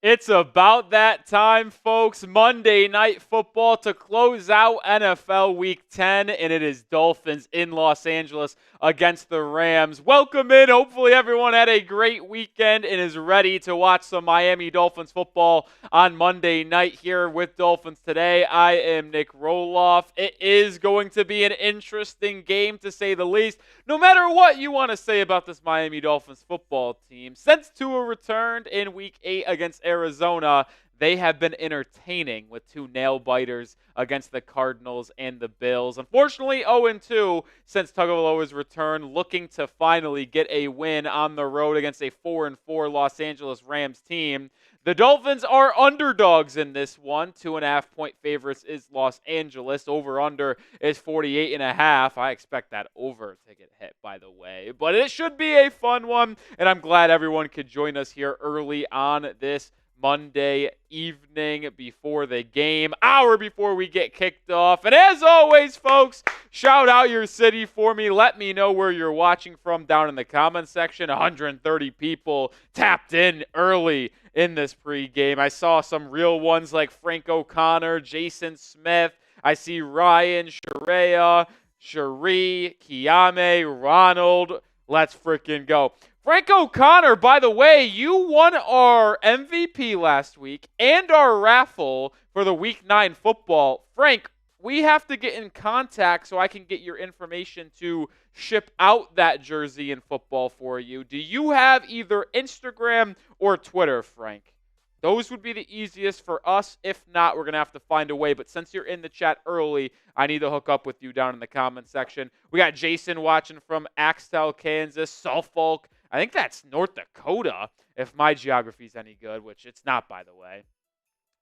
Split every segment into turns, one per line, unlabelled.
It's about that time, folks. Monday Night Football to close out NFL Week 10, and it is Dolphins in Los Angeles against the Rams. Welcome in. Hopefully everyone had a great weekend and is ready to watch some Miami Dolphins football on Monday night here with Dolphins Today. I am Nic Rohloff. It is going to be an interesting game, to say the least, no matter what you want to say about this Miami Dolphins football team. Since Tua returned in Week 8 against Arizona, they have been entertaining with two nail-biters against the Cardinals and the Bills. Unfortunately, 0-2 since Tagovailoa's return, looking to finally get a win on the road against a 4-4 Los Angeles Rams team. The Dolphins are underdogs in this one. 2.5-point favorites is Los Angeles. Over-under is 48.5. I expect that over to get hit, by the way. But it should be a fun one, and I'm glad everyone could join us here early on this Monday evening before the game, hour before we get kicked off. And as always, folks, shout out your city for me. Let me know where you're watching from down in the comments section. 130 people tapped in early in this pregame. I saw some real ones like Frank O'Connor, Jason Smith. I see Ryan, Sharia, Cherie, Kiame, Ronald. Let's freaking go. Frank O'Connor, by the way, you won our MVP last week and our raffle for the Week 9 football. Frank, we have to get in contact so I can get your information to ship out that jersey and football for you. Do you have either Instagram or Twitter, Frank? Those would be the easiest for us. If not, we're going to have to find a way. But since you're in the chat early, I need to hook up with you down in the comment section. We got Jason watching from Axtell, Kansas, Suffolk. I think that's North Dakota, if my geography's any good, which it's not, by the way.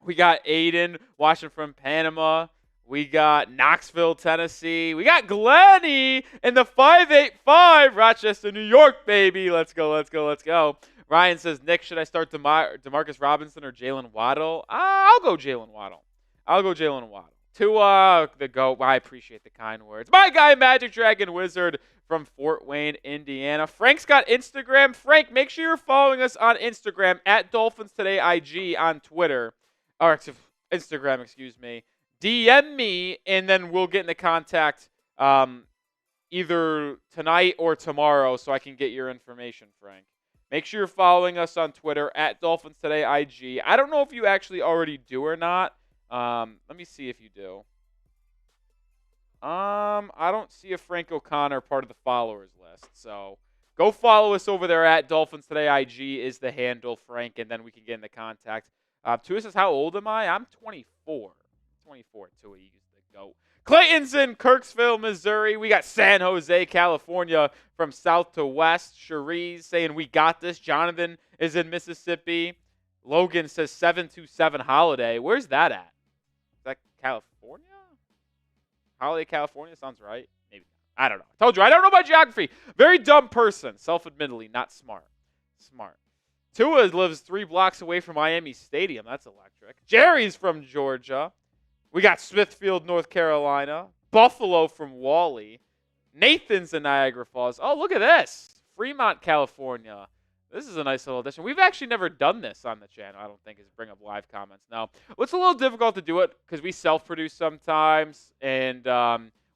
We got Aiden watching from Panama. We got Knoxville, Tennessee. We got Glenny in the 585, Rochester, New York, baby. Let's go, let's go, let's go. Ryan says, Nick, should I start Demarcus Robinson or Jalen Waddle? I'll go Jalen Waddle. Tua, the GOAT. I appreciate the kind words. My guy, Magic Dragon Wizard from Fort Wayne, Indiana. Frank's got Instagram. Frank, make sure you're following us on Instagram at Dolphins Today IG on Twitter. Or Instagram, excuse me. DM me, and then we'll get into contact either tonight or tomorrow so I can get your information, Frank. Make sure you're following us on Twitter at Dolphins Today IG. I don't know if you actually already do or not. Let me see if you do. I don't see a Frank O'Connor part of the followers list. So go follow us over there at Dolphins Today IG is the handle, Frank, and then we can get into contact. Tua says, how old am I? I'm 24. 24, Tua, he's the GOAT. Clayton's in Kirksville, Missouri. We got San Jose, California from south to west. Cherise saying, we got this. Jonathan is in Mississippi. Logan says 727 Holiday. Where's that at? Is that California? Holiday, California? Sounds right. Maybe. I don't know. I told you, I don't know my geography. Very dumb person. Self-admittedly, not smart. Smart. Tua lives 3 blocks away from Miami Stadium. That's electric. Jerry's from Georgia. We got Smithfield, North Carolina. Buffalo from Wally. Nathan's in Niagara Falls. Oh, look at this. Fremont, California. This is a nice little addition. We've actually never done this on the channel, I don't think, is bring up live comments. No. It's a little difficult to do it because we self-produce sometimes, and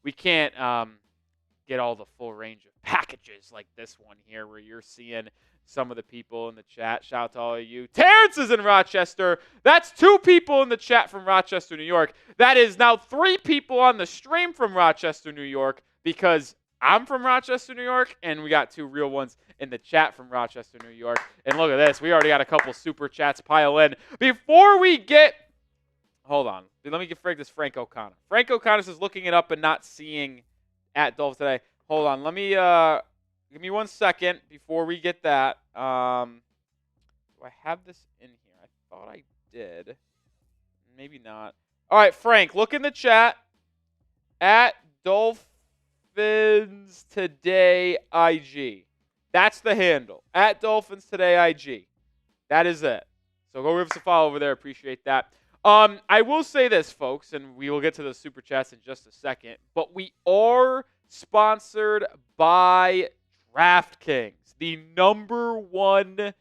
we can't get all the full range of packages like this one here where you're seeing some of the people in the chat. Shout out to all of you. Terrence is in Rochester. That's 2 people in the chat from Rochester, New York. That is now 3 people on the stream from Rochester, New York, because I'm from Rochester, New York, and we got 2 real ones in the chat from Rochester, New York. And look at this. We already got a couple super chats pile in. Before we get – hold on. Let me get this Frank O'Connor. Frank O'Connor says looking it up and not seeing at Dolphins Today. Hold on. Let me give me 1 second before we get that. Do I have this in here? I thought I did. Maybe not. All right, Frank, look in the chat at Dolphins Today IG. That's the handle. At Dolphins Today IG. That is it. So go give us a follow over there. Appreciate that. I will say this, folks, and we will get to the super chats in just a second, but we are sponsored by DraftKings, the #1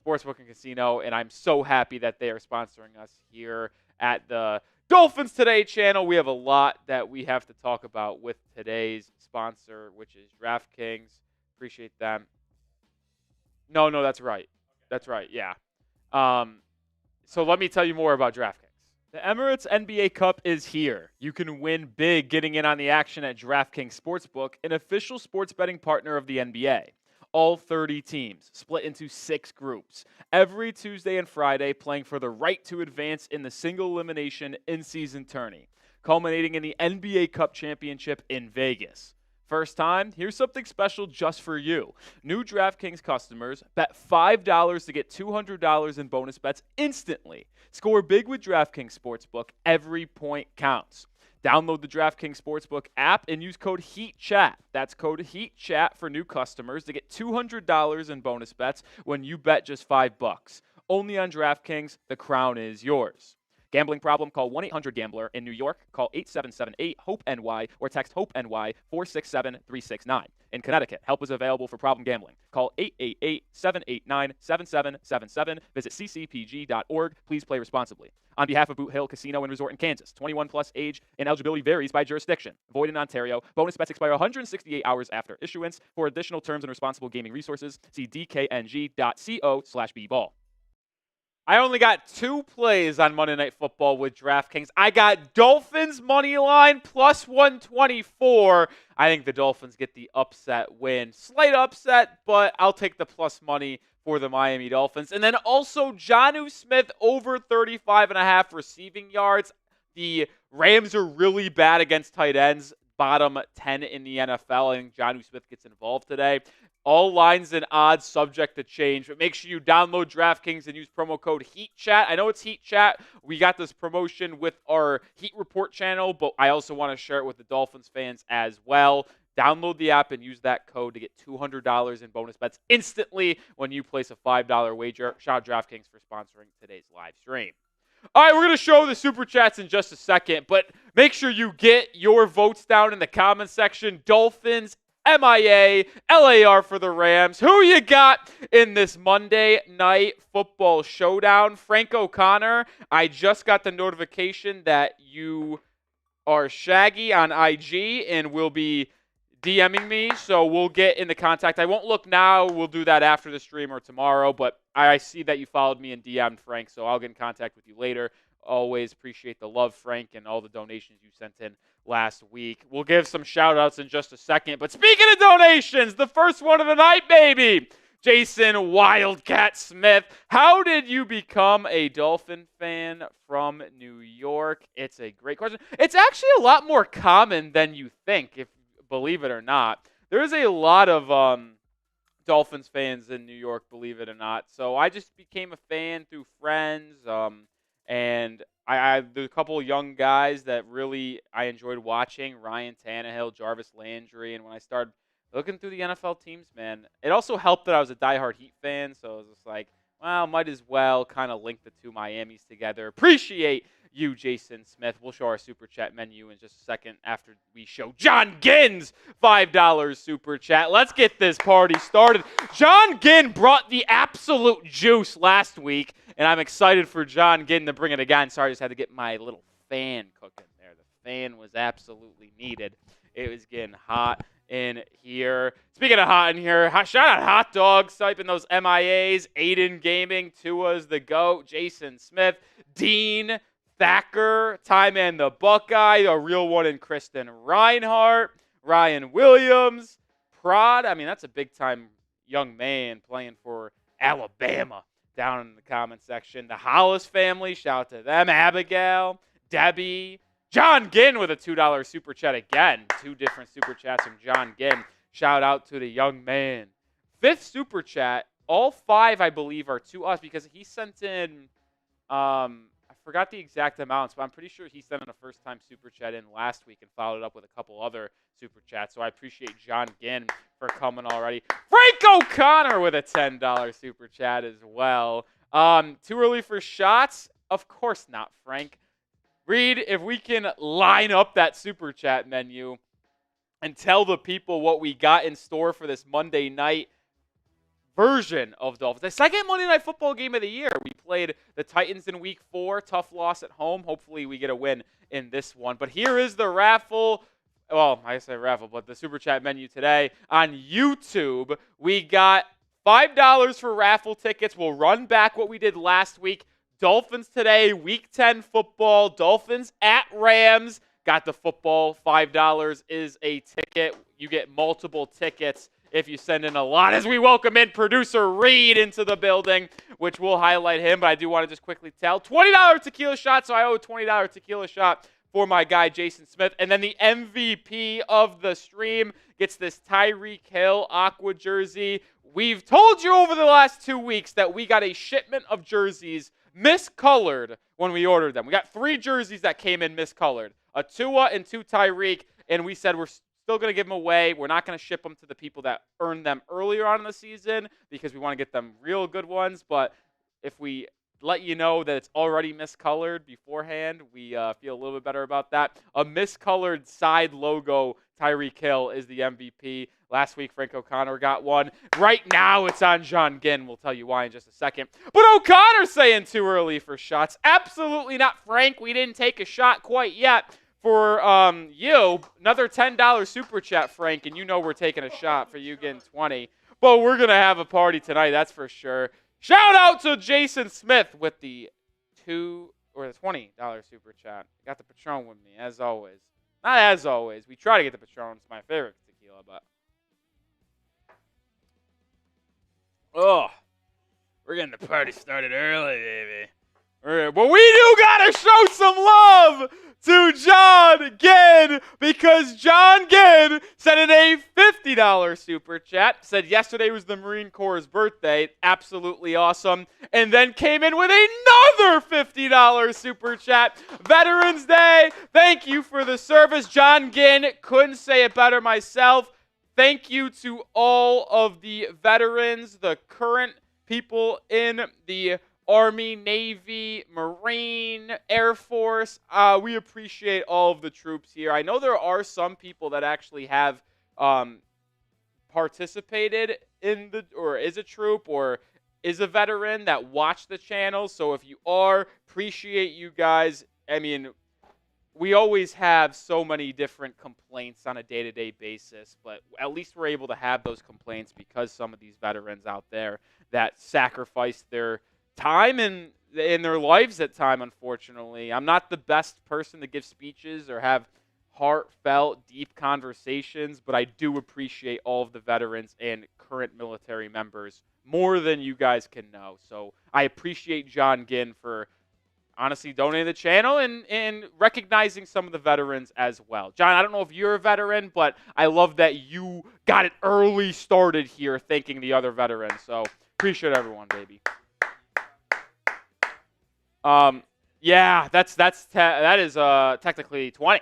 Sportsbook and Casino, and I'm so happy that they are sponsoring us here at the Dolphins Today channel. We have a lot that we have to talk about with today's sponsor, which is DraftKings. Appreciate them. No, that's right. That's right, yeah. So let me tell you more about DraftKings. The Emirates NBA Cup is here. You can win big getting in on the action at DraftKings Sportsbook, an official sports betting partner of the NBA. All 30 teams, split into 6 groups, every Tuesday and Friday playing for the right to advance in the single elimination in-season tourney, culminating in the NBA Cup Championship in Vegas. First time, here's something special just for you. New DraftKings customers bet $5 to get $200 in bonus bets instantly. Score big with DraftKings Sportsbook. Every point counts. Download the DraftKings Sportsbook app and use code HEATCHAT. That's code HEATCHAT for new customers to get $200 in bonus bets when you bet just $5. Only on DraftKings, the crown is yours. Gambling problem? Call 1-800-GAMBLER. In New York, call 877-8-HOPE-NY or text HOPE-NY 467-369. In Connecticut, help is available for problem gambling. Call 888-789-7777. Visit ccpg.org. Please play responsibly. On behalf of Boot Hill Casino and Resort in Kansas, 21 plus age and eligibility varies by jurisdiction. Void in Ontario. Bonus bets expire 168 hours after issuance. For additional terms and responsible gaming resources, see dkng.co/bball. I only got 2 plays on Monday Night Football with DraftKings. I got Dolphins money line plus 124. I think the Dolphins get the upset win. Slight upset, but I'll take the plus money for the Miami Dolphins. And then also Jonnu Smith over 35.5 receiving yards. The Rams are really bad against tight ends. Bottom 10 in the NFL. I think Jonnu Smith gets involved today. All lines and odds subject to change, but make sure you download DraftKings and use promo code HEATCHAT. I know it's HEATCHAT. We got this promotion with our Heat Report channel, but I also want to share it with the Dolphins fans as well. Download the app and use that code to get $200 in bonus bets instantly when you place a $5 wager. Shout out DraftKings for sponsoring today's live stream. All right, we're going to show the Super Chats in just a second, but make sure you get your votes down in the comment section. Dolphins, MIA, LAR for the Rams. Who you got in this Monday Night Football showdown? Frank O'Connor, I just got the notification that you are Shaggy on IG and will be DMing me, so we'll get into contact. I won't look now. We'll do that after the stream or tomorrow, but I see that you followed me and DM'd Frank, so I'll get in contact with you later. Always appreciate the love, Frank, and all the donations you sent in last week. We'll give some shout-outs in just a second, but speaking of donations, the first one of the night, baby! Jason Wildcat Smith, how did you become a Dolphin fan from New York? It's a great question. It's actually a lot more common than you think, if believe it or not. There's a lot of Dolphins fans in New York, believe it or not. So I just became a fan through friends, and there's a couple of young guys that really I enjoyed watching, Ryan Tannehill, Jarvis Landry, and when I started looking through the NFL teams, man, it also helped that I was a diehard Heat fan, so I was just like, well, might as well kind of link the two Miamis together. Appreciate you, Jason Smith. We'll show our Super Chat menu in just a second after we show John Ginn's $5 Super Chat. Let's get this party started. John Ginn brought the absolute juice last week, and I'm excited for John Ginn to bring it again. Sorry, I just had to get my little fan cooking there. The fan was absolutely needed. It was getting hot in here. Speaking of hot in here, shout out Hot Dogs, typing those MIAs, Aiden Gaming, Tua's the GOAT, Jason Smith, Dean, Thacker, Ty Man the Buckeye, a real one in Kristen Reinhardt, Ryan Williams, Prod. I mean, that's a big-time young man playing for Alabama down in the comment section. The Hollis family, shout out to them. Abigail, Debbie, John Ginn with a $2 Super Chat again. 2 different Super Chats from John Ginn. Shout out to the young man. 5th Super Chat, all 5, I believe, are to us because he sent in, I forgot the exact amounts, but I'm pretty sure he sent in a first-time Super Chat in last week and followed up with a couple other Super Chats. So I appreciate John Ginn for coming already. Frank O'Connor with a $10 Super Chat as well. Too early for shots? Of course not, Frank. Reed, if we can line up that Super Chat menu and tell the people what we got in store for this Monday night version of Dolphins. The second Monday Night Football game of the year. We played the Titans in Week 4. Tough loss at home. Hopefully we get a win in this one. But here is the raffle. Well, I say raffle, but the Super Chat menu today on YouTube. We got $5 for raffle tickets. We'll run back what we did last week. Dolphins Today, Week 10 football. Dolphins at Rams. Got the football. $5 is a ticket. You get multiple tickets if you send in a lot, as we welcome in producer Reed into the building, which we'll highlight him. But I do want to just quickly tell, $20 tequila shot, so I owe a $20 tequila shot for my guy Jason Smith. And then the MVP of the stream gets this Tyreek Hill Aqua jersey. We've told you over the last 2 weeks that we got a shipment of jerseys miscolored when we ordered them. We got 3 jerseys that came in miscolored, a Tua and 2 Tyreek, and we said we're still going to give them away. We're not going to ship them to the people that earned them earlier on in the season because we want to get them real good ones. But if we let you know that it's already miscolored beforehand, we feel a little bit better about that. A miscolored side logo Tyreek Hill is the MVP. Last week, Frank O'Connor got one. Right now, it's on John Ginn. We'll tell you why in just a second. But O'Connor's saying too early for shots. Absolutely not, Frank. We didn't take a shot quite yet. For you, another $10 super chat, Frank, and you know we're taking a shot for you getting 20. But we're going to have a party tonight, that's for sure. Shout out to Jason Smith with the $20 super chat. Got the Patron with me, as always. Not as always. We try to get the Patron. It's my favorite tequila, but. Oh, we're getting the party started early, baby. But we do got to show some love to John Ginn, because John Ginn sent in a $50 super chat, said yesterday was the Marine Corps' birthday, absolutely awesome, and then came in with another $50 super chat. Veterans Day, thank you for the service. John Ginn, couldn't say it better myself. Thank you to all of the veterans, the current people in the Army, Navy, Marine, Air Force. We appreciate all of the troops here. I know there are some people that actually have participated in or is a troop or is a veteran that watch the channel. So if you are, appreciate you guys. I mean, we always have so many different complaints on a day-to-day basis, but at least we're able to have those complaints because some of these veterans out there that sacrifice their time in their lives at time, unfortunately. I'm not the best person to give speeches or have heartfelt, deep conversations, but I do appreciate all of the veterans and current military members more than you guys can know. So I appreciate John Ginn for honestly donating the channel and recognizing some of the veterans as well. John, I don't know if you're a veteran, but I love that you got it early started here thanking the other veterans. So appreciate everyone, baby. Yeah, that is technically 20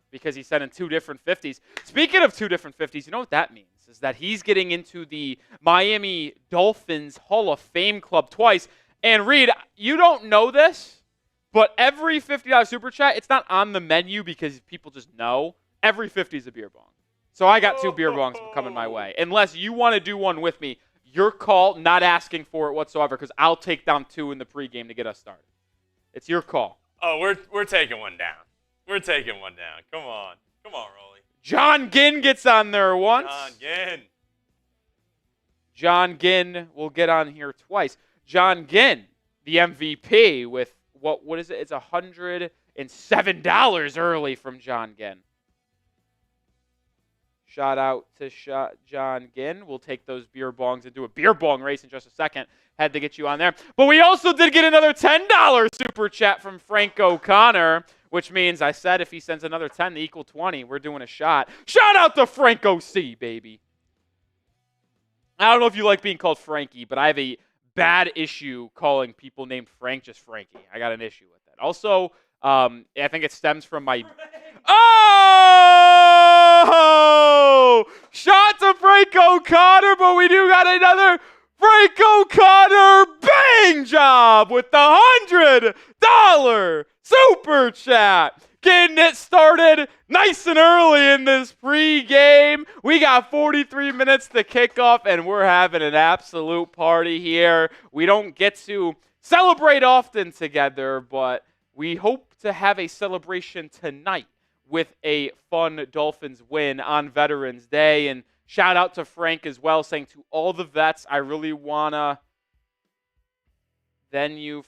because he sent in 2 different 50s. Speaking of 2 different 50s, you know what that means is that he's getting into the Miami Dolphins Hall of Fame club twice. And Reed, you don't know this, but every $50 super chat, it's not on the menu because people just know. Every 50 is a beer bong. So I got 2 beer bongs coming my way. Unless you want to do one with me, your call, not asking for it whatsoever, because I'll take down 2 in the pregame to get us started. It's your call.
Oh, we're taking one down. We're taking one down. Come on, Rolly.
John Ginn gets on there once. John Ginn will get on here twice. John Ginn, the MVP, with what is it? It's $107 early from John Ginn. Shout out to John Ginn. We'll take those beer bongs and do a beer bong race in just a second. Had to get you on there. But we also did get another $10 super chat from Frank O'Connor, which means I said if he sends another 10 to equal 20, we're doing a shot. Shout out to Frank OC, baby. I don't know if you like being called Frankie, but I have a bad issue calling people named Frank just Frankie. I got an issue with that. Also, I think it stems from my... Oh! Shot to Frank O'Connor, but we do got another Frank O'Connor bang job with the $100 super chat. getting it started nice and early in this pregame. We got 43 minutes to kick off, and we're having an absolute party here. We don't get to celebrate often together, but we hope to have a celebration tonight with a fun Dolphins win on Veterans Day. And shout out to Frank as well, saying to all the vets, I really want to thank you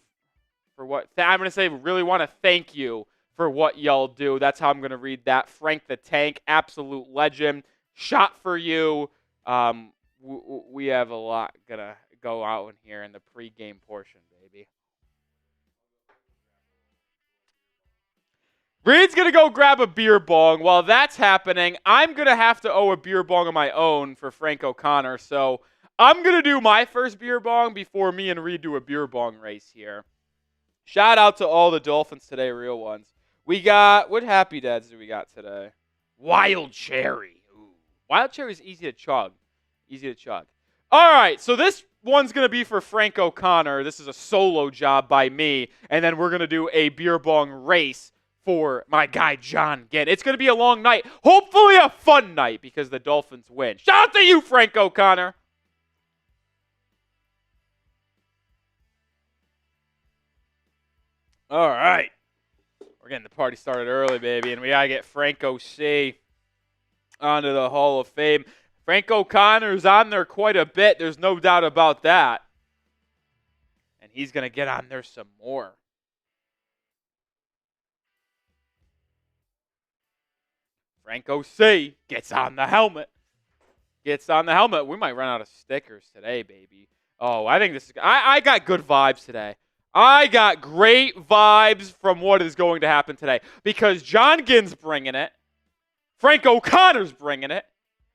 for what I'm going to say, really want to thank you for what y'all do. That's how I'm going to read that. Frank the Tank, absolute legend. Shot for you. We have a lot going to go out in here in the pregame portion, baby. Reed's going to go grab a beer bong. While that's happening, I'm going to have to owe a beer bong of my own for Frank O'Connor. So I'm going to do my first beer bong before me and Reed do a beer bong race here. Shout out to all the Dolphins Today real ones. We got, what Happy Dads do we got today? Wild Cherry. Ooh. Wild Cherry is easy to chug. Easy to chug. All right, so this one's going to be for Frank O'Connor. This is a solo job by me. And then we're going to do a beer bong race for my guy John Ginn. It's going to be a long night. Hopefully a fun night because the Dolphins win. Shout out to you, Frank O'Connor. All right. We're getting the party started early, baby, and we got to get Frank O.C. onto the Hall of Fame. Frank O'Connor's on there quite a bit. There's no doubt about that. And he's going to get on there some more. Frank O.C. gets on the helmet. Gets on the helmet. We might run out of stickers today, baby. Oh, I think this is – I got good vibes today. I got great vibes from what is going to happen today because John Ginn's bringing it, Frank O'Connor's bringing it,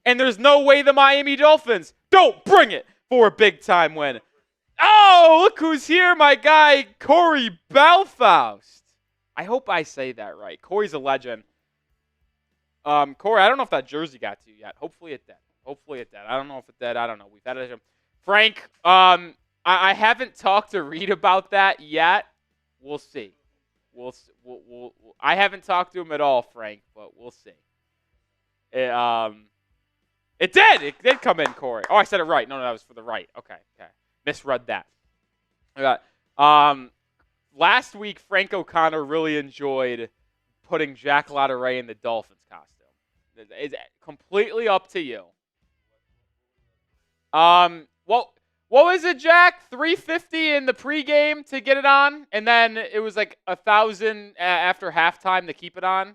and there's no way the Miami Dolphins don't bring it for a big-time win. Oh, look who's here, my guy, Corey Belfaust. I hope I say that right. Corey's a legend. Corey, I don't know if that jersey got to you yet. Hopefully it did. Hopefully it did. I don't know if it did. I don't know. We've had it. Frank, I haven't talked to Reed about that yet. We'll see. I haven't talked to him at all, Frank, but we'll see. It did. It did come in, Corey. Oh, I said it right. No, that was for the right. Okay. Misread that. Last week, Frank O'Connor really enjoyed putting Jack Lotteray in the Dolphins costume. It's completely up to you. What was it, Jack? $350 in the pregame to get it on, and then it was like $1,000 after halftime to keep it on. I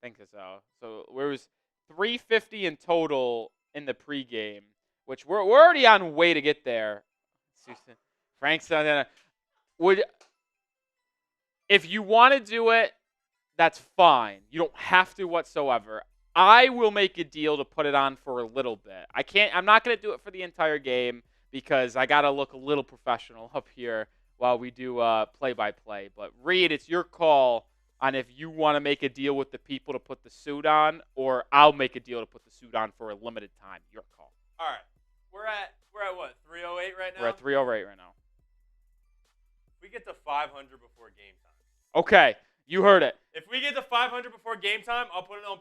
think so. So there was $350 in total in the pregame, which we're already on way to get there. Frank's on. If you want to do it, that's fine. You don't have to whatsoever. I will make a deal to put it on for a little bit. I'm not going to do it for the entire game, because I got to look a little professional up here while we do play-by-play. But, Reed, it's your call on if you want to make a deal with the people to put the suit on, or I'll make a deal to put the suit on for a limited time. Your call.
All right. We're at what, 308 right now?
We're at 308 right now.
If we get to 500 before game time.
Okay. You heard it.
If we get to 500 before game time, I'll put it on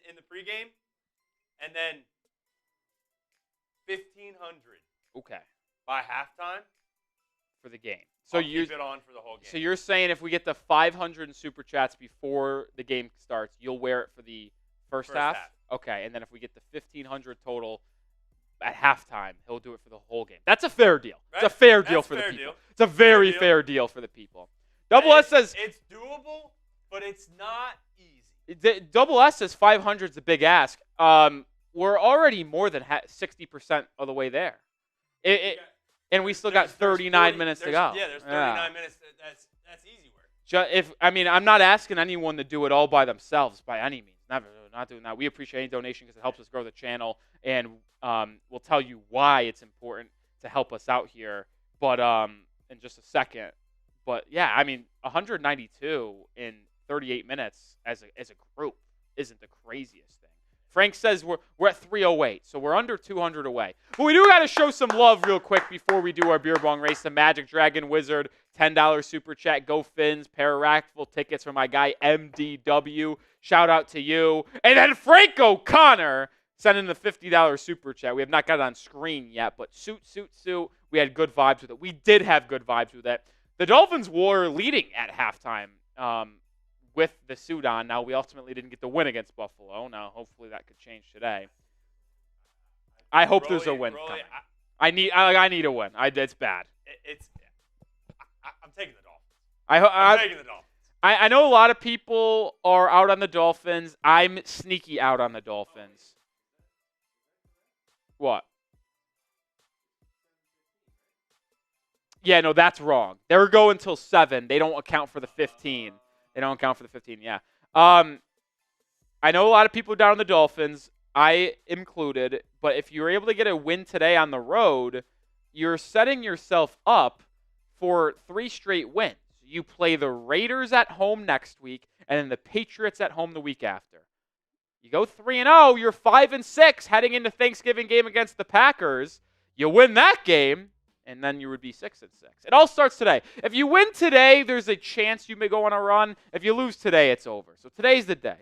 in the pregame. And then 1,500.
Okay.
By halftime
for the game. So
I'll keep it on for the whole game.
So you're saying if we get the 500 in super chats before the game starts, you'll wear it for the first half? Okay, and then if we get the 1,500 total at halftime, he'll do it for the whole game. That's a fair deal. Right? It's a fair deal for the people. It's a very fair deal for the people. Double S says
it's doable, but it's not
easy. Double S says 500 is a big ask. We're already more than 60% of the way there. And we still got 39 minutes to go.
Yeah, there's 39 minutes. That's easy work.
I'm not asking anyone to do it all by themselves by any means. Never, not doing that. We appreciate any donation because it helps us grow the channel, and we'll tell you why it's important to help us out here. But in just a second. But yeah, 192 in 38 minutes as a group isn't the craziest thing. Frank says we're at 308, so we're under 200 away. But we do got to show some love real quick before we do our beer bong race. The Magic Dragon Wizard, $10 super chat. Go Fins, pair of raffle tickets for my guy MDW. Shout out to you. And then Frank O'Connor sending the $50 super chat. We have not got it on screen yet, but suit. We had good vibes with it. We did have good vibes with it. The Dolphins were leading at halftime with the suit on. Now, we ultimately didn't get the win against Buffalo. Now, hopefully that could change today. I hope there's a win coming. I need a win. It's bad.
I'm taking the Dolphins.
I'm
taking the Dolphins.
I know a lot of people are out on the Dolphins. I'm sneaky out on the Dolphins. What? Yeah, no, that's wrong. They were going until 7. They don't account for the 15. Yeah. I know a lot of people are down on the Dolphins, I included, but if you're able to get a win today on the road, you're setting yourself up for 3 straight wins. You play the Raiders at home next week, and then the Patriots at home the week after. You go 3-0, you're 5-6 heading into Thanksgiving game against the Packers. You win that game, and then you would be 6-6. It all starts today. If you win today, there's a chance you may go on a run. If you lose today, it's over. So today's the day.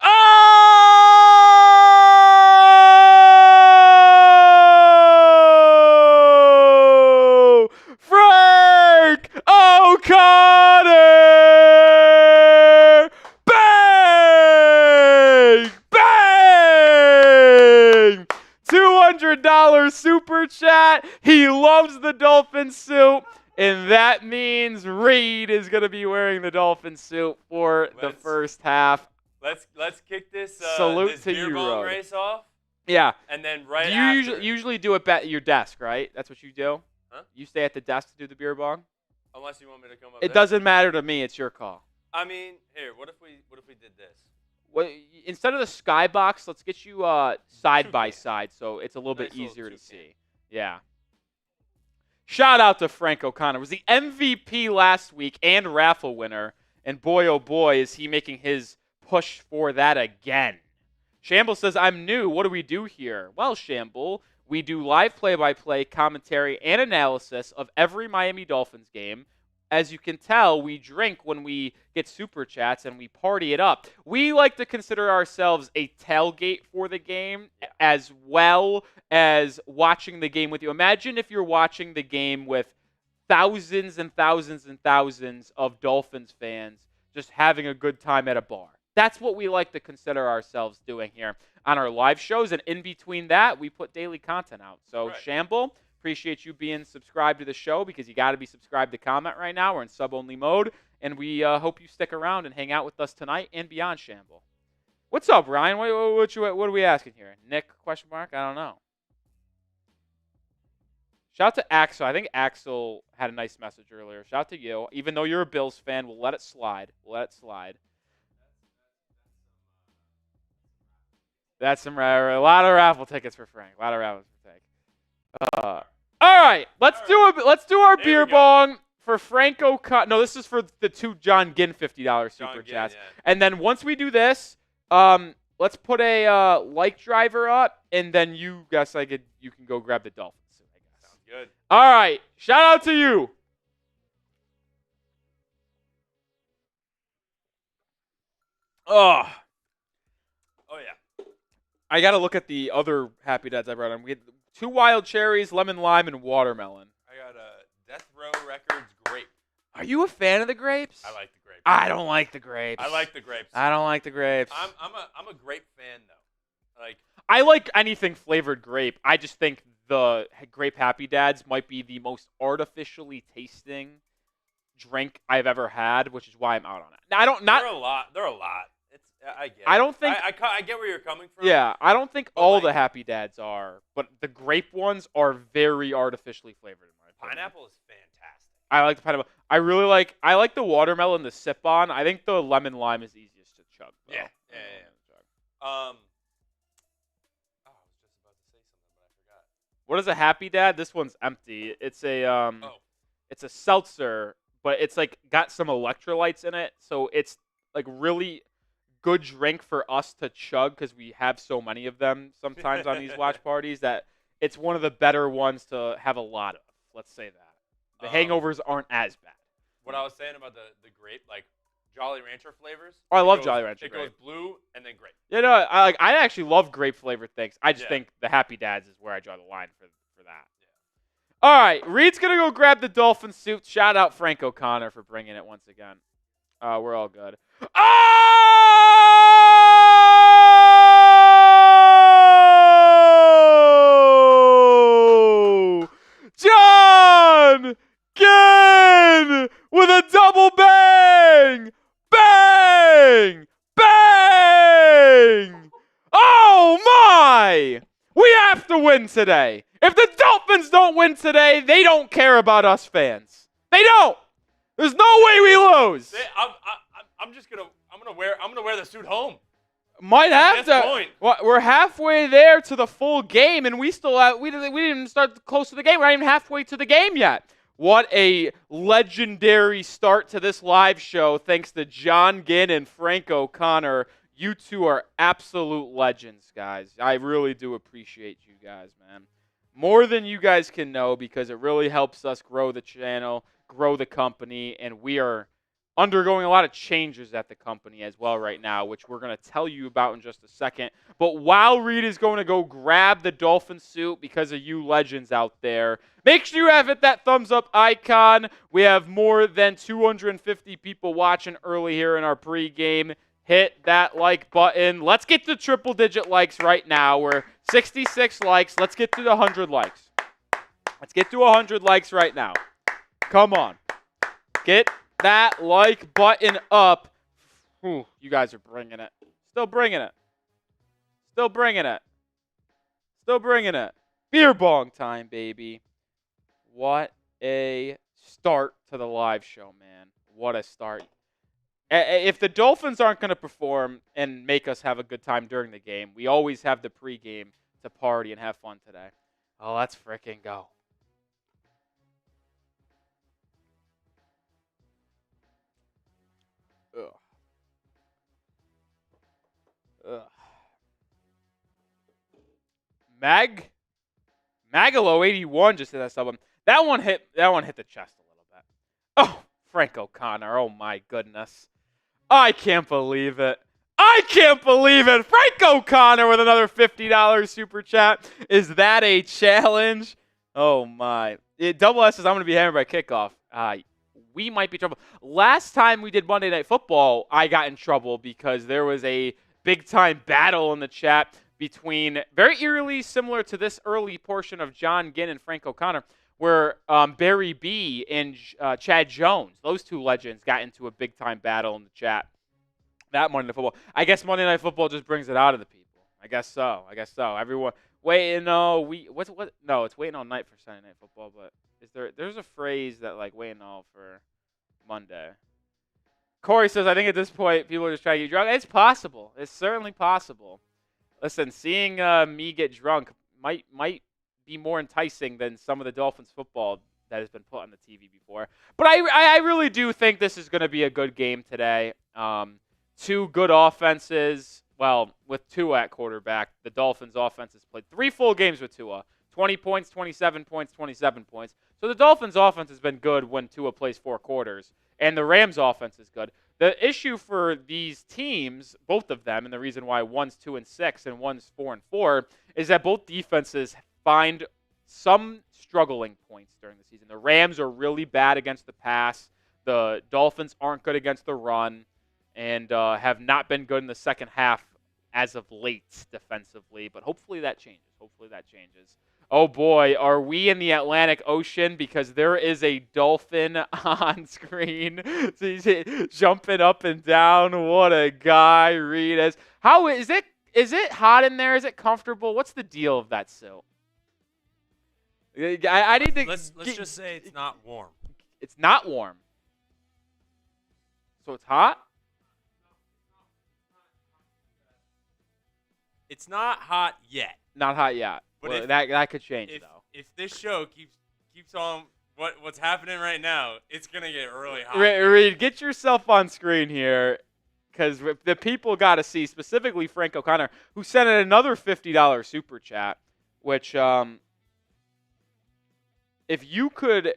Oh! Frank O'Connor! Bang! Bang! $200 super chat. He loves the Dolphin suit. And that means Reed is going to be wearing the Dolphin suit for the first half.
Let's kick this
Salute
this
to
beer
you,
bong
Rod.
race off.
Yeah.
And then right
do
after.
You usually do it at your desk, right? That's what you do?
Huh?
You stay at the desk to do the beer bong?
Unless you want me to come up
It
there.
doesn't matter to me. It's your call.
I mean, here, what if we did this?
Well, instead of the skybox, let's get you side by side so it's a little bit easier to see. Yeah. Shout out to Frank O'Connor. Was the MVP last week and raffle winner. And boy, oh boy, is he making his push for that again. Shamble says, I'm new. What do we do here? Well, Shamble, we do live play-by-play commentary and analysis of every Miami Dolphins game. As you can tell, we drink when we get super chats and we party it up. We like to consider ourselves a tailgate for the game as well as watching the game with you. Imagine if you're watching the game with thousands and thousands and thousands of Dolphins fans just having a good time at a bar. That's what we like to consider ourselves doing here on our live shows. And in between that, we put daily content out. So, right. Shamble, appreciate you being subscribed to the show because you got to be subscribed to comment right now. We're in sub-only mode. And we hope you stick around and hang out with us tonight and beyond, Shamble. What's up, Ryan? What are we asking here? Nick, question mark? I don't know. Shout out to Axel. I think Axel had a nice message earlier. Shout out to you. Even though you're a Bills fan, we'll let it slide. That's a lot of raffle tickets for Frank. All right, let's do our beer bong for Frank O'Connor. No, this is for the 2 John Ginn $50 super chats. Yeah. And then once we do this, let's put a like driver up, and then you can go grab the Dolphins. I guess.
Sounds good.
All right, shout out to you. Oh yeah. I got to look at the other Happy Dads I brought on. We had 2 wild cherries, lemon lime, and watermelon.
I got a Death Row Records grape.
Are you a fan of the grapes?
I like the grapes.
I don't like the grapes.
I like the grapes.
I don't like the grapes.
I'm a grape fan though.
I like anything flavored grape. I just think the grape Happy Dads might be the most artificially tasting drink I've ever had, which is why I'm out on it. Now, They're a lot. I get it. I don't think
I get where you're coming from.
Yeah, I don't think all the Happy Dads are, but the grape ones are very artificially flavored in my opinion.
Pineapple is fantastic.
I like the pineapple. I like the watermelon to sip on. I think the lemon lime is easiest to chug. Though.
Yeah. I was just about to say something, but I forgot.
What is a Happy Dad? This one's empty. It's a it's a seltzer, but it's like got some electrolytes in it, so it's like really good drink for us to chug because we have so many of them sometimes on these watch parties that it's one of the better ones to have a lot of. Let's say that. The hangovers aren't as bad.
What I was saying about the grape, like Jolly Rancher flavors.
Oh, I love Jolly Rancher
It
grape.
goes blue and then grape.
You know, I actually love grape flavored things. I just think the Happy Dads is where I draw the line for that. Yeah. All right, Reed's gonna go grab the Dolphin suit. Shout out Frank O'Connor for bringing it once again. We're all good. Oh! John Ginn with a double bang! Bang! Bang! Oh my! We have to win today. If the Dolphins don't win today, they don't care about us fans. They don't. There's no way we lose.
I'm gonna wear the suit home.
Might have to.
Point.
We're halfway there to the full game, and we didn't even start close to the game. We're not even halfway to the game yet. What a legendary start to this live show, thanks to John Ginn and Frank O'Connor. You two are absolute legends, guys. I really do appreciate you guys, man. More than you guys can know, because it really helps us grow the channel, grow the company, and we are undergoing a lot of changes at the company as well right now, which we're going to tell you about in just a second. But while Reed is going to go grab the Dolphin suit because of you legends out there, make sure you hit that thumbs up icon. We have more than 250 people watching early here in our pregame. Hit that like button. Let's get to triple-digit likes right now. We're 66 likes. Let's get to the 100 likes. Let's get to 100 likes right now. Come on. Get that like button up. Ooh, you guys are bringing it. Still bringing it. Still bringing it. Still bringing it. Beer bong time, baby. What a start to the live show, man. What a start. If the Dolphins aren't going to perform and make us have a good time during the game, we always have the pregame to party and have fun today. Oh, let's frickin' go. Ugh. Ugh. Magalo 81 just hit that sub. That one hit the chest a little bit. Oh, Frank O'Connor. Oh my goodness. I can't believe it. I can't believe it. Frank O'Connor with another $50 super chat. Is that a challenge? Oh my. Double S says I'm going to be hammered by kickoff. We might be in trouble. Last time we did Monday Night Football, I got in trouble because there was a big-time battle in the chat between, very eerily similar to this early portion of John Ginn and Frank O'Connor, where Barry B and Chad Jones, those two legends, got into a big-time battle in the chat. That Monday Night Football. I guess Monday Night Football just brings it out of the people. I guess so. Everyone, no, it's waiting all night for Sunday Night Football, but there's a phrase that, like, waiting all for Monday. Corey says, I think at this point, people are just trying to get drunk. It's possible. It's certainly possible. Listen, seeing me get drunk might be more enticing than some of the Dolphins football that has been put on the TV before. But I really do think this is going to be a good game today. Two good offenses. Well, with Tua at quarterback, the Dolphins offense has played 3 full games with Tua. 20 points, 27 points, 27 points. So the Dolphins offense has been good when Tua plays 4 quarters. And the Rams offense is good. The issue for these teams, both of them, and the reason why one's 2-6 and one's 4-4, is that both defenses find some struggling points during the season. The Rams are really bad against the pass. The Dolphins aren't good against the run and have not been good in the second half as of late defensively. But hopefully that changes. Oh boy, are we in the Atlantic Ocean? Because there is a dolphin on screen. He's jumping up and down. What a guy Reed is. How is it? Is it hot in there? Is it comfortable? What's the deal of that suit? I need to.
Let's just say it's not warm.
It's not warm. So it's hot?
It's not hot yet.
Not hot yet. But well, that could change though.
If this show keeps on what's happening right now, it's gonna get really hot.
Reed, get yourself on screen here. because the people got to see, specifically Frank O'Connor, who sent in another $50 super chat, which, if you could,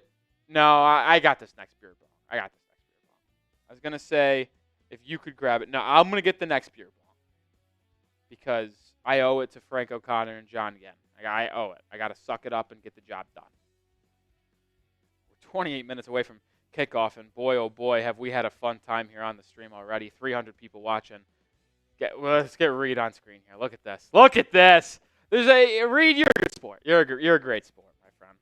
no, I got this next beer bong. I was going to say, if you could grab it. No, I'm going to get the next beer bong because I owe it to Frank O'Connor and John Yen. I owe it. I got to suck it up and get the job done. We're 28 minutes away from kickoff, and boy, oh boy, have we had a fun time here on the stream already. 300 people watching. Let's get Reed on screen here. Look at this. Look at this. There's Reed, you're a good sport. You're a great sport, my friend.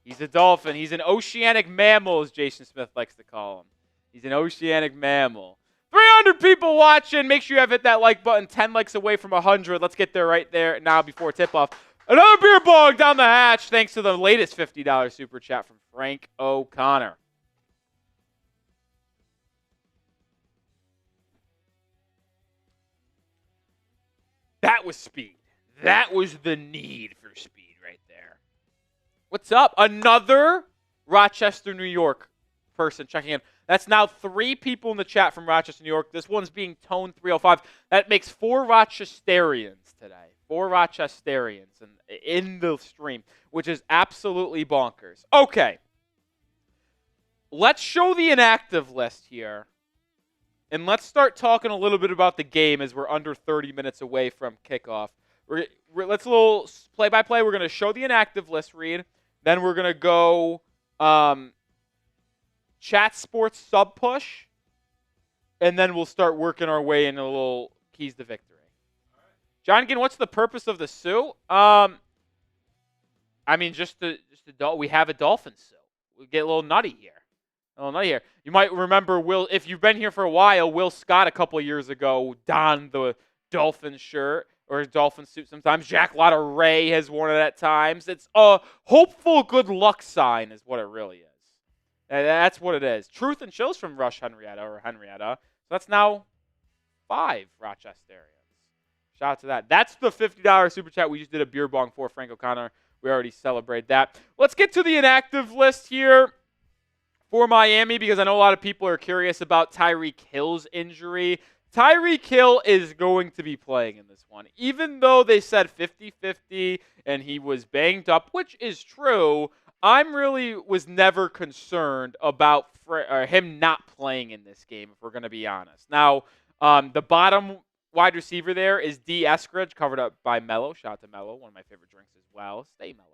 He's a dolphin. He's an oceanic mammal, as Jason Smith likes to call him. He's an oceanic mammal. 300 people watching. Make sure you have hit that like button. 10 likes away from 100. Let's get there right there now before tip-off. Another beer bong down the hatch thanks to the latest $50 super chat from Frank O'Connor. That was speed. That was the need for speed right there. What's up? Another Rochester, New York person checking in. That's now 3 people in the chat from Rochester, New York. This one's being toned 305. That makes 4 Rochesterians today. 4 Rochesterians in the stream, which is absolutely bonkers. Okay. Let's show the inactive list here. And let's start talking a little bit about the game as we're under 30 minutes away from kickoff. Let's a little play-by-play. We're going to show the inactive list, Reed. Then we're going to go chat sports sub-push. And then we'll start working our way in a little keys to victory. John, again, what's the purpose of the suit? I mean, we have a Dolphins suit. We get a little nutty here. You might remember if you've been here for a while, Will Scott a couple of years ago donned the Dolphins shirt or Dolphins suit sometimes. Jack Lotta Ray has worn it at times. It's a hopeful good luck sign is what it really is. That's what it is. Truth and chills from Henrietta. So that's now 5 Rochesterians. Shout out to that. That's the $50 super chat. We just did a beer bong for Frank O'Connor. We already celebrated that. Let's get to the inactive list here for Miami because I know a lot of people are curious about Tyreek Hill's injury. Tyreek Hill is going to be playing in this one. Even though they said 50-50 and he was banged up, which is true, was never concerned about him not playing in this game, if we're going to be honest. Now, the bottom wide receiver there is D. Eskridge, covered up by Mello. Shout out to Mello, one of my favorite drinks as well. Stay Mello.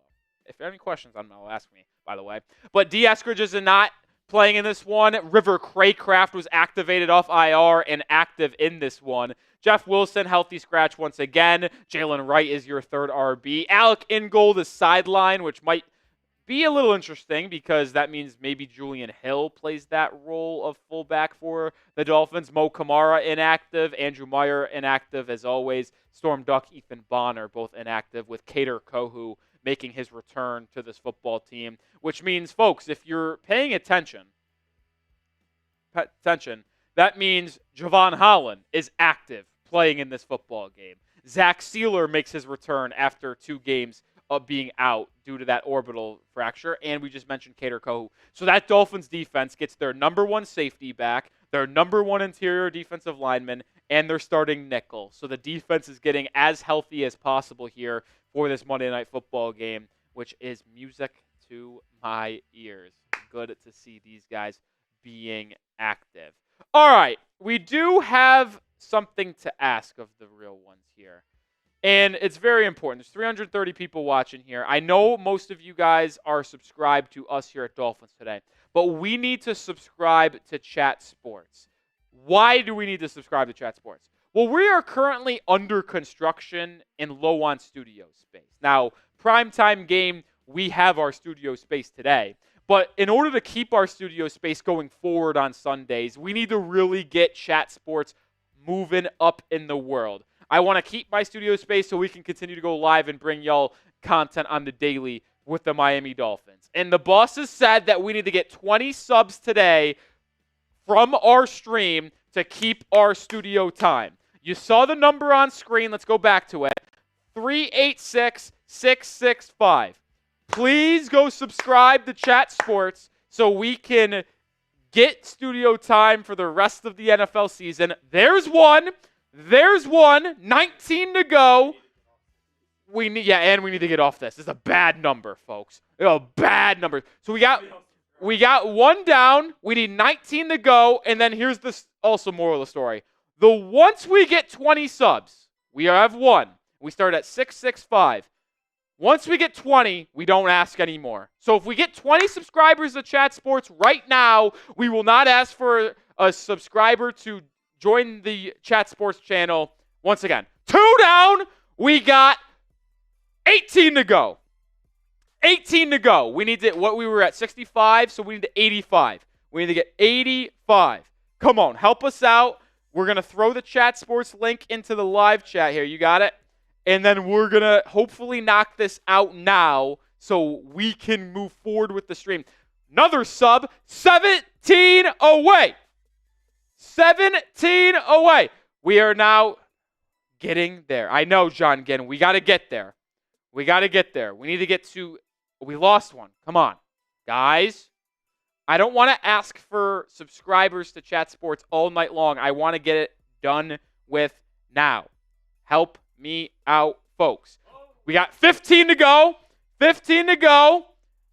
If you have any questions on Mello, ask me, by the way. But D. Eskridge is not playing in this one. River Craycraft was activated off IR and active in this one. Jeff Wilson, healthy scratch once again. Jalen Wright is your third RB. Alec Ingold is sideline, which might be a little interesting because that means maybe Julian Hill plays that role of fullback for the Dolphins. Mo Kamara inactive. Andrew Meyer inactive as always. Storm Duck, Ethan Bonner both inactive with Kader Kohu making his return to this football team, which means, folks, if you're paying attention, that means Javon Holland is active playing in this football game. Zach Sealer makes his return after 2 games of being out due to that orbital fracture, and we just mentioned Kader Kohu. So that Dolphins defense gets their number 1 safety back, their number 1 interior defensive lineman, and their starting nickel. So the defense is getting as healthy as possible here for this Monday Night Football game, which is music to my ears. Good to see these guys being active. All right, we do have something to ask of the real ones here. And it's very important. There's 330 people watching here. I know most of you guys are subscribed to us here at Dolphins Today, but we need to subscribe to Chat Sports. Why do we need to subscribe to Chat Sports? Well, we are currently under construction and low on studio space. Now, primetime game, we have our studio space today. But in order to keep our studio space going forward on Sundays, we need to really get Chat Sports moving up in the world. I want to keep my studio space so we can continue to go live and bring y'all content on the daily with the Miami Dolphins. And the bosses said that we need to get 20 subs today from our stream to keep our studio time. You saw the number on screen. Let's go back to it. 386-665. Please go subscribe to Chat Sports so we can get studio time for the rest of the NFL season. There's one. 19 to go. We need to get off this. This is a bad number, folks. A bad number. So we got one down. We need 19 to go. And then here's the also moral of the story. Once we get 20 subs, we have one. We start at 665. Once we get 20, we don't ask anymore. So if we get 20 subscribers to Chat Sports right now, we will not ask for a subscriber to join the Chat Sports channel. Once again, 2 down. We got 18 to go. 18 to go. We need to, we were at 65, so we need to 85. We need to get 85. Come on, help us out. We're going to throw the Chat Sports link into the live chat here. You got it? And then we're going to hopefully knock this out now so we can move forward with the stream. Another sub, 17 away. 17 away. We are now getting there. I know, John Ginn. We got to get there. We need to get to, we lost one. Come on. Guys, I don't want to ask for subscribers to Chat Sports all night long. I want to get it done with now. Help me out, folks. We got 15 to go. 15 to go.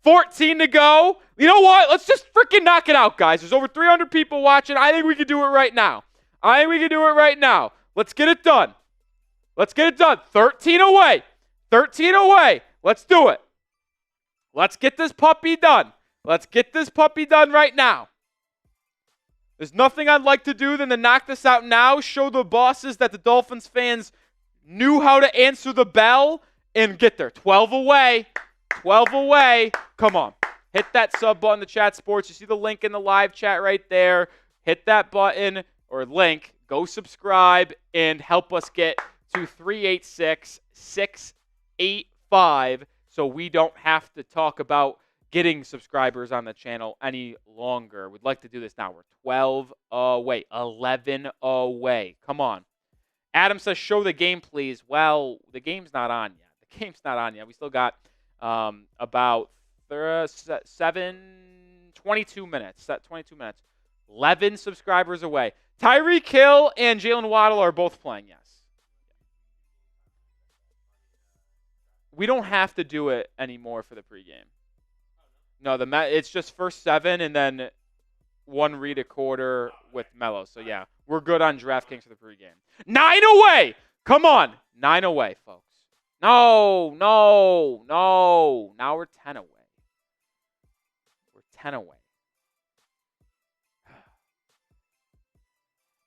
14 to go. You know what? Let's just freaking knock it out, guys. There's over 300 people watching. I think we can do it right now. Let's get it done. 13 away. 13 away. Let's do it. Let's get this puppy done. Right now. There's nothing I'd like to do than to knock this out now, show the bosses that the Dolphins fans knew how to answer the bell, and get there. 12 away. Come on. Hit that sub button to Chat Sports. You see the link in the live chat right there. Hit that button or link. Go subscribe and help us get to 386-685 so we don't have to talk about getting subscribers on the channel any longer. We'd like to do this now. We're 12 away. 11 away. Come on. Adam says, show the game, please. Well, the game's not on yet. We still got about 22 minutes. 11 subscribers away. Tyreek Hill and Jalen Waddle are both playing, yes. We don't have to do it anymore for the pregame. No, it's just first 7 and then 1 read a quarter with Mello. So, yeah, we're good on DraftKings for the pregame. 9 away! Come on. 9 away, folks. No. Now we're 10 away.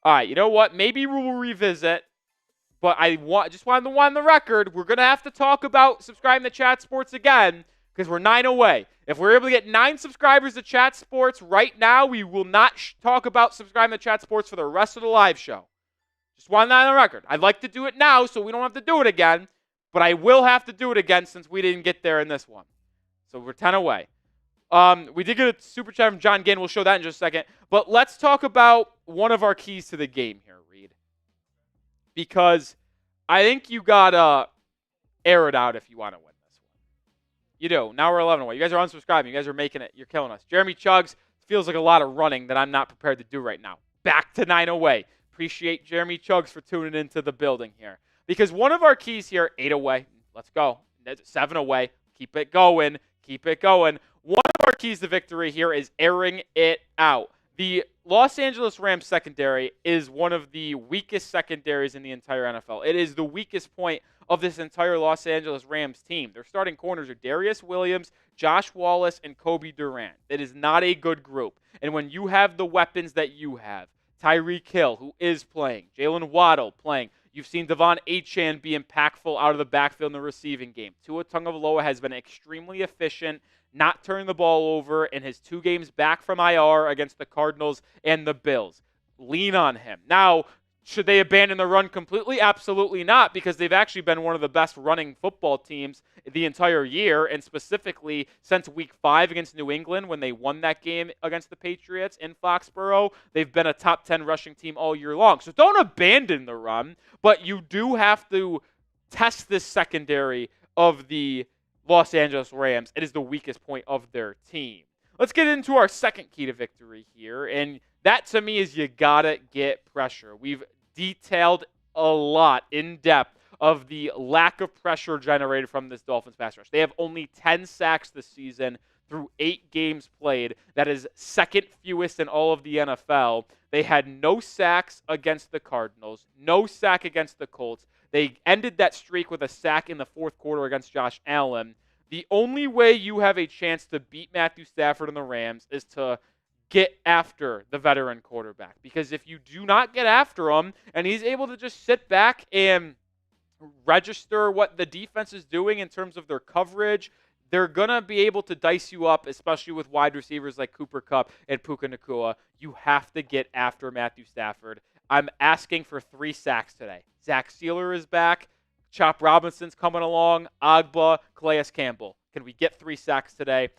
All right, you know what? Maybe we'll revisit, but I just wanted to on the record. We're going to have to talk about subscribing to Chat Sports again because we're 9 away. If we're able to get 9 subscribers to Chat Sports right now, we will not talk about subscribing to Chat Sports for the rest of the live show. Just wanted that on the record. I'd like to do it now so we don't have to do it again, but I will have to do it again since we didn't get there in this one. So we're 10 away. We did get a super chat from John Ginn. We'll show that in just a second. But let's talk about one of our keys to the game here, Reed. Because I think you got to air it out if you want to win this one. You do. Now we're 11 away. You guys are unsubscribing. You guys are making it. You're killing us. Jeremy Chugs, feels like a lot of running that I'm not prepared to do right now. Back to 9 away. Appreciate Jeremy Chugs for tuning into the building here. Because one of our keys here, 8 away. Let's go. 7 away. Keep it going. One of our keys to victory here is airing it out. The Los Angeles Rams secondary is one of the weakest secondaries in the entire NFL. It is the weakest point of this entire Los Angeles Rams team. Their starting corners are Darius Williams, Josh Wallace, and Kobe Durant. It is not a good group. And when you have the weapons that you have, Tyreek Hill, who is playing, Jalen Waddle playing, you've seen Devon Achane be impactful out of the backfield in the receiving game. Tua Tagovailoa has been extremely efficient, not turning the ball over in his 2 games back from IR against the Cardinals and the Bills. Lean on him. Now, should they abandon the run completely? Absolutely not, because they've actually been one of the best running football teams the entire year, and specifically since Week 5 against New England when they won that game against the Patriots in Foxborough. They've been a top 10 rushing team all year long. So don't abandon the run, but you do have to test this secondary of the Los Angeles Rams. It is the weakest point of their team. Let's get into our second key to victory here, and that to me is you gotta get pressure. We've detailed a lot in depth of the lack of pressure generated from this Dolphins pass rush. They have only 10 sacks this season through 8 games played. That is second fewest in all of the NFL. They had no sacks against the Cardinals, no sack against the Colts. They ended that streak with a sack in the fourth quarter against Josh Allen. The only way you have a chance to beat Matthew Stafford and the Rams is to get after the veteran quarterback. Because if you do not get after him and he's able to just sit back and register what the defense is doing in terms of their coverage, they're going to be able to dice you up, especially with wide receivers like Cooper Kupp and Puka Nacua. You have to get after Matthew Stafford. I'm asking for 3 sacks today. Zach Sealer is back. Chop Robinson's coming along. Agba, Calais Campbell. Can we get 3 sacks today?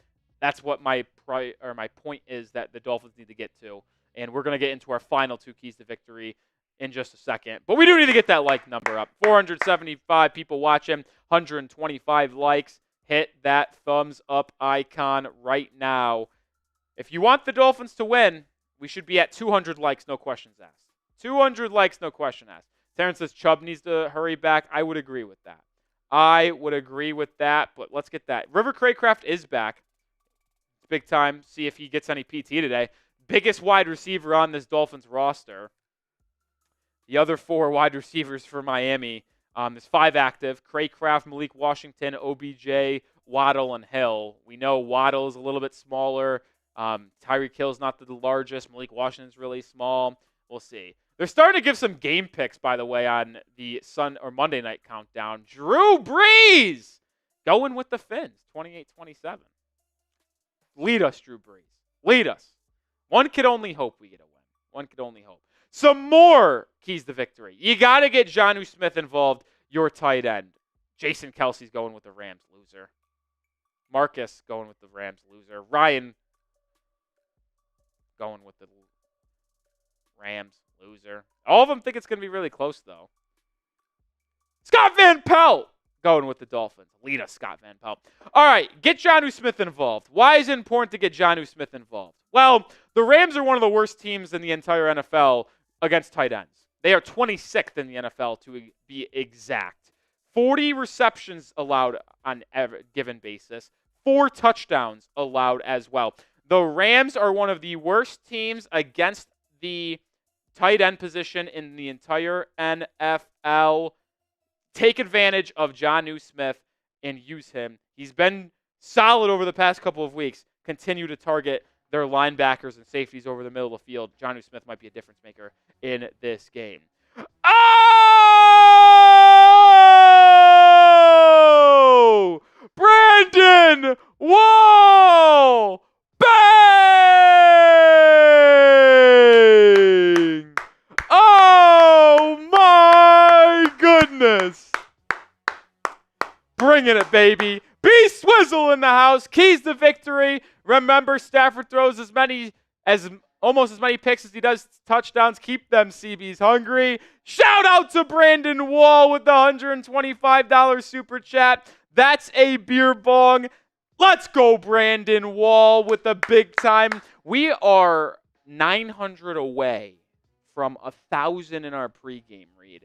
That's what my point is that the Dolphins need to get to. And we're going to get into our final 2 keys to victory in just a second. But we do need to get that like number up. 475 people watching, 125 likes. Hit that thumbs up icon right now. If you want the Dolphins to win, we should be at 200 likes, no questions asked. 200 likes, no question asked. Terrence says Chubb needs to hurry back. I would agree with that. But let's get that. River Craycraft is back. It's big time. See if he gets any PT today. Biggest wide receiver on this Dolphins roster. The other 4 wide receivers for Miami. There's 5 active. Craycraft, Malik Washington, OBJ, Waddle, and Hill. We know Waddle is a little bit smaller. Tyreek Hill's not the largest. Malik Washington's really small. We'll see. They're starting to give some game picks, by the way, on the Monday night countdown. Drew Brees going with the Fins, 28-27. Lead us, Drew Brees. Lead us. One could only hope we get a win. One could only hope. Some more keys to victory. You got to get Jonnu Smith involved, your tight end. Jason Kelsey's going with the Rams, loser. Marcus going with the Rams, loser. Ryan going with the Rams, loser. All of them think it's going to be really close, though. Scott Van Pelt going with the Dolphins. Lead us, Scott Van Pelt. All right, get Jonnu Smith involved. Why is it important to get Jonnu Smith involved? Well, the Rams are one of the worst teams in the entire NFL against tight ends. They are 26th in the NFL, to be exact. 40 receptions allowed on every given basis. 4 touchdowns allowed as well. The Rams are one of the worst teams against the tight end position in the entire NFL. Take advantage of Jonnu Smith and use him. He's been solid over the past couple of weeks. Continue to target their linebackers and safeties over the middle of the field. Jonnu Smith might be a difference maker in this game. Oh! Brandon Wall! Bang! Oh my goodness! Bringing it, baby. B-Swizzle in the house. Keys to victory. Remember, Stafford throws almost as many picks as he does touchdowns. Keep them CBs hungry. Shout out to Brandon Wall with the $125 super chat. That's a beer bong. Let's go, Brandon Wall, with the big time. We are 900 away from 1,000 in our pregame read.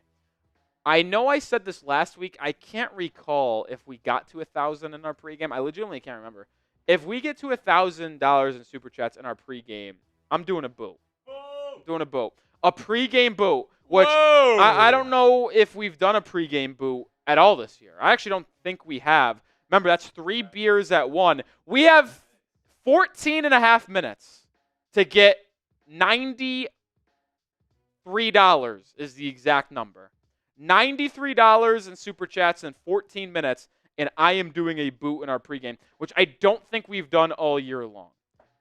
I know I said this last week. I can't recall if we got to 1,000 in our pregame. I legitimately can't remember. If we get to $1,000 in super chats in our pregame, I'm doing a boot. I'm doing a boot. A pregame boot, which I don't know if we've done a pregame boot at all this year. I actually don't think we have. Remember, that's 3 beers at 1. We have 14 and a half minutes to get $93 is the exact number. $93 in super chats in 14 minutes, and I am doing a boot in our pregame, which I don't think we've done all year long.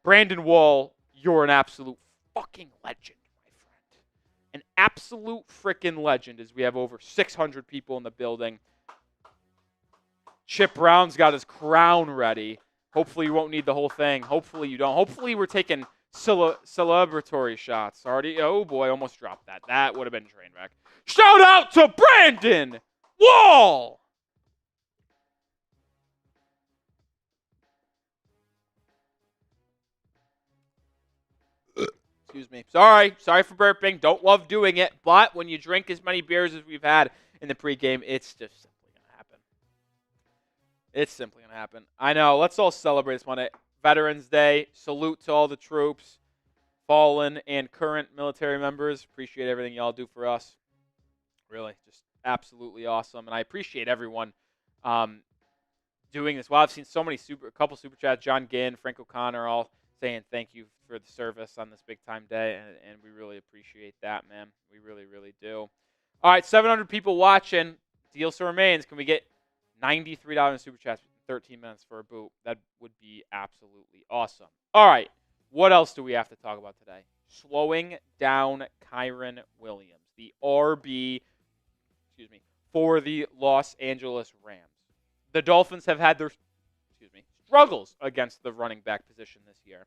Brandon Wall, you're an absolute fucking legend, my friend. An absolute freaking legend, as we have over 600 people in the building. Chip Brown's got his crown ready. Hopefully you won't need the whole thing. Hopefully you don't. Hopefully we're taking celebratory shots. Already, oh boy, almost dropped that. That would have been a train wreck. Shout out to Brandon Wall! Excuse me. Sorry for burping. Don't love doing it, but when you drink as many beers as we've had in the pregame, it's just simply going to happen. It's simply going to happen. I know. Let's all celebrate this Monday. Veterans Day. Salute to all the troops, fallen and current military members. Appreciate everything y'all do for us. Really, just absolutely awesome. And I appreciate everyone doing this. Well, I've seen so many a couple super chats. John Ginn, Frank O'Connor, all saying thank you for the service on this big time day, and we really appreciate that, man. We really, really do. All right, 700 people watching. Deal still remains. Can we get $93 in super chats in 13 minutes for a boot? That would be absolutely awesome. All right, what else do we have to talk about today? Slowing down Kyren Williams, the RB, for the Los Angeles Rams. The Dolphins have had their struggles against the running back position this year.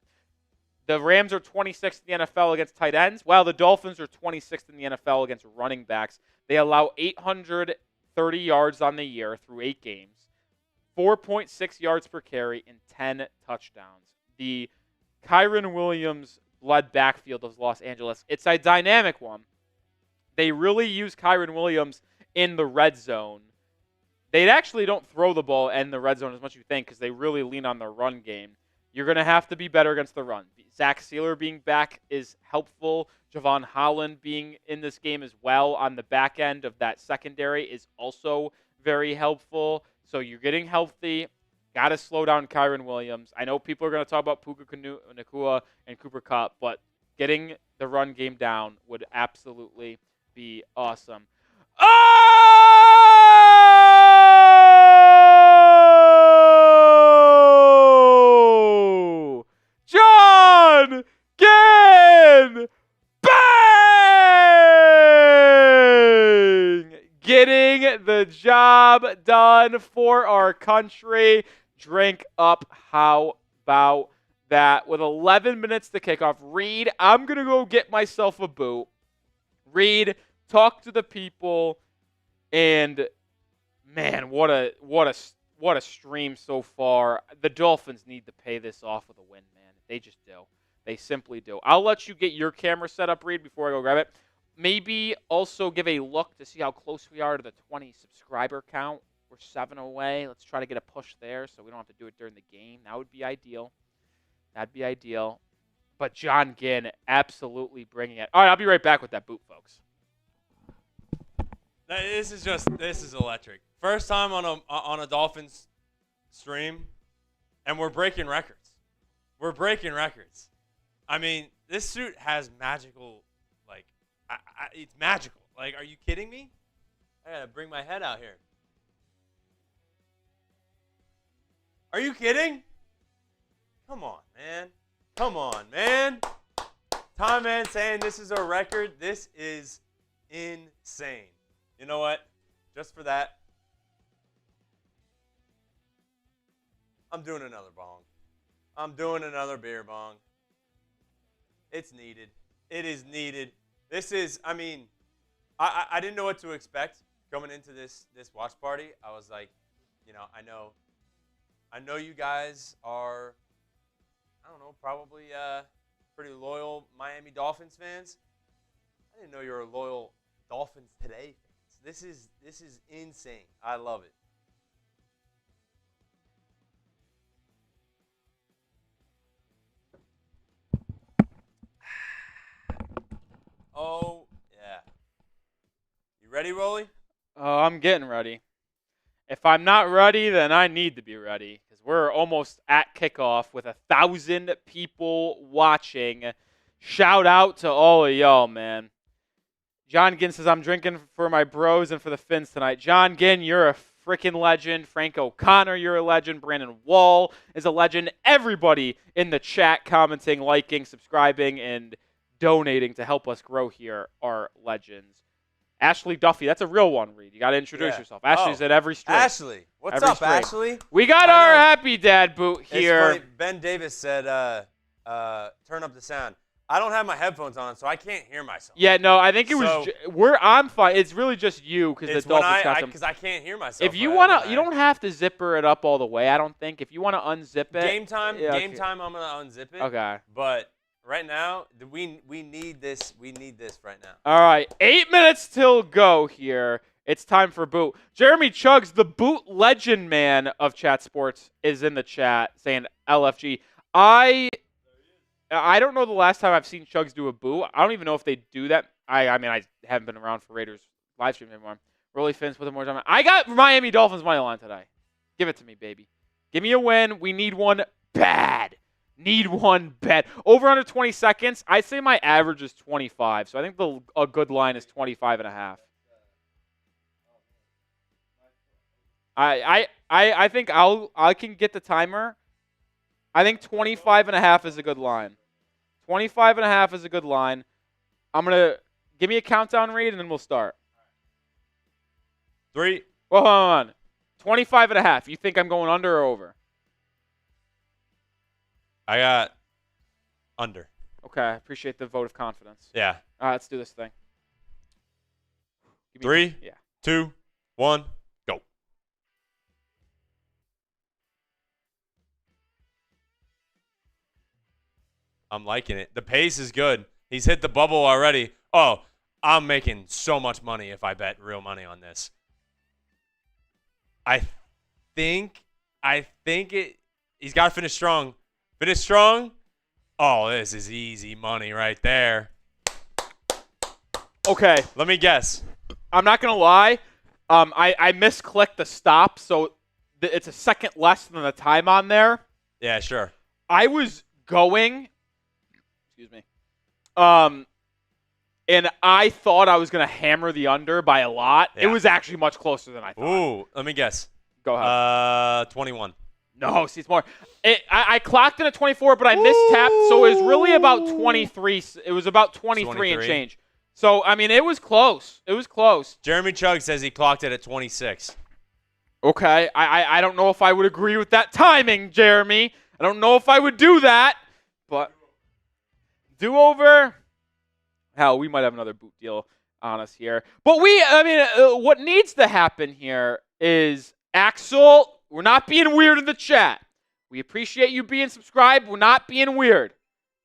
The Rams are 26th in the NFL against tight ends, while the Dolphins are 26th in the NFL against running backs. They allow 830 yards on the year through 8 games, 4.6 yards per carry, and 10 touchdowns. The Kyren Williams-led backfield of Los Angeles, it's a dynamic one. They really use Kyren Williams in the red zone. They actually don't throw the ball in the red zone as much as you think because they really lean on their run game. You're going to have to be better against the run. Zach Sealer being back is helpful. Javon Holland being in this game as well on the back end of that secondary is also very helpful. So you're getting healthy. Got to slow down Kyren Williams. I know people are going to talk about Puka Nacua and Cooper Kupp, but getting the run game down would absolutely be awesome. Oh! John Ginn! Bang! Getting the job done for our country. Drink up. How about that? With 11 minutes to kick off. Reed, I'm going to go get myself a boot. Reed, talk to the people, and man, what a stream so far. The Dolphins need to pay this off with a win, man. They just do. They simply do. I'll let you get your camera set up, Reed, before I go grab it. Maybe also give a look to see how close we are to the 20 subscriber count. We're 7 away. Let's try to get a push there so we don't have to do it during the game. That would be ideal. That'd be ideal. But John Ginn absolutely bringing it. All right, I'll be right back with that boot, folks.
This is electric. First time on a Dolphins stream, and we're breaking records. We're breaking records. I mean, this suit has magical, it's magical. Like, are you kidding me? I gotta bring my head out here. Are you kidding? Come on, man. Come on, man. Tom Man saying this is a record. This is insane. You know what? Just for that, I'm doing another bong. I'm doing another beer bong. It's needed. It is needed. This is, I didn't know what to expect coming into this watch party. I was like, I know you guys are, probably pretty loyal Miami Dolphins fans. I didn't know you were loyal Dolphins Today fans. This is insane. I love it. Oh, yeah. You ready, Rolly?
Oh, I'm getting ready. If I'm not ready, then I need to be ready because we're almost at kickoff with 1,000 people watching. Shout out to all of y'all, man. John Ginn says, I'm drinking for my bros and for the Finns tonight. John Ginn, you're a freaking legend. Frank O'Connor, you're a legend. Brandon Wall is a legend. Everybody in the chat commenting, liking, subscribing, and donating to help us grow here are legends. Ashley Duffy, that's a real one, Reed. You got to introduce yourself. Ashley's at every stream.
Ashley. What's up, Ashley?
We got our Happy Dad boot here.
It's funny. Ben Davis said, turn up the sound. I don't have my headphones on, so I can't hear myself.
Yeah, no, I think it was. I'm fine. It's really just you because the Dolphins got some.
Because I can't hear myself.
If you want to, you don't have to zipper it up all the way. I don't think. If you want to unzip it.
Game time. I'm gonna unzip it.
Okay.
But right now, we need this. We need this right now.
All right, 8 minutes till go here. It's time for boot. Jeremy Chuggs, the boot legend man of Chat Sports, is in the chat saying LFG. I don't know the last time I've seen Chuggs do a boot. I don't even know if they do that. I mean, I haven't been around for Raiders live stream anymore. Rolly Fins with more time. I got Miami Dolphins money line today. Give it to me, baby. Give me a win. We need one bad. Need one bad. Over under 20 seconds. I'd say my average is 25. So I think a good line is 25 and a half. I think I can get the timer. I think 25 and a half is a good line. 25 and a half is a good line. I'm going to give me a countdown rate and then we'll start.
3.
Well, hold on. 25 and a half. You think I'm going under or over?
I got under.
Okay, I appreciate the vote of confidence.
Yeah.
All right, let's do this thing.
3, 2, 1, go. I'm liking it. The pace is good. He's hit the bubble already. Oh, I'm making so much money if I bet real money on this. I think he's got to finish strong. Finish strong. Oh, this is easy money right there.
Okay.
Let me guess.
I'm not going to lie. I misclicked the stop, so it's a second less than the time on there.
Yeah, sure.
I was going, excuse me, and I thought I was going to hammer the under by a lot.
Yeah.
It was actually much closer than I thought.
Ooh, let me guess.
Go ahead.
21.
No, see, it's more. I clocked in at 24, but I mistapped, so it was really about 23. It was about 23 and change. So, I mean, it was close. It was close.
Jeremy Chugg says he clocked it at 26.
Okay. I don't know if I would agree with that timing, Jeremy. I don't know if I would do that, but do-over. Hell, we might have another boot deal on us here. But what needs to happen here is Axel, we're not being weird in the chat. We appreciate you being subscribed. We're not being weird.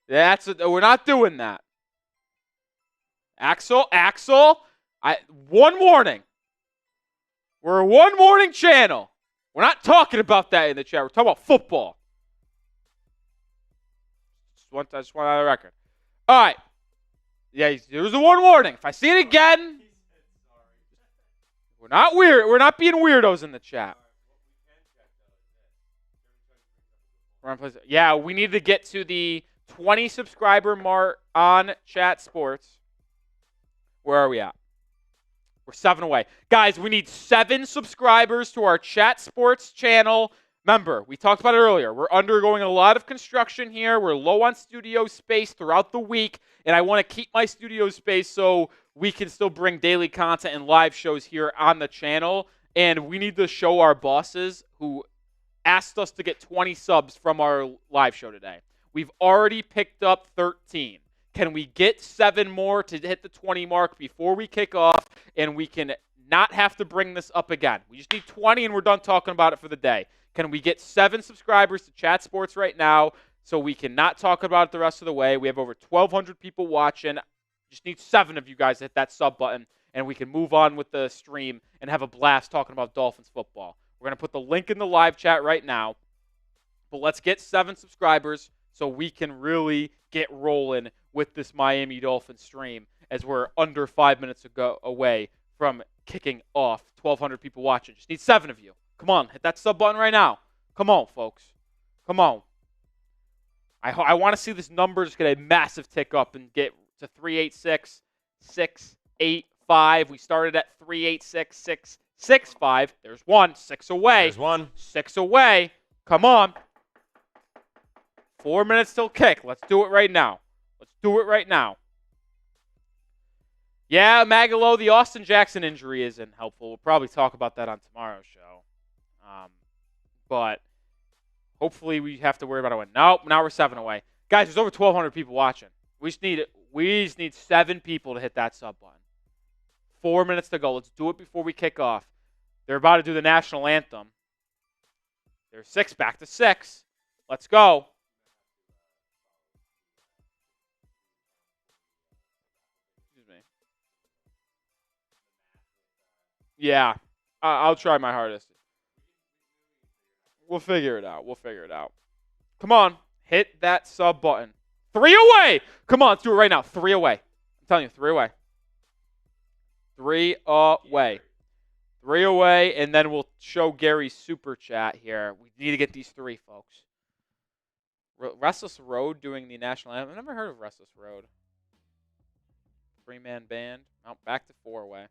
We're not doing that. Axel, one warning. We're a one morning channel. We're not talking about that in the chat. We're talking about football. I just want out of the record. All right. Yeah, there was a one warning. If I see it again, we're not weird. We're not being weirdos in the chat. Yeah, we need to get to the 20 subscriber mark on Chat Sports. Where are we at? We're 7 away. Guys, we need 7 subscribers to our Chat Sports channel. Remember, we talked about it earlier. We're undergoing a lot of construction here. We're low on studio space throughout the week, and I want to keep my studio space so we can still bring daily content and live shows here on the channel. And we need to show our bosses who asked us to get 20 subs from our live show today. We've already picked up 13. Can we get 7 more to hit the 20 mark before we kick off, and we can not have to bring this up again? We just need 20, and we're done talking about it for the day. Can we get 7 subscribers to Chat Sports right now so we can not talk about it the rest of the way? We have over 1,200 people watching. Just need 7 of you guys to hit that sub button, and we can move on with the stream and have a blast talking about Dolphins football. We're going to put the link in the live chat right now. But let's get 7 subscribers so we can really get rolling with this Miami Dolphins stream as we're under 5 minutes away from kicking off. 1,200 people watching. Just need 7 of you. Come on, hit that sub button right now. Come on, folks. Come on. I want to see this number just get a massive tick up and get to 386, 685. We started at 386, 665. There's 1. 6 away.
There's 1.
6 away. Come on. 4 minutes till kick. Let's do it right now. Let's do it right now. Yeah, Magalo, the Austin Jackson injury isn't helpful. We'll probably talk about that on tomorrow's show. But hopefully we have to worry about it. Nope, now we're 7 away. Guys, there's over 1,200 people watching. We just need 7 people to hit that sub button. 4 minutes to go. Let's do it before we kick off. They're about to do the national anthem. There's 6 back to 6. Let's go. Yeah, I'll try my hardest. We'll figure it out. Come on. Hit that sub button. 3 away. Come on, let's do it right now. 3 away. I'm telling you, 3 away. 3 away. 3 away, and then we'll show Gary's super chat here. We need to get these 3, folks. Restless Road doing the national anthem. I've never heard of Restless Road. 3-man band. Oh, back to 4 away.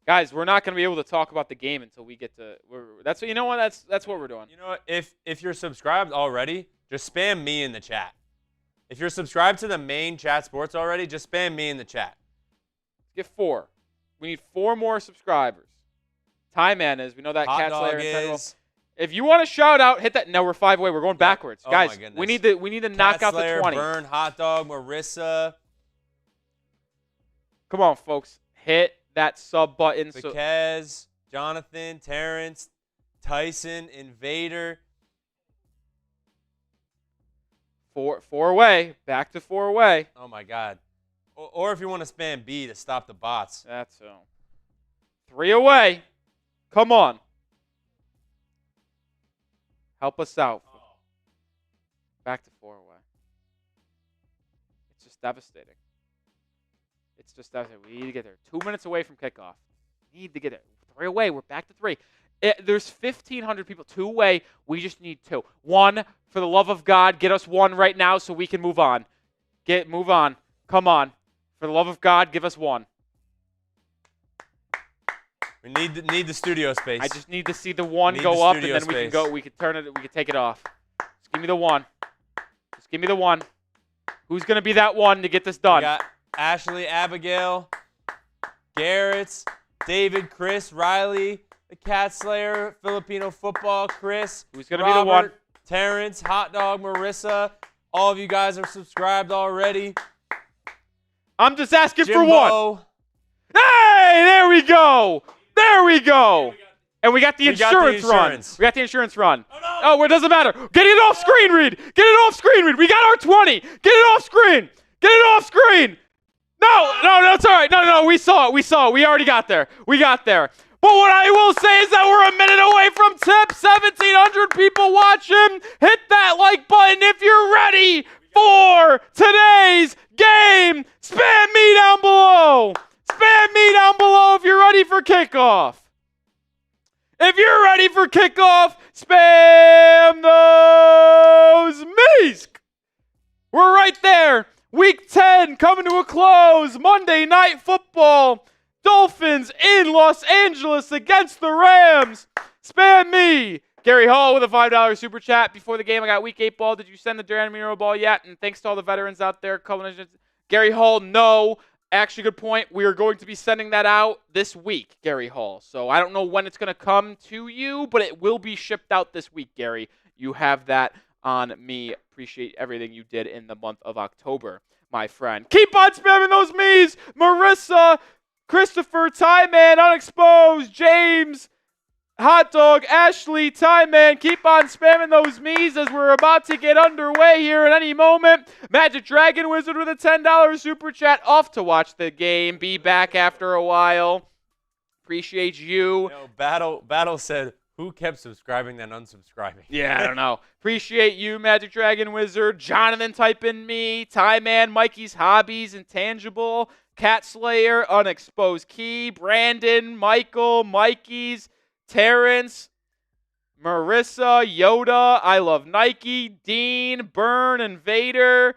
Guys, we're not going to be able to talk about the game until we get to. That's what you know. What that's what we're doing.
You know what? If you're subscribed already, just spam me in the chat. If you're subscribed to the main chat sports already, just spam me in the chat.
Get 4. We need 4 more subscribers. Tie Man is. We know that.
Hot
Cat
Dog
Slayer
is.
If you want to shout out, hit that. No, we're 5 away. We're going backwards,
Oh
guys.
my goodness.
We need to knock out
Slayer,
the 20.
Burn, Hot Dog, Marissa,
Come on, folks. Hit that sub button.
Bequez, Jonathan, Terrence, Tyson, Invader.
4 away. Back to 4 away.
Oh my God. Or if you want to spam B to stop the bots.
That's so. 3 away. Come on. Help us out. Back to 4 away. It's just devastating. We need to get there. 2 minutes away from kickoff. Need to get there. 3 away. We're back to 3. There's 1,500 people. 2 away. We just need 2. 1, for the love of God, get us 1 right now so we can move on. Move on. Come on. For the love of God, give us 1.
We need the studio space.
I just need to see the 1 go up, and then
space.
we can go. We can turn it. We can take it off. Just give me the 1. Just give me the 1. Who's gonna be that 1 to get this done?
We got Ashley, Abigail, Garrett, David, Chris, Riley, the Cat Slayer, Filipino Football, Chris.
Who's gonna
Robert,
be the 1?
Terrence, Hot Dog, Marissa. All of you guys are subscribed already.
I'm just asking
Jimbo.
for 1. Hey, there we go. There we go. And we got the insurance run. We got the insurance run.
Oh, no.
Oh, it doesn't matter. Get it off screen, Reed. Get it off screen, Reed. We got our 20. Get it off screen. Get it off screen. No, it's all right. No, we saw it. We already got there. We got there. But what I will say is that we're a minute away from tip. 1,700 people watching. Hit that like button if you're ready for today's game. Spam me down below. Spam me down below if you're ready for kickoff. If you're ready for kickoff, spam those me's. We're right there. Week 10 coming to a close. Monday Night Football. Dolphins in Los Angeles against the Rams. Spam me. Gary Hall with a $5 super chat. Before the game, I got week 8 ball. Did you send the Duran Miro ball yet? And thanks to all the veterans out there. Gary Hall, no. Actually, good point. We are going to be sending that out this week, Gary Hall. So I don't know when it's going to come to you, but it will be shipped out this week, Gary. You have that on me. Appreciate everything you did in the month of October, my friend. Keep on spamming those me's. Marissa, Christopher, Tie Man, Unexposed, James, Hot Dog, Ashley, Tie Man. Keep on spamming those me's as we're about to get underway here at any moment. Magic Dragon Wizard with a $10 super chat. Off to watch the game. Be back after a while. Appreciate you.
Battle said, who kept subscribing then unsubscribing?
Yeah, I don't know. Appreciate you, Magic Dragon Wizard. Jonathan typing me. Tie Man, Mikey's Hobbies, Intangible, Cat Slayer, Unexposed Key, Brandon, Michael, Mikey's, Terrence, Marissa, Yoda, I Love Nike, Dean, Burn, Invader,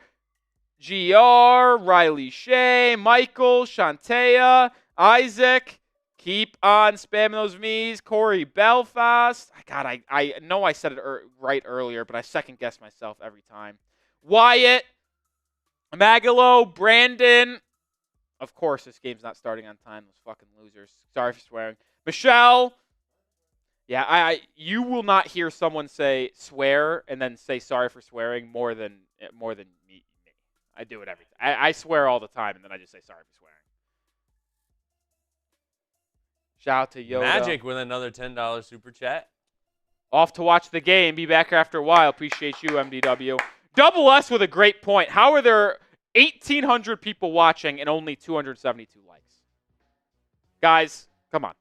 GR, Riley Shea, Michael, Shantea, Isaac. Keep on spamming those me's. Corey Belfast. God, I know I said it right earlier, but I second-guess myself every time. Wyatt, Magalo, Brandon. Of course, this game's not starting on time. Those fucking losers. Sorry for swearing. Michelle. Yeah, you will not hear someone say swear and then say sorry for swearing more than me. I do it every time. I swear all the time, and then I just say sorry for swearing. Shout out to Yoda.
Magic with another $10 super chat.
Off to watch the game. Be back after a while. Appreciate you, MDW. Double S with a great point. How are there 1,800 people watching and only 272 likes? Guys, come on.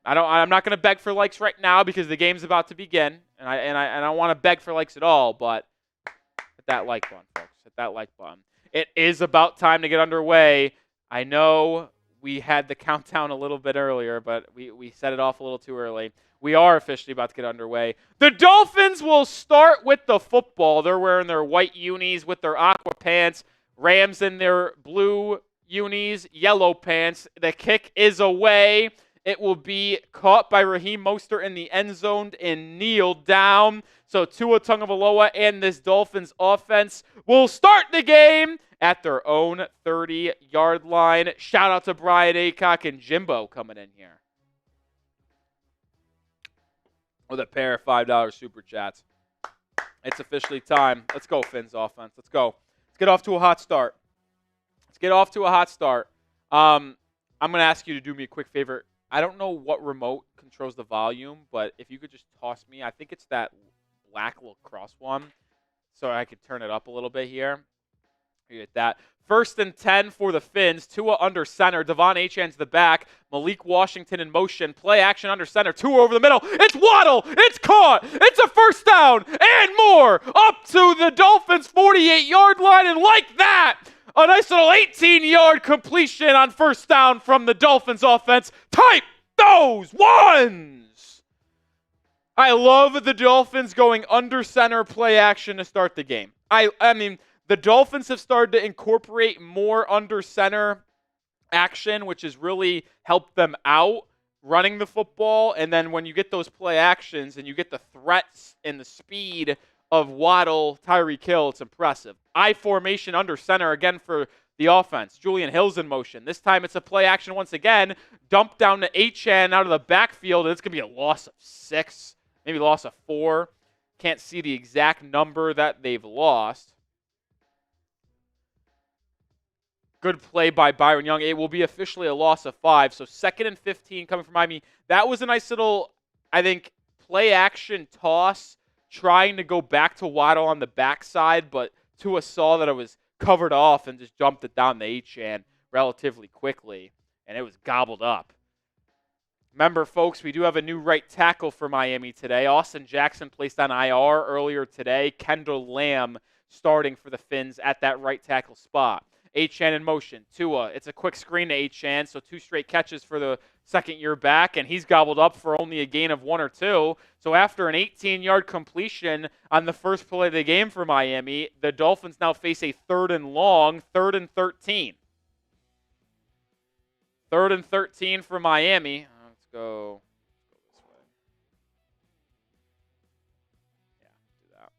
I'm not going to beg for likes right now because the game's about to begin, and I don't want to beg for likes at all, but hit that like button, folks. Hit that like button. It is about time to get underway. I know we had the countdown a little bit earlier, but we set it off a little too early. We are officially about to get underway. The Dolphins will start with the football. They're wearing their white unis with their aqua pants. Rams in their blue unis, yellow pants. The kick is away. It will be caught by Raheem Mostert in the end zone and kneeled down. So Tua Tagovailoa and this Dolphins offense will start the game at their own 30-yard line. Shout out to Brian Aycock and Jimbo coming in here with a pair of $5 super chats. It's officially time. Let's go, Fins offense. Let's go. Let's get off to a hot start. I'm going to ask you to do me a quick favor. I don't know what remote controls the volume, but if you could just toss me, I think it's that black lacrosse one, so I could turn it up a little bit here. You get that. 1st and 10 for the Fins. Tua under center. Devon Achane to the back. Malik Washington in motion. Play action under center. Tua over the middle. It's Waddle. It's caught. It's a first down and more. Up to the Dolphins' 48-yard line. And like that, a nice little 18-yard completion on first down from the Dolphins offense. Type those ones. I love the Dolphins going under center play action to start the game. I mean, the Dolphins have started to incorporate more under center action, which has really helped them out running the football. And then when you get those play actions and you get the threats and the speed of Waddle, Tyreek Hill, it's impressive. I formation under center again for the offense. Julian Hill's in motion. This time it's a play action once again. Dump down to Achane out of the backfield, and it's going to be a loss of 6, maybe loss of 4. Can't see the exact number that they've lost. Good play by Byron Young. It will be officially a loss of 5. So 2nd and 15 coming from Miami. That was a nice little, I think, play action toss, trying to go back to Waddle on the backside, but Tua saw that it was covered off and just jumped it down to Achane relatively quickly, and it was gobbled up. Remember, folks, we do have a new right tackle for Miami today. Austin Jackson placed on IR earlier today. Kendall Lamb starting for the Fins at that right tackle spot. Achane in motion. Tua, it's a quick screen to Achane, so 2 straight catches for the second year back, and he's gobbled up for only a gain of 1 or 2. So after an 18-yard completion on the first play of the game for Miami, the Dolphins now face a 3rd and long, 3rd and 13. 3rd and 13 for Miami. Let's go this way. Yeah, do that.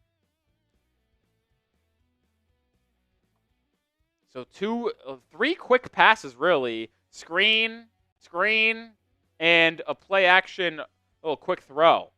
So 3 quick passes, really. Screen, and a play action, little quick throw.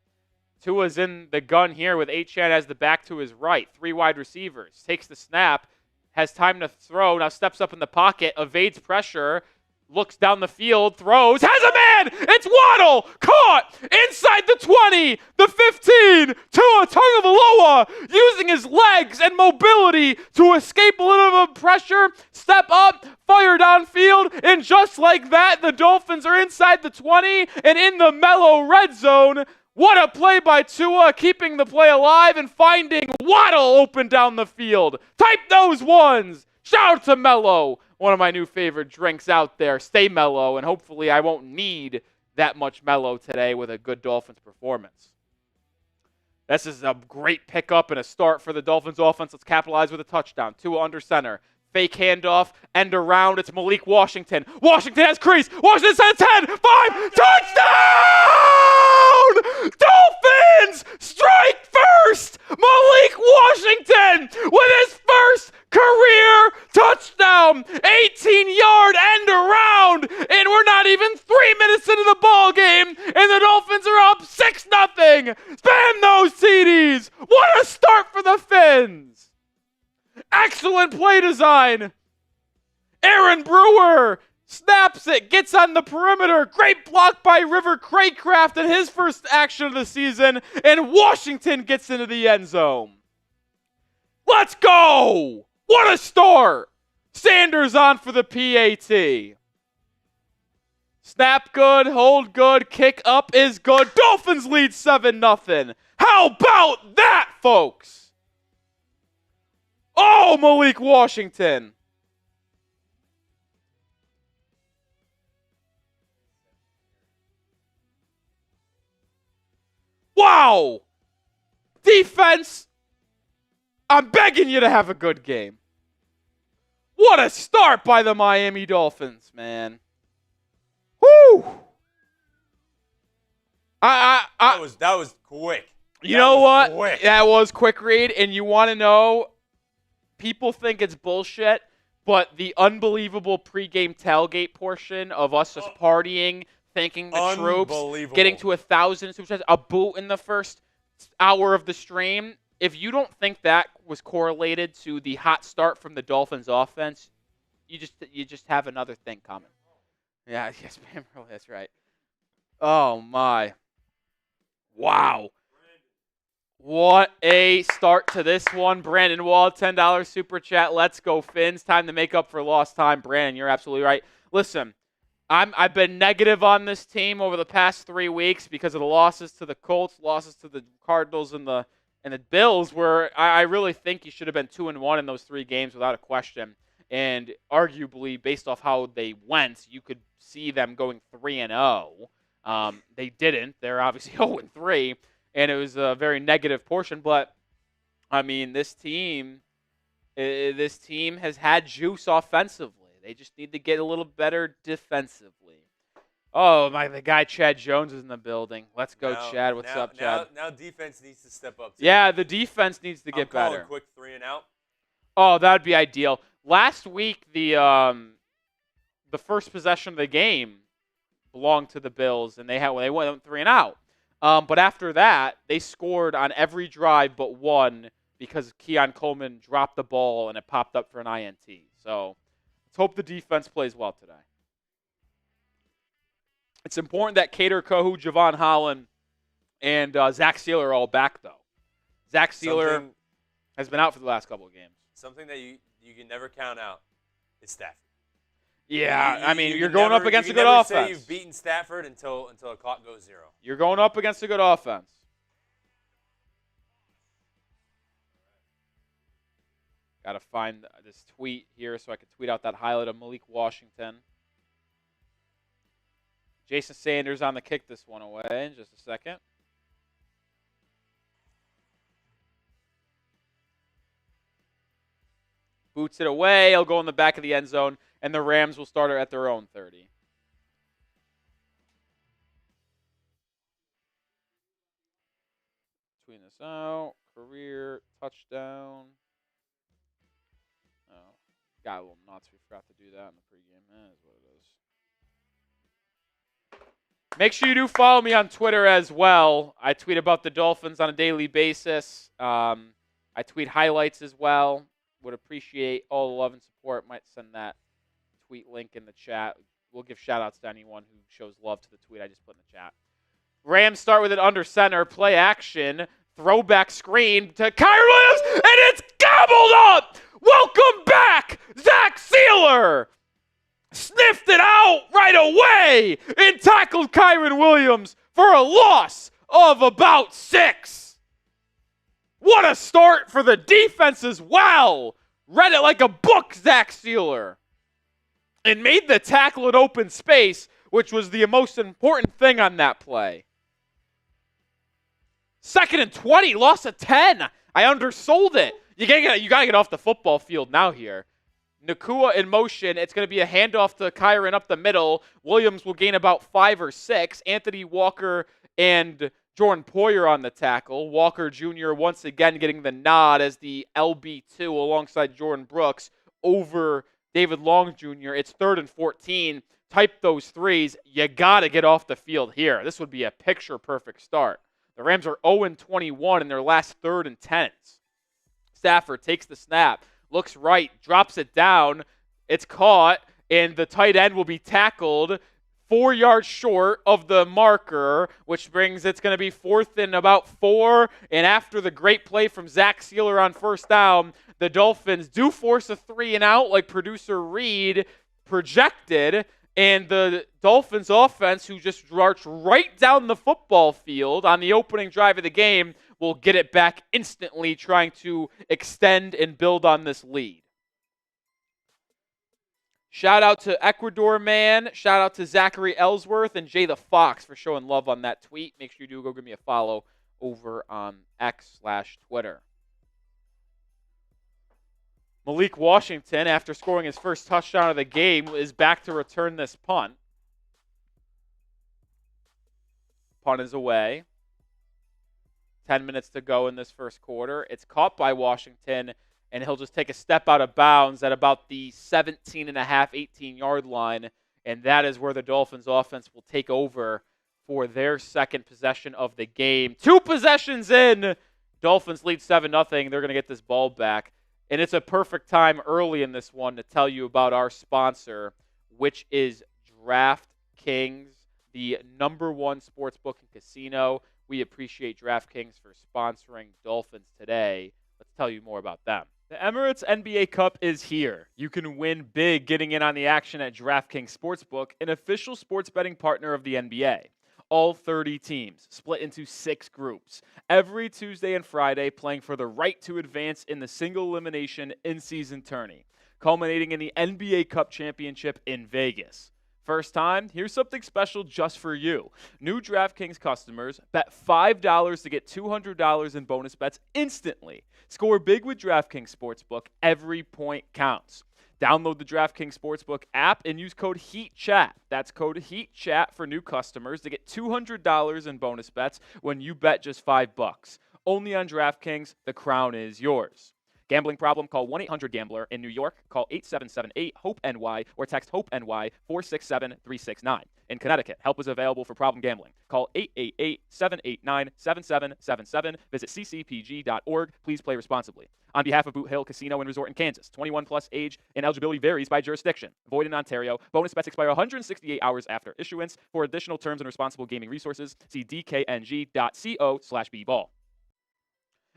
Tua's in the gun here with Achane as the back to his right. 3 wide receivers. Takes the snap, has time to throw, now steps up in the pocket, evades pressure, looks down the field, throws, has a man! It's Waddle! Caught! Inside the 20, the 15, Tua Tagovailoa using his legs and mobility to escape a little bit of pressure, step up, fire downfield, and just like that, the Dolphins are inside the 20 and in the mellow red zone. What a play by Tua, keeping the play alive and finding Waddle open down the field. Type those ones! Shout out to Mellow, one of my new favorite drinks out there. Stay mellow, and hopefully I won't need that much mellow today with a good Dolphins performance. This is a great pickup and a start for the Dolphins offense. Let's capitalize with a touchdown. Tua under center. Fake handoff, end around. It's Malik Washington. Washington has crease. Washington sends 10, 5, touchdown! Dolphins strike first! Malik Washington with his first career touchdown. 18-yard end around, and we're not even 3 minutes into the ball game, and the Dolphins are up 6-0. Spam those TDs. What a start for the Fins. Excellent play design. Aaron Brewer snaps it, gets on the perimeter. Great block by River Craycraft in his first action of the season, and Washington gets into the end zone. Let's go! What a start! Sanders on for the PAT. Snap good, hold good, kick up is good. Dolphins lead 7-0. How about that, folks? Oh, Malik Washington. Wow. Defense, I'm begging you to have a good game. What a start by the Miami Dolphins, man. Woo!
That was quick.
You know what? Quick. That was quick read, and you want to know, people think it's bullshit, but the unbelievable pregame tailgate portion of us just partying, thanking the troops, getting to 1,000 super chats, a boot in the first hour of the stream. If you don't think that was correlated to the hot start from the Dolphins offense, you just have another thing coming. Yeah, yes, man, that's right. Oh my. Wow. What a start to this one. Brandon Wall, $10 super chat. Let's go, Fins. Time to make up for lost time. Brandon, you're absolutely right. Listen, I've been negative on this team over the past 3 weeks because of the losses to the Colts, losses to the Cardinals, and the Bills, where I really think you should have been 2-1 in those 3 games without a question. And arguably, based off how they went, you could see them going 3-0. They didn't. They're obviously 0-3, and it was a very negative portion. But I mean, this team has had juice offensively. They just need to get a little better defensively. Oh my! The guy Chad Jones is in the building. Let's go, Chad. What's up, Chad?
Now defense needs to step up.
Yeah, the defense needs to get better.
Quick 3 and out.
Oh, that would be ideal. Last week, the first possession of the game belonged to the Bills, and they went 3 and out. But after that, they scored on every drive but one because Keon Coleman dropped the ball and it popped up for an INT. So let's hope the defense plays well today. It's important that Kader Kohu, Javon Holland, and Zach Sealer are all back, though. Zach Sealer has been out for the last couple of games.
Something that you can never count out is Stafford.
Yeah, I mean, you're going up against a good offense.
You can never say you've beaten Stafford until the clock goes 0.
You're going up against a good offense. Got to find this tweet here so I can tweet out that highlight of Malik Washington. Jason Sanders on the kick this one away in just a second. Boots it away. He'll go in the back of the end zone, and the Rams will start at their own 30. Tweeting this out. Career touchdown. Oh, got a little nuts. We forgot to do that in the pregame. That is what it is. Make sure you do follow me on Twitter as well. I tweet about the Dolphins on a daily basis. I tweet highlights as well. Would appreciate all the love and support. Might send that tweet link in the chat. We'll give shout-outs to anyone who shows love to the tweet I just put in the chat. Rams start with it under center. Play action. Throwback screen to Kyren Williams, and it's gobbled up! Welcome back, Zach Sealer! Sniffed it out right away and tackled Kyren Williams for a loss of about 6. What a start for the defense as well. Read it like a book, Zach Sealer. And made the tackle in open space, which was the most important thing on that play. 2nd and 20, loss of 10. I undersold it. You gotta get off the football field now here. Nakua in motion. It's going to be a handoff to Kyren up the middle. Williams will gain about 5 or 6. Anthony Walker and Jordan Poyer on the tackle. Walker Jr. once again getting the nod as the LB2 alongside Jordan Brooks over David Long Jr. It's 3rd and 14. Type those threes. You got to get off the field here. This would be a picture-perfect start. The Rams are 0-21 in their last 3rd and 10s. Stafford takes the snap. Looks right, drops it down. It's caught, and the tight end will be tackled 4 yards short of the marker, which brings it's going to be 4th and about 4. And after the great play from Zach Sealer on 1st down, the Dolphins do force a 3 and out like producer Reed projected, And the Dolphins offense, who just marched right down the football field on the opening drive of the game, will get it back instantly, trying to extend and build on this lead. Shout out to Ecuador Man. Shout out to Zachary Ellsworth and Jay the Fox for showing love on that tweet. Make sure you do go give me a follow over on X/Twitter. Malik Washington, after scoring his first touchdown of the game, is back to return this punt. Punt is away. 10 minutes to go in this first quarter. It's caught by Washington, and he'll just take a step out of bounds at about the 17.5, 18-yard line, and that is where the Dolphins offense will take over for their second possession of the game. 2 possessions in. Dolphins lead 7-0. They're going to get this ball back. And it's a perfect time early in this one to tell you about our sponsor, which is DraftKings, the #1 sportsbook and casino. We appreciate DraftKings for sponsoring Dolphins Today. Let's tell you more about them. The Emirates NBA Cup is here. You can win big getting in on the action at DraftKings Sportsbook, an official sports betting partner of the NBA. All 30 teams split into 6 groups, every Tuesday and Friday playing for the right to advance in the single elimination in-season tourney, culminating in the NBA Cup Championship in Vegas. First time, here's something special just for you. New DraftKings customers bet $5 to get $200 in bonus bets instantly. Score big with DraftKings Sportsbook. Every point counts. Download the DraftKings Sportsbook app and use code HEATCHAT. That's code HEATCHAT for new customers to get $200 in bonus bets when you bet just $5. Only on DraftKings, the crown is yours. Gambling problem? Call 1-800-GAMBLER. In New York, call 8778-HOPE-NY or text HOPE-NY 467-369. In Connecticut, help is available for problem gambling. Call 888-789-7777. Visit ccpg.org. Please play responsibly. On behalf of Boot Hill Casino and Resort in Kansas, 21 plus age and eligibility varies by jurisdiction. Void in Ontario. Bonus bets expire 168 hours after issuance. For additional terms and responsible gaming resources, see dkng.co/bball.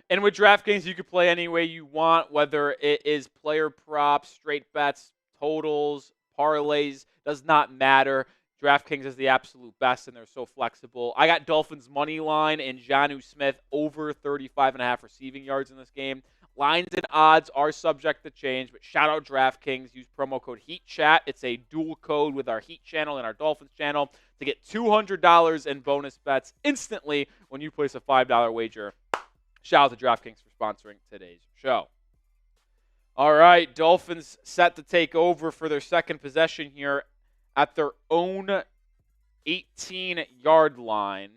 And with DraftKings, you can play any way you want, whether it is player props, straight bets, totals, parlays, does not matter. DraftKings is the absolute best, and they're so flexible. I got Dolphins money line and Jonnu Smith over 35.5 receiving yards in this game. Lines and odds are subject to change, but shout out DraftKings. Use promo code HEATCHAT. It's a dual code with our Heat channel and our Dolphins channel to get $200 in bonus bets instantly when you place a $5 wager. Shout out to DraftKings for sponsoring today's show. All right, Dolphins set to take over for their second possession here at their own 18-yard line.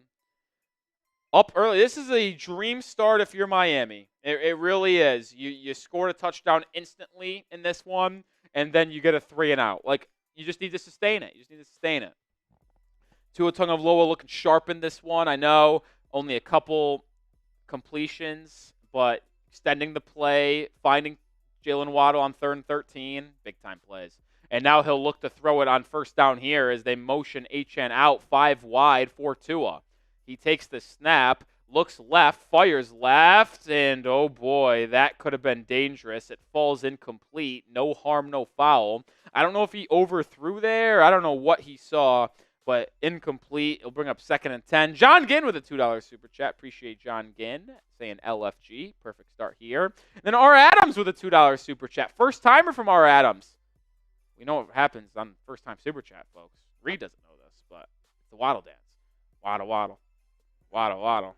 Up early. This is a dream start if you're Miami. It really is. You scored a touchdown instantly in this one, and then you get a 3-and-out. Like, you just need to sustain it. Tua Tagovailoa looking sharp in this one. I know only a couple completions, but extending the play, finding Jalen Waddle on 3rd and 13, big-time plays. And now he'll look to throw it on first down here as they motion Achane out 5 wide for Tua. He takes the snap, looks left, fires left, and oh boy, that could have been dangerous. It falls incomplete. No harm, no foul. I don't know if he overthrew there. I don't know what he saw, but incomplete. It'll bring up 2nd and 10. John Ginn with a $2 super chat. Appreciate John Ginn saying LFG. Perfect start here. And then R. Adams with a $2 super chat. First timer from R. Adams. We know what happens on first time super chat, folks. Reed doesn't know this, but it's the waddle dance. Waddle, waddle. Waddle, waddle.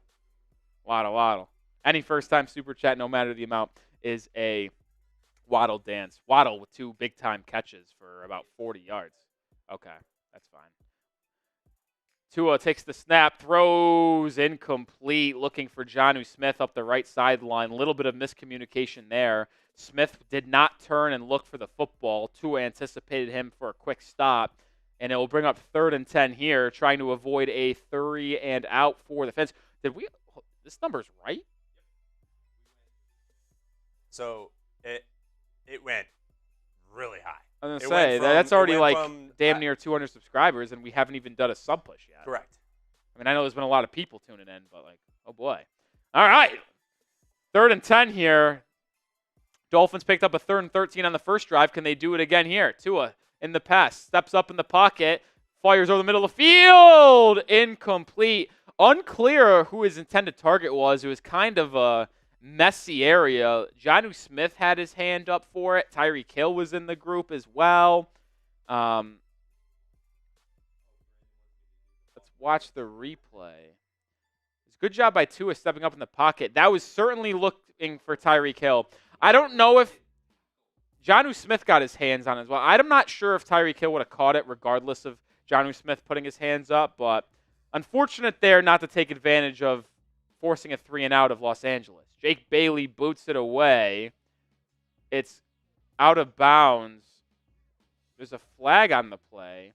Waddle, waddle. Any first time super chat, no matter the amount, is a waddle dance. Waddle with 2 big time catches for about 40 yards. Okay, that's fine. Tua takes the snap, throws incomplete, looking for Jonnu Smith up the right sideline. A little bit of miscommunication there. Smith did not turn and look for the football. Tua anticipated him for a quick stop, and it will bring up 3rd and 10 here, trying to avoid a 3-and-out for the fence. This number's right?
So it went really high.
I was going to say, that's already damn near 200 subscribers, and we haven't even done a sub push yet.
Correct.
I mean, I know there's been a lot of people tuning in, but oh boy. All right. 3rd and 10 here. Dolphins picked up a 3rd and 13 on the first drive. Can they do it again here? Tua in the past. Steps up in the pocket, fires over the middle of the field. Incomplete. Unclear who his intended target was. It was kind of a messy area. Jonnu Smith had his hand up for it. Tyreek Hill was in the group as well. Let's watch the replay. It's a good job by Tua stepping up in the pocket. That was certainly looking for Tyreek Hill. I don't know if Jonnu Smith got his hands on it as well. I'm not sure if Tyreek Hill would have caught it regardless of Jonnu Smith putting his hands up, but unfortunate there not to take advantage of forcing a 3-and-out of Los Angeles. Jake Bailey boots it away. It's out of bounds. There's a flag on the play.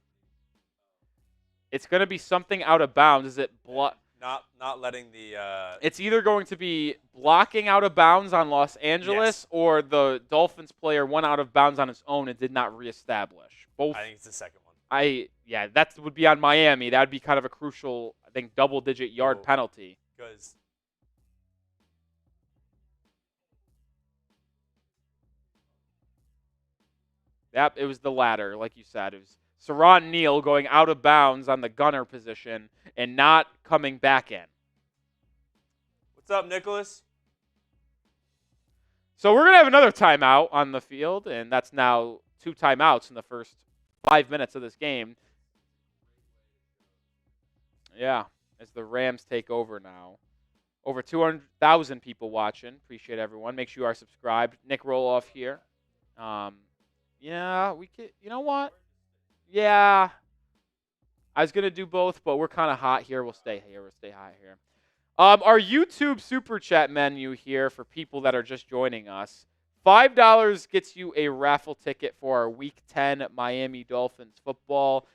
It's going to be something out of bounds. Is it
not letting the
It's either going to be blocking out of bounds on Los Angeles, or the Dolphins player went out of bounds on his own and did not reestablish. Both.
I think it's the second one.
That would be on Miami. That would be kind of a crucial, I think, double-digit yard penalty.
Because
Yep, it was the latter, like you said. It was Saron Neal going out of bounds on the gunner position and not coming back in.
What's up, Nicholas?
So we're going to have another timeout on the field, and that's now 2 timeouts in the first 5 minutes of this game. Yeah, as the Rams take over now. Over 200,000 people watching. Appreciate everyone. Make sure you are subscribed. Nic Rohloff here. Yeah, we could. You know what? Yeah. I was going to do both, but we're kind of hot here. We'll stay here. We'll stay hot here. Our YouTube Super Chat menu here for people that are just joining us. $5 gets you a raffle ticket for our Week 10 Miami Dolphins football.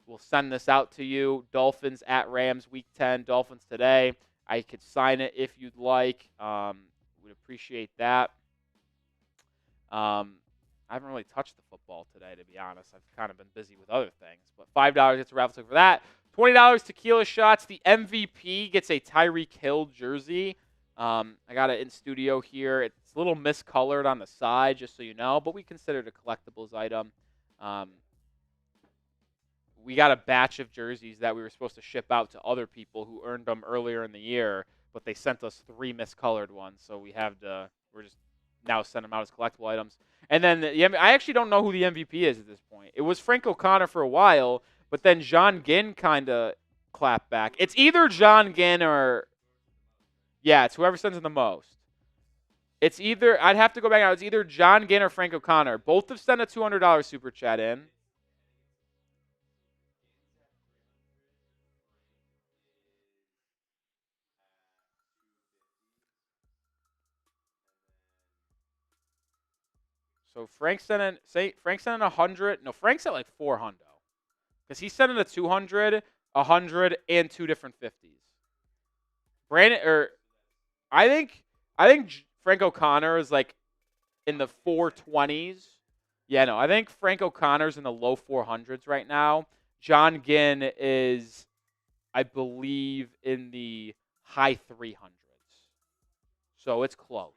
We'll send this out to you. Dolphins at Rams, Week 10, Dolphins Today. I could sign it if you'd like. Would appreciate that. I haven't really touched the football today, to be honest. I've kind of been busy with other things. But $5 gets a raffle ticket for that. $20 tequila shots. The MVP gets a Tyreek Hill jersey. I got it in studio here. It's a little miscolored on the side, just so you know, but we consider it a collectibles item. We got a batch of jerseys that we were supposed to ship out to other people who earned them earlier in the year, but they sent us 3 miscolored ones, so we're just now sending them out as collectible items. And then I actually don't know who the MVP is at this point. It was Frank O'Connor for a while, but then John Ginn kind of clapped back. It's either John Ginn or, yeah, it's whoever sends in the most. It's either, I'd have to go back out. It's either John Ginn or Frank O'Connor. Both have sent a $200 super chat in. So Frank sent in 100. No, Frank sent like 400. Because he sent in a 200, 100, and 2 different 50s. I think Frank O'Connor is like in the 420s. Yeah, no, I think Frank O'Connor's in the low 400s right now. John Ginn is, I believe, in the high 300s. So it's close.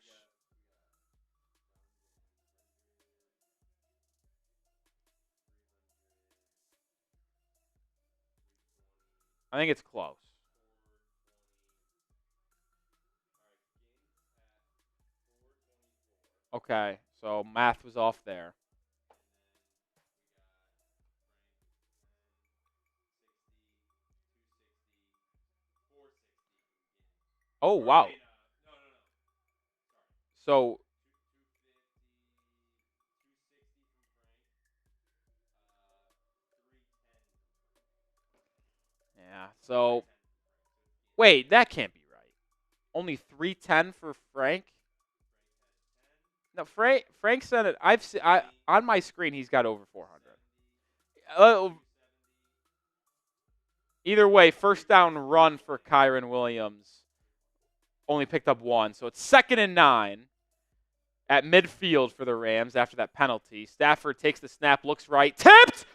I think it's close. Okay, so math was off there. Oh, wow. So yeah, so wait, that can't be right. Only 310 for Frank? No, Frank said it. On my screen he's got over 400. Either way, first down run for Kyron Williams. Only picked up 1, so it's 2nd and 9 at midfield for the Rams after that penalty. Stafford takes the snap, looks right, tipped.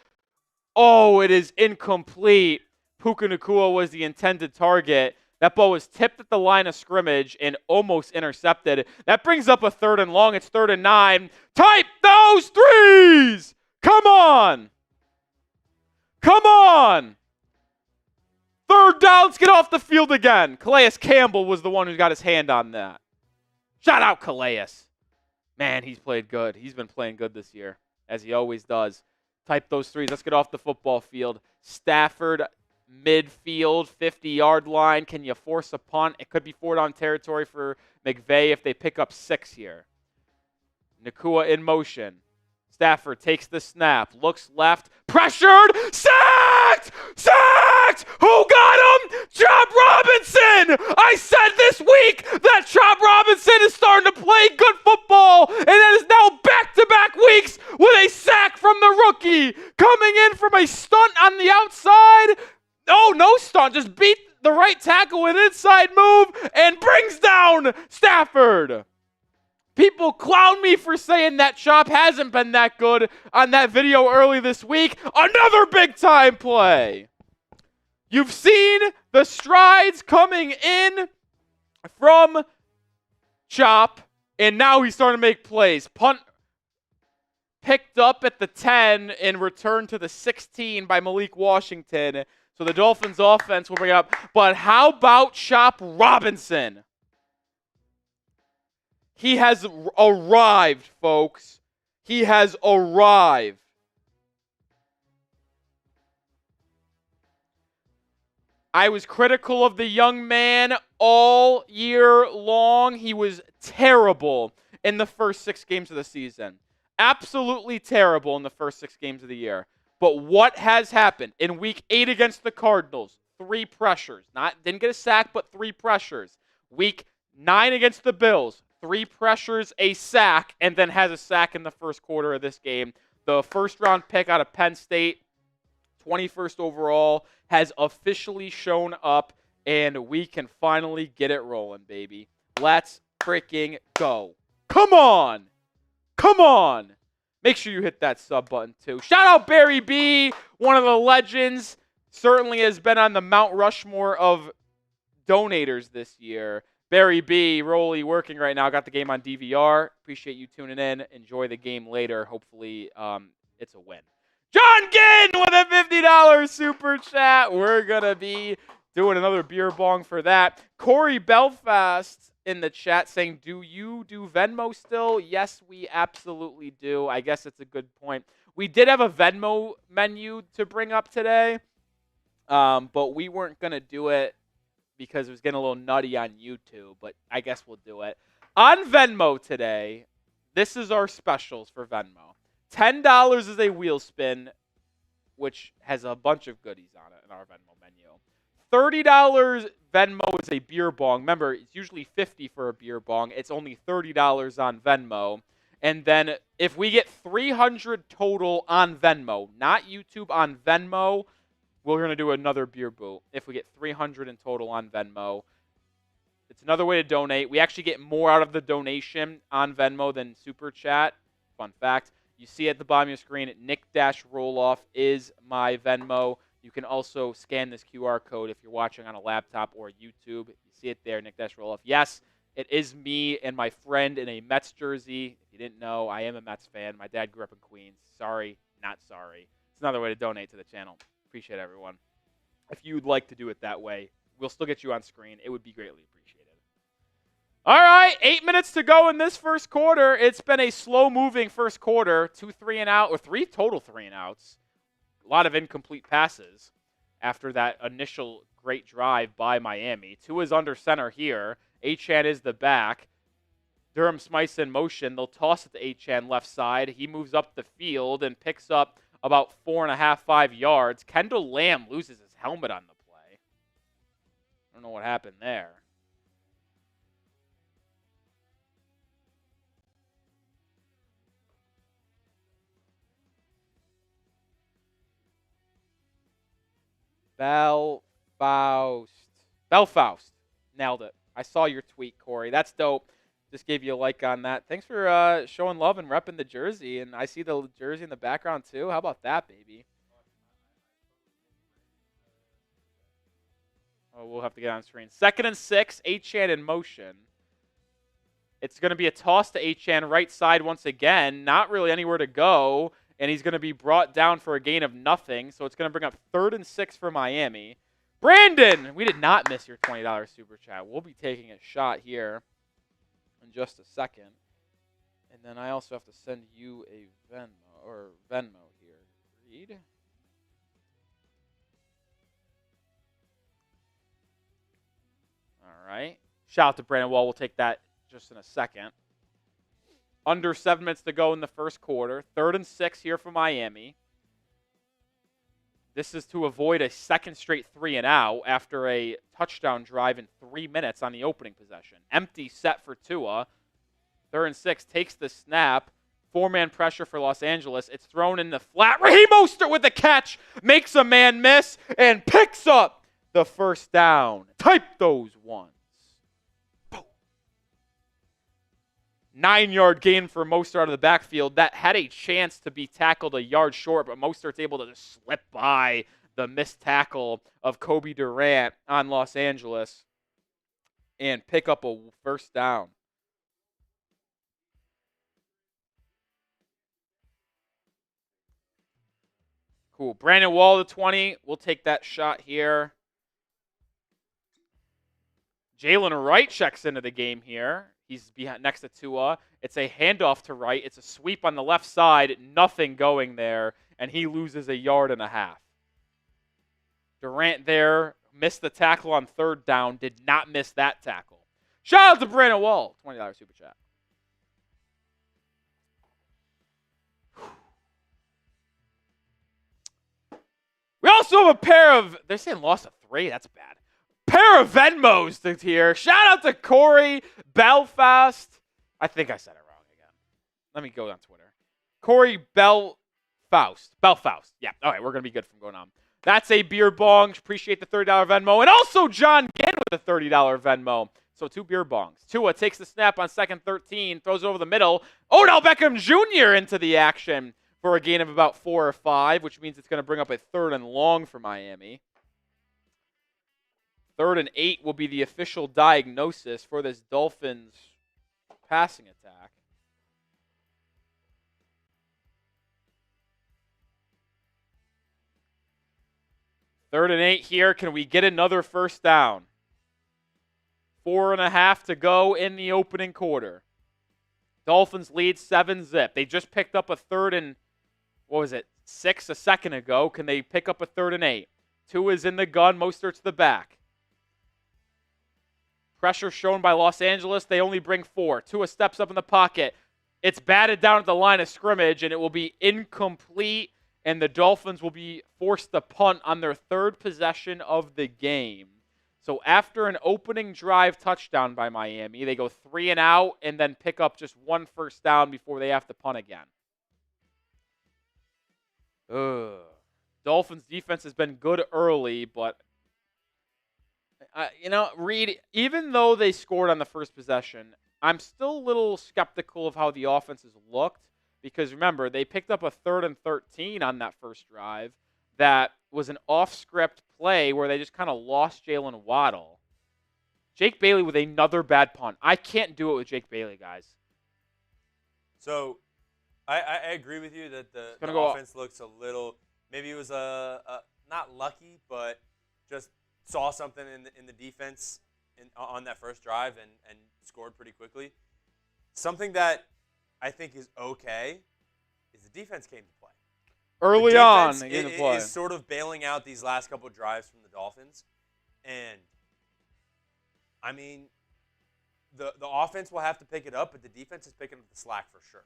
Oh, it is incomplete. Puka Nacua was the intended target. That ball was tipped at the line of scrimmage and almost intercepted. That brings up a 3rd and long. It's 3rd and 9. Type those threes! Come on! Come on! Third down, let's get off the field again. Calais Campbell was the one who got his hand on that. Shout out Calais. Man, he's played good. He's been playing good this year, as he always does. Type those threes. Let's get off the football field. Stafford, midfield, 50-yard line. Can you force a punt? It could be 4-down territory for McVay if they pick up 6 here. Nakua in motion. Stafford takes the snap, looks left, pressured, sacked! Sacked! Who got him? Chop Robinson! I said this week that Chop Robinson is starting to play good football, and it is now back-to-back weeks with a sack from the rookie, coming in from a stunt on the outside. Oh, no stunt, just beat the right tackle with an inside move and brings down Stafford. People clown me for saying that Chop hasn't been that good on that video early this week. Another big-time play. You've seen the strides coming in from Chop, and now he's starting to make plays. Punt picked up at the 10 and returned to the 16 by Malik Washington. So the Dolphins offense will bring it up. But how about Chop Robinson? He has arrived, folks. He has arrived. I was critical of the young man all year long. He was terrible in the first 6 games of the season. Absolutely terrible in the first 6 games of the year. But what has happened? In week 8 against the Cardinals, 3 pressures. Didn't get a sack, but 3 pressures. Week 9 against the Bills, 3 pressures, a sack, and then has a sack in the first quarter of this game. The first-round pick out of Penn State, 21st overall, has officially shown up, and we can finally get it rolling, baby. Let's freaking go. Come on. Come on. Make sure you hit that sub button, too. Shout out Barry B, one of the legends. Certainly has been on the Mount Rushmore of donators this year. Barry B, Rolly working right now. Got the game on DVR. Appreciate you tuning in. Enjoy the game later. Hopefully it's a win. John Ginn with a $50 super chat. We're going to be doing another beer bong for that. Corey Belfast in the chat saying, do you do Venmo still? Yes, we absolutely do. I guess it's a good point. We did have a Venmo menu to bring up today, but we weren't going to do it because it was getting a little nutty on YouTube, but I guess we'll do it. On Venmo today, this is our specials for Venmo. $10 is a wheel spin, which has a bunch of goodies on it in our Venmo menu. $30 Venmo is a beer bong. Remember, it's usually $50 for a beer bong. It's only $30 on Venmo. And then if we get 300 total on Venmo, not YouTube, on Venmo, we're going to do another beer boot if we get 300 in total on Venmo. It's another way to donate. We actually get more out of the donation on Venmo than Super Chat. Fun fact. You see at the bottom of your screen, Nic Rohloff is my Venmo. You can also scan this QR code if you're watching on a laptop or YouTube. You see it there, Nic Rohloff. Yes, it is me and my friend in a Mets jersey. If you didn't know, I am a Mets fan. My dad grew up in Queens. Sorry, not sorry. It's another way to donate to the channel. Appreciate everyone. If you'd like to do it that way, we'll still get you on screen. It would be greatly appreciated. All right, 8 minutes to go in this first quarter. It's been a slow-moving first quarter. 2 3-and-out, or 3 total 3-and-outs. A lot of incomplete passes after that initial great drive by Miami. Tua is under center here. Achane is the back. Durham Smythe's in motion. They'll toss it to Achane left side. He moves up the field and picks up about 4.5, 5 yards. Kendall Lamb loses his helmet on the play. I don't know what happened there. Belfaust. Nailed it. I saw your tweet, Corey. That's dope. Just gave you a like on that. Thanks for showing love and repping the jersey. And I see the jersey in the background, too. How about that, baby? Oh, we'll have to get on screen. 2nd and 6. Achane in motion. It's going to be a toss to Achane right side once again. Not really anywhere to go. and he's going to be brought down for a gain of nothing. So it's going to bring up 3rd and 6 for Miami. Brandon, we did not miss your $20 super chat. We'll be taking a shot here in just a second. And then I also have to send you a Venmo here. Read. All right. Shout out to Brandon Wall. We'll take that just in a second. Under 7 minutes to go in the first quarter. 3rd and 6 here for Miami. This is to avoid a second straight 3-and-out after a touchdown drive in 3 minutes on the opening possession. Empty set for Tua. 3rd and 6 takes the snap. 4-man pressure for Los Angeles. It's thrown in the flat. Raheem Mostert with the catch. Makes a man miss and picks up the first down. Type those ones. 9-yard gain for Mostert out of the backfield. That had a chance to be tackled a yard short, but Mostert's able to just slip by the missed tackle of Kobe Durant on Los Angeles and pick up a first down. Cool. Brandon Wall to 20. We'll take that shot here. Jalen Wright checks into the game here. He's behind, next to Tua. It's a handoff to Wright. It's a sweep on the left side. Nothing going there, and he loses 1.5 yards. Durant there missed the tackle on 3rd down. Did not miss that tackle. Shout out to Brandon Wall. $20 super chat. We also have a pair of, they're saying loss of 3. That's bad. Pair of Venmos to here. Shout out to Corey Belfast. I think I said it wrong again. Let me go on Twitter. Corey Belfast. Yeah. All right, we're going to be good from going on. That's a beer bongs. Appreciate the $30 Venmo. And also John Ginn with the $30 Venmo. So 2 beer bongs. Tua takes the snap on 2nd 13. Throws it over the middle. Odell Beckham Jr. into the action for a gain of about 4 or 5, which means it's going to bring up a 3rd and long for Miami. 3rd and 8 will be the official diagnosis for this Dolphins passing attack. Third and 8 here. Can we get another first down? 4.5 to go in the opening quarter. Dolphins lead 7-zip. They just picked up a 3rd and, 6 a second ago. Can they pick up a 3rd and 8? Tua's in the gun. Mostert's the back. Pressure shown by Los Angeles. They only bring 4. Tua steps up in the pocket. It's batted down at the line of scrimmage, and it will be incomplete, and the Dolphins will be forced to punt on their 3rd possession of the game. So after an opening drive touchdown by Miami, they go 3-and-out and then pick up just 1 first down before they have to punt again. Dolphins defense has been good early, but Reed, even though they scored on the first possession, I'm still a little skeptical of how the offense has looked because, remember, they picked up a 3rd and 13 on that first drive that was an off-script play where they just kind of lost Jalen Waddle. Jake Bailey with another bad punt. I can't do it with Jake Bailey, guys.
So I agree with you that the offense looks a little – maybe it was not lucky, but just – saw something in the defense on that first drive and scored pretty quickly. Something that I think is okay is the defense came to play.
Early on, they came to play.
Is sort of bailing out these last couple of drives from the Dolphins. And, I mean, the offense will have to pick it up, but the defense is picking up the slack for sure.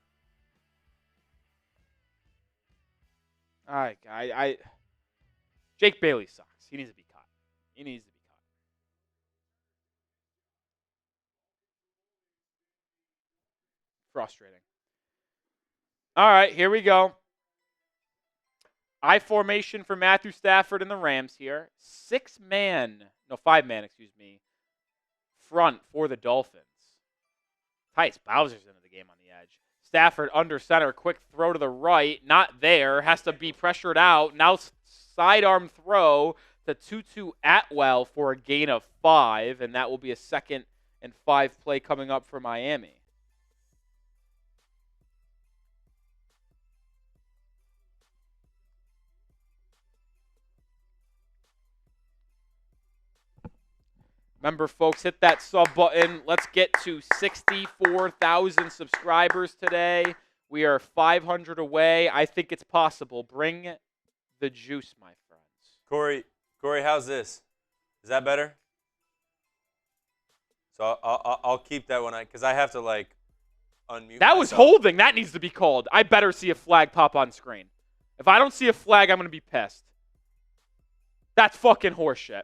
All right, Jake Bailey sucks. He needs to be cut. He needs to be cut. Frustrating. All right, here we go. I formation for Matthew Stafford and the Rams here. 5-man, front for the Dolphins. Tice Bowser's into the game on the edge. Stafford under center, quick throw to the right, not there, has to be pressured out. Now sidearm throw to Tutu Atwell for a gain of 5, and that will be a 2nd and 5 play coming up for Miami. Remember, folks, hit that sub button. Let's get to 64,000 subscribers today. We are 500 away. I think it's possible. Bring the juice, my friends.
Corey, how's this? Is that better? So I'll keep that one because I have to unmute.
That was holding. That needs to be called. I better see a flag pop on screen. If I don't see a flag, I'm going to be pissed. That's fucking horseshit.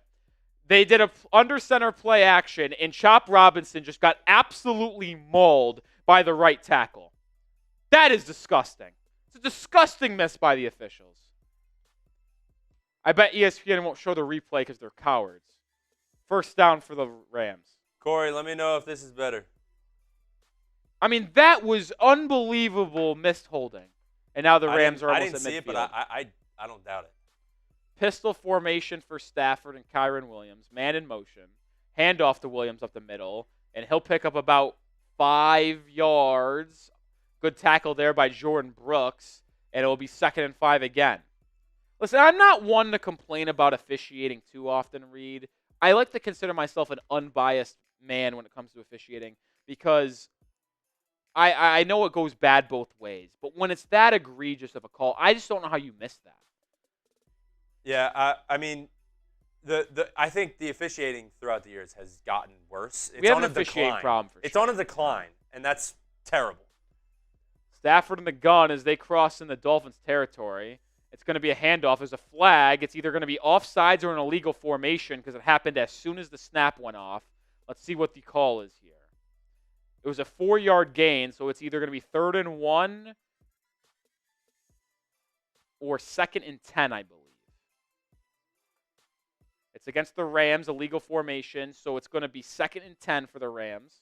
They did a under center play action, and Chop Robinson just got absolutely mauled by the right tackle. That is disgusting. It's a disgusting miss by the officials. I bet ESPN won't show the replay because they're cowards. First down for the Rams.
Corey, let me know if this is better.
I mean, that was unbelievable missed holding. And now the Rams are almost at midfield.
I didn't see it, but I don't doubt it.
Pistol formation for Stafford and Kyron Williams. Man in motion. Handoff to Williams up the middle. And he'll pick up about 5 yards. Good tackle there by Jordan Brooks. And it will be 2nd and 5 again. Listen, I'm not one to complain about officiating too often, Reed. I like to consider myself an unbiased man when it comes to officiating because I know it goes bad both ways. But when it's that egregious of a call, I just don't know how you miss that.
Yeah, I mean, I think the officiating throughout the years has gotten worse.
We have an officiating problem for sure.
It's on a decline, and that's terrible.
Stafford and the gun as they cross in the Dolphins' territory. It's going to be a handoff as a flag. It's either going to be offsides or an illegal formation because it happened as soon as the snap went off. Let's see what the call is here. It was a 4-yard gain, so it's either going to be 3rd and 1 or 2nd and 10, I believe. It's against the Rams, illegal formation, so it's going to be 2nd and 10 for the Rams.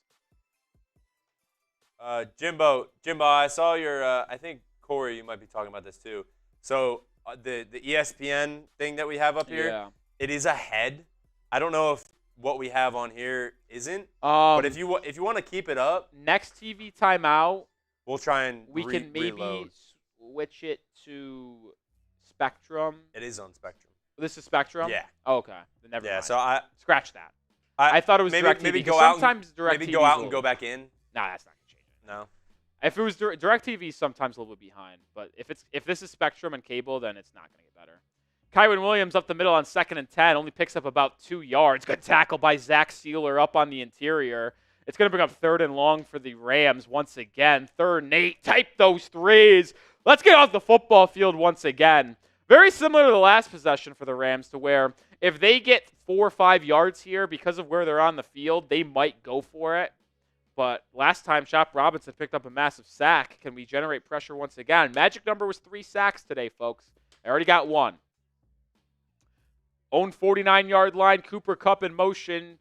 Jimbo, I saw your, I think, Corey, you might be talking about this too. So the ESPN thing that we have up here, It is a head. I don't know if what we have on here isn't, but if you want to keep it up.
Next TV timeout.
We'll try and
we can maybe
reload.
Switch it to Spectrum.
It is on Spectrum.
This is Spectrum?
Yeah.
Oh, okay. Then never mind.
So I
scratch that. I thought it was DirecTV.
Maybe go out.
Maybe
go out and go back in.
Nah, that's not gonna change it.
No.
If it was DirecTV, sometimes a little bit behind. But if this is Spectrum and cable, then it's not gonna get better. Kyron Williams up the middle on 2nd and 10, only picks up about 2 yards. Good tackle by Zach Sealer up on the interior. It's going to bring up 3rd and long for the Rams once again. 3rd and 8. Type those threes. Let's get off the football field once again. Very similar to the last possession for the Rams to where if they get 4 or 5 yards here because of where they're on the field, they might go for it. But last time, Chop Robinson picked up a massive sack. Can we generate pressure once again? Magic number was 3 sacks today, folks. I already got 1. Own 49-yard line, Cooper Kupp in motion,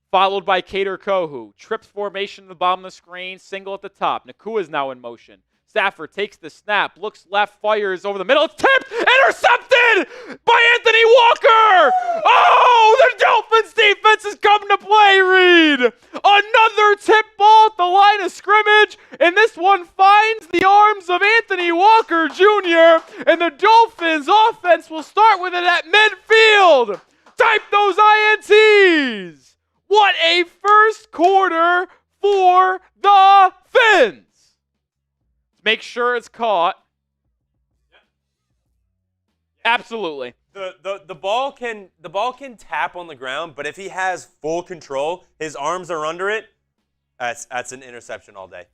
followed by Kader Kohu. Trips formation at the bottom of the screen, single at the top. Nakua is now in motion. Stafford takes the snap, looks left, fires over the middle. It's tipped, intercepted by Anthony Walker. Oh, the Dolphins defense is coming to play, Reed. Another tip ball at the line of scrimmage, and this one finds the arms of Anthony Walker Jr., and the Dolphins offense will start with it at midfield. Type those INTs. What a first quarter for the Fins. Make sure it's caught. Absolutely.
The ball can tap on the ground, but if he has full control, his arms are under it. That's an interception all day.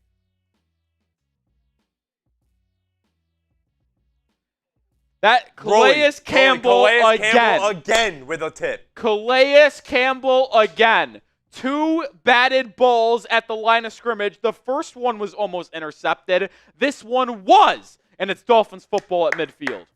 That Calais Campbell
again with a tip.
Calais Campbell again. 2 batted balls at the line of scrimmage. The first one was almost intercepted. This one was, and it's Dolphins football at midfield.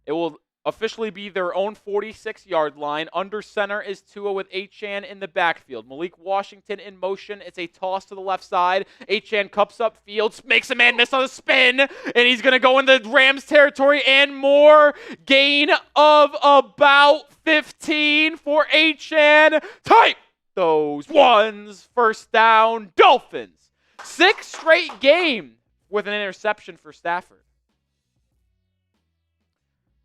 It will officially be their own 46-yard line. Under center is Tua with Achane in the backfield. Malik Washington in motion. It's a toss to the left side. Achane cups up field, makes a man miss on a spin, and he's going to go into Rams territory and more. Gain of about 15 for Achane. Type those ones. First down, Dolphins. 6th straight game with an interception for Stafford.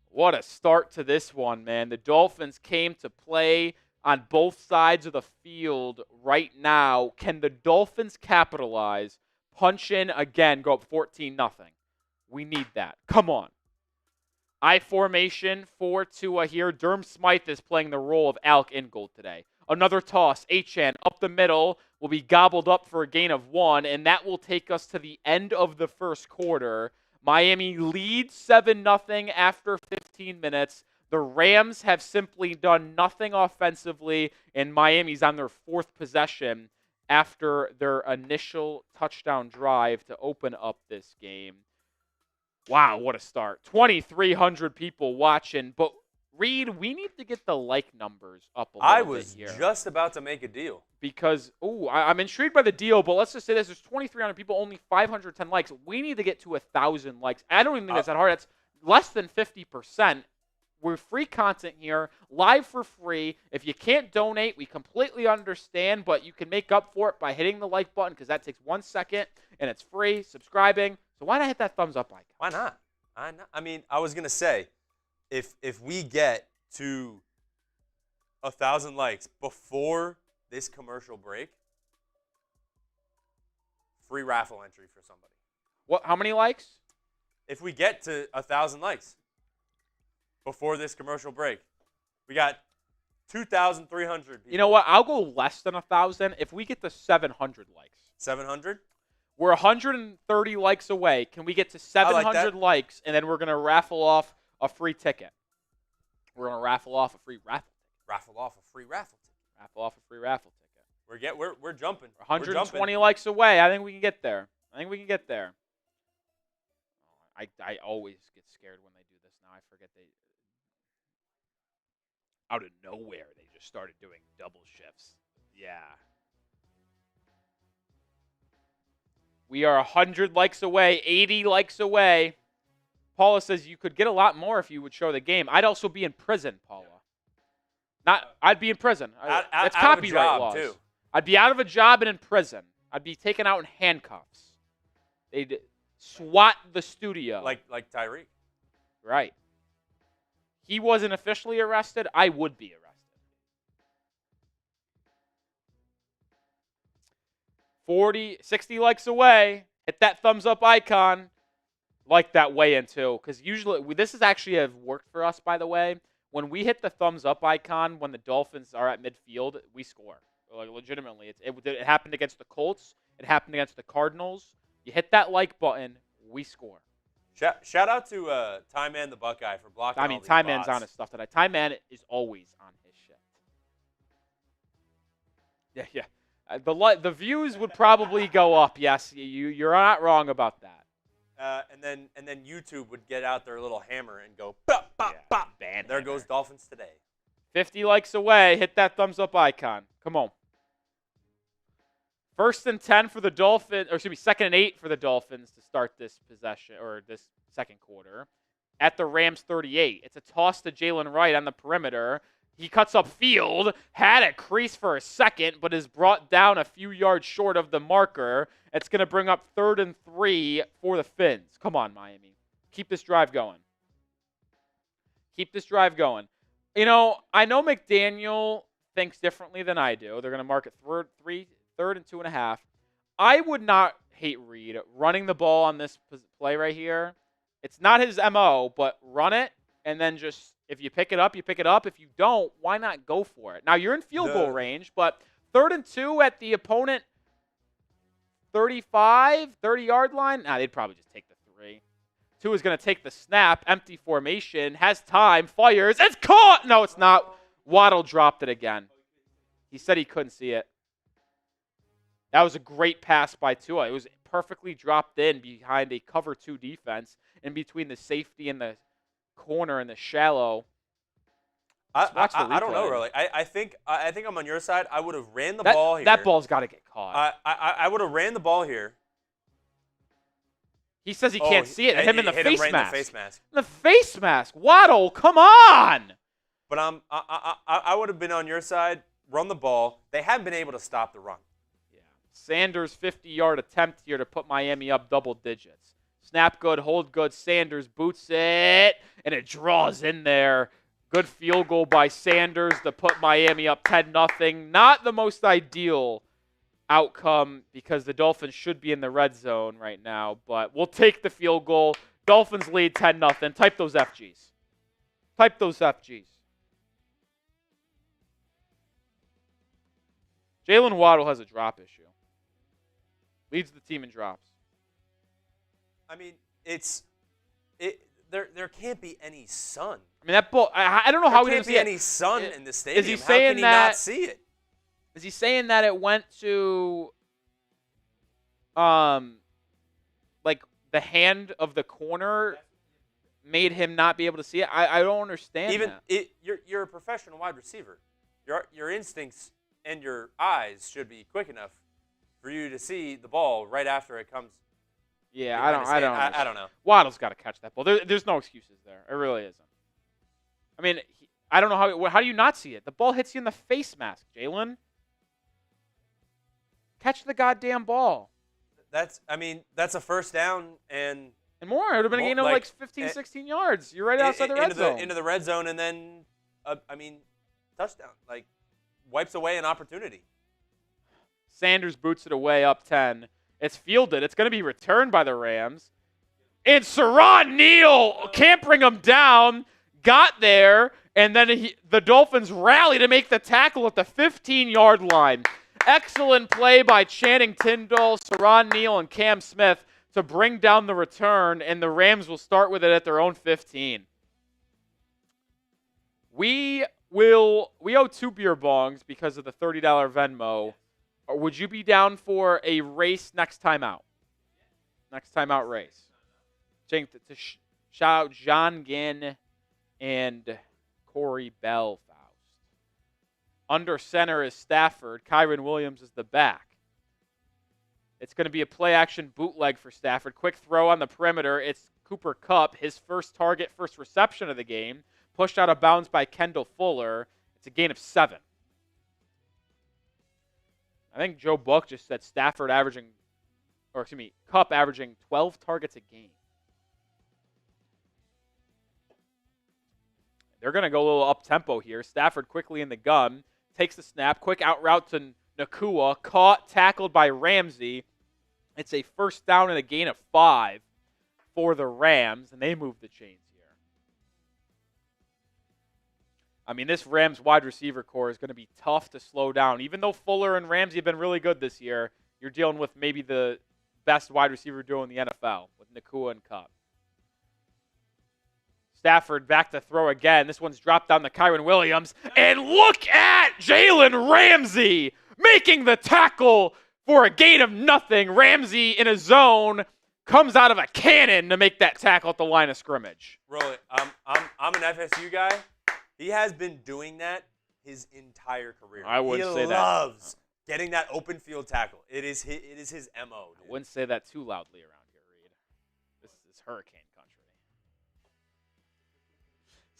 What a start to this one, man. The Dolphins came to play. on both sides of the field right now. Can the Dolphins capitalize, punch in again, go up 14-0? We need that. Come on. I formation for Tua here. Durham Smythe is playing the role of Alec Ingold today. Another toss. Achane up the middle will be gobbled up for a gain of 1, and that will take us to the end of the first quarter. Miami leads 7-0 after 15 minutes. The Rams have simply done nothing offensively, and Miami's on their 4th possession after their initial touchdown drive to open up this game. Wow, what a start. 2,300 people watching. But, Reed, we need to get the like numbers up a little bit here.
I was just about to make a deal.
Because, I'm intrigued by the deal, but let's just say this. There's 2,300 people, only 510 likes. We need to get to 1,000 likes. I don't even think that's that hard. That's less than 50%. We're free content here, live for free. If you can't donate, we completely understand, but you can make up for it by hitting the like button because that takes 1 second, and it's free, subscribing. So why not hit that thumbs up icon?
Why not? I mean, I was going to say, if we get to 1,000 likes before this commercial break, free raffle entry for somebody.
What? How many likes?
If we get to 1,000 likes before this commercial break, we got 2,300 people.
You know what? I'll go less than 1,000 if we get to 700 likes.
700?
We're 130 likes away. Can we get to 700 likes, and then we're going to raffle off a free ticket? We're going to raffle off a free raffle ticket.
Raffle off a free raffle ticket.
Raffle off a free raffle ticket.
We're jumping.
120 likes away. I think we can get there. I always get scared when they do this now. I forget they out of nowhere they just started doing double shifts. Yeah. We are 100 likes away, 80 likes away. Paula says you could get a lot more if you would show the game. I'd also be in prison, Paula. I'd be in prison. That's copyright laws. Too. I'd be out of a job and in prison. I'd be taken out in handcuffs. They'd SWAT the studio.
Like Tyreek.
Right. He wasn't officially arrested. I would be arrested. 60 likes away. Hit that thumbs up icon. Like that weigh-in too. Because usually, this has actually have worked for us, by the way. When we hit the thumbs up icon when the Dolphins are at midfield, we score. Like, legitimately. It happened against the Colts. It happened against the Cardinals. You hit that like button, we score.
Shout out to Ty Man the Buckeye for blocking all these
Ty Man's
bots.
on his stuff today. Ty Man is always on his shit. Yeah. The views would probably go up. Yes, you're not wrong about that.
And then YouTube would get out their little hammer and go bop bop bop. There goes Dolphins Today.
50 likes away. Hit that thumbs up icon. Come on. 1st and 10 for the Dolphins, or excuse me, 2nd and 8 for the Dolphins to start this possession or this second quarter. At the Rams 38, it's a toss to Jalen Wright on the perimeter. He cuts up field, had a crease for a second, but is brought down a few yards short of the marker. It's going to bring up 3rd and 3 for the Fins. Come on, Miami. Keep this drive going. You know, I know McDaniel thinks differently than I do. They're going to mark it 3rd and 2.5. I would not hate Reed running the ball on this play right here. It's not his MO, but run it, and then just, if you pick it up, you pick it up. If you don't, why not go for it? Now, you're in field goal range, but 3rd and 2 at the opponent 30-yard line? Nah, they'd probably just take the 3. 2 is going to take the snap, empty formation, has time, fires. It's caught! No, it's not. Waddle dropped it again. He said he couldn't see it. That was a great pass by Tua. It was perfectly dropped in behind a cover 2 defense in between the safety and the corner and the shallow.
I don't know, really. I think I'm on your side. I would have ran the ball here.
That ball's got to get caught.
I would have ran the ball here.
He says he can't see it. Him in the face mask.
In the face mask.
The face mask. Waddle, come on.
But I would have been on your side. Run the ball. They haven't been able to stop the run.
Sanders' 50-yard attempt here to put Miami up double digits. Snap good, hold good. Sanders boots it, and it draws in there. Good field goal by Sanders to put Miami up 10-0. Not the most ideal outcome because the Dolphins should be in the red zone right now, but we'll take the field goal. Dolphins lead 10-0. Type those FGs. Type those FGs. Jalen Waddle has a drop issue. Leads the team in drops.
I mean, there can't be any sun.
I mean, that ball, I don't know how he doesn't see it.
There can't be any sun in the stadium.
Is he saying
how can he
that,
not see it?
Is he saying that it went to, like, the hand of the corner made him not be able to see it? I don't understand that.
You're a professional wide receiver. Your instincts and your eyes should be quick enough for you to see the ball right after it comes.
Yeah, I don't know. Waddle's got to catch that ball. There's no excuses there. It really isn't. I mean, I don't know how do you not see it? The ball hits you in the face mask, Jalen. Catch the goddamn ball.
That's a first down and
more. It would have been a gain of like 15, 16 yards. You're right outside the red zone.
Into the red zone and then, touchdown. Like, wipes away an opportunity.
Sanders boots it away up 10. It's fielded. It's going to be returned by the Rams. And Saran Neal can't bring him down. Got there, and then the Dolphins rally to make the tackle at the 15-yard line. Excellent play by Channing Tindall, Saran Neal, and Cam Smith to bring down the return, and the Rams will start with it at their own 15. We owe 2 beer bongs because of the $30 Venmo. Or would you be down for a race next time out? Next time out race. To shout out John Ginn and Corey Belfast. Under center is Stafford. Kyron Williams is the back. It's going to be a play-action bootleg for Stafford. Quick throw on the perimeter. It's Cooper Kupp, his first target, first reception of the game. Pushed out of bounds by Kendall Fuller. It's a gain of 7. I think Joe Buck just said Kupp averaging 12 targets a game. They're going to go a little up-tempo here. Stafford quickly in the gun. Takes the snap. Quick out route to Nakua. Caught, tackled by Ramsey. It's a first down and a gain of 5 for the Rams, and they move the chains here. I mean, this Rams wide receiver core is going to be tough to slow down. Even though Fuller and Ramsey have been really good this year, you're dealing with maybe the best wide receiver duo in the NFL with Nakua and Kupp. Stafford back to throw again. This one's dropped down to Kyron Williams. And look at Jalen Ramsey making the tackle for a gain of nothing. Ramsey in a zone comes out of a cannon to make that tackle at the line of scrimmage.
Really, I'm an FSU guy. He has been doing that his entire career.
I wouldn't say that.
He loves getting that open field tackle. It is his MO. Dude.
I wouldn't say that too loudly around here, Reed. This is hurricane country.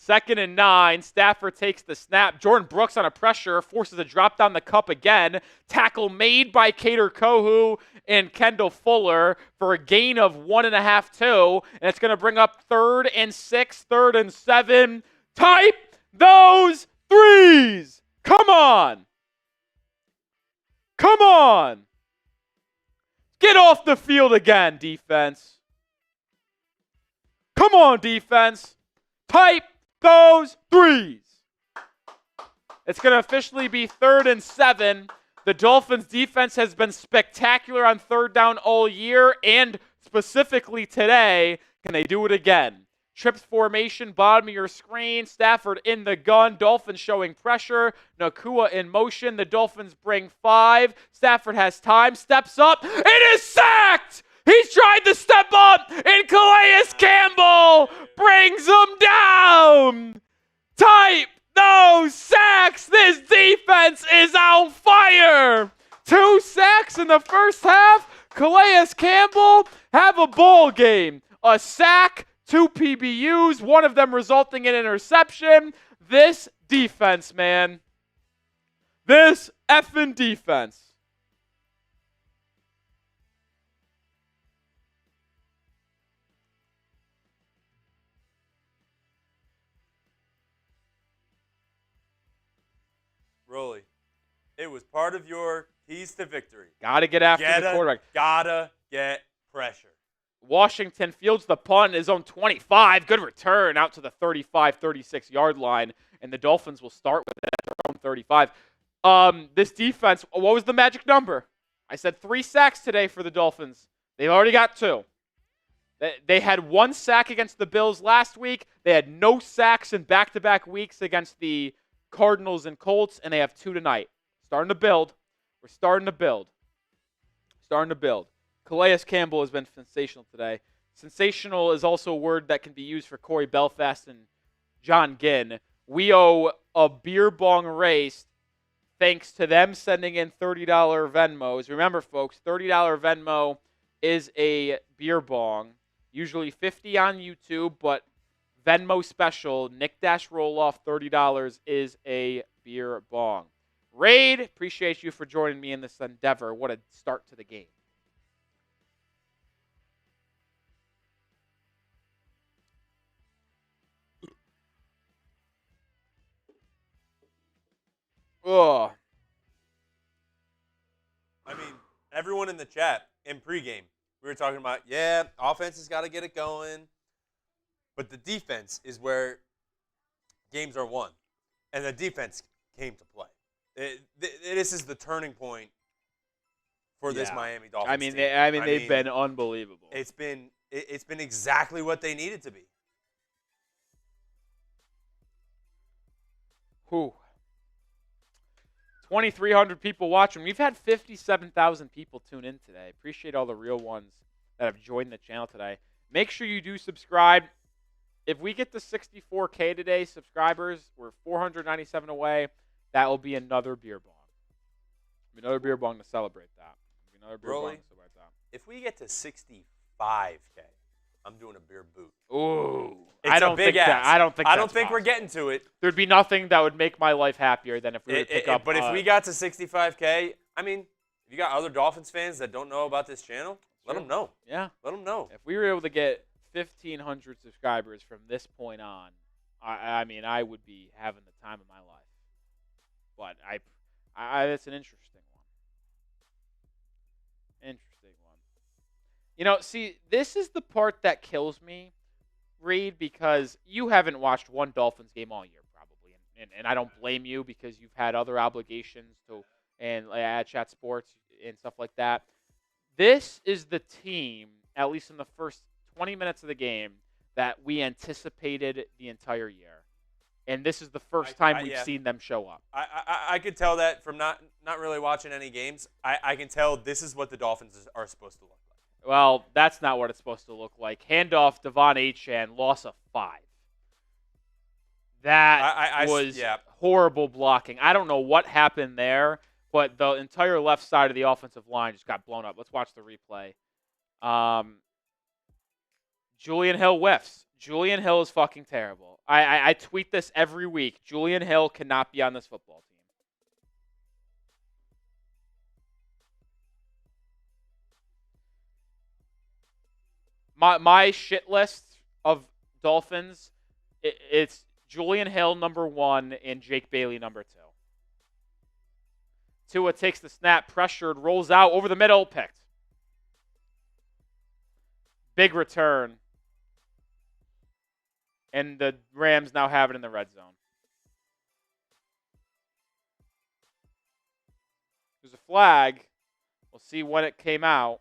2nd and 9. Stafford takes the snap. Jordan Brooks on a pressure forces a drop down the Kupp again. Tackle made by Kader Kohu and Kendall Fuller for a gain of 1.5, 2. And it's going to bring up 3rd and 6, 3rd and 7. Type those threes. Come on. Come on. Get off the field again, defense. Come on, defense. Type those threes. It's going to officially be 3rd and 7. The Dolphins defense has been spectacular on 3rd down all year and specifically today. Can they do it again? Trips formation, bottom of your screen. Stafford in the gun. Dolphins showing pressure. Nakua in motion. The Dolphins bring 5. Stafford has time. Steps up. It is sacked! He's tried to step up, and Calais Campbell brings him down. Type those sacks. This defense is on fire. 2 sacks in the first half. Calais Campbell have a ball game. A sack, 2 PBUs, one of them resulting in interception. This defense, man. This effing defense.
Rolly, it was part of your keys to victory.
Got to get after the quarterback.
Gotta get pressure.
Washington fields the punt, his own 25. Good return out to the 35, 36-yard line, and the Dolphins will start with it at their own 35. This defense, what was the magic number? I said 3 sacks today for the Dolphins. They've already got 2. They had 1 sack against the Bills last week. They had no sacks in back-to-back weeks against the Cardinals and Colts, and they have 2 tonight. Starting to build. We're starting to build. Calais Campbell has been sensational today. Sensational is also a word that can be used for Corey Belfast and John Ginn. We owe a beer bong race thanks to them sending in $30 Venmos. Remember, folks, $30 Venmo is a beer bong. Usually $50 on YouTube, but Venmo special, Nic Rohloff, $30 is a beer bong. Raid, appreciate you for joining me in this endeavor. What a start to the game. Ugh.
I mean, everyone in the chat in pregame, we were talking about, offense has got to get it going. But the defense is where games are won. And the defense came to play. This is the turning point for this Miami Dolphins team.
They've been unbelievable.
It's been exactly what they needed to be.
Whew. 2,300 people watching. We've had 57,000 people tune in today. Appreciate all the real ones that have joined the channel today. Make sure you do subscribe. If we get to 64K today, subscribers, we're 497 away. That will be another beer bong. Another beer bong to celebrate that.
If we get to 65K, I'm doing a beer boot.
Ooh.
I don't think
that's
we're getting to it.
There'd be nothing that would make my life happier than if we were to pick up.
But if we got to 65K, if you got other Dolphins fans that don't know about this channel, let them know.
Yeah.
Let them know.
If we were able to get 1,500 subscribers from this point on, I would be having the time of my life. But it's an interesting one. See, this is the part that kills me, Reed, because you haven't watched one Dolphins game all year, probably, and I don't blame you because you've had other obligations at Chat Sports and stuff like that. This is the team, at least in the first 20 minutes of the game, that we anticipated the entire year. And this is the first time we've seen them show up.
I could tell that from not really watching any games. I can tell this is what the Dolphins are supposed to look like.
Well, that's not what it's supposed to look like. Handoff, Devon Achane, loss of 5. That was horrible blocking. I don't know what happened there, but the entire left side of the offensive line just got blown up. Let's watch the replay. Julian Hill whiffs. Julian Hill is fucking terrible. I tweet this every week. Julian Hill cannot be on this football team. My shit list of Dolphins, it's Julian Hill number 1 and Jake Bailey number 2. Tua takes the snap, pressured, rolls out over the middle, picked. Big return. And the Rams now have it in the red zone. There's a flag. We'll see when it came out.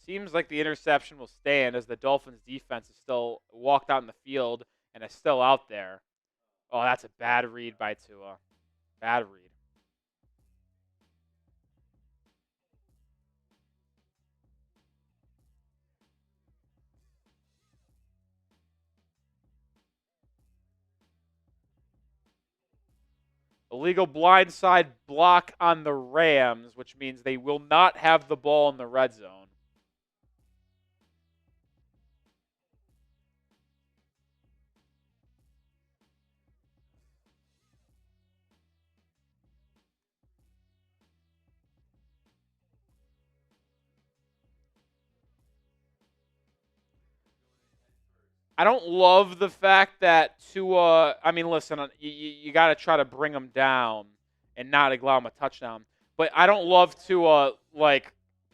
Seems like the interception will stand as the Dolphins defense is still walked out in the field and is still out there. Oh, that's a bad read by Tua. Bad read. Illegal blindside block on the Rams, which means they will not have the ball in the red zone. I don't love the fact that Tua. I mean, listen, you got to try to bring him down and not allow him a touchdown. But I don't love Tua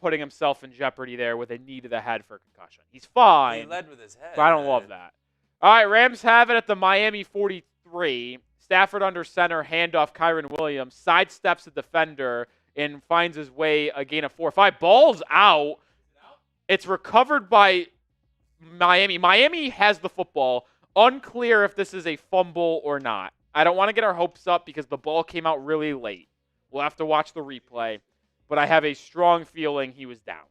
putting himself in jeopardy there with a knee to the head for a concussion. He's fine.
He led with his head.
But I don't love that. All right, Rams have it at the Miami 43. Stafford under center, handoff Kyron Williams, sidesteps the defender and finds his way a gain of 4 or 5. Ball's out. It's recovered by Miami. Miami has the football. Unclear if this is a fumble or not. I don't want to get our hopes up because the ball came out really late. We'll have to watch the replay. But I have a strong feeling he was down.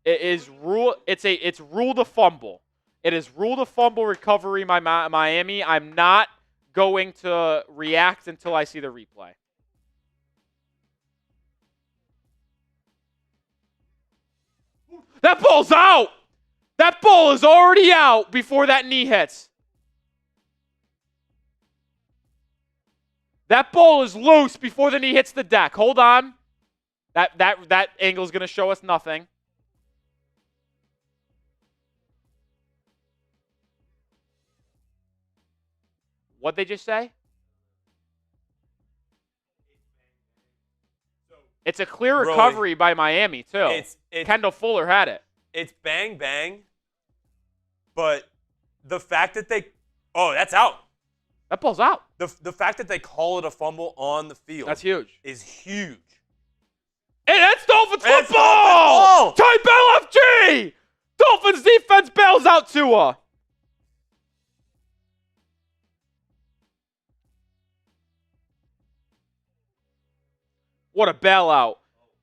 It's ruled a fumble. It is ruled a fumble recovery by Miami. I'm not going to react until I see the replay. That ball's out. That ball is already out before that knee hits. That ball is loose before the knee hits the deck. Hold on. That angle is going to show us nothing. What'd they just say? It's a clear recovery by Miami, too.
It's
Kendall Fuller had it.
It's bang, bang. But the fact that that's out.
That ball's out.
The fact that they call it a fumble on the field.
That's huge.
Is huge.
Hey, that's Dolphins football! Type LFG! Dolphins defense bails out Tua. What a bailout.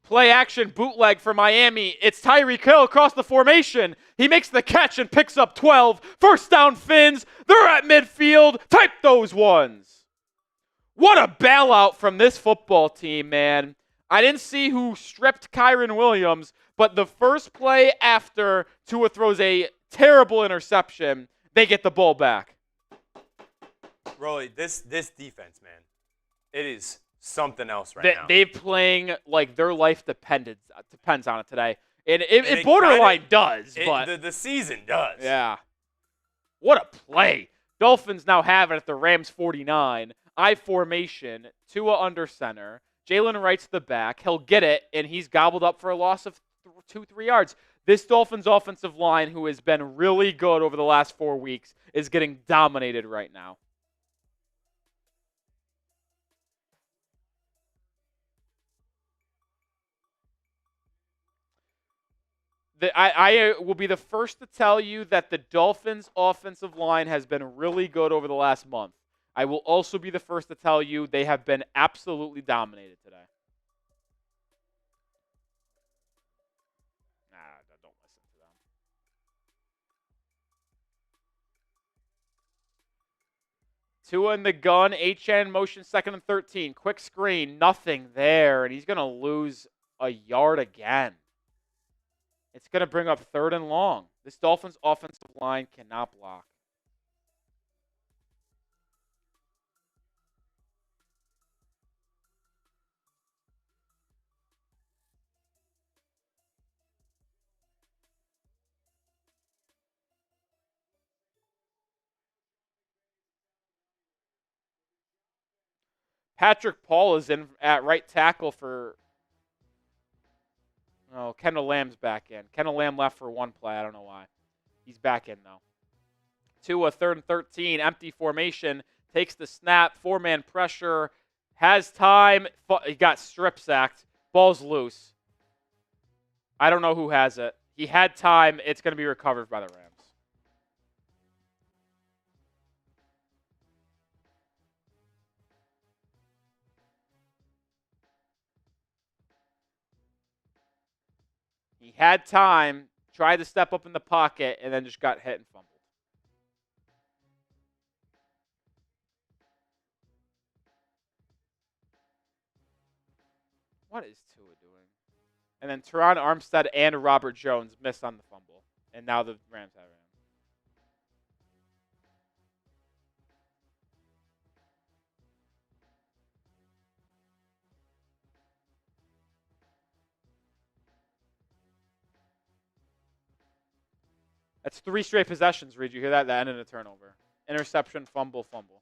Play action bootleg for Miami. It's Tyreek Hill across the formation. He makes the catch and picks up 12. First down Fins. They're at midfield. Type those ones. What a bailout from this football team, man. I didn't see who stripped Kyron Williams, but the first play after Tua throws a terrible interception, they get the ball back.
Rolly, this defense, man, it is something else now.
They're playing like their life depends on it today. And it borderline does, but
the season does.
Yeah. What a play. Dolphins now have it at the Rams 49. I formation, Tua under center. Jalen Wright's the back. He'll get it, and he's gobbled up for a loss of 2-3 yards. This Dolphins offensive line, who has been really good over the last 4 weeks, is getting dominated right now. I will be the first to tell you that the Dolphins' offensive line has been really good over the last month. I will also be the first to tell you they have been absolutely dominated today. Don't listen to them. Tua in the gun, HN motion 2nd and 13. Quick screen, nothing there, and he's going to lose a yard again. It's going to bring up 3rd and long. This Dolphins offensive line cannot block. Patrick Paul is in at right tackle for... Oh, Kendall Lamb's back in. Kendall Lamb left for one play. I don't know why. He's back in, though. Tua, 3rd and 13. Empty formation. Takes the snap. 4-man pressure. Has time. He got strip sacked. Ball's loose. I don't know who has it. He had time. It's going to be recovered by the Rams. He had time, tried to step up in the pocket, and then just got hit and fumbled. What is Tua doing? And then Teron Armstead and Robert Jones missed on the fumble. And now the Rams have him. That's 3 straight possessions, Reed. You hear that? That ended in a turnover. Interception, fumble, fumble.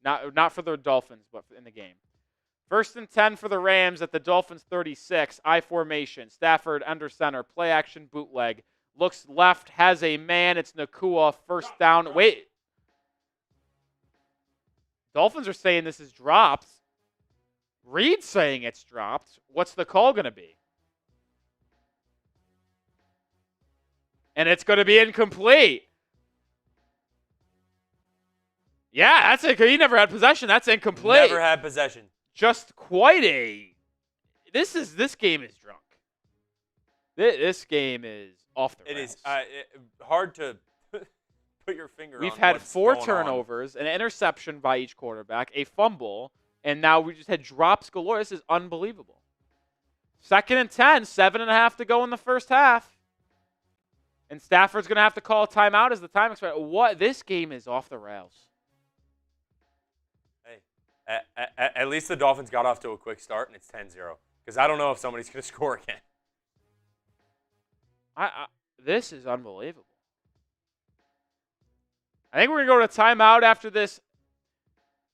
Not for the Dolphins, but in the game. 1st and 10 for the Rams at the Dolphins 36. I formation. Stafford under center. Play action bootleg. Looks left. Has a man. It's Nacua. First down. Wait. Dolphins are saying this is dropped. Reed's saying it's dropped. What's the call going to be? And it's going to be incomplete. Yeah, that's it. He never had possession. That's incomplete.
Never had possession.
Just quite a. This game is drunk. This game is off the rails.
It is hard to put your finger on.
We've had 4
going
turnovers, an interception by each quarterback, a fumble, and now we just had drops galore. This is unbelievable. 2nd and 10, 7.5 to go in the first half. And Stafford's going to have to call a timeout as the time expires. What? This game is off the rails.
Hey, at least the Dolphins got off to a quick start, and it's 10-0. Because I don't know if somebody's going to score again.
This is unbelievable. I think we're going to go to timeout after this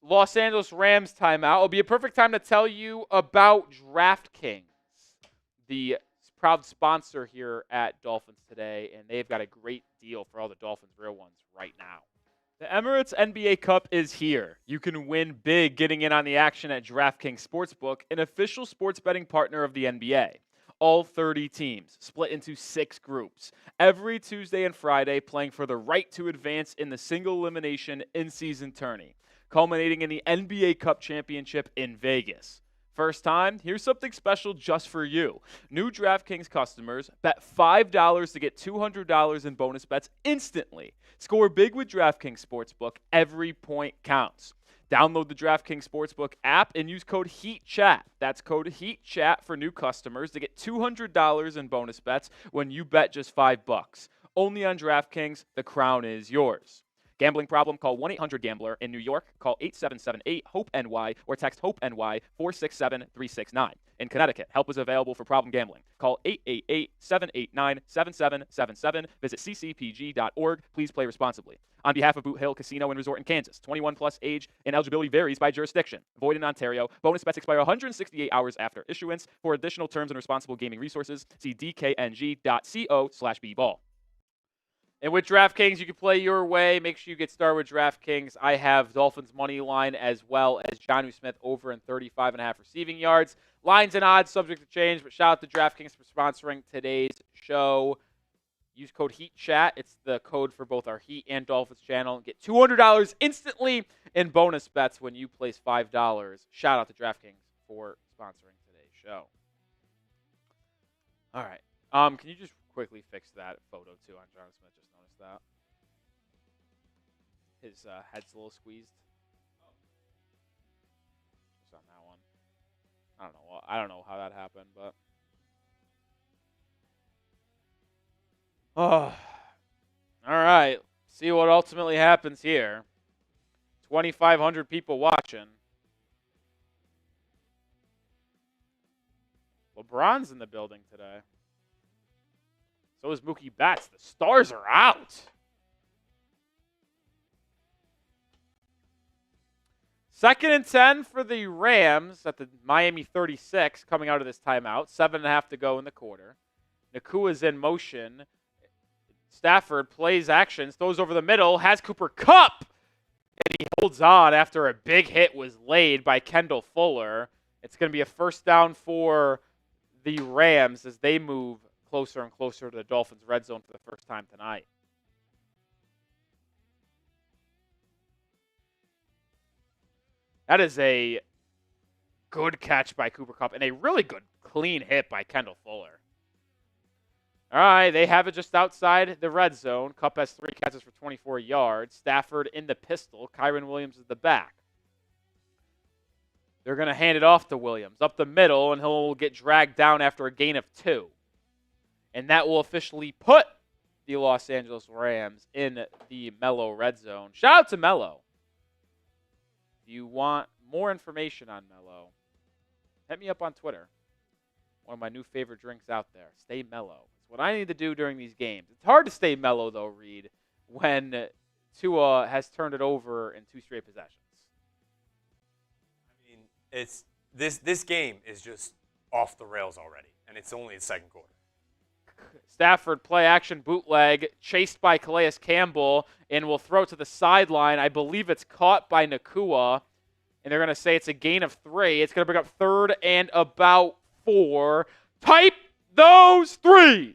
Los Angeles Rams timeout. It'll be a perfect time to tell you about DraftKings, the proud sponsor here at Dolphins Today, and they've got a great deal for all the Dolphins real ones right now. The Emirates NBA Cup is here. You can win big getting in on the action at DraftKings Sportsbook, an official sports betting partner of the NBA. All 30 teams split into 6 groups. Every Tuesday and Friday playing for the right to advance in the single elimination in-season tourney, culminating in the NBA Cup Championship in Vegas. First time, here's something special just for you. New DraftKings customers bet $5 to get $200 in bonus bets instantly. Score big with DraftKings Sportsbook. Every point counts. Download the DraftKings Sportsbook app and use code HEATCHAT. That's code HEATCHAT for new customers to get $200 in bonus bets when you bet just $5. Only on DraftKings, the crown is yours. Gambling problem? Call 1-800-GAMBLER. In New York, call 8778-HOPE-NY or text HOPE-NY 467-369. In Connecticut, help is available for problem gambling. Call 888-789-7777. Visit ccpg.org. Please play responsibly. On behalf of Boot Hill Casino and Resort in Kansas, 21 plus age and eligibility varies by jurisdiction. Void in Ontario. Bonus bets expire 168 hours after issuance. For additional terms and responsible gaming resources, see dkng.co/bball. And with DraftKings, you can play your way. Make sure you get started with DraftKings. I have Dolphins money line as well as Jonnu Smith over in 35.5 receiving yards. Lines and odds subject to change, but shout out to DraftKings for sponsoring today's show. Use code HEATCHAT. It's the code for both our Heat and Dolphins channel. Get $200 instantly in bonus bets when you place $5. Shout out to DraftKings for sponsoring today's show. All right. Can you just quickly fix that photo too on Jonnu Smith? Just noticed that. His head's a little squeezed. Just on that one. I don't know. Well, I don't know how that happened, but. Oh. All right. See what ultimately happens here. 2,500 people watching. LeBron's in the building today. So is Mookie Betts. The stars are out. Second and 10 for the Rams at the Miami 36 coming out of this timeout. 7.5 to go in the quarter. Nakua's in motion. Stafford plays action, throws over the middle, has Cooper Kupp, and he holds on after a big hit was laid by Kendall Fuller. It's going to be a first down for the Rams as they move closer and closer to the Dolphins' red zone for the first time tonight. That is a good catch by Cooper Kupp and a really good clean hit by Kendall Fuller. All right, they have it just outside the red zone. Kupp has 3 catches for 24 yards. Stafford in the pistol. Kyren Williams is the back. They're going to hand it off to Williams up the middle, and he'll get dragged down after a gain of 2. And that will officially put the Los Angeles Rams in the Mello red zone. Shout out to Mello. If you want more information on Mello, hit me up on Twitter. One of my new favorite drinks out there. Stay mellow. It's what I need to do during these games. It's hard to stay mellow, though, Reed, when Tua has turned it over in 2 straight possessions.
I mean, it's this game is just off the rails already, and it's only the second quarter.
Stafford play action bootleg, chased by Calais Campbell, and will throw to the sideline. I believe it's caught by Nacua, and they're going to say it's a gain of 3. It's going to bring up 3rd and about 4. Type those 3s.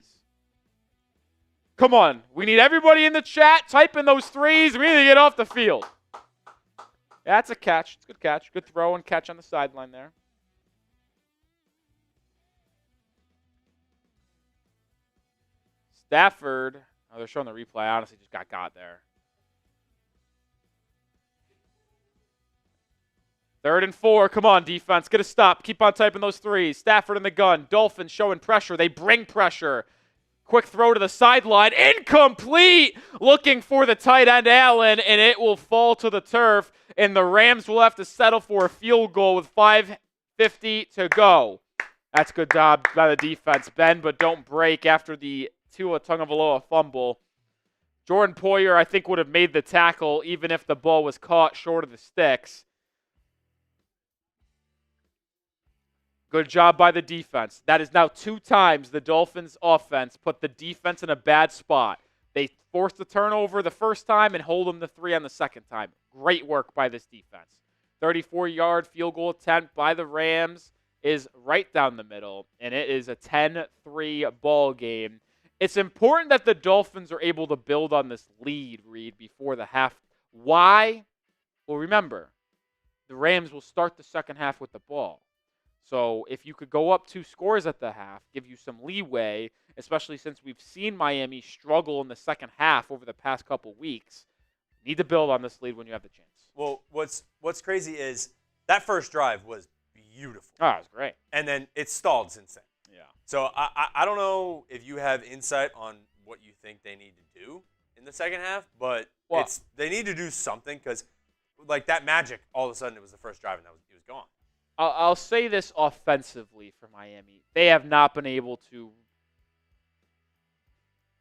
Come on. We need everybody in the chat. Type in those 3s. We need to get off the field. Yeah, that's a catch. It's a good catch. Good throw and catch on the sideline there. Stafford. Oh, they're showing the replay. I honestly just got there. 3rd and 4. Come on, defense. Get a stop. Keep on typing those 3s. Stafford in the gun. Dolphins showing pressure. They bring pressure. Quick throw to the sideline. Incomplete. Looking for the tight end, Allen, and it will fall to the turf. And the Rams will have to settle for a field goal with 5:50 to go. That's good job by the defense, Ben, but don't break after the Tua Tagovailoa fumble. Jordan Poyer, I think, would have made the tackle even if the ball was caught short of the sticks. Good job by the defense. That is now 2 times the Dolphins' offense put the defense in a bad spot. They forced the turnover the first time and hold them to 3 on the second time. Great work by this defense. 34-yard field goal attempt by the Rams is right down the middle, and it is a 10-3 ball game. It's important that the Dolphins are able to build on this lead, Reed, before the half. Why? Well, remember, the Rams will start the second half with the ball. So if you could go up 2 scores at the half, give you some leeway, especially since we've seen Miami struggle in the second half over the past couple weeks. Need to build on this lead when you have the chance.
Well, what's crazy is that first drive was beautiful.
Oh, it was great.
And then it stalled since then.
Yeah.
So I don't know if you have insight on what you think they need to do in the second half, but they need to do something because, like, that magic, all of a sudden it was the first drive and it was gone.
I'll say this offensively for Miami. They have not been able to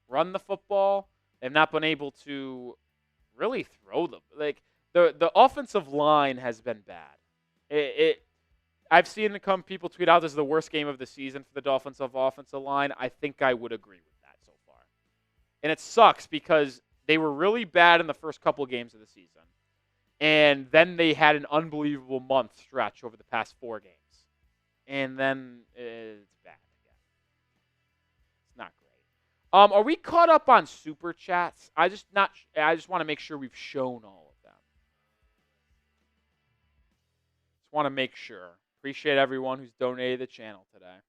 run the football. They've not been able to really throw them. Like, the offensive line has been bad. I've seen people tweet out this is the worst game of the season for the Dolphins' offensive line. I think I would agree with that so far. And it sucks because they were really bad in the first couple games of the season. And then they had an unbelievable month stretch over the past 4 games. And then it's bad again. It's not great. Are we caught up on Super Chats? I just want to make sure we've shown all of them. Just want to make sure. Appreciate everyone who's donated to the channel today.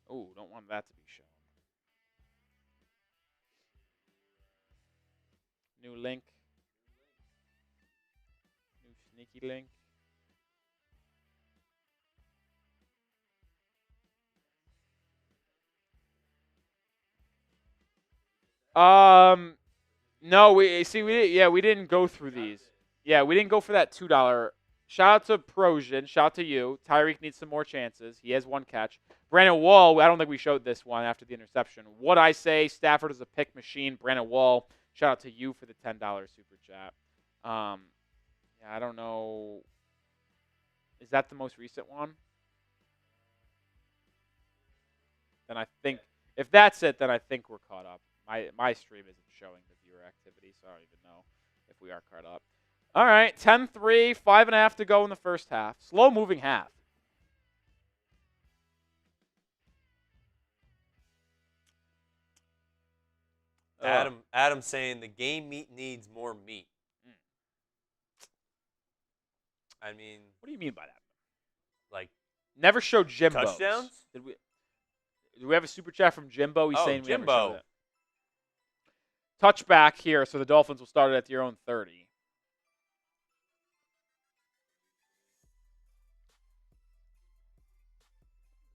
Oh, don't want that to be shown. New link. New sneaky link. No, we didn't go through these. Yeah, we didn't go for that $2. Shout out to Prosian. Shout out to you. Tyreek needs some more chances. He has 1 catch. Brandon Wall, I don't think we showed this one after the interception. What I say, Stafford is a pick machine. Brandon Wall, shout out to you for the $10 super chat. Yeah, I don't know. Is that the most recent one? Then I think, if that's it, then I think we're caught up. My stream isn't showing the viewer activity, so I don't even know if we are caught up. All right, 10-3, 5.5 to go in the first half. Slow-moving half.
Adam saying the game meat needs more meat. I mean,
what do you mean by that?
Like,
never showed Jimbo.
Touchdowns?
Do we have a super chat from Jimbo? He's saying we never
Jimbo.
showed it. Touchback here, so the Dolphins will start it at their own 30.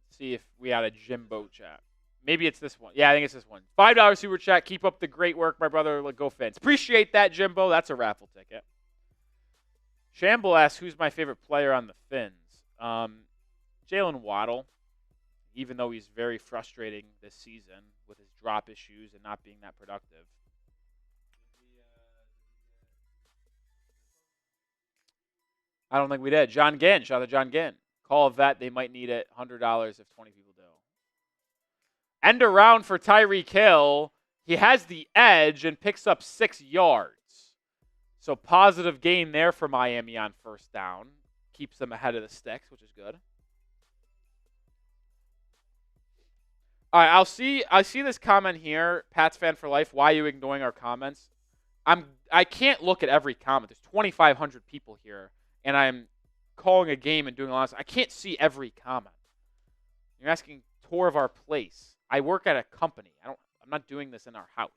See if we had a Jimbo chat. Maybe it's this one. Yeah, I think it's this one. $5 super chat. Keep up the great work, my brother. Go Fins. Appreciate that, Jimbo. That's a raffle ticket. Shamble asks, who's my favorite player on the Fins? Jalen Waddle, even though he's very frustrating this season with his drop issues and not being that productive. I don't think we did. John Ginn. Shout out to John Ginn. Call a vet. They might need it. $100 if 20 people do. End around for Tyreek Hill. He has the edge and picks up 6 yards. So positive gain there for Miami on first down. Keeps them ahead of the sticks, which is good. All right, I see this comment here, Pats fan for life. Why are you ignoring our comments? I can't look at every comment. There's 2,500 people here, and I'm calling a game and doing a lot of. I can't see every comment. You're asking tour of our place. I work at a company. I'm not doing this in our house.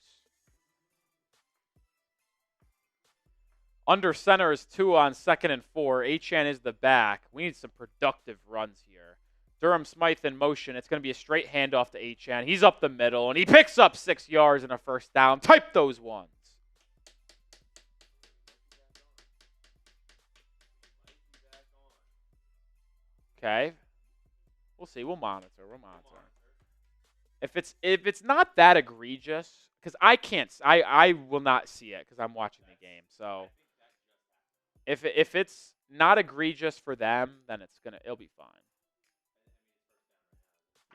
Under center is Tua on 2nd and 4. Achane is the back. We need some productive runs here. Durham Smythe in motion. It's going to be a straight handoff to Achane. He's up the middle, and he picks up 6 yards and a first down. Type those ones. Okay. We'll see. We'll monitor. If it's not that egregious, because I will not see it because I'm watching the game. So if it's not egregious for them, then it'll be fine.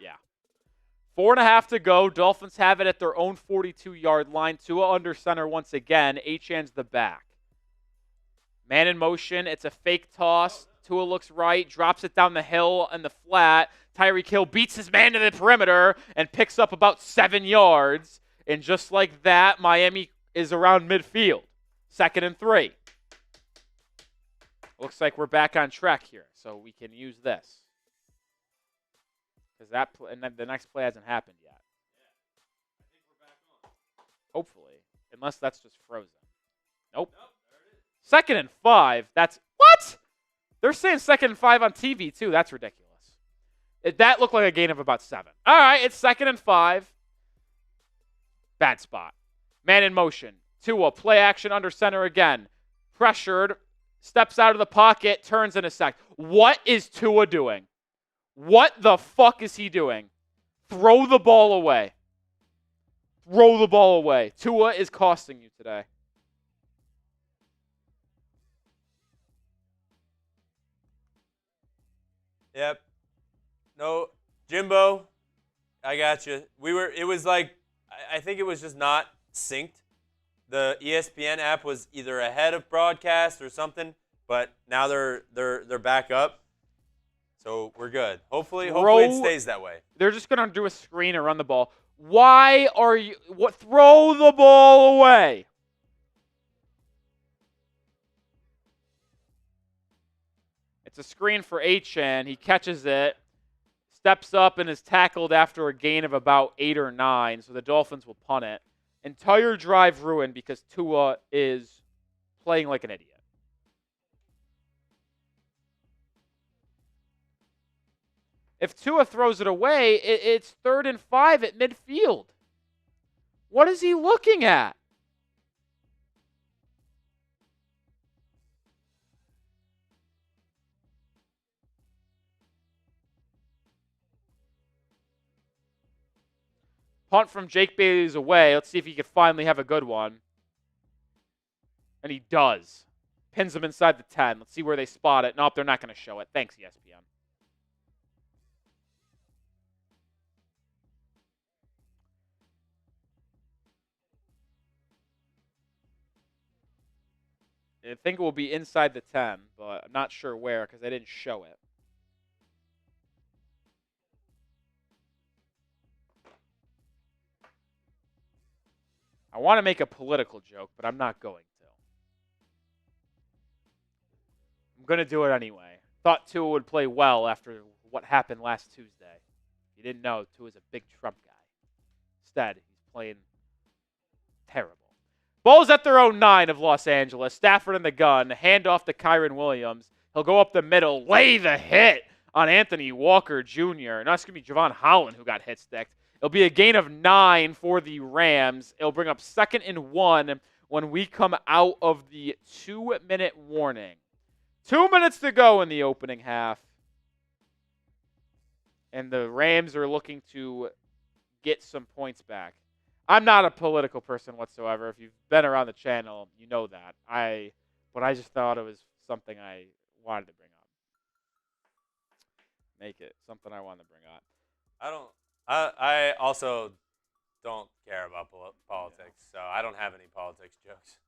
Yeah. 4.5 to go. Dolphins have it at their own 42-yard line. Tua under center once again. Achane's the back. Man in motion. It's a fake toss. Tua looks right, drops it down the hill and the flat. Tyreek Hill beats his man to the perimeter and picks up about 7 yards. And just like that, Miami is around midfield. 2nd and 3. Looks like we're back on track here, so we can use this. Because and then the next play hasn't happened yet.
I think we're back on.
Hopefully. Unless that's just frozen. Nope. There it is. 2nd and 5. That's what? They're saying 2nd and 5 on TV, too. That's ridiculous. That looked like a gain of about 7. All right, it's 2nd and 5. Bad spot. Man in motion. Tua, play action under center again. Pressured. Steps out of the pocket. Turns in a sack. What is Tua doing? What the fuck is he doing? Throw the ball away. Throw the ball away. Tua is costing you today.
Yep. No, Jimbo, I got you. It was like, I think it was just not synced. The ESPN app was either ahead of broadcast or something, but now they're back up. So we're good. Hopefully it stays that way.
They're just going to do a screen and run the ball. Why are you throw the ball away? It's a screen for Achane. He catches it, steps up, and is tackled after a gain of about 8 or 9, so the Dolphins will punt it. Entire drive ruined because Tua is playing like an idiot. If Tua throws it away, it's 3rd and 5 at midfield. What is he looking at? Punt from Jake Bailey's away. Let's see if he can finally have a good one. And he does. Pins him inside the 10. Let's see where they spot it. Nope, they're not going to show it. Thanks, ESPN. I think it will be inside the 10, but I'm not sure where because they didn't show it. I want to make a political joke, but I'm not going to. I'm going to do it anyway. Thought Tua would play well after what happened last Tuesday. You didn't know Tua's a big Trump guy. Instead, he's playing terrible. Ball's at their own 9 of Los Angeles. Stafford in the gun. Handoff to Kyren Williams. He'll go up the middle. Lay the hit on Anthony Walker Jr. Now it's going to be Javon Holland who got hit sticked. It'll be a gain of 9 for the Rams. It'll bring up 2nd and 1 when we come out of the 2-minute warning. 2 minutes to go in the opening half. And the Rams are looking to get some points back. I'm not a political person whatsoever. If you've been around the channel, you know that. But I just thought it was something I wanted to bring up. Make it something I wanted to bring up.
I also don't care about politics, so I don't have any politics jokes.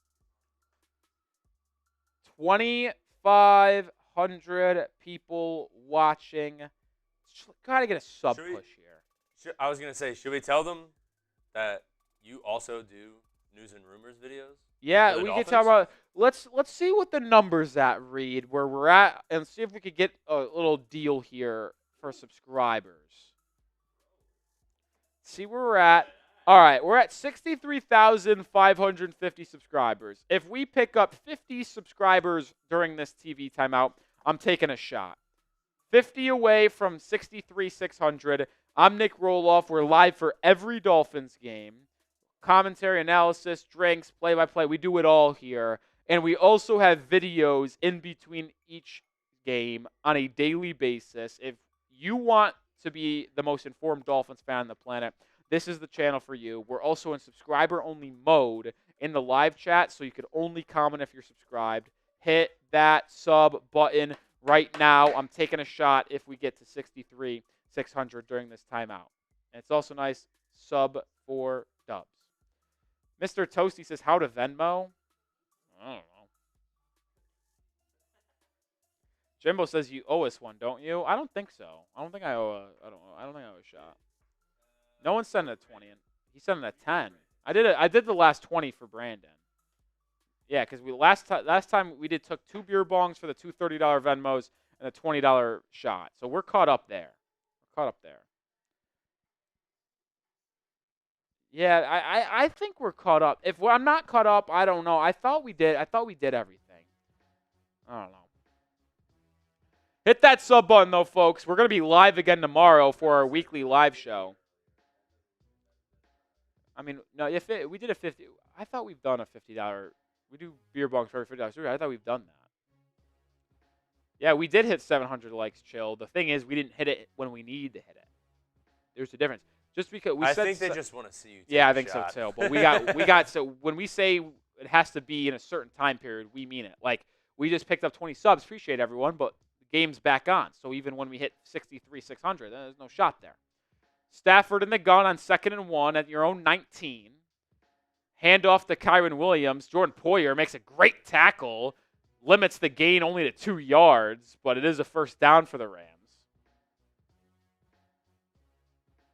2,500 people watching. Gotta get a sub push here.
I was gonna say, should we tell them that you also do news and rumors videos?
Yeah, we can talk about. Let's see what the numbers at Reed, where we're at, and see if we could get a little deal here for subscribers. See where we're at. All right, we're at 63,550 subscribers. If we pick up 50 subscribers during this TV timeout, I'm taking a shot. 50 away from 63,600. I'm Nic Rohloff. We're live for every Dolphins game. Commentary, analysis, drinks, play-by-play. We do it all here. And we also have videos in between each game on a daily basis. If you want to be the most informed Dolphins fan on the planet, this is the channel for you. We're also in subscriber-only mode in the live chat, so you can only comment if you're subscribed. Hit that sub button right now. I'm taking a shot if we get to 63,600 during this timeout. And it's also nice, sub for dubs. Mr. Toasty says, how to Venmo? I don't know. Jimbo says you owe us one, don't you? I don't think so. I don't think I owe a shot. No one sent a 20 in. He sent a 10. I did the last 20 for Brandon. Yeah, because last time we took 2 beer bongs for the two $30 Venmos and a $20 shot. So we're caught up there. Yeah, I think we're caught up. If I'm not caught up, I don't know. I thought we did everything. I don't know. Hit that sub button, though, folks. We're going to be live again tomorrow for our weekly live show. I mean, no, we did a 50. I thought we've done a $50. We do beer bongs for every $50. I thought we've done that. Yeah, we did hit 700 likes, chill. The thing is, we didn't hit it when we needed to hit it. There's a difference. Just because
I think they just want to see you take
Yeah, I
a
think
shot.
so too. But we got so when we say it has to be in a certain time period, we mean it. Like, we just picked up 20 subs. Appreciate everyone, but the game's back on. So even when we hit 63,600, there's no shot there. Stafford in the gun on 2nd and 1 at your own 19. Handoff to Kyren Williams. Jordan Poyer makes a great tackle. Limits the gain only to 2 yards, but it is a first down for the Rams.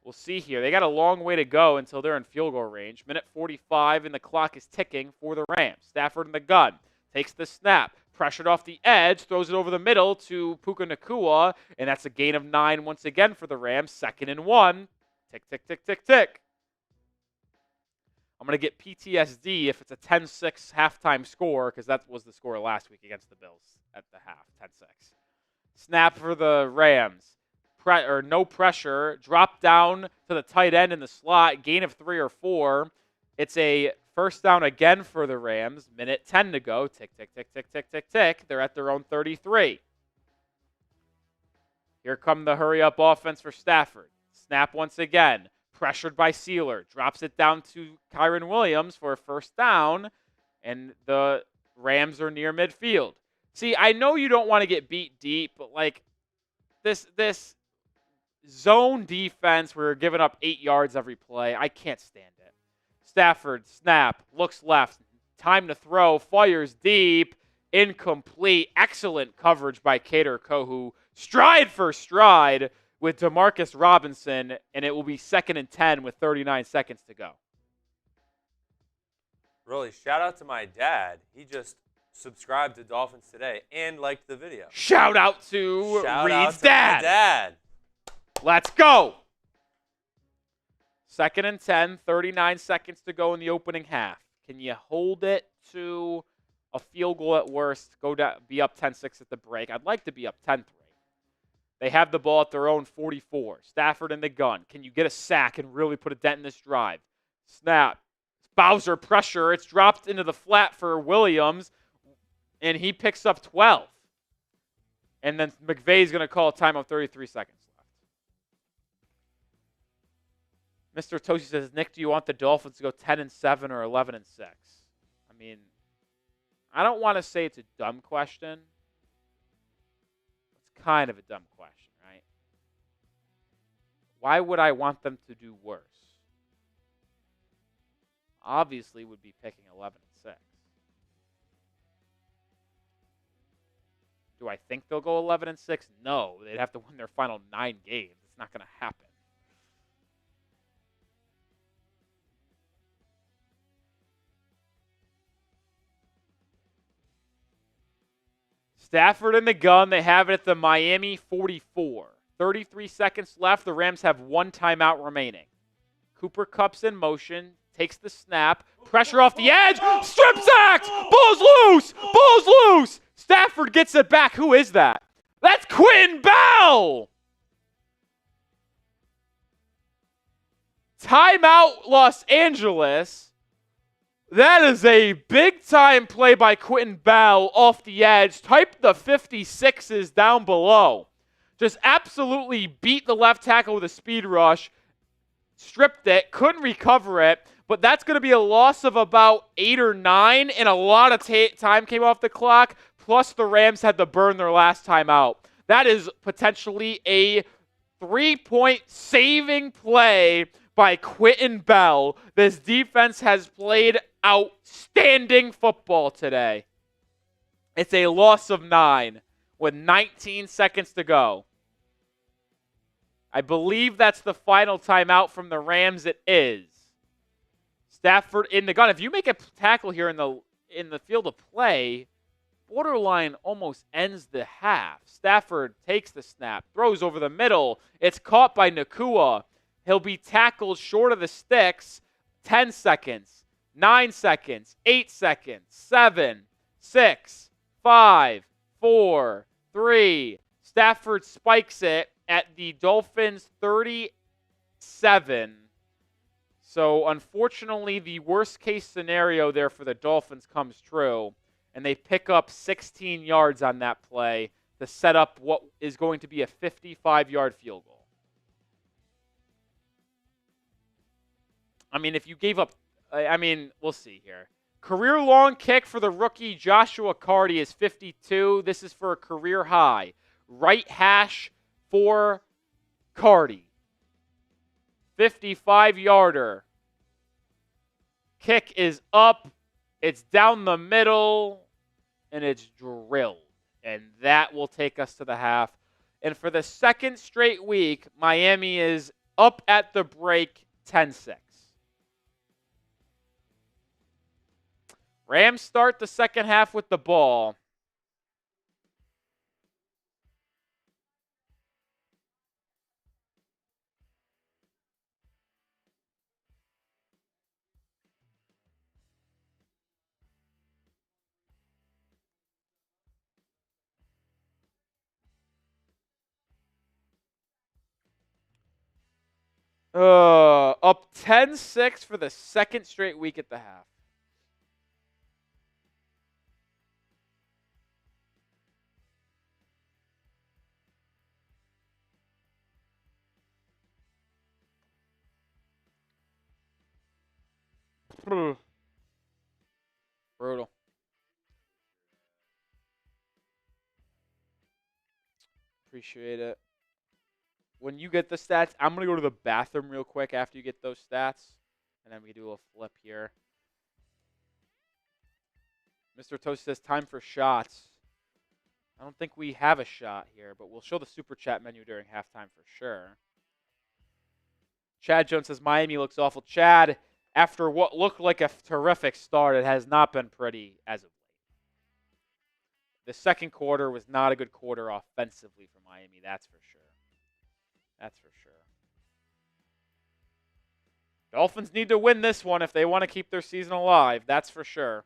We'll see here. They got a long way to go until they're in field goal range. Minute 45, and the clock is ticking for the Rams. Stafford in the gun. Takes the snap. Pressured off the edge. Throws it over the middle to Puka Nacua, and that's a gain of 9 once again for the Rams. 2nd and 1. Tick, tick, tick, tick, tick. I'm going to get PTSD if it's a 10-6 halftime score, because that was the score last week against the Bills at the half, 10-6. Snap for the Rams. No pressure. Drop down to the tight end in the slot. Gain of 3 or 4. It's a first down again for the Rams. Minute 10 to go. Tick, tick, tick, tick, tick, tick, tick. They're at their own 33. Here come the hurry-up offense for Stafford. Snap once again. Pressured by Sealer. Drops it down to Kyren Williams for a first down. And the Rams are near midfield. See, I know you don't want to get beat deep, but like this zone defense, we're giving up 8 yards every play. I can't stand it. Stafford, snap, looks left. Time to throw, fires deep, incomplete. Excellent coverage by Kader Kohu. Stride for stride with Demarcus Robinson, and it will be 2nd and 10 with 39 seconds to go.
Really, shout out to my dad. He just subscribed to Dolphins Today and liked the video.
Shout out to Reed's dad.
My dad.
Let's go. 2nd and 10, 39 seconds to go in the opening half. Can you hold it to a field goal at worst? Go down, be up 10-6 at the break. I'd like to be up 10-3. They have the ball at their own 44. Stafford in the gun. Can you get a sack and really put a dent in this drive? Snap. Bowser pressure. It's dropped into the flat for Williams, and he picks up 12. And then McVay's going to call a timeout 33 seconds left. Mr. Toshi says, Nick, do you want the Dolphins to go 10-7 or 11-6? I mean, I don't want to say it's a dumb question. It's kind of a dumb question, right? Why would I want them to do worse? Obviously would be picking 11-6. Do I think they'll go 11-6? No. They'd have to win their final 9 games. It's not going to happen. Stafford in the gun. They have it at the Miami 44. 33 seconds left. The Rams have 1 timeout remaining. Cooper Kupp's in motion. Takes the snap. Pressure off the edge. Strip sacked. Ball's loose. Ball's loose. Stafford gets it back. Who is that? That's Quentin Bell. Timeout Los Angeles. That is a big-time play by Quentin Bell off the edge. Type the 56s down below. Just absolutely beat the left tackle with a speed rush. Stripped it. Couldn't recover it. But that's going to be a loss of about 8 or 9, and a lot of time came off the clock, plus the Rams had to burn their last time out. That is potentially a 3-point saving play by Quentin Bell. This defense has played outstanding football today. It's a loss of 9 with 19 seconds to go. I believe that's the final timeout from the Rams. It is. Stafford in the gun. If you make a tackle here in the field of play, borderline almost ends the half. Stafford takes the snap, throws over the middle. It's caught by Nakua. He'll be tackled short of the sticks. 10 seconds, 9 seconds, 8 seconds, 7, 6, 5, 4, 3. Stafford spikes it at the Dolphins 37. So, unfortunately, the worst-case scenario there for the Dolphins comes true, and they pick up 16 yards on that play to set up what is going to be a 55-yard field goal. I mean, if you gave up, we'll see here. Career-long kick for the rookie Joshua Carty is 52. This is for a career high. Right hash for Carty. 55-yarder. Kick is up. It's down the middle. And it's drilled. And that will take us to the half. And for the second straight week, Miami is up at the break 10-6. Rams start the second half with the ball. Up 10-6 for the second straight week at the half. Brutal. Appreciate it. When you get the stats, I'm going to go to the bathroom real quick after you get those stats. And then we do a flip here. Mr. Toast says, time for shots. I don't think we have a shot here, but we'll show the Super Chat menu during halftime for sure. Chad Jones says, Miami looks awful. Chad, after what looked like a terrific start, it has not been pretty as of late. The second quarter was not a good quarter offensively for Miami, that's for sure. That's for sure. Dolphins need to win this one if they want to keep their season alive, that's for sure.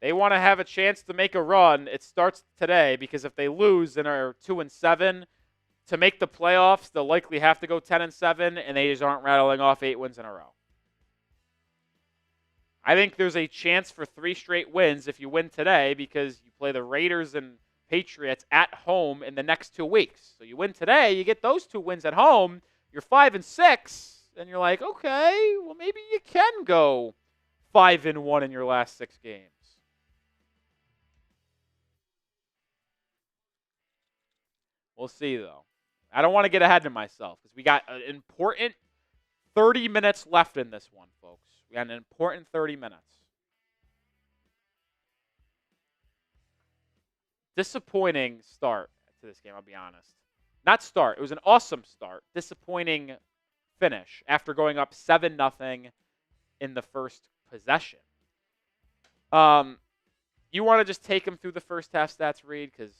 They want to have a chance to make a run. It starts today because if they lose and are 2-7, to make the playoffs, they'll likely have to go 10-7, and they just aren't rattling off 8 wins in a row. I think there's a chance for 3 straight wins if you win today because you play the Raiders and Patriots at home in the next 2 weeks. So you win today, you get those 2 wins at home, you're 5-6, and you're like, okay, well maybe you can go 5-1 in your last 6 games. We'll see though. I don't want to get ahead of myself because we got an important 30 minutes left in this one, folks. We got an important 30 minutes. Disappointing start to this game, I'll be honest. Not start. It was an awesome start. Disappointing finish after going up 7-0 in the first possession. You want to just take them through the first half stats, Reed? Because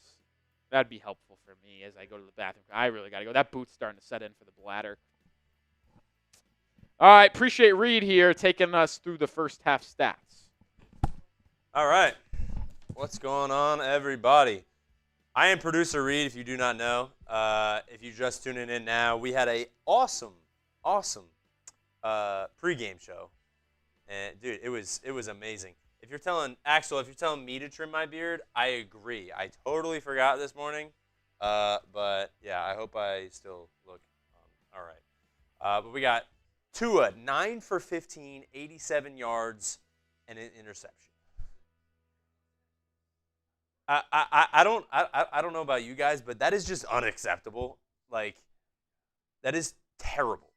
that'd be helpful for me as I go to the bathroom. I really got to go. That boot's starting to set in for the bladder. All right, appreciate Reed here taking us through the first half stats.
All right. What's going on, everybody? I am producer Reed, if you do not know. If you're just tuning in now, we had a awesome pregame show. And, dude, it was amazing. If you're telling me to trim my beard, I agree. I totally forgot this morning. But, yeah, I hope I still look all right. But we got Tua, 9 for 15, 87 yards, and an interception. I don't know about you guys, but that is just unacceptable. Like, that is terrible.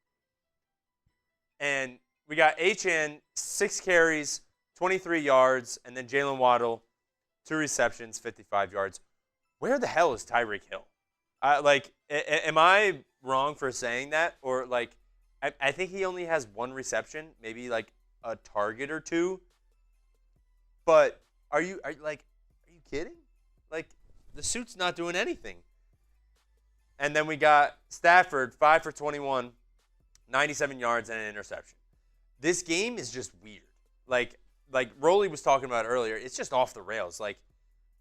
And we got H.N., 6 carries, 23 yards, and then Jalen Waddle, 2 receptions, 55 yards. Where the hell is Tyreek Hill? Am I wrong for saying that? Or, like, I think he only has 1 reception, maybe, like, a target or 2. But are you kidding? Like, the suit's not doing anything. And then we got Stafford, 5 for 21, 97 yards, and an interception. This game is just weird. Like Rolly was talking about earlier, it's just off the rails. Like,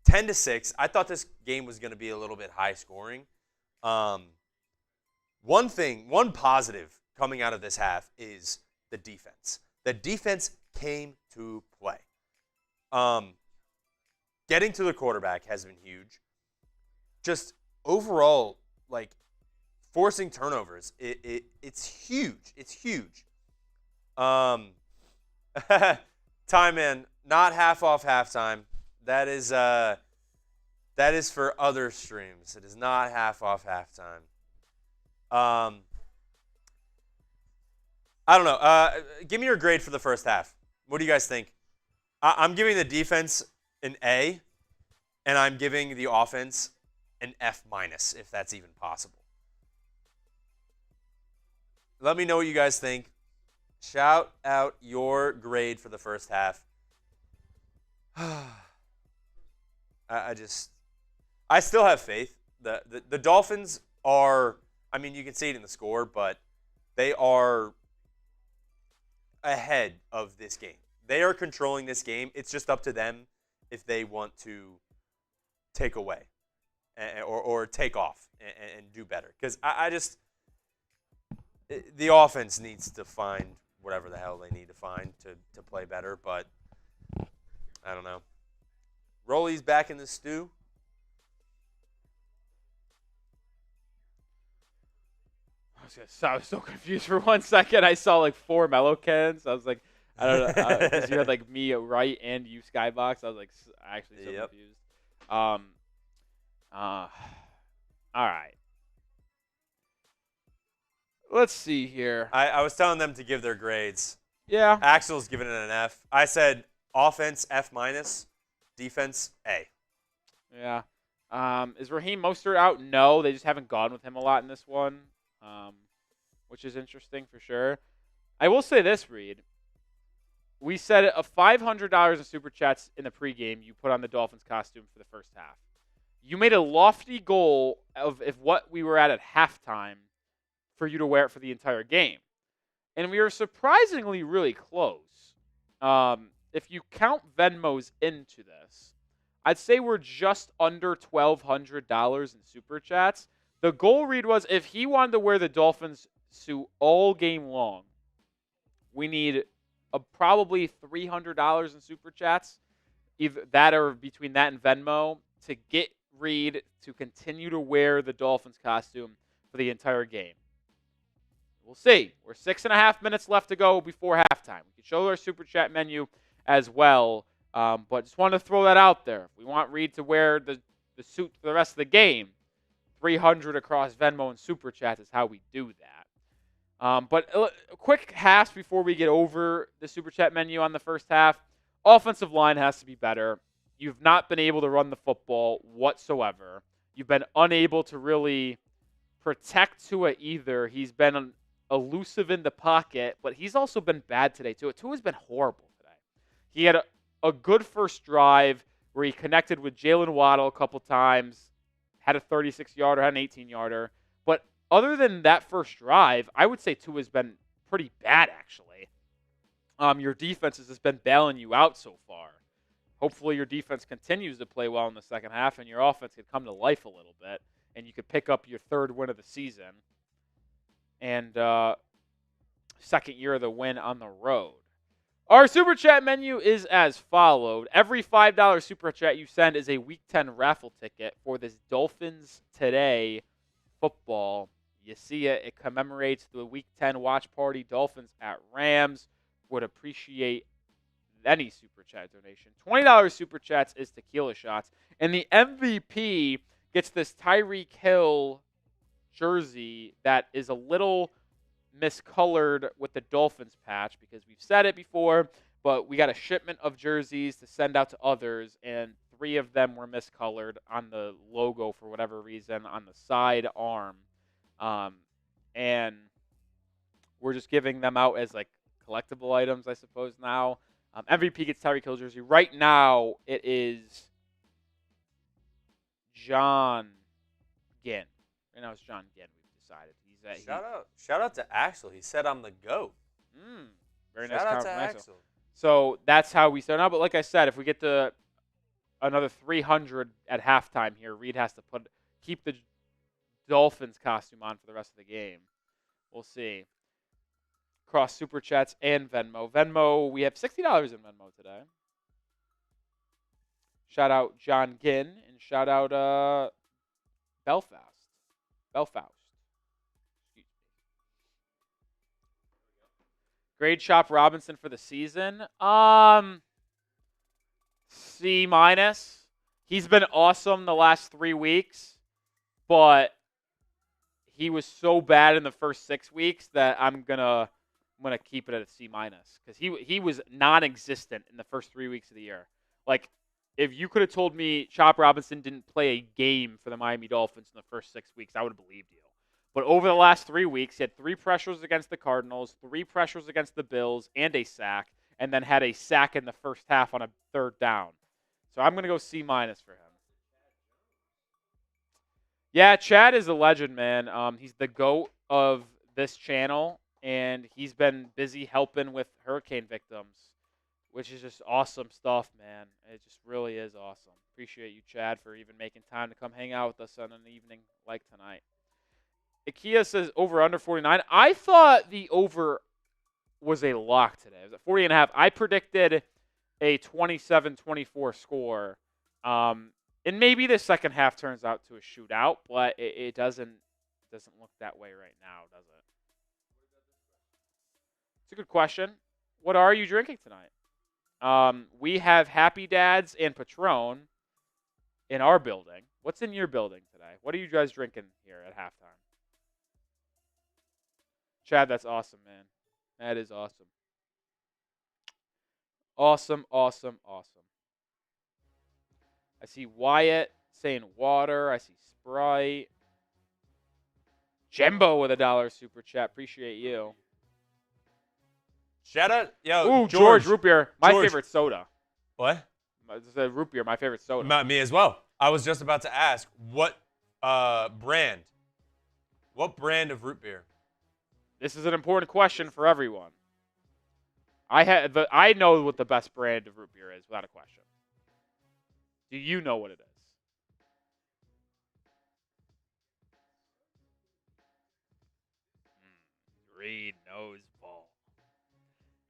10-6. I thought this game was going to be a little bit high scoring. One positive coming out of this half is the defense. The defense came to play. Getting to the quarterback has been huge. Just overall, like, forcing turnovers, it's huge. It's huge. Time in, not half off halftime. That is for other streams. It is not half off halftime. I don't know. Give me your grade for the first half. What do you guys think? I'm giving the defense an A, and I'm giving the offense an F-, if that's even possible. Let me know what you guys think. Shout out your grade for the first half. I still have faith. The Dolphins are, I mean, you can see it in the score, but they are ahead of this game. They are controlling this game. It's just up to them if they want to take away or take off and do better. Because the offense needs to find whatever the hell they need to find to play better. But I don't know. Rolly's back in the stew.
I was so confused for 1 second. I saw like 4 mellow cans. I was like, I don't know, because you had like me at right and you Skybox. I was like, actually so confused. All right. Let's see here.
I was telling them to give their grades.
Yeah.
Axel's giving it an F. I said offense F-, defense A.
Yeah. Is Raheem Mostert out? No, they just haven't gone with him a lot in this one, which is interesting for sure. I will say this, Reed. We said a $500 in Super Chats in the pregame you put on the Dolphins costume for the first half. You made a lofty goal of what we were at halftime for you to wear it for the entire game. And we were surprisingly really close. If you count Venmos into this, I'd say we're just under $1,200 in Super Chats. The goal read was if he wanted to wear the Dolphins suit all game long, we need probably $300 in super chats, either that or between that and Venmo, to get Reed to continue to wear the Dolphins costume for the entire game. We'll see. We're 6.5 minutes left to go before halftime. We can show our super chat menu as well, but just wanted to throw that out there. If we want Reed to wear the suit for the rest of the game, 300 across Venmo and super chats is how we do that. But a quick half before we get over the super chat menu on the first half. Offensive line has to be better. You've not been able to run the football whatsoever. You've been unable to really protect Tua either. He's been elusive in the pocket, but he's also been bad today too. Tua's been horrible today. He had a good first drive where he connected with Jalen Waddle a couple times, had a 36-yarder, had an 18-yarder. But other than that first drive, I would say Tua's been pretty bad, actually. Your defense has just been bailing you out so far. Hopefully your defense continues to play well in the second half and your offense can come to life a little bit and you could pick up your third win of the season and second year of the win on the road. Our Super Chat menu is as followed. Every $5 Super Chat you send is a Week 10 raffle ticket for this Dolphins Today football. You see it. It commemorates the Week 10 watch party. Dolphins at Rams. Would appreciate any Super Chat donation. $20 Super Chats is tequila shots. And the MVP gets this Tyreek Hill jersey that is a little miscolored with the Dolphins patch because we've said it before, but we got a shipment of jerseys to send out to others, and 3 of them were miscolored on the logo for whatever reason on the side arm. And we're just giving them out as like collectible items, I suppose, now. MVP gets Tyreek Hill jersey. Right now, it is John Ginn. Right now, it's John Ginn. We've decided.
Shout out to Axel. He said I'm the GOAT.
Very nice
Shout out to
compliment,
Axel.
So that's how we start out. But like I said, if we get to another 300 at halftime here, Reed has to keep the Dolphins costume on for the rest of the game. We'll see. Across Super Chats and Venmo. Venmo, we have $60 in Venmo today. Shout out John Ginn and shout out Belfast. Grade Shop Robinson for the season. C-. He's been awesome the last 3 weeks, but he was so bad in the first 6 weeks that I'm gonna keep it at a C- because he was non-existent in the first 3 weeks of the year. Like, if you could have told me Chop Robinson didn't play a game for the Miami Dolphins in the first 6 weeks, I would have believed you. But over the last 3 weeks, he had 3 pressures against the Cardinals, 3 pressures against the Bills, and a sack, and then had a sack in the first half on a 3rd down. So I'm going to go C- for him. Yeah, Chad is a legend, man. He's the GOAT of this channel, and he's been busy helping with hurricane victims, which is just awesome stuff, man. It just really is awesome. Appreciate you, Chad, for even making time to come hang out with us on an evening like tonight. Ikea says over under 49. I thought the over was a lock today. It was at 40.5. I predicted a 27-24 score. And maybe the second half turns out to a shootout, but it doesn't look that way right now, does it? It's a good question. What are you drinking tonight? We have Happy Dads and Patron in our building. What's in your building today? What are you guys drinking here at halftime? Chad, that's awesome, man. That is awesome. Awesome. I see Wyatt saying water. I see Sprite. Jembo with $1 super chat. Appreciate you.
Shout out, yo,
Ooh, George root beer. My favorite soda.
What?
It's a root beer, my favorite soda.
Me as well. I was just about to ask, what brand? What brand of root beer?
This is an important question for everyone. I know what the best brand of root beer is, without a question. Do you know what it is? Reed knows ball.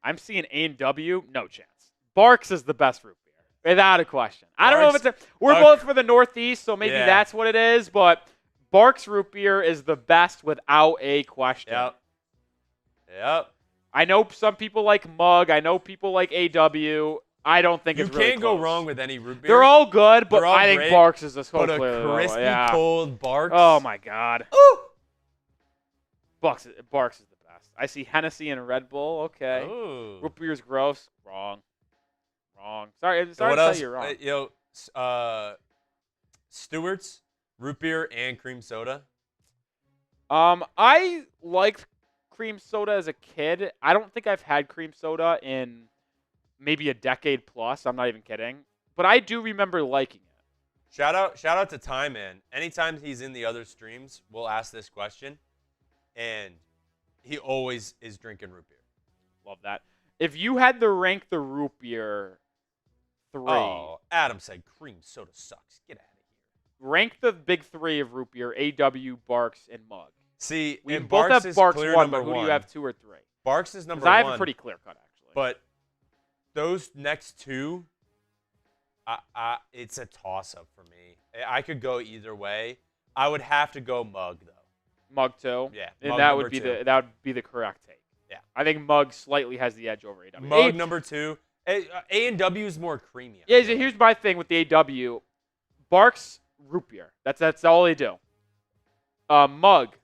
I'm seeing A&W, no chance. Barks is the best root beer, without a question. I don't know if it's we're both for the Northeast, so maybe that's what it is, but Barks root beer is the best without a question.
Yep.
I know some people like Mug. I know people like AW. I don't think it's really
You can't
close.
go wrong with any root beer.
They're all good, but
all
I think
great,
Barks is the
But a crispy, cold Barks.
Oh, my God.
Ooh.
Barks is the best. I see Hennessy and Red Bull. Okay.
Ooh.
Root beer's gross. Wrong. Sorry to
what
tell
else?
you you're wrong.
Stewart's root beer and cream soda.
I liked cream soda as a kid. I don't think I've had cream soda in maybe a decade plus. I'm not even kidding. But I do remember liking it.
Shout out to Ty Man. Anytime he's in the other streams, we'll ask this question, and he always is drinking root beer.
Love that. If you had to rank the root beer 3.
Oh, Adam said cream soda sucks. Get out of here.
Rank the big 3 of root beer: AW, Barks, and Mug.
See,
We
and
both
Barks
have
is
Barks
clear
1,
number
but who
one.
do you have 2 or 3?
Barks is number 1.
I have a pretty clear cut, actually.
But those next 2, it's a toss-up for me. I could go either way. I would have to go Mug, though.
Mug 2?
Yeah,
And
Mug
that
number
would be
2.
that would be the correct take.
Yeah.
I think Mug slightly has the edge over AW.
Mug number 2. A&W is more creamy.
Yeah, here's my thing with the AW. Barks, root beer. That's all they do. Mug,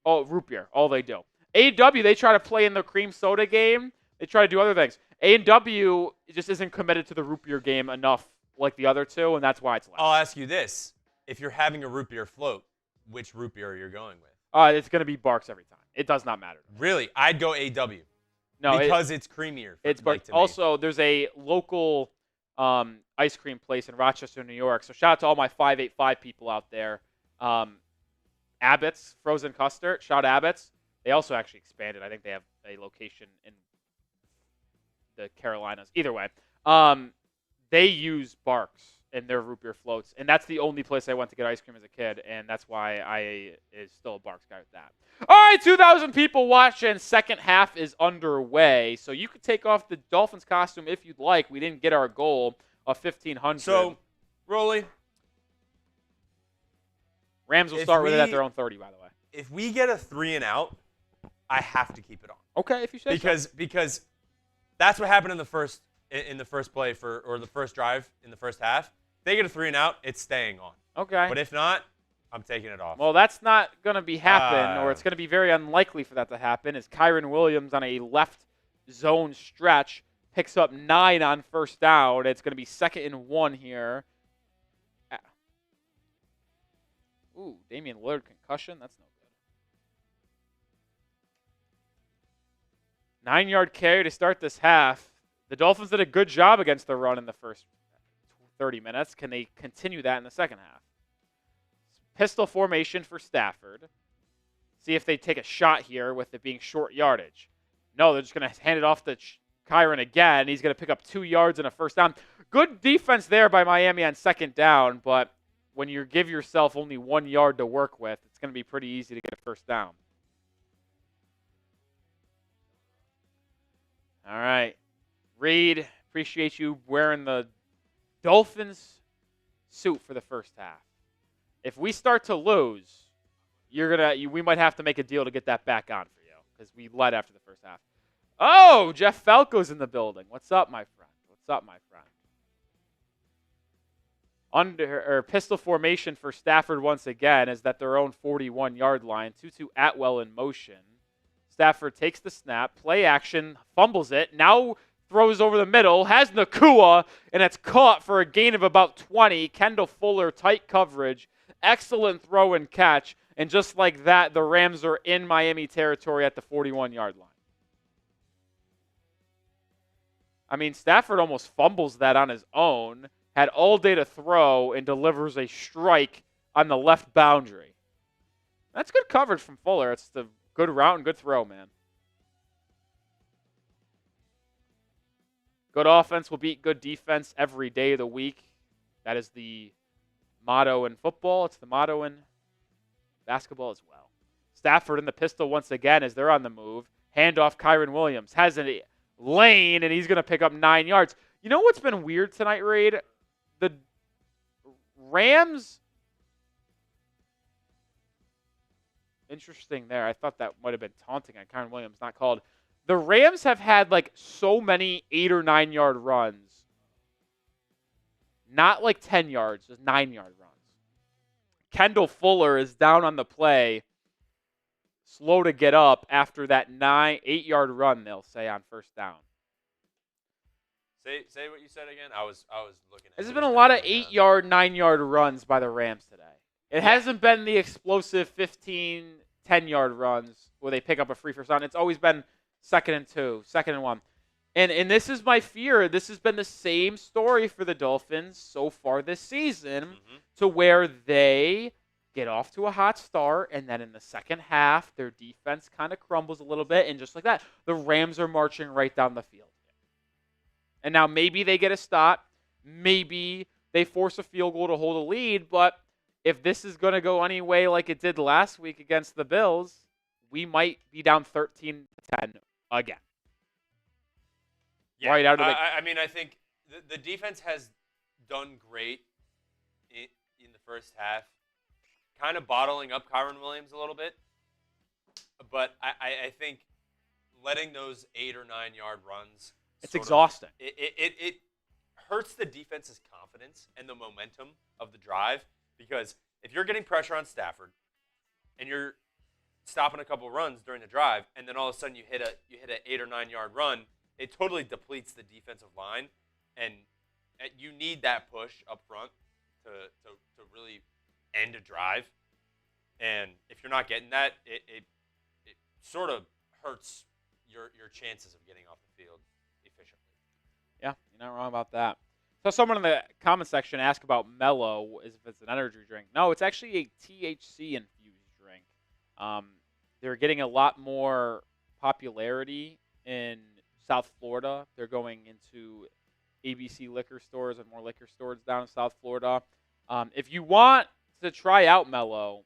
root beer. All they do. AW, they try to play in the cream soda game. They try to do other things. A&W just isn't committed to the root beer game enough like the other two, and that's why it's left.
I'll ask you this. If you're having a root beer float, which root beer are you going with?
It's going to be Barks every time. It does not matter.
Really? I'd go AW.
No,
because it's creamier.
It's Barks. Also, there's a local ice cream place in Rochester, New York. So shout out to all my 585 people out there. Abbott's Frozen Custard. Shout Abbott's. They also actually expanded. I think they have a location in the Carolinas. Either way, they use Barks in their root beer floats, and that's the only place I went to get ice cream as a kid, and that's why I is still a Barks guy with that. All right, 2,000 people watching. Second half is underway, so you could take off the Dolphins costume if you'd like. We didn't get our goal of 1,500.
So, Rolly,
Rams will start with it at their own 30, by the way.
If we get a 3 and out, I have to keep it on.
Okay, if you say so.
Because that's what happened in the first play or the first drive in the first half. If they get a 3 and out, it's staying on.
Okay.
But if not, I'm taking it off.
Well, that's not going to be happen, or it's going to be very unlikely for that to happen, as Kyron Williams on a left zone stretch picks up 9 on first down. It's going to be 2nd and 1 here. Ooh, Damian Lillard concussion. That's no good. 9-yard carry to start this half. The Dolphins did a good job against the run in the first 30 minutes. Can they continue that in the second half? Pistol formation for Stafford. See if they take a shot here with it being short yardage. No, they're just going to hand it off to Kyron again. He's going to pick up 2 yards and a first down. Good defense there by Miami on second down, but when you give yourself only 1 yard to work with, it's going to be pretty easy to get a first down. All right. Reed, appreciate you wearing the Dolphins suit for the first half. If we start to lose, we might have to make a deal to get that back on for you because we led after the first half. Oh, Jeff Falco's in the building. What's up, my friend? What's up, my friend? Pistol formation for Stafford once again is at their own 41-yard line. Tutu Atwell in motion. Stafford takes the snap, play action, fumbles it, now throws over the middle, has Nakua, and it's caught for a gain of about 20. Kendall Fuller, tight coverage, excellent throw and catch, and just like that, the Rams are in Miami territory at the 41-yard line. I mean, Stafford almost fumbles that on his own, had all day to throw, and delivers a strike on the left boundary. That's good coverage from Fuller. It's the good route and good throw, man. Good offense will beat good defense every day of the week. That is the motto in football. It's the motto in basketball as well. Stafford in the pistol once again as they're on the move. Handoff Kyron Williams. Has a lane, and he's going to pick up 9 yards. You know what's been weird tonight, Reed? The Rams. Interesting there. I thought that might have been taunting on Kyren Williams, not called. The Rams have had like so many 8 or 9 yard runs. Not like 10 yards, just 9 yard runs. Kendall Fuller is down on the play, slow to get up after that 8 yard run, they'll say, on first down.
Say what you said again. I was looking at.
There's been a lot of 8 yard, 9 yard runs by the Rams today. It hasn't been the explosive 15, 10 yard runs where they pick up a free first down. It's always been 2nd and 2, 2nd and 1. And this is my fear. This has been the same story for the Dolphins so far this season, to where they get off to a hot start, and then in the second half, their defense kind of crumbles a little bit, and just like that, the Rams are marching right down the field. And now maybe they get a stop. Maybe they force a field goal to hold a lead, but if this is going to go any way like it did last week against the Bills, we might be down 13-10 again.
Yeah,
right out of the.
I mean, I think the defense has done great in the first half, kind of bottling up Kyren Williams a little bit. But I think letting those 8 or 9 yard runs,
it's exhausting.
It hurts the defense's confidence and the momentum of the drive, because if you're getting pressure on Stafford and you're stopping a couple runs during the drive, and then all of a sudden you hit an 8 or 9 yard run, it totally depletes the defensive line, and you need that push up front to really end a drive. And if you're not getting that, it sort of hurts your chances of getting off the field efficiently.
Yeah, you're not wrong about that. So someone in the comment section asked about Mellow, if it's an energy drink. No, it's actually a THC-infused drink. They're getting a lot more popularity in South Florida. They're going into ABC liquor stores and more liquor stores down in South Florida. If you want to try out Mellow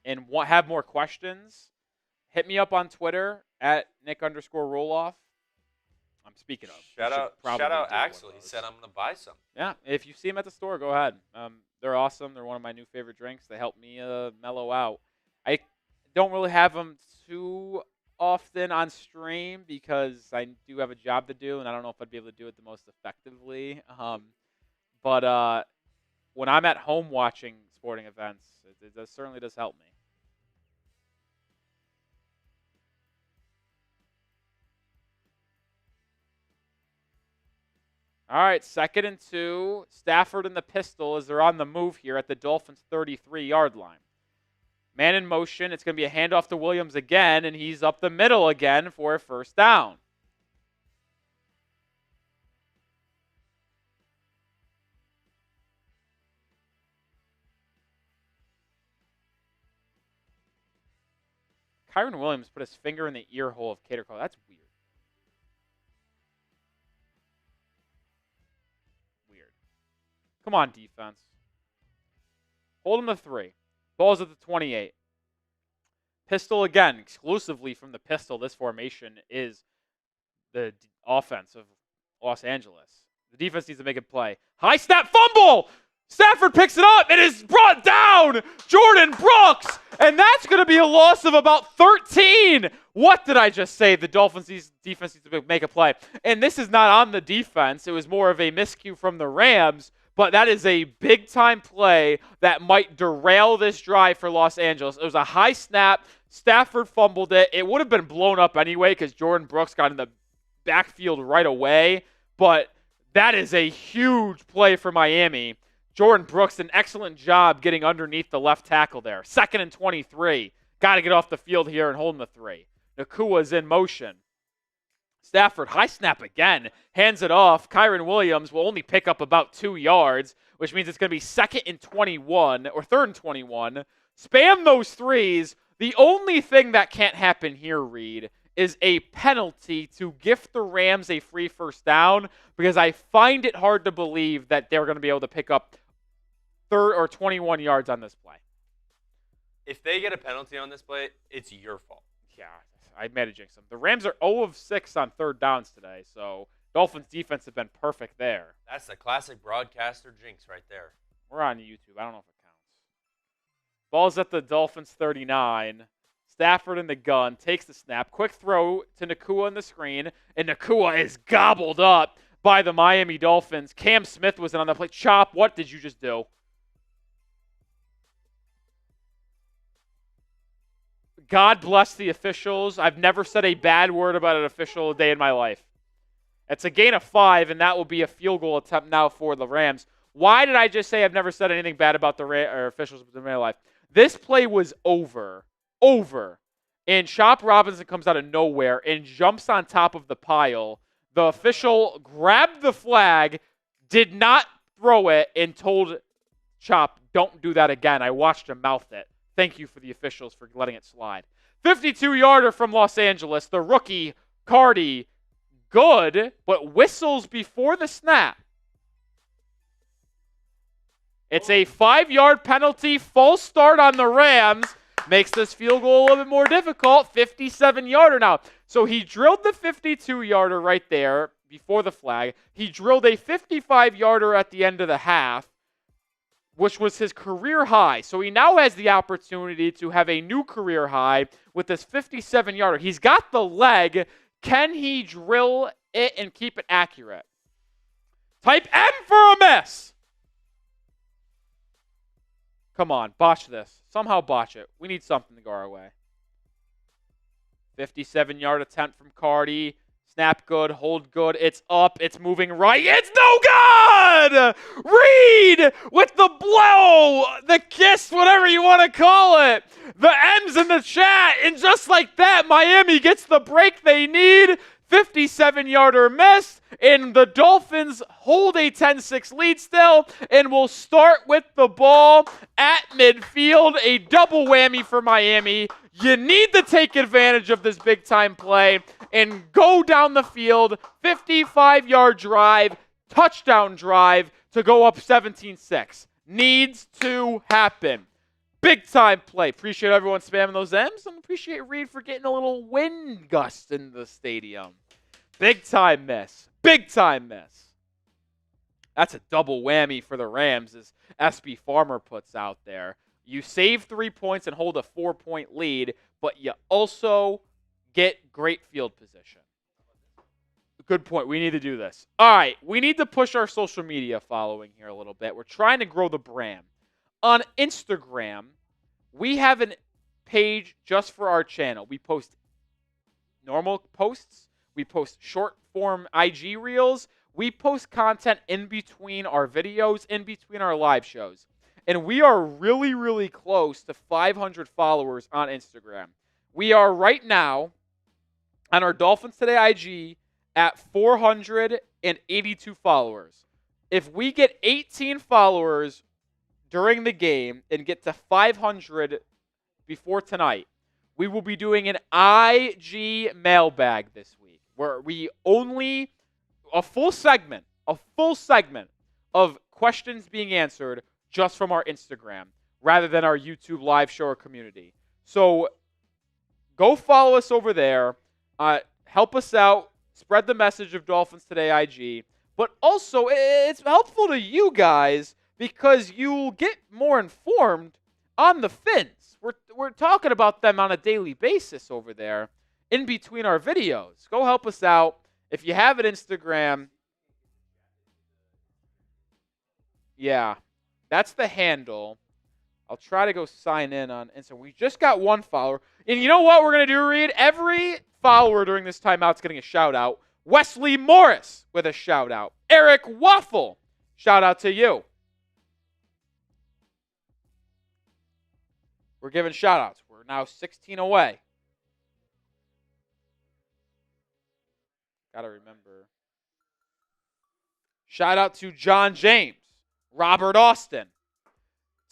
and have more questions, hit me up on Twitter at Nic_Rohloff. I'm speaking of.
Shout out Axel. He said I'm going to buy some.
Yeah, if you see him at the store, go ahead. They're awesome. They're one of my new favorite drinks. They help me mellow out. I don't really have them too often on stream because I do have a job to do, and I don't know if I'd be able to do it the most effectively. But when I'm at home watching sporting events, it certainly does help me. All right, 2nd and 2. Stafford and the pistol as they're on the move here at the Dolphins' 33-yard line. Man in motion. It's going to be a handoff to Williams again, and he's up the middle again for a first down. Kyren Williams put his finger in the ear hole of Cater Cole. That's weird. Come on, defense. Hold him to 3. Ball's at the 28. Pistol again, exclusively from the pistol. This formation is the offense of Los Angeles. The defense needs to make a play. High snap fumble! Stafford picks it up. It is brought down. Jordan Brooks. And that's going to be a loss of about 13. What did I just say? The Dolphins defense needs to make a play. And this is not on the defense. It was more of a miscue from the Rams. But that is a big-time play that might derail this drive for Los Angeles. It was a high snap. Stafford fumbled it. It would have been blown up anyway because Jordan Brooks got in the backfield right away. But that is a huge play for Miami. Jordan Brooks, an excellent job getting underneath the left tackle there. 2nd and 23. Got to get off the field here and hold him to 3. Nakua's in motion. Stafford, high snap again, hands it off. Kyren Williams will only pick up about 2 yards, which means it's going to be 2nd and 21 or 3rd and 21. Spam those threes. The only thing that can't happen here, Reed, is a penalty to gift the Rams a free first down, because I find it hard to believe that they're going to be able to pick up 3rd or 21 yards on this play.
If they get a penalty on this play, it's your fault.
Yeah. I made a jinx them. The Rams are 0 of 6 on third downs today, so Dolphins defense have been perfect there.
That's the classic broadcaster jinx right there.
We're on YouTube. I don't know if it counts. Ball's at the Dolphins 39. Stafford in the gun, takes the snap. Quick throw to Nakua in the screen, and Nakua is gobbled up by the Miami Dolphins. Cam Smith was in on the play. Chop, what did you just do? God bless the officials. I've never said a bad word about an official a day in my life. It's a gain of 5, and that will be a field goal attempt now for the Rams. Why did I just say I've never said anything bad about the officials in my life? This play was over. And Chop Robinson comes out of nowhere and jumps on top of the pile. The official grabbed the flag, did not throw it, and told Chop, don't do that again. I watched him mouth it. Thank you for the officials for letting it slide. 52-yarder from Los Angeles. The rookie, Cardi, good, but whistles before the snap. It's a 5-yard penalty. False start on the Rams. Makes this field goal a little bit more difficult. 57-yarder now. So he drilled the 52-yarder right there before the flag. He drilled a 55-yarder at the end of the half, which was his career high. So he now has the opportunity to have a new career high with this 57-yarder. He's got the leg. Can he drill it and keep it accurate? Type M for a miss. Come on, botch this. Somehow botch it. We need something to go our way. 57-yard attempt from Cardi. Snap good, hold good. It's up, it's moving right. It's no good! Reed with the blow, the kiss, whatever you want to call it. The M's in the chat. And just like that, Miami gets the break they need. 57-yarder miss, and the Dolphins hold a 10-6 lead still, and will start with the ball at midfield. A double whammy for Miami. You need to take advantage of this big-time play and go down the field. 55-yard drive, touchdown drive to go up 17-6. Needs to happen. Big-time play. Appreciate everyone spamming those M's, and appreciate Reed for getting a little wind gust in the stadium. Big-time miss. Big-time miss. That's a double whammy for the Rams, as SB Farmer puts out there. You save 3 points and hold a 4-point lead, but you also get great field position. Good point. We need to do this. All right. We need to push our social media following here a little bit. We're trying to grow the brand. On Instagram, we have a page just for our channel. We post normal posts. We post short-form IG reels. We post content in between our videos, in between our live shows. And we are really, really close to 500 followers on Instagram. We are right now on our Dolphins Today IG at 482 followers. If we get 18 followers during the game and get to 500 before tonight, we will be doing an IG mailbag this week where we only a full segment of questions being answered just from our Instagram rather than our YouTube live show or community. So go follow us over there. Help us out. Spread the message of Dolphins Today IG. But also, it's helpful to you guys because you'll get more informed on the Fins. We're talking about them on a daily basis over there in between our videos. Go help us out. If you have an Instagram, yeah, that's the handle. I'll try to go sign in on Instagram. We just got one follower. And you know what we're going to do, Reed? Every follower during this timeout is getting a shout-out. Wesley Morris with a shout-out. Eric Waffle, shout-out to you. We're giving shout-outs. We're now 16 away. Got to remember. Shout-out to John James. Robert Austin.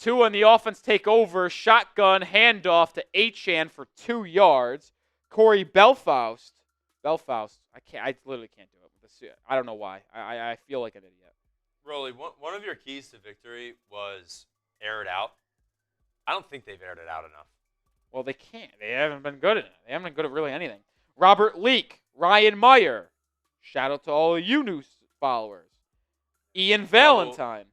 Tua and the offense take over. Shotgun handoff to Achane for 2 yards. Corey Belfaust. I literally can't do it. I don't know why. I feel like an idiot.
Rolly, one of your keys to victory was air it out. I don't think they've aired it out enough.
Well, they can't. They haven't been good at it. They haven't been good at really anything. Robert Leake, Ryan Meyer. Shout out to all of you new followers. Ian Valentine.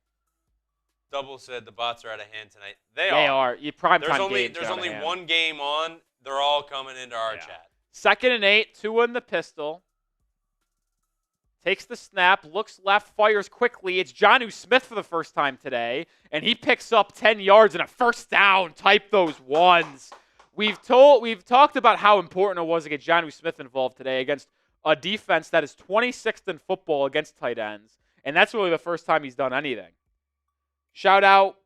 Double said the bots are out of hand tonight. They
are. You prime
There's
time
only
games
there's
out of
only
hand.
one game on. They're all coming into our chat.
2nd and 8, Tua in the pistol. Takes the snap, looks left, fires quickly. It's Jonnu Smith for the first time today, and he picks up 10 yards and a first down. Type those ones. We've talked about how important it was to get Jonnu Smith involved today against a defense that is 26th in football against tight ends, and that's really the first time he's done anything. Shout out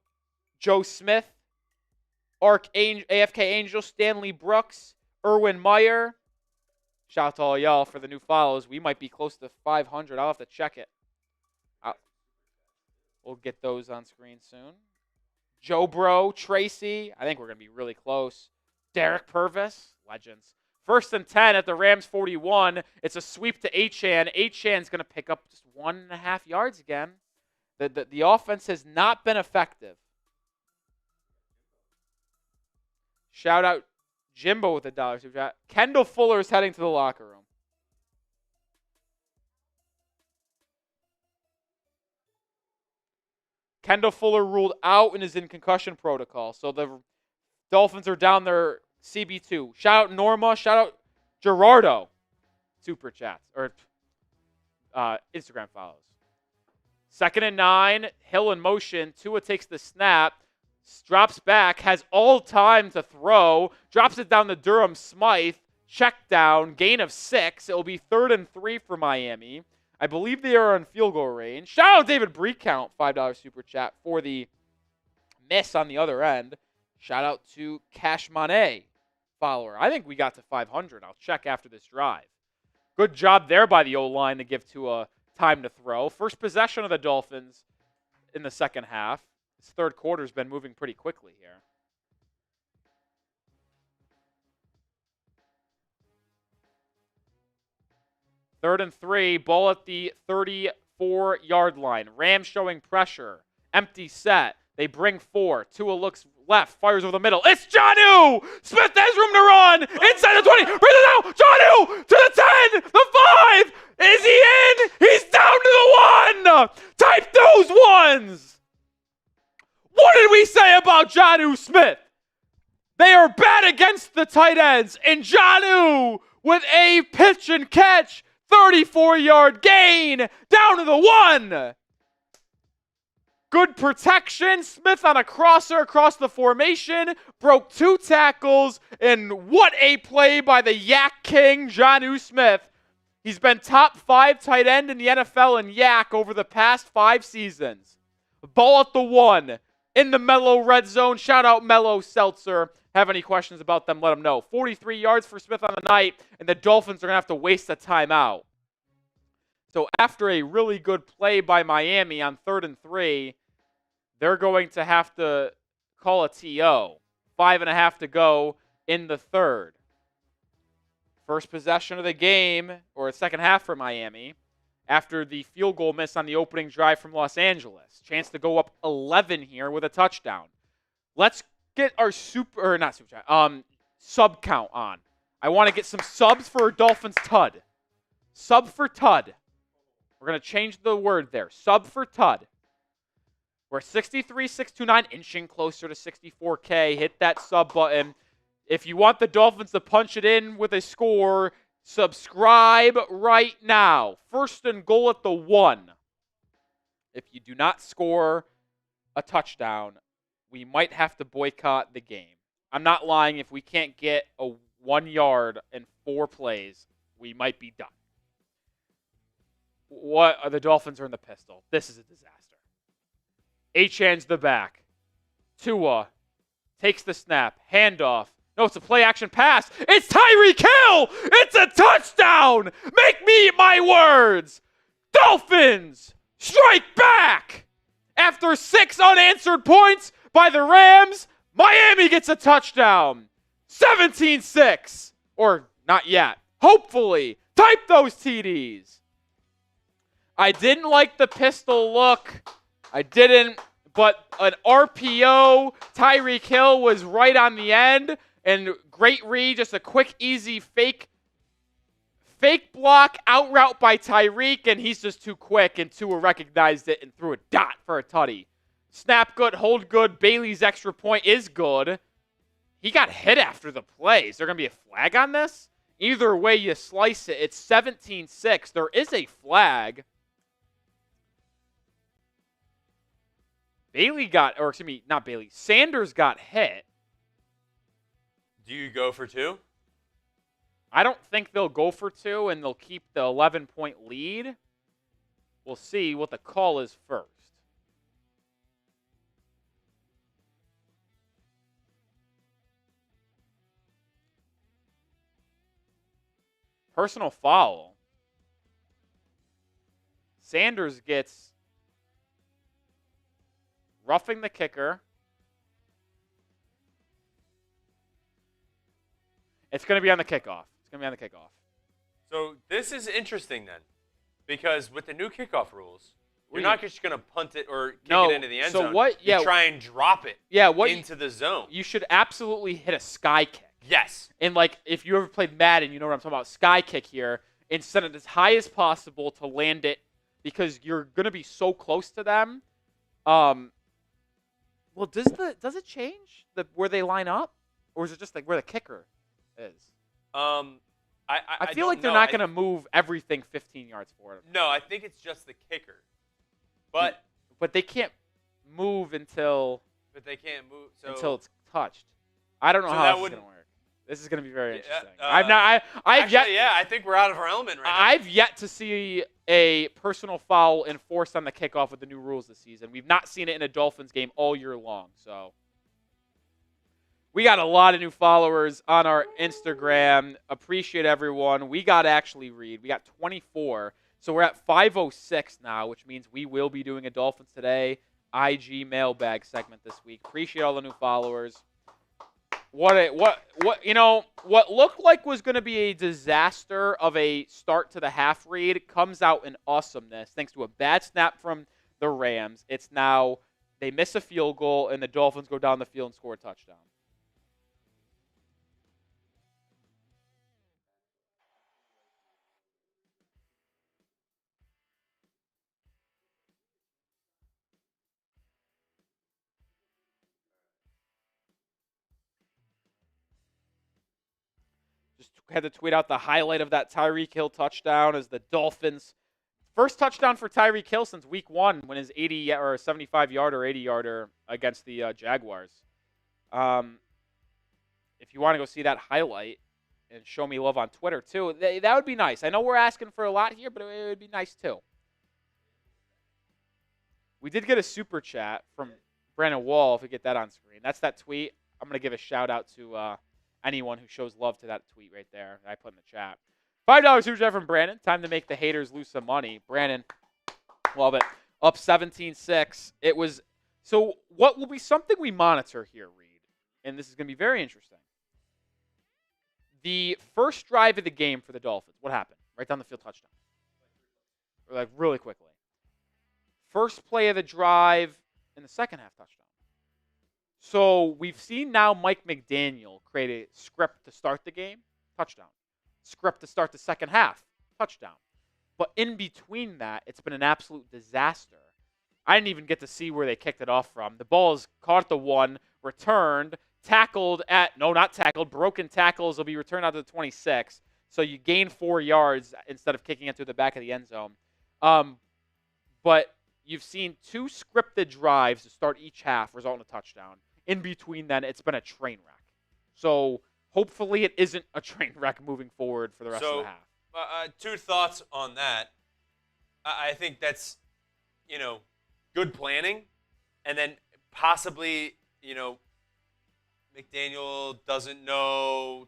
Joe Smith, AFK Angel, Stanley Brooks, Erwin Meyer. Shout out to all y'all for the new follows. We might be close to 500. I'll have to check it. We'll get those on screen soon. Joe Bro, Tracy. I think we're going to be really close. Derek Purvis, legends. 1st and 10 at the Rams 41. It's a sweep to Achane. Achane's going to pick up just 1.5 yards again. The offense has not been effective. Shout out Jimbo with $1 super chat. Kendall Fuller is heading to the locker room. Kendall Fuller ruled out and is in concussion protocol. So the Dolphins are down their CB2. Shout out Norma. Shout out Gerardo. Super chats. Or Instagram follows. 2nd and 9. Hill in motion. Tua takes the snap. Drops back. Has all time to throw. Drops it down to Durham Smythe. Check down. Gain of 6. It will be 3rd and 3 for Miami. I believe they are on field goal range. Shout out David Breakount, $5 super chat for the miss on the other end. Shout out to Cash Monet follower. I think we got to 500. I'll check after this drive. Good job there by the O-line to give Tua time to throw. First possession of the Dolphins in the second half. This third quarter has been moving pretty quickly here. Third and 3, ball at the 34-yard line. Rams showing pressure. Empty set. They bring 4. Tua looks left, fires over the middle. It's Jonnu! Smith has room to run! Inside the 20, bring it out! Jonnu! To the 10! The 5! Is he in? He's down to the 1! Type those ones! What did we say about Jonnu Smith? They are bad against the tight ends, and Jonnu with a pitch and catch. 34-yard gain down to the 1. Good protection. Smith on a crosser across the formation. Broke 2 tackles. And what a play by the Yak King, Jonnu Smith. He's been top 5 tight end in the NFL in Yak over the past 5 seasons. Ball at the 1. In the Mellow red zone. Shout out Mellow Seltzer. Have any questions about them, let them know. 43 yards for Smith on the night, and the Dolphins are going to have to waste a timeout. So after a really good play by Miami on 3rd and 3, they're going to have to call a TO. 5.5 to go in the third. First possession of the game, or a second half for Miami, after the field goal miss on the opening drive from Los Angeles. Chance to go up 11 here with a touchdown. Let's get our sub count on. I want to get some subs for Dolphins Tud. Sub for Tud. We're going to change the word there. Sub for Tud. We're 63,629, inching closer to 64K. Hit that sub button. If you want the Dolphins to punch it in with a score, subscribe right now. 1st and goal at the 1. If you do not score a touchdown, we might have to boycott the game. I'm not lying. If we can't get a 1 yard in 4 plays, we might be done. The Dolphins are in the pistol. This is a disaster. Achane's the back. Tua takes the snap. Handoff. No, it's a play-action pass. It's Tyreek Hill! It's a touchdown! Make me eat my words! Dolphins strike back! After 6 unanswered points by the Rams, Miami gets a touchdown. 17-6. Or not yet. Hopefully. Type those TDs. I didn't like the pistol look. I didn't. But an RPO, Tyreek Hill was right on the end. And great read, just a quick, easy fake block, out route by Tyreek, and he's just too quick, and Tua recognized it and threw a dot for a tutty. Snap good, hold good. Bailey's extra point is good. He got hit after the play. Is there going to be a flag on this? Either way you slice it, it's 17-6. There is a flag. Sanders got hit.
Do you go for 2?
I don't think they'll go for 2, and they'll keep the 11-point lead. We'll see what the call is first. Personal foul. Sanders gets roughing the kicker. It's going to be on the kickoff.
So this is interesting then, because with the new kickoff rules, you're not just going to punt it or kick it into the end zone. You try and drop it into the zone.
You should absolutely hit a sky kick.
Yes.
And, if you ever played Madden, you know what I'm talking about. Sky kick here. And send it as high as possible to land it because you're going to be so close to them. Well, does it change where they line up? Or is it just where the kicker is? I feel like they're not going to move everything 15 yards forward.
No, I think it's just the kicker. But
they can't move until
until
it's touched. I don't know how that's going to work. This is going to be very interesting. I
think we're out of our element right now.
I've yet to see a personal foul enforced on the kickoff with the new rules this season. We've not seen it in a Dolphins game all year long. So we got a lot of new followers on our Instagram. Appreciate everyone. We got We got 24. So we're at 506 now, which means we will be doing a Dolphins Today IG mailbag segment this week. Appreciate all the new followers. What looked like was going to be a disaster of a start to the half read comes out in awesomeness thanks to a bad snap from the Rams. It's now they miss a field goal and the Dolphins go down the field and score a touchdown. Just had to tweet out the highlight of that Tyreek Hill touchdown as the Dolphins' first touchdown for Tyreek Hill since week 1 when his 80 or 75-yarder or 80-yarder against the Jaguars. If you want to go see that highlight and show me love on Twitter too, that would be nice. I know we're asking for a lot here, but it would be nice too. We did get a super chat from Brandon Wall, if we get that on screen. That's that tweet. I'm going to give a shout-out to anyone who shows love to that tweet right there that I put in the chat. $5 super chat from Brandon. Time to make the haters lose some money. Brandon, love it. Up 17-6. It was so. What will be something we monitor here, Reed? And this is going to be very interesting. The first drive of the game for the Dolphins. What happened? Right down the field touchdown. Really quickly. First play of the drive in the second half touchdown. So we've seen now Mike McDaniel create a script to start the game, touchdown. Script to start the second half, touchdown. But in between that, it's been an absolute disaster. I didn't even get to see where they kicked it off from. The ball is caught at the 1, returned, broken tackles will be returned out to the 26. So you gain 4 yards instead of kicking it to the back of the end zone. But you've seen 2 scripted drives to start each half result in a touchdown. In between then, it's been a train wreck. So hopefully it isn't a train wreck moving forward for the rest of the half.
2 thoughts on that. I think that's, good planning. And then possibly, McDaniel doesn't know,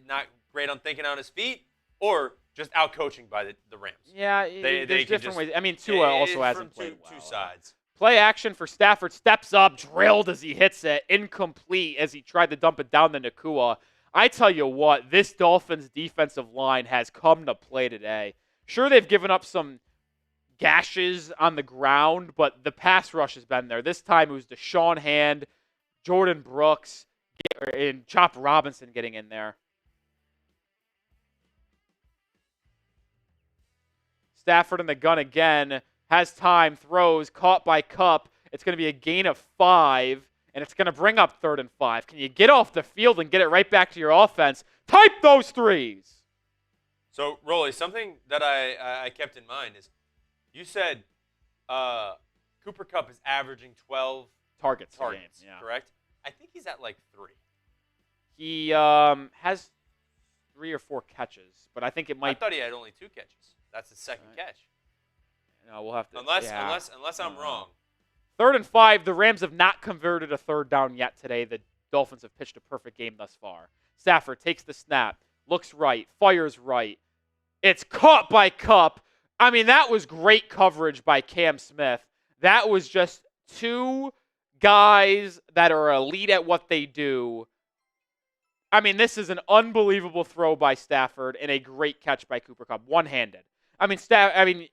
not great on thinking on his feet, or just out coaching by the Rams.
Yeah, there's different ways. I mean, Tua also hasn't played well.
Two sides.
Play action for Stafford. Steps up, drilled as he hits it. Incomplete as he tried to dump it down to Nakua. I tell you what, this Dolphins defensive line has come to play today. Sure, they've given up some gashes on the ground, but the pass rush has been there. This time it was Deshaun Hand, Jordan Brooks, and Chop Robinson getting in there. Stafford in the gun again. Has time, throws, caught by Kupp. It's going to be a gain of 5, and it's going to bring up 3rd and 5. Can you get off the field and get it right back to your offense? Type those threes.
So, Rolly, something that I kept in mind is you said Cooper Kupp is averaging 12
targets,
targets,
yeah.
correct? I think he's at like 3.
He has 3 or 4 catches, but I think it might.
I thought he had only 2 catches. That's his second catch.
No, we'll have to.
Unless I'm wrong.
3rd and 5. The Rams have not converted a 3rd down yet today. The Dolphins have pitched a perfect game thus far. Stafford takes the snap, looks right, fires right. It's caught by Kupp. I mean, that was great coverage by Cam Smith. That was just 2 guys that are elite at what they do. I mean, this is an unbelievable throw by Stafford and a great catch by Cooper Kupp, one-handed. I mean,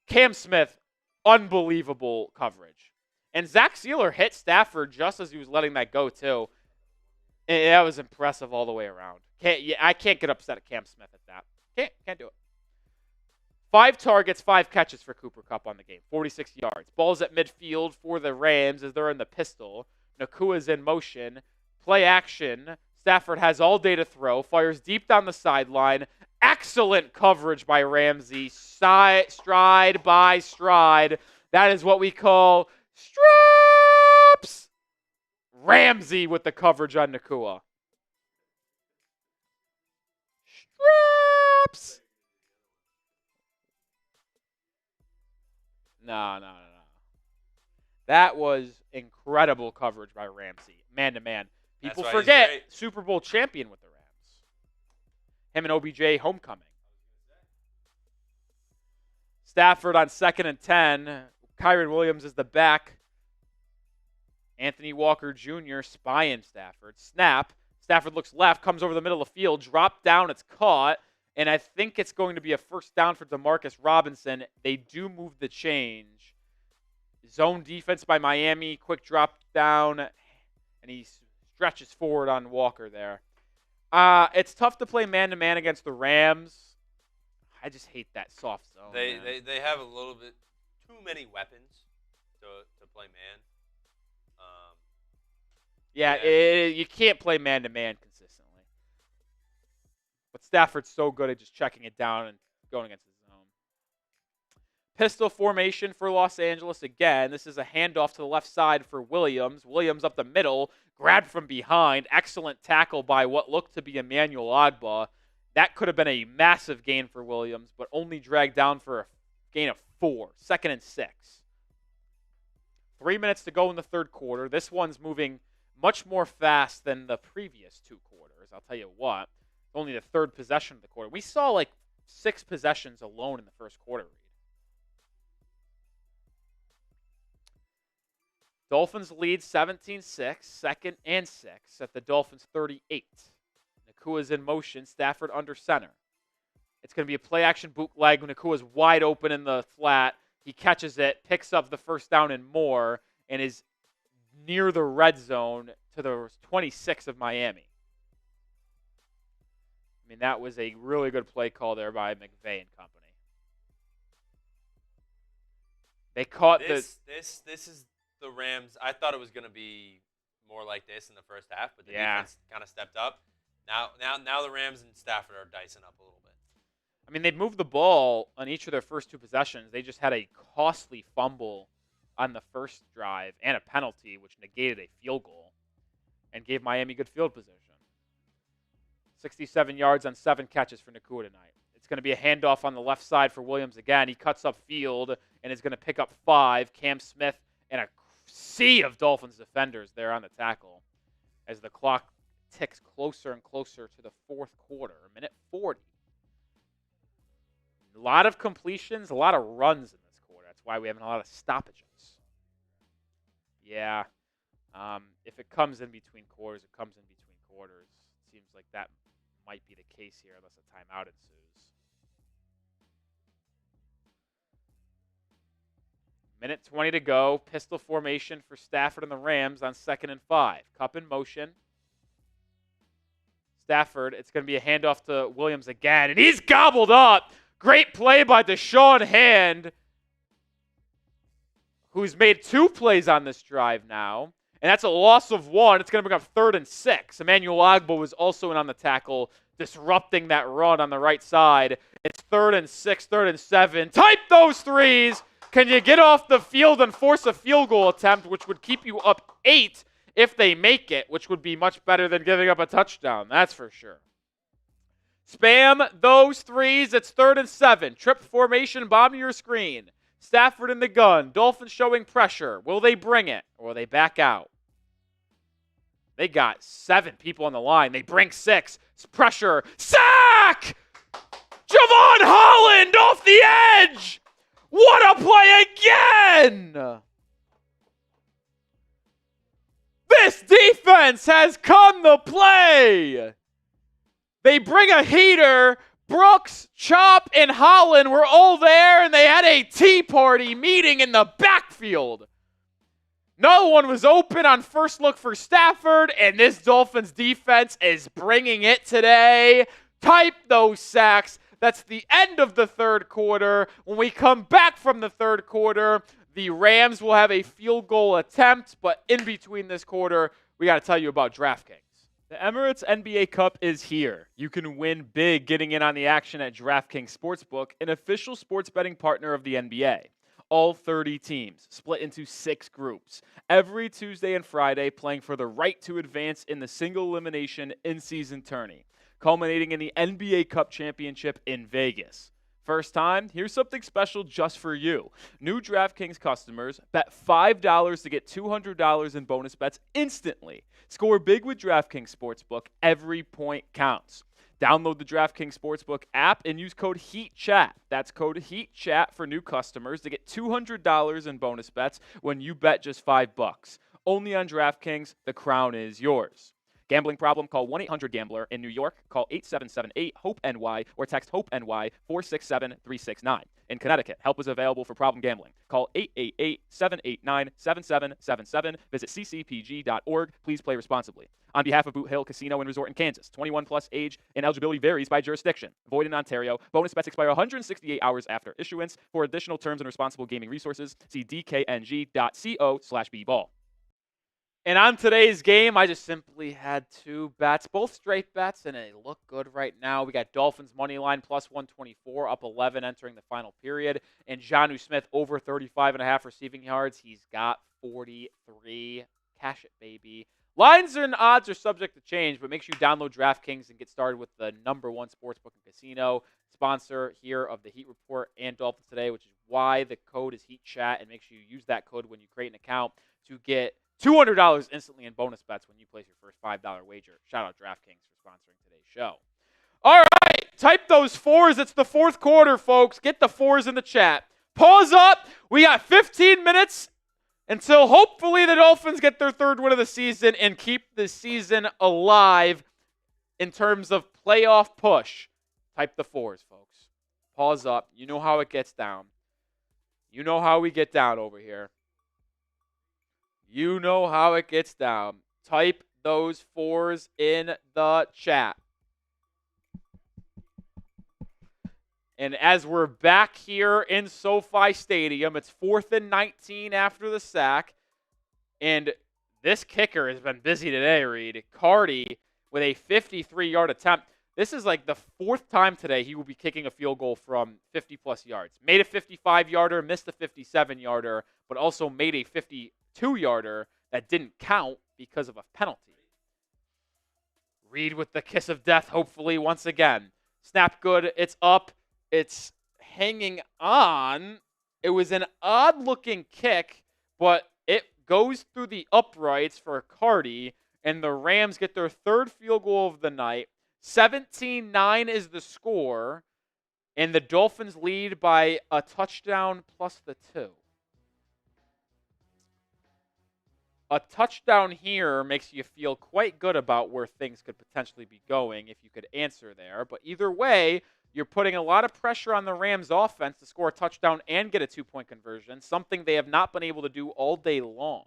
Cam Smith, unbelievable coverage. And Zach Sealer hit Stafford just as he was letting that go, too. And that was impressive all the way around. I can't get upset at Cam Smith at that. Can't do it. 5 targets, 5 catches for Cooper Kupp on the game, 46 yards. Ball's at midfield for the Rams as they're in the pistol. Nakua's in motion. Play action. Stafford has all day to throw. Fires deep down the sideline. Excellent coverage by Ramsey. Stride by stride. That is what we call straps. Ramsey with the coverage on Nakua. Straps. No. That was incredible coverage by Ramsey. Man-to-man. People forget Super Bowl champion with the Rams. Him and OBJ homecoming. Stafford on 2nd and 10. Kyron Williams is the back. Anthony Walker Jr. spying Stafford. Snap. Stafford looks left, comes over the middle of the field, drop down, it's caught, and I think it's going to be a 1st down for Demarcus Robinson. They do move the change. Zone defense by Miami, quick drop down, and he stretches forward on Walker there. It's tough to play man-to-man against the Rams. I just hate that soft zone.
They have a little bit too many weapons to play man.
You can't play man-to-man consistently. But Stafford's so good at just checking it down and going against the zone. Pistol formation for Los Angeles again. This is a handoff to the left side for Williams. Williams up the middle, grabbed from behind. Excellent tackle by what looked to be Emmanuel Ogbah. That could have been a massive gain for Williams, but only dragged down for a gain of 4. 2nd and 6. 3 minutes to go in the 3rd quarter. This one's moving much more fast than the previous 2 quarters. I'll tell you what. Only the 3rd possession of the quarter. We saw like 6 possessions alone in the 1st quarter. Dolphins lead 17-6, 2nd and 6 at the Dolphins 38. Nakua's in motion. Stafford under center. It's going to be a play-action bootleg. Nakua's wide open in the flat. He catches it, picks up the 1st down and more, and is near the red zone to the 26 of Miami. I mean, that was a really good play call there by McVay and company. They caught
This is the Rams. I thought it was going to be more like this in the 1st half, but the defense kind of stepped up. Now the Rams and Stafford are dicing up a little bit.
I mean, they'd moved the ball on each of their first 2 possessions. They just had a costly fumble on the 1st drive and a penalty, which negated a field goal and gave Miami good field position. 67 yards on 7 catches for Nakua tonight. It's going to be a handoff on the left side for Williams again. He cuts up field and is going to pick up 5. Cam Smith and a sea of Dolphins defenders there on the tackle as the clock ticks closer and closer to the 4th quarter. Minute 40. A lot of completions, a lot of runs in this quarter. That's why we have a lot of stoppages. Yeah. If it comes in between quarters, it comes in between quarters. Seems like that might be the case here unless a timeout ensues. Minute 20 to go. Pistol formation for Stafford and the Rams on 2nd and 5. Kupp in motion. Stafford. It's going to be a handoff to Williams again, and he's gobbled up. Great play by Deshaun Hand, who's made 2 plays on this drive now, and that's a loss of 1. It's going to bring up 3rd and 6. Emmanuel Ogbah was also in on the tackle, disrupting that run on the right side. It's 3rd and 6, 3rd and 7. Type those threes. Can you get off the field and force a field goal attempt, which would keep you up 8 if they make it, which would be much better than giving up a touchdown, that's for sure. Spam those threes. It's 3rd and 7. Trip formation, bomb your screen. Stafford in the gun. Dolphins showing pressure. Will they bring it or will they back out? They got 7 people on the line. They bring 6. It's pressure. Sack! Javon Holland off the edge! What a play again! This defense has come to play. They bring a heater. Brooks, Chop, and Holland were all there, and they had a tea party meeting in the backfield. No one was open on first look for Stafford, and this Dolphins defense is bringing it today. Type those sacks. That's the end of the 3rd quarter. When we come back from the 3rd quarter, the Rams will have a field goal attempt, but in between this quarter, we got to tell you about DraftKings. The Emirates NBA Cup is here. You can win big getting in on the action at DraftKings Sportsbook, an official sports betting partner of the NBA. All 30 teams, split into 6 groups, every Tuesday and Friday playing for the right to advance in the single elimination in-season tourney, culminating in the NBA Cup Championship in Vegas. First time, here's something special just for you. New DraftKings customers bet $5 to get $200 in bonus bets instantly. Score big with DraftKings Sportsbook. Every point counts. Download the DraftKings Sportsbook app and use code HEATCHAT. That's code HEATCHAT for new customers to get $200 in bonus bets when you bet just $5. Only on DraftKings, the crown is yours. Gambling problem? Call 1-800-GAMBLER. In New York, call 877-8-HOPE-NY or text HOPE-NY 467-369. In Connecticut, help is available for problem gambling. Call 888-789-7777. Visit ccpg.org. Please play responsibly. On behalf of Boot Hill Casino and Resort in Kansas, 21 plus age and eligibility varies by jurisdiction. Void in Ontario. Bonus bets expire 168 hours after issuance. For additional terms and responsible gaming resources, see dkng.co/bball. And on today's game, I just simply had 2 bets, both straight bets, and they look good right now. We got Dolphins money line plus 124, up 11 entering the final period. And Jonnu Smith over 35.5 receiving yards. He's got 43. Cash it, baby. Lines and odds are subject to change, but make sure you download DraftKings and get started with the #1 sportsbook and casino sponsor here of the Heat Report and Dolphins Today, which is why the code is HeatChat. And make sure you use that code when you create an account to get $200 instantly in bonus bets when you place your first $5 wager. Shout out DraftKings for sponsoring today's show. All right, type those 4s. It's the 4th quarter, folks. Get the 4s in the chat. Pause up. We got 15 minutes until hopefully the Dolphins get their 3rd win of the season and keep the season alive in terms of playoff push. Type the 4s, folks. Pause up. You know how it gets down. You know how we get down over here. You know how it gets down. Type those 4s in the chat. And as we're back here in SoFi Stadium, it's 4th and 19 after the sack. And this kicker has been busy today, Reed. Cardi with a 53-yard attempt. This is like the 4th time today he will be kicking a field goal from 50-plus yards. Made a 55-yarder, missed a 57-yarder, but also made a 52-yarder that didn't count because of a penalty. Reed with the kiss of death, hopefully, once again. Snap good. It's up. It's hanging on. It was an odd-looking kick, but it goes through the uprights for Cardi, and the Rams get their 3rd field goal of the night. 17-9 is the score, and the Dolphins lead by a touchdown plus the 2. A touchdown here makes you feel quite good about where things could potentially be going if you could answer there. But either way, you're putting a lot of pressure on the Rams offense to score a touchdown and get a 2-point conversion, something they have not been able to do all day long.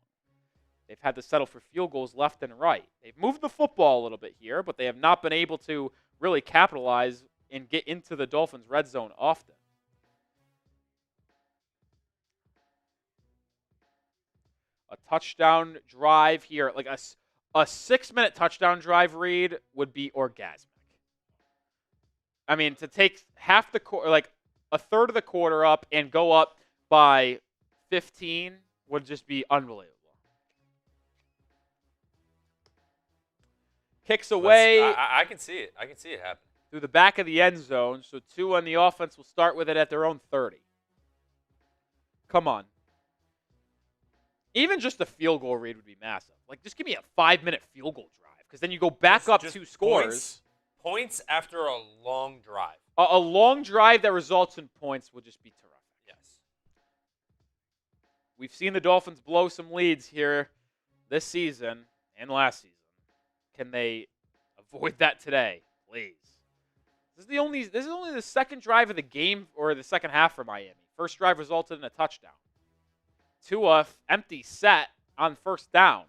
They've had to settle for field goals left and right. They've moved the football a little bit here, but they have not been able to really capitalize and get into the Dolphins' red zone often. A touchdown drive here, like a 6-minute touchdown drive read would be orgasmic. I mean, to take half the quarter, like a third of the quarter up and go up by 15 would just be unbelievable. Kicks away.
I can see it. I can see it happen.
Through the back of the end zone. So Tua and the offense will start with it at their own 30. Come on. Even just a field goal read would be massive. Like, just give me a 5-minute field goal drive, because then you go back up 2 scores.
Points after a long drive.
A long drive that results in points would just be terrific.
Yes.
We've seen the Dolphins blow some leads here this season and last season. Can they avoid that today, please? This is only the second drive of the game, or the second half for Miami. First drive resulted in a touchdown. Tua, empty set on first down.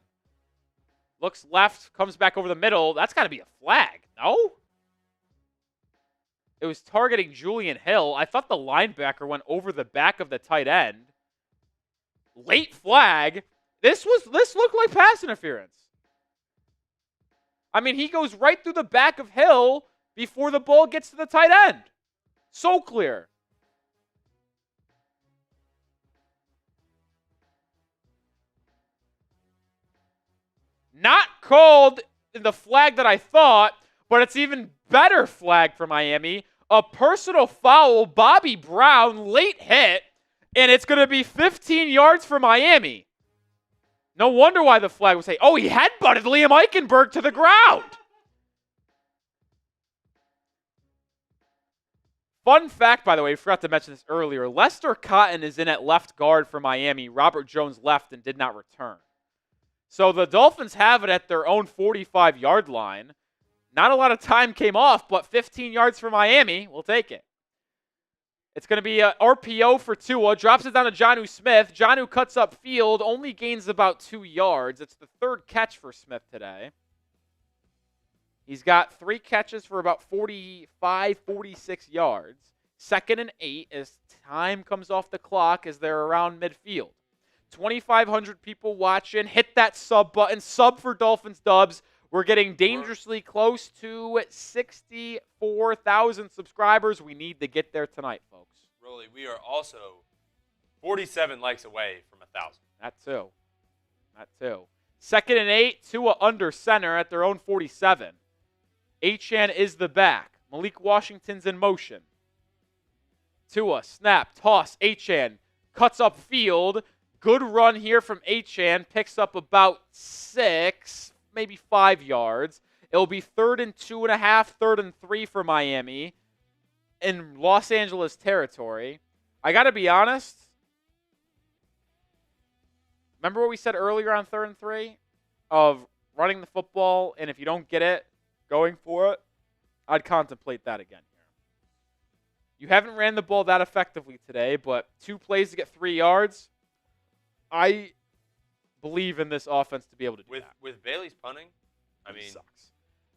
Looks left, comes back over the middle. That's got to be a flag, no? It was targeting Julian Hill. I thought the linebacker went over the back of the tight end. Late flag. This looked like pass interference. I mean, he goes right through the back of Hill before the ball gets to the tight end. So clear. Not called the flag that I thought, but it's even better flag for Miami. A personal foul, Bobby Brown, late hit, and it's going to be 15 yards for Miami. No wonder why the flag was saying, oh, he headbutted Liam Eichenberg to the ground. Fun fact, by the way, I forgot to mention this earlier. Lester Cotton is in at left guard for Miami. Robert Jones left and did not return. So the Dolphins have it at their own 45-yard line. Not a lot of time came off, but 15 yards for Miami. We'll take it. It's going to be a RPO for Tua. Drops it down to Jonnu Smith. Jonnu cuts up field. Only gains about 2 yards. It's the third catch for Smith today. He's got 3 catches for about 45, 46 yards. 2nd and 8 as time comes off the clock as they're around midfield. 2,500 people watching. Hit that sub button. Sub for Dolphins Dubs. We're getting dangerously close to 64,000 subscribers. We need to get there tonight, folks.
Really, we are also 47 likes away from 1,000.
That too. 2nd and 8. Tua under center at their own 47. Achane is the back. Malik Washington's in motion. Tua, snap, toss. Achane cuts up field. Good run here from Achane. Picks up about 6, maybe 5 yards. It'll be 3rd and 2.5, 3rd and 3 for Miami in Los Angeles territory. I got to be honest. Remember what we said earlier on 3rd and 3? Of running the football, and if you don't get it, going for it? I'd contemplate that again here. You haven't ran the ball that effectively today, but 2 plays to get 3 yards. I believe in this offense to be able to do that.
With Bailey's punting, I mean,
sucks.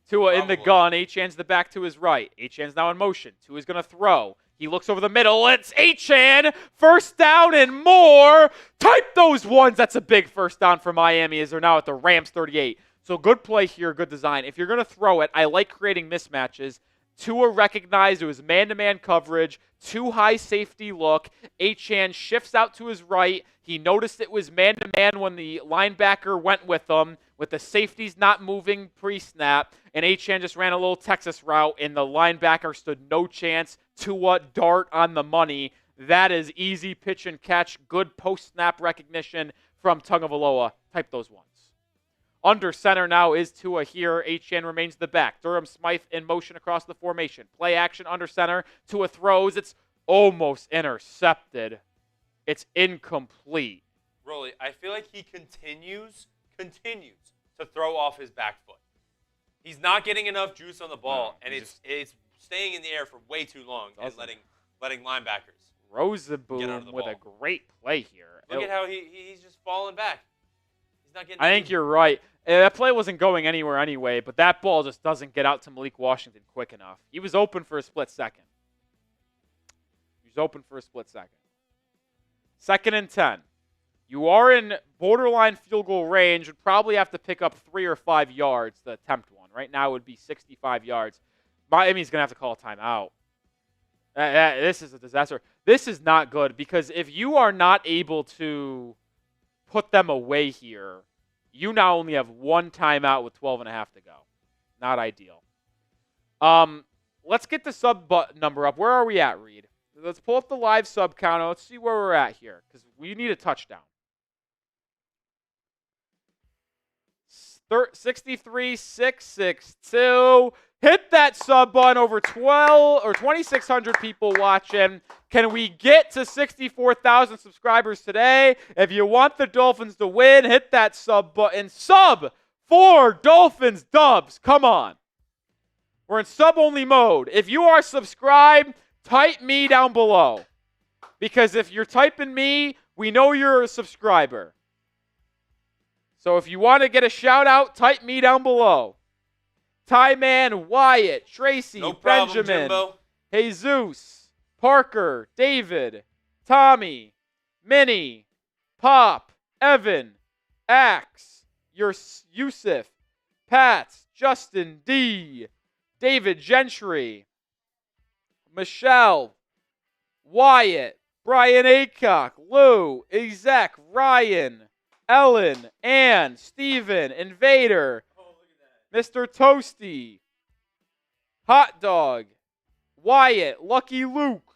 Tua
probably
in the gun. Achane's the back to his right. Achane's now in motion. Tua's going to throw. He looks over the middle. It's Achane. First down and more. Type those ones. That's a big first down for Miami as they're now at the Rams 38. So good play here, good design. If you're going to throw it, I like creating mismatches. Tua recognized it was man-to-man coverage, too high safety look. Achane shifts out to his right. He noticed it was man-to-man when the linebacker went with him, with the safeties not moving pre-snap, and Achane just ran a little Texas route, and the linebacker stood no chance. Tua dart on the money. That is easy pitch and catch, good post-snap recognition from Tagovailoa. Type those ones. Under center now is Tua here. Achane remains the back. Durham Smythe in motion across the formation. Play action under center. Tua throws. It's almost intercepted. It's incomplete.
really, I feel like he continues to throw off his back foot. He's not getting enough juice on the ball, and it's staying in the air for way too long and letting linebackers.
Rosenboom with a great play here.
Look at how he's just falling back. not getting.
I think you're right. That play wasn't going anywhere anyway, but that ball just doesn't get out to Malik Washington quick enough. He was open for a split second. Second and 10. You are in borderline field goal range. Would probably have to pick up 3 or 5 yards to attempt one. Right now it would be 65 yards. Miami's going to have to call a timeout. This is a disaster. This is not good because if you are not able to put them away here, you now only have 1 timeout with 12 and a half to go. Not ideal. Let's get the sub number up. Where are we at, Reed? Let's pull up the live sub counter. Let's see where we're at here because we need a touchdown. 63,662. Hit that sub button. Over 2,600 people watching. Can we get to 64,000 subscribers today? If you want the Dolphins to win, hit that sub button. Sub for Dolphins dubs. Come on. We're in sub-only mode. If you are subscribed, type me down below. Because if you're typing me, we know you're a subscriber. So if you want to get a shout out, type me down below. Ty Man, Wyatt, Tracy,
no problem,
Benjamin,
Jimbo.
Jesus, Parker, David, Tommy, Minnie, Pop, Evan, Axe, Yusuf, Pats, Justin D, David Gentry, Michelle, Wyatt, Brian Aycock, Lou, Ezek, Ryan, Ellen, Ann, Steven, Invader, Mr. Toasty, Hot Dog, Wyatt, Lucky Luke,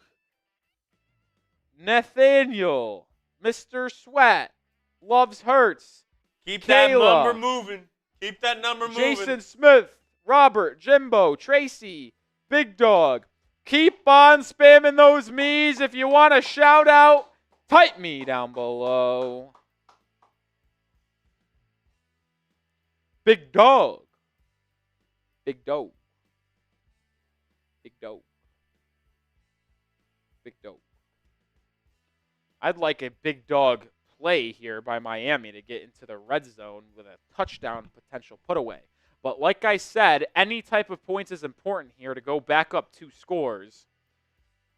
Nathaniel, Mr. Sweat, Loves Hurts,
Keep
Kayla,
that number moving. Keep that number moving.
Jason Smith, Robert, Jimbo, Tracy, Big Dog. Keep on spamming those me's. If you want a shout out, type me down below. Big Dog. Big Dog. Big Dog. Big Dog. I'd like a big dog play here by Miami to get into the red zone with a touchdown potential put away. But like I said, any type of points is important here to go back up 2 scores.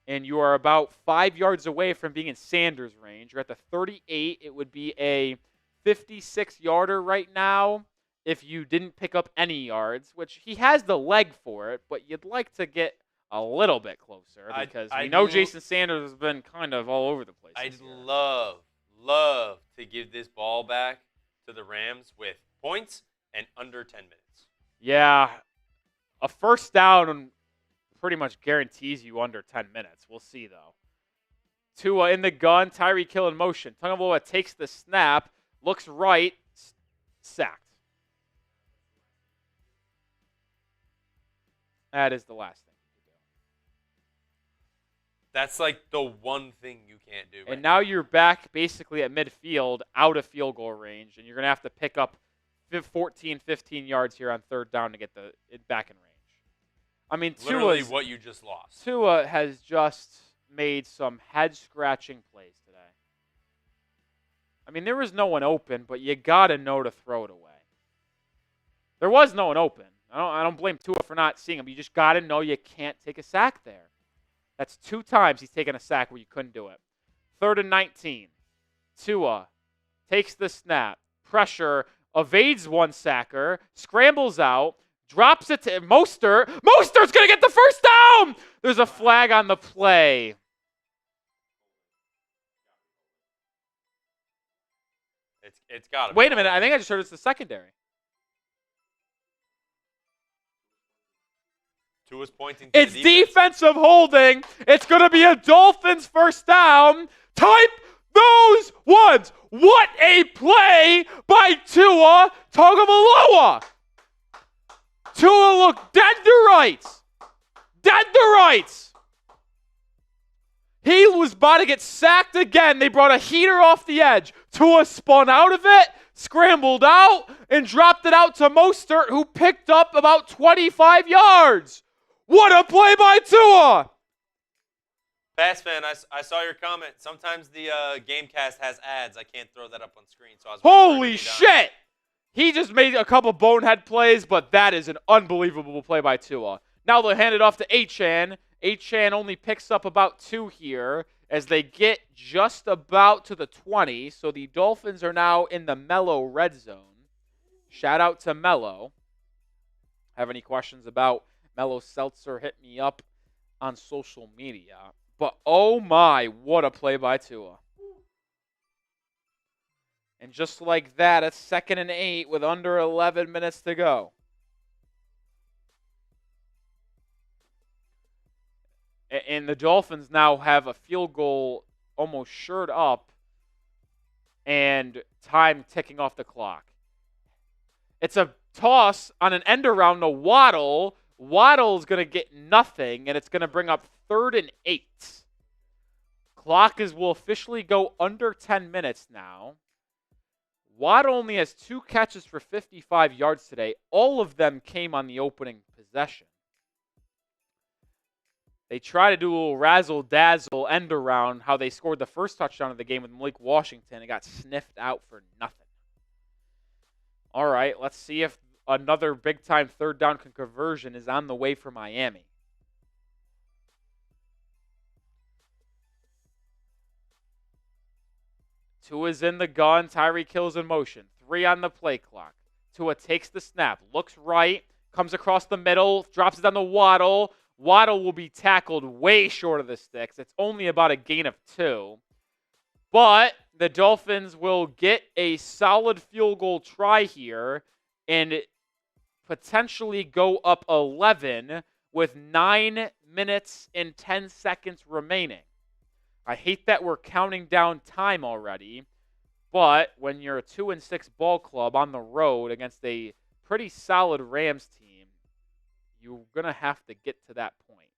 And you are about 5 yards away from being in Sanders' range. You're at the 38. It would be a 56-yarder right now if you didn't pick up any yards, which he has the leg for it, but you'd like to get a little bit closer because we know Jason Sanders has been kind of all over the place.
I'd love to give this ball back to the Rams with points and under 10 minutes.
Yeah, a first down pretty much guarantees you under 10 minutes. We'll see, though. Tua in the gun, Tyreek Hill in motion. Tagovailoa takes the snap, looks right, sacked. That is the last thing you can do.
That's like the one thing you can't do.
And now you're back basically at midfield, out of field goal range, and you're going to have to pick up 15 yards here on third down to get it back in range. I mean,
literally what you just lost.
Tua has just made some head-scratching plays today. I mean, there was no one open, but you got to know to throw it away. There was no one open. I don't blame Tua for not seeing him. You just got to know you can't take a sack there. That's 2 times he's taken a sack where you couldn't do it. 3rd and 19. Tua takes the snap. Pressure. Evades one sacker. Scrambles out. Drops it to Mostert. Mostert's going to get the first down! There's a flag on the play.
It's got to be.
Wait a minute. I think I just heard it's the secondary.
Tua's pointing to
It's
the defense.
defensive holding. It's going to be a Dolphins first down. Type those ones. What a play by Tua Tagovailoa. Tua looked dead to rights. Dead to rights. He was about to get sacked again. They brought a heater off the edge. Tua spun out of it, scrambled out, and dropped it out to Mostert, who picked up about 25 yards. What a play by Tua!
Fast fan, I saw your comment. Sometimes the Gamecast has ads. I can't throw that up on screen, so I was waiting for it to
Holy
be done.
shit! He just made a couple bonehead plays, but that is an unbelievable play by Tua. Now they'll hand it off to Achane. Achane only picks up about 2 here as they get just about to the 20. So the Dolphins are now in the Mello red zone. Shout out to Mello. Have any questions about Mello Seltzer, hit me up on social media. But oh my, what a play by Tua. And just like that, it's 2nd and 8 with under 11 minutes to go. And the Dolphins now have a field goal almost shored up and time ticking off the clock. It's a toss on an end around to Waddle. Waddle's going to get nothing, and it's going to bring up 3rd and 8. Clock will officially go under 10 minutes now. Waddle only has 2 catches for 55 yards today. All of them came on the opening possession. They try to do a little razzle-dazzle end around how they scored the first touchdown of the game with Malik Washington and got sniffed out for nothing. All right, let's see if another big-time 3rd down conversion is on the way for Miami. Tua's in the gun. Tyreek Hill's in motion. 3 on the play clock. Tua takes the snap, looks right, comes across the middle, drops it on the Waddle. Waddle will be tackled way short of the sticks. It's only about a gain of 2. But the Dolphins will get a solid field goal try here and potentially go up 11 with 9 minutes and 10 seconds remaining. I hate that we're counting down time already, but when you're a 2-6 ball club on the road against a pretty solid Rams team, you're going to have to get to that point.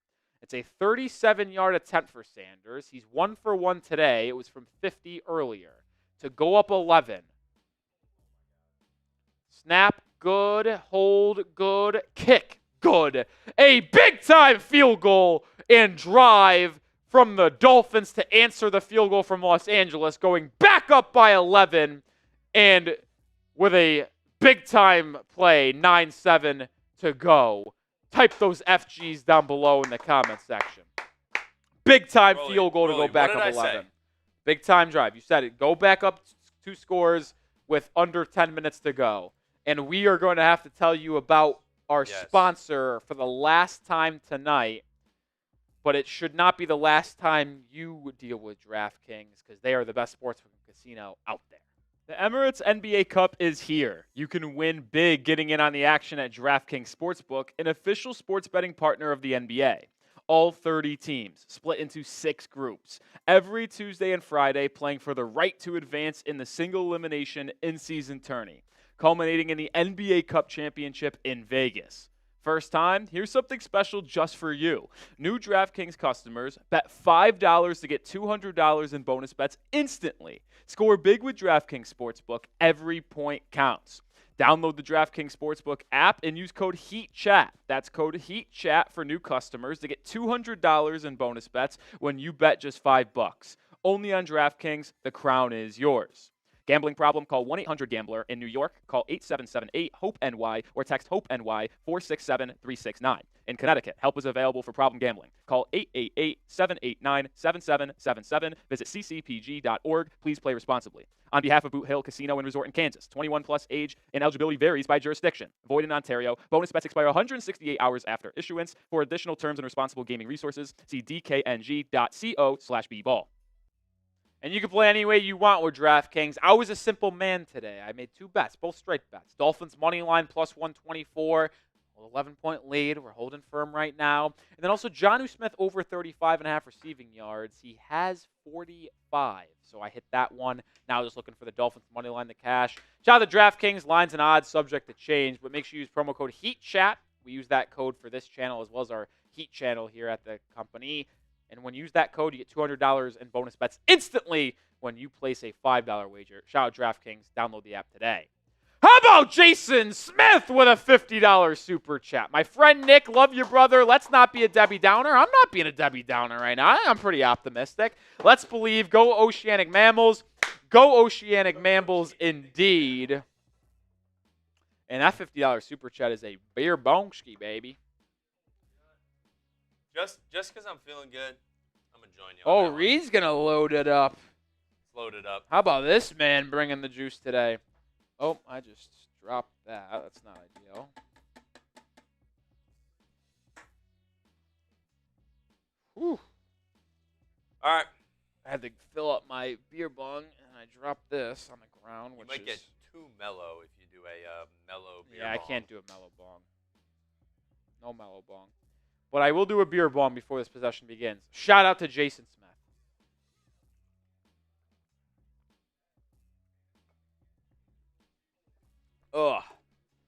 It's a 37-yard attempt for Sanders. He's 1 for 1 today. It was from 50 earlier. To go up 11. Snap, good. Hold, good. Kick, good. A big-time field goal and drive from the Dolphins to answer the field goal from Los Angeles, going back up by 11, and with a big-time play, 9-7 to go. Type those FGs down below in the comment section. Big-time field goal to go back up 11. Big-time drive. You said it. Go back up 2 scores with under 10 minutes to go. And we are going to have to tell you about our sponsor for the last time tonight. But it should not be the last time you would deal with DraftKings because they are the best sportsbook casino out there. The Emirates NBA Cup is here. You can win big getting in on the action at DraftKings Sportsbook, an official sports betting partner of the NBA. All 30 teams, split into 6 groups, every Tuesday and Friday playing for the right to advance in the single elimination in-season tourney, culminating in the NBA Cup Championship in Vegas. First time, here's something special just for you. New DraftKings customers bet $5 to get $200 in bonus bets instantly. Score big with DraftKings Sportsbook. Every point counts. Download the DraftKings Sportsbook app and use code HEATCHAT. That's code HEATCHAT for new customers to get $200 in bonus bets when you bet just $5. Only on DraftKings, the crown is yours. Gambling problem? Call 1-800-GAMBLER. In New York, call 877-8-HOPE-NY or text HOPE-NY 467-369. In Connecticut, help is available for problem gambling. Call 888-789-7777. Visit ccpg.org. Please play responsibly. On behalf of Boot Hill Casino and Resort in Kansas, 21 plus age and eligibility varies by jurisdiction. Void in Ontario. Bonus bets expire 168 hours after issuance. For additional terms and responsible gaming resources, see dkng.co/bball. And you can play any way you want with DraftKings. I was a simple man today. I made 2 bets, both straight bets. Dolphins money line plus 124, 11-point lead. We're holding firm right now. And then also Jonnu Smith over 35.5 receiving yards. He has 45, so I hit that one. Now just looking for the Dolphins money line, the cash. Shout out to DraftKings, lines and odds subject to change, but make sure you use promo code HEATCHAT. We use that code for this channel as well as our Heat channel here at the company. And when you use that code, you get $200 in bonus bets instantly when you place a $5 wager. Shout out DraftKings. Download the app today. How about Jason Smith with a $50 super chat? My friend Nick, love you, brother. Let's not be a Debbie Downer. I'm not being a Debbie Downer right now. I'm pretty optimistic. Let's believe. Go Oceanic Mammals. Go Oceanic Mammals indeed. And that $50 super chat is a beer bonski, baby.
Just because I'm feeling good, I'm going to join you.
Oh, Reed's going to load it up.
Load it up.
How about this man bringing the juice today? Oh, I just dropped that. That's not ideal. Whew.
All right.
I had to fill up my beer bong, and I dropped this on the ground.
You
Which
might
is,
get too mellow if you do a mellow beer
yeah, I
bong.
can't do a mellow bong. No mellow bong. But I will do a beer bong before this possession begins. Shout out to Jason Smith. Ugh.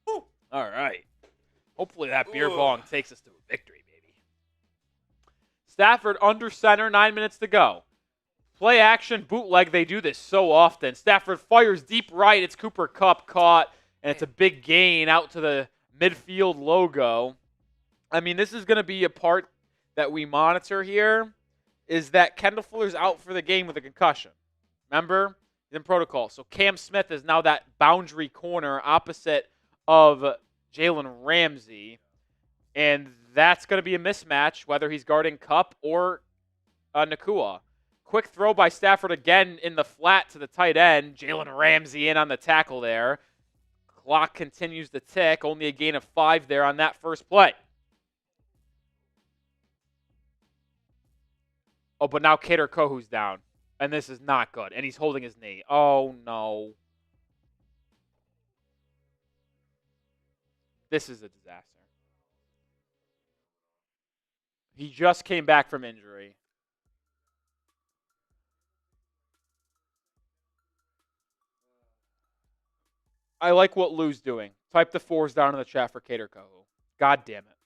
Woo. All right. Hopefully that beer bong takes us to a victory, baby. Stafford under center, 9 minutes to go. Play action, bootleg. They do this so often. Stafford fires deep right. It's Cooper Kupp caught, and it's a big gain out to the midfield logo. I mean, this is going to be a part that we monitor here, is that Kendall Fuller's out for the game with a concussion. Remember? He's in protocol. So Cam Smith is now that boundary corner opposite of Jalen Ramsey, and that's going to be a mismatch, whether he's guarding Kupp or Nakua. Quick throw by Stafford again in the flat to the tight end. Jalen Ramsey in on the tackle there. Clock continues to tick. Only a gain of 5 there on that first play. Oh, but now Kader Kohu's down. And this is not good. And he's holding his knee. Oh, no. This is a disaster. He just came back from injury. I like what Lou's doing. Type the 4s down in the chat for Kader Kohu. God damn it.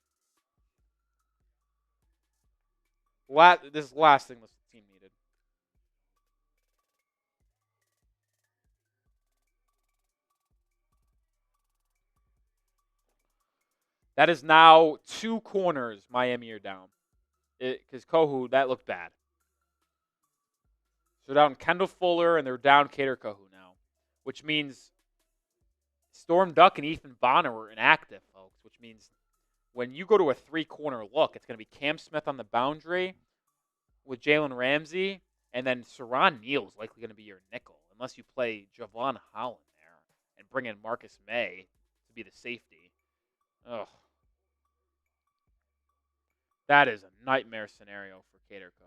This is the last thing this team needed. That is now 2 corners Miami are down. Because Kohu, that looked bad. So down Kendall Fuller, and they're down Kader Kohu now. Which means Storm Duck and Ethan Bonner were inactive, folks. Which means when you go to a 3-corner look, it's going to be Cam Smith on the boundary with Jalen Ramsey, and then Saron Neal's likely going to be your nickel, unless you play Javon Holland there and bring in Marcus May to be the safety. Ugh. That is a nightmare scenario for Kader Kohu.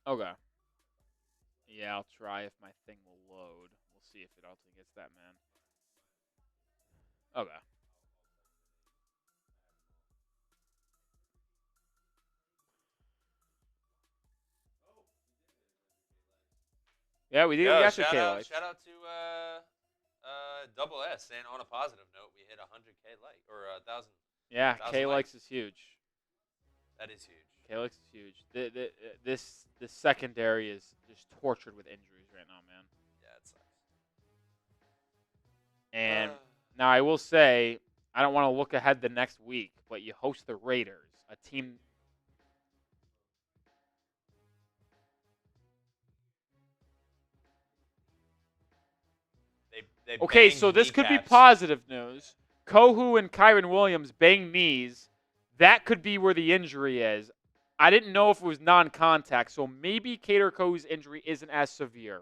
Okay. Yeah, I'll try if my thing will load. We'll see if it ultimately gets that, man. Okay. Yeah, we did get your K-Lights.
Shout out to Double S saying on a positive note, we hit 100K like or 1,000.
Yeah,
1,000
K-Likes
likes.
is huge.
That is huge.
K-Likes is huge. This secondary is just tortured with injuries right now, man.
Yeah, it sucks.
And now I will say, I don't want to look ahead the next week, but you host the Raiders, a team.
They
Okay,
banged
so this could be
kneecaps.
positive news. Kohu and Kyron Williams bang knees. That could be where the injury is. I didn't know if it was non-contact, so maybe Kader Kohu's injury isn't as severe.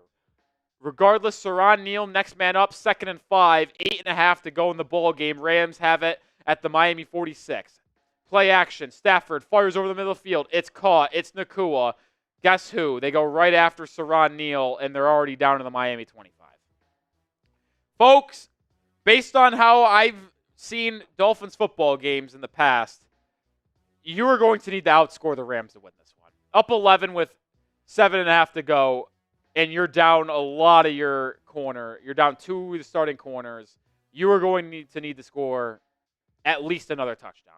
Regardless, Saron Neal, next man up, 2nd and 5, 8.5 to go in the ball game. Rams have it at the Miami 46. Play action. Stafford fires over the middle of the field. It's caught. It's Nakua. Guess who? They go right after Saron Neal, and they're already down to the Miami 25. Folks, based on how I've seen Dolphins football games in the past, you are going to need to outscore the Rams to win this one. Up 11 with 7.5 to go, and you're down a lot of your corner. You're down 2 of the starting corners. You are going to need to score at least another touchdown.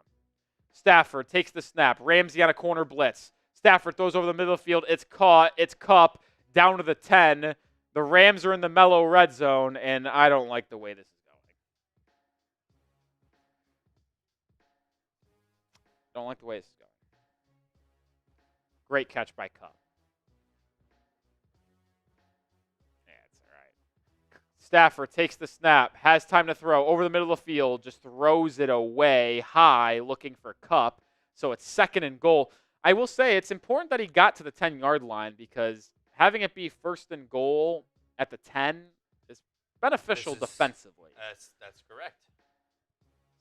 Stafford takes the snap. Ramsey on a corner blitz. Stafford throws over the middle of the field. It's caught. It's Kupp down to the 10. The Rams are in the mellow red zone, and I don't like the way this is going. Don't like the way this is going. Great catch by Kupp. Yeah, it's all right. Stafford takes the snap, has time to throw over the middle of the field, just throws it away high, looking for Kupp. So it's 2nd and goal. I will say it's important that he got to the 10-yard line because having it be 1st and goal at the 10 is beneficial defensively.
That's correct.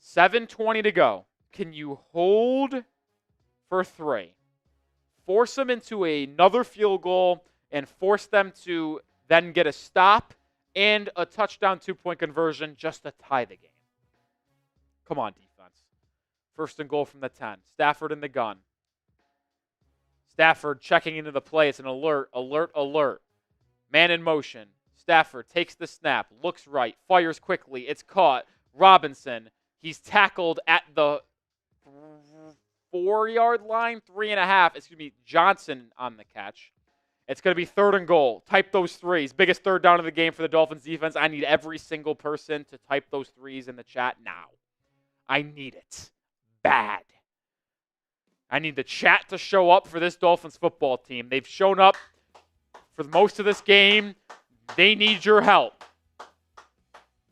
7:20 to go. Can you hold for 3? Force them into another field goal and force them to then get a stop and a touchdown 2-point conversion just to tie the game. Come on, defense. 1st and goal from the 10. Stafford in the gun. Stafford checking into the play. It's an alert, alert, alert. Man in motion. Stafford takes the snap, looks right, fires quickly. It's caught. Robinson, he's tackled at the 4-yard line, 3.5. Excuse me, Johnson on the catch. It's going to be 3rd and goal. Type those 3s. Biggest third down of the game for the Dolphins defense. I need every single person to type those 3s in the chat now. I need it. Bad. I need the chat to show up for this Dolphins football team. They've shown up for most of this game. They need your help.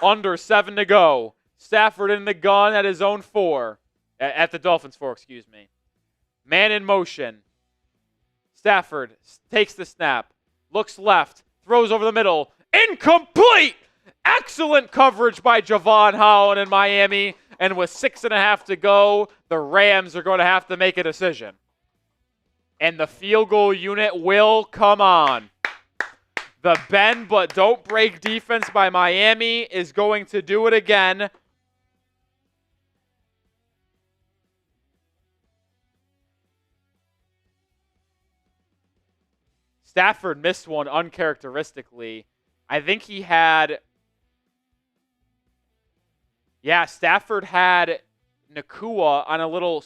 Under 7 to go. Stafford in the gun at his own 4. At the Dolphins 4, excuse me. Man in motion. Stafford takes the snap. Looks left. Throws over the middle. Incomplete! Excellent coverage by Javon Holland in Miami. And with 6.5 to go, the Rams are going to have to make a decision. And the field goal unit will come on. The bend but don't break defense by Miami is going to do it again. Stafford missed one uncharacteristically. I think he had... Yeah, Stafford had Nakua on a little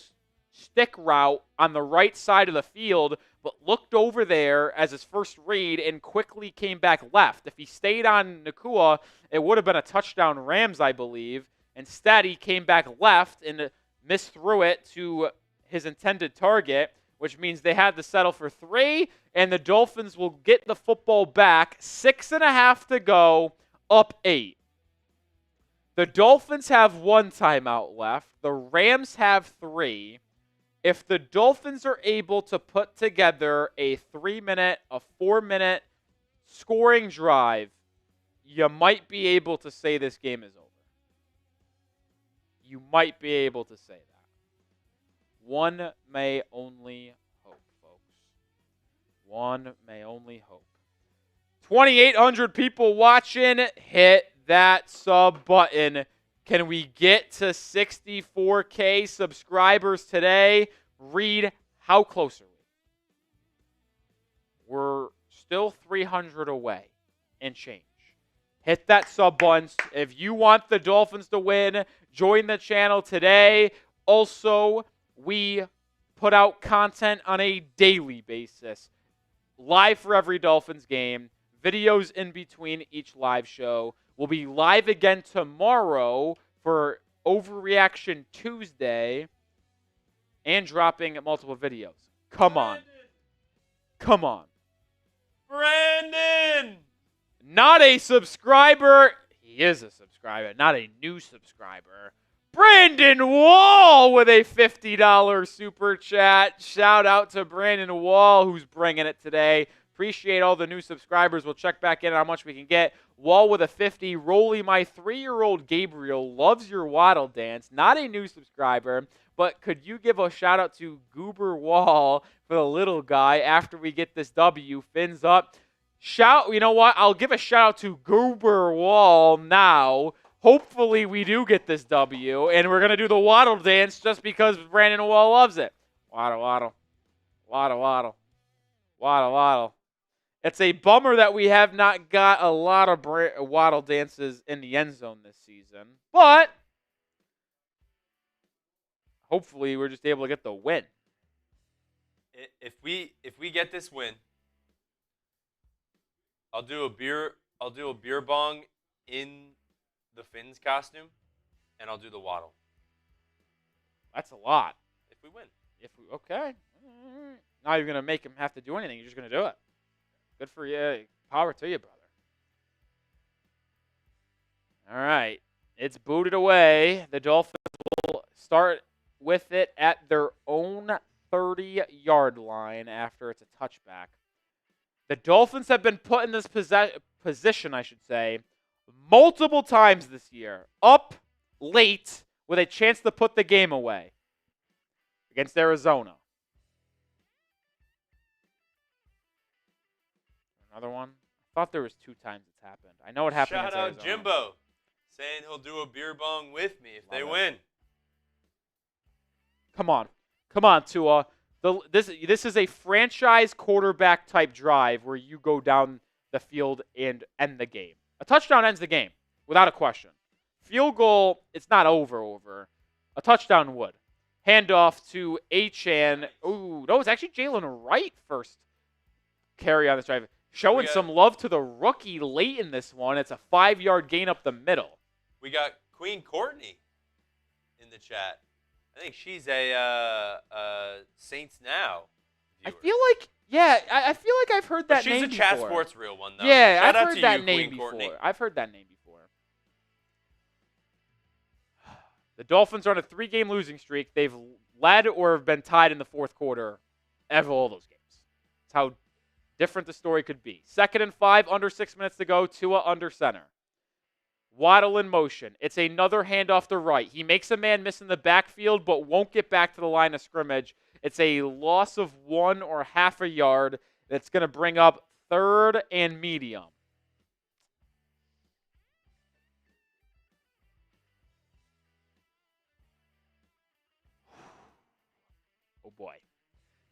stick route on the right side of the field, but looked over there as his first read and quickly came back left. If he stayed on Nakua, it would have been a touchdown Rams, I believe. Instead, he came back left and misthrew it to his intended target, which means they had to settle for 3, and the Dolphins will get the football back. 6.5 to go, up 8. The Dolphins have 1 timeout left. The Rams have 3. If the Dolphins are able to put together a 3-minute, a 4-minute scoring drive, you might be able to say this game is over. You might be able to say that. One may only hope, folks. One may only hope. 2,800 people watching. Hit that sub button. Can we get to 64K subscribers today? Read, how close are we? We're still 300 away and change. Hit that sub button. If you want the Dolphins to win, join the channel today. Also, we put out content on a daily basis. Live for every Dolphins game. Videos in between each live show. We'll be live again tomorrow for Overreaction Tuesday and dropping multiple videos. Come on. Come on.
Brandon!
Not a subscriber. He is a subscriber, not a new subscriber. Brandon Wall with a $50 super chat. Shout out to Brandon Wall, who's bringing it today. Appreciate all the new subscribers. We'll check back in on how much we can get. Wall with a 50. Rolly, my 3-year-old Gabriel loves your waddle dance. Not a new subscriber, but could you give a shout out to Goober Wall for the little guy after we get this W? Fins up. You know what? I'll give a shout out to Goober Wall now. Hopefully we do get this W, and we're going to do the waddle dance just because Brandon Wall loves it. Waddle, waddle. Waddle, waddle. Waddle, waddle. It's a bummer that we have not got a lot of waddle dances in the end zone this season, but hopefully we're just able to get the win.
If we get this win, I'll do a beer bong in the Finns costume, and I'll do the waddle.
That's a lot.
If we win.
Okay. Now you're going to make him have to do anything. You're just going to do it. Good for you. Power to you, brother. All right. It's booted away. The Dolphins will start with it at their own 30-yard line after it's a touchback. The Dolphins have been put in this position, I should say, multiple times this year. Up late with a chance to put the game away against Arizona. Another one? I thought there was 2 times it's happened. I know it happened
Shout
against
out
Arizona.
Jimbo, saying he'll do a beer bong with me if they win.
Come on. Come on, Tua. This is a franchise quarterback type drive where you go down the field and end the game. A touchdown ends the game, without a question. Field goal, it's not over. A touchdown would. Handoff to Achane. Ooh, no, it's actually Jalen Wright first carry on this drive. Showing some love to the rookie late in this one. It's a 5-yard gain up the middle.
We got Queen Courtney in the chat. I think she's a Saints Now viewer.
I feel like, I feel like I've heard that name before.
She's a Chat Sports real one, though.
Yeah,
Shout
I've
out
heard
to
that
you,
name
Queen
before.
Courtney.
I've heard that name before. The Dolphins are on a 3-game losing streak. They've led or have been tied in the fourth quarter of all those games. That's how different the story could be. 2nd and 5, under 6 minutes to go. Tua under center. Waddle in motion. It's another handoff to right. He makes a man miss in the backfield, but won't get back to the line of scrimmage. It's a loss of 1 or half a yard. That's going to bring up 3rd and medium. Oh, boy.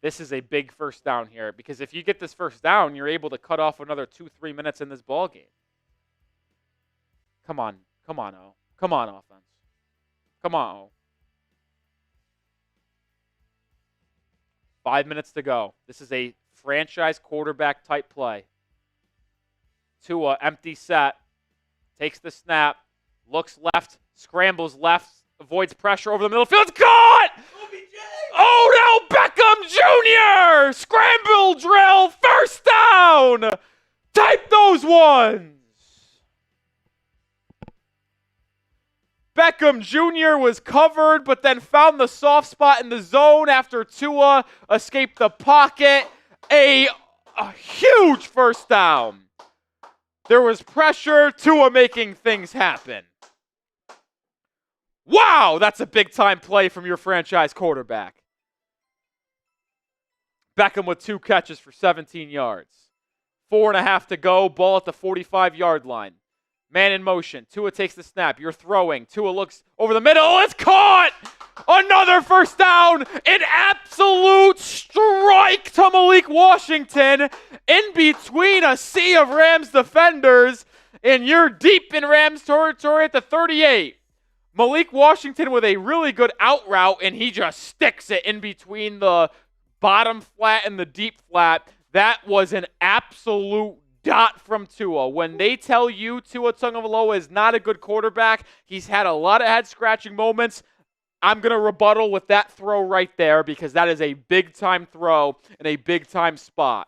This is a big first down here because if you get this first down, you're able to cut off another 2-3 minutes in this ball game. Come on. Come on, O. Come on, offense. Come on, O. 5 minutes to go. This is a franchise quarterback type play. Tua, empty set. Takes the snap. Looks left. Scrambles left. Avoids pressure over the middle field. It's caught! Oh, no! Beckham Jr. Scramble drill. First down. Type those ones. Beckham Jr. was covered, but then found the soft spot in the zone after Tua escaped the pocket. A huge first down. There was pressure. Tua making things happen. Wow, that's a big-time play from your franchise quarterback. Beckham with 2 catches for 17 yards. 4.5 to go. Ball at the 45-yard line. Man in motion. Tua takes the snap. You're throwing. Tua looks over the middle. It's caught! Another first down. An absolute strike to Malik Washington in between a sea of Rams defenders. And you're deep in Rams territory at the 38. Malik Washington with a really good out route, and he just sticks it in between the bottom flat and the deep flat. That was an absolute dot from Tua. When they tell you Tua Tagovailoa is not a good quarterback, he's had a lot of head-scratching moments. I'm going to rebuttal with that throw right there because that is a big-time throw in a big-time spot.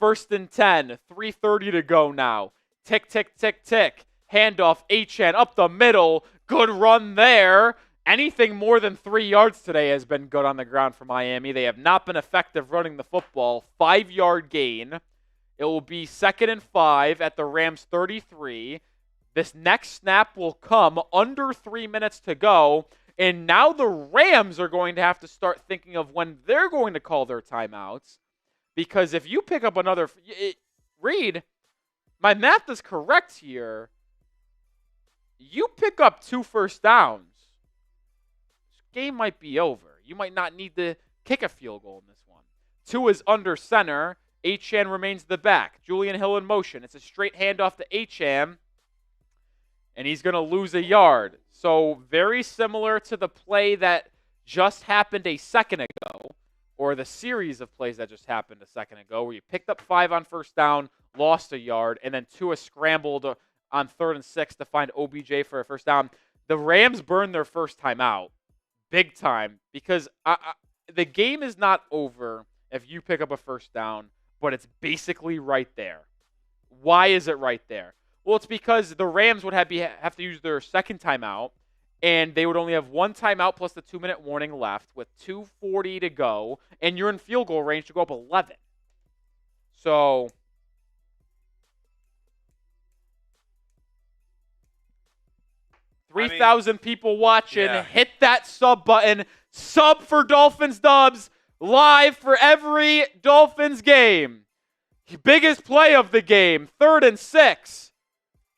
1st and 10, 3:30 to go now. Tick, tick, tick, tick. Handoff, Achane up the middle. Good run there. Anything more than 3 yards today has been good on the ground for Miami. They have not been effective running the football. 5-yard gain. It will be 2nd and 5 at the Rams 33. This next snap will come under 3 minutes to go. And now the Rams are going to have to start thinking of when they're going to call their timeouts. Because if you pick up another... Reed, my math is correct here. you pick up 2 first downs, this game might be over. You might not need to kick a field goal in this one. Tua is under center. Achane remains the back. Julian Hill in motion. It's a straight handoff to Achane, and he's going to lose a yard. So very similar to the play that just happened a second ago, or the series of plays that just happened a second ago, where you picked up 5 on first down, lost a yard, and then Tua scrambled on 3rd and 6 to find OBJ for a first down. The Rams burned their first time out, big time, because the game is not over if you pick up a first down, but it's basically right there. Why is it right there? Well, it's because the Rams would have to use their second timeout, and they would only have 1 timeout plus the 2-minute warning left with 2:40 to go, and you're in field goal range to go up 11. So 3,000 people watching.
Yeah.
Hit that sub button. Sub for Dolphins Dubs. Live for every Dolphins game. Biggest play of the game. 3rd and 6.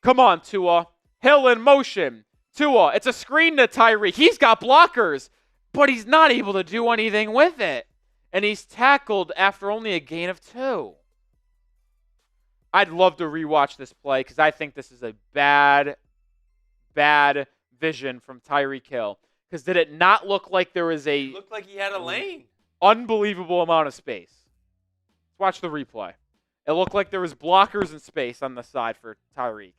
Come on, Tua. Hill in motion. Tua, it's a screen to Tyreek. He's got blockers, but he's not able to do anything with it. And he's tackled after only a gain of 2. I'd love to rewatch this play because I think this is a bad vision from Tyreek Hill. Because did it not look like there was
It looked like he had a lane.
unbelievable amount of space? Let's watch the replay. It looked like there was blockers and space on the side for Tyreek.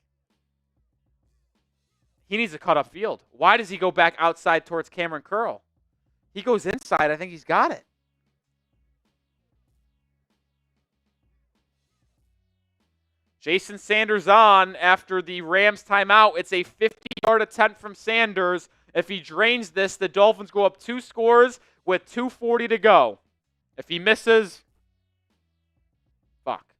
He needs to cut up field. Why does he go back outside towards Cameron Curl? He goes inside. I think he's got it. Jason Sanders on after the Rams timeout. It's a 50-yard attempt from Sanders. If he drains this, the Dolphins go up 2 scores with 2:40 to go. If he misses, fuck.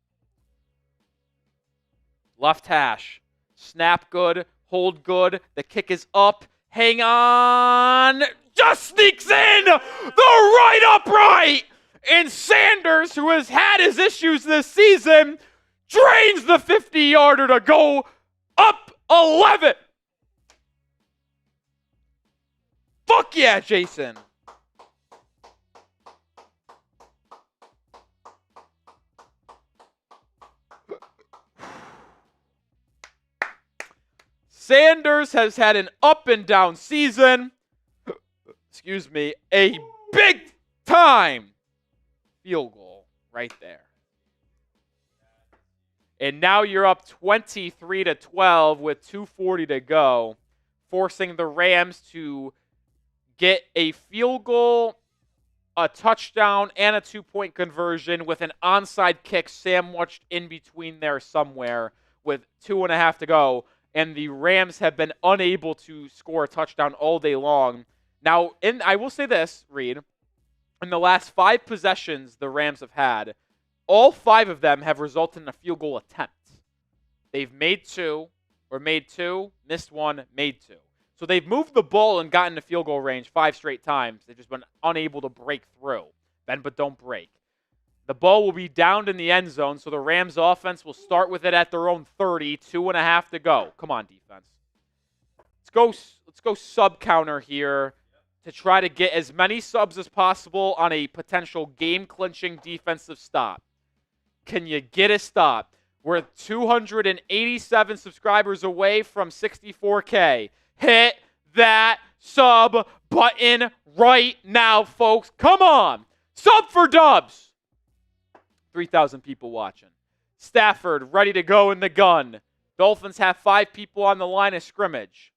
Left hash. Snap good. Hold good. The kick is up. Hang on. Just sneaks in the right upright. And Sanders, who has had his issues this season, drains the 50-yarder to go up 11. Fuck yeah, Jason. Sanders has had an up and down season. Excuse me, a big time field goal right there. And now you're up 23-12 with 2:40 to go, forcing the Rams to get a field goal, a touchdown, and a 2-point conversion with an onside kick sandwiched in between there somewhere with 2.5 to go. And the Rams have been unable to score a touchdown all day long. Now, I will say this, Reed. In the last 5 possessions the Rams have had, all 5 of them have resulted in a field goal attempt. They've made 2, missed 1, made 2. So they've moved the ball and gotten to field goal range 5 straight times. They've just been unable to break through. Bend but don't break. The ball will be downed in the end zone, so the Rams offense will start with it at their own 30, 2.5 to go. Come on, defense. Let's go sub counter here to try to get as many subs as possible on a potential game-clinching defensive stop. Can you get a stop? We're 287 subscribers away from 64K. Hit that sub button right now, folks. Come on. Sub for Dubs. 3,000 people watching. Stafford ready to go in the gun. Dolphins have 5 people on the line of scrimmage.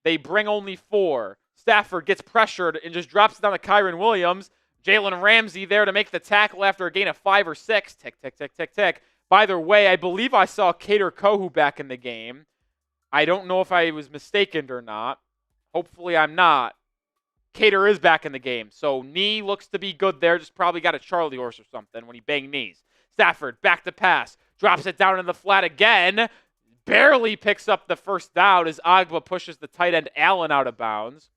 They bring only 4. Stafford gets pressured and just drops it down to Kyron Williams. Jalen Ramsey there to make the tackle after a gain of 5 or 6. Tick, tick, tick, tick, tick. By the way, I believe I saw Kader Kohu back in the game. I don't know if I was mistaken or not. Hopefully I'm not. Kader is back in the game. So knee looks to be good there. Just probably got a Charlie horse or something when he banged knees. Stafford back to pass. Drops it down in the flat again. Barely picks up the first down as Agba pushes the tight end Allen out of bounds.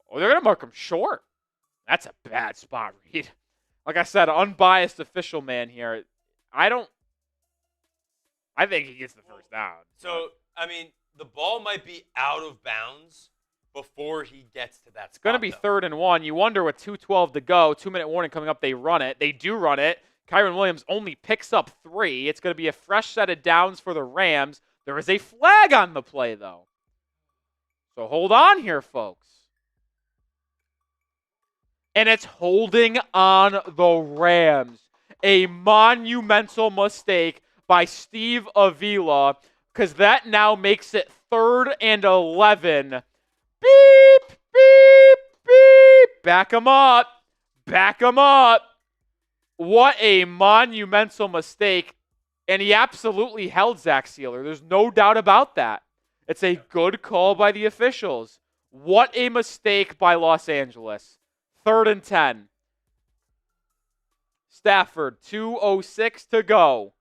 Oh, they're going to mark him short. That's a bad spot, Reed. Like I said, unbiased official man here. I think he gets the first down.
So, I mean, the ball might be out of bounds before he gets to that spot.
It's going to be 3rd and 1. You wonder with 2:12 to go, 2-minute warning coming up, they run it. They do run it. Kyron Williams only picks up 3. It's going to be a fresh set of downs for the Rams. There is a flag on the play, though. So hold on here, folks. And it's holding on the Rams. A monumental mistake by Steve Avila, because that now makes it 3rd and 11. Beep, beep, beep. Back him up. Back him up. What a monumental mistake. And he absolutely held Zach Sealer. There's no doubt about that. It's a good call by the officials. What a mistake by Los Angeles. 3rd and 10. Stafford, 2:06 to go.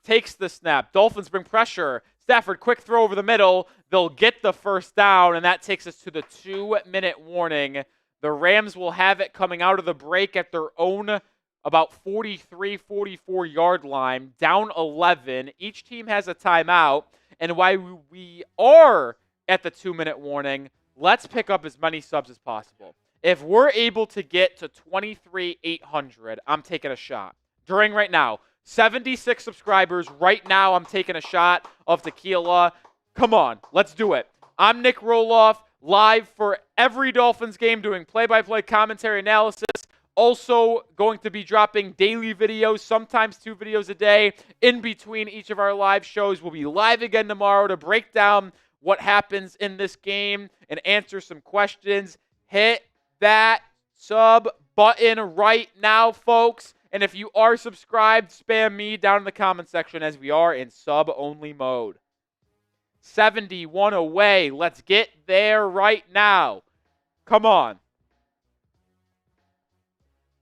Takes the snap. Dolphins bring pressure. Stafford, quick throw over the middle. They'll get the first down, and that takes us to the 2-minute warning. The Rams will have it coming out of the break at their own about 43, 44-yard line, down 11. Each team has a timeout, and while we are at the 2-minute warning, let's pick up as many subs as possible. If we're able to get to 23,800, I'm taking a shot. During right now, 76 subscribers. Right now, I'm taking a shot of tequila. Come on, let's do it. I'm Nic Rohloff, live for every Dolphins game, doing play-by-play commentary analysis. Also going to be dropping daily videos, sometimes 2 videos a day. In between each of our live shows, we'll be live again tomorrow to break down what happens in this game and answer some questions. Hit that sub button right now, folks. And if you are subscribed, spam me down in the comment section as we are in sub-only mode. 71 away. Let's get there right now. Come on.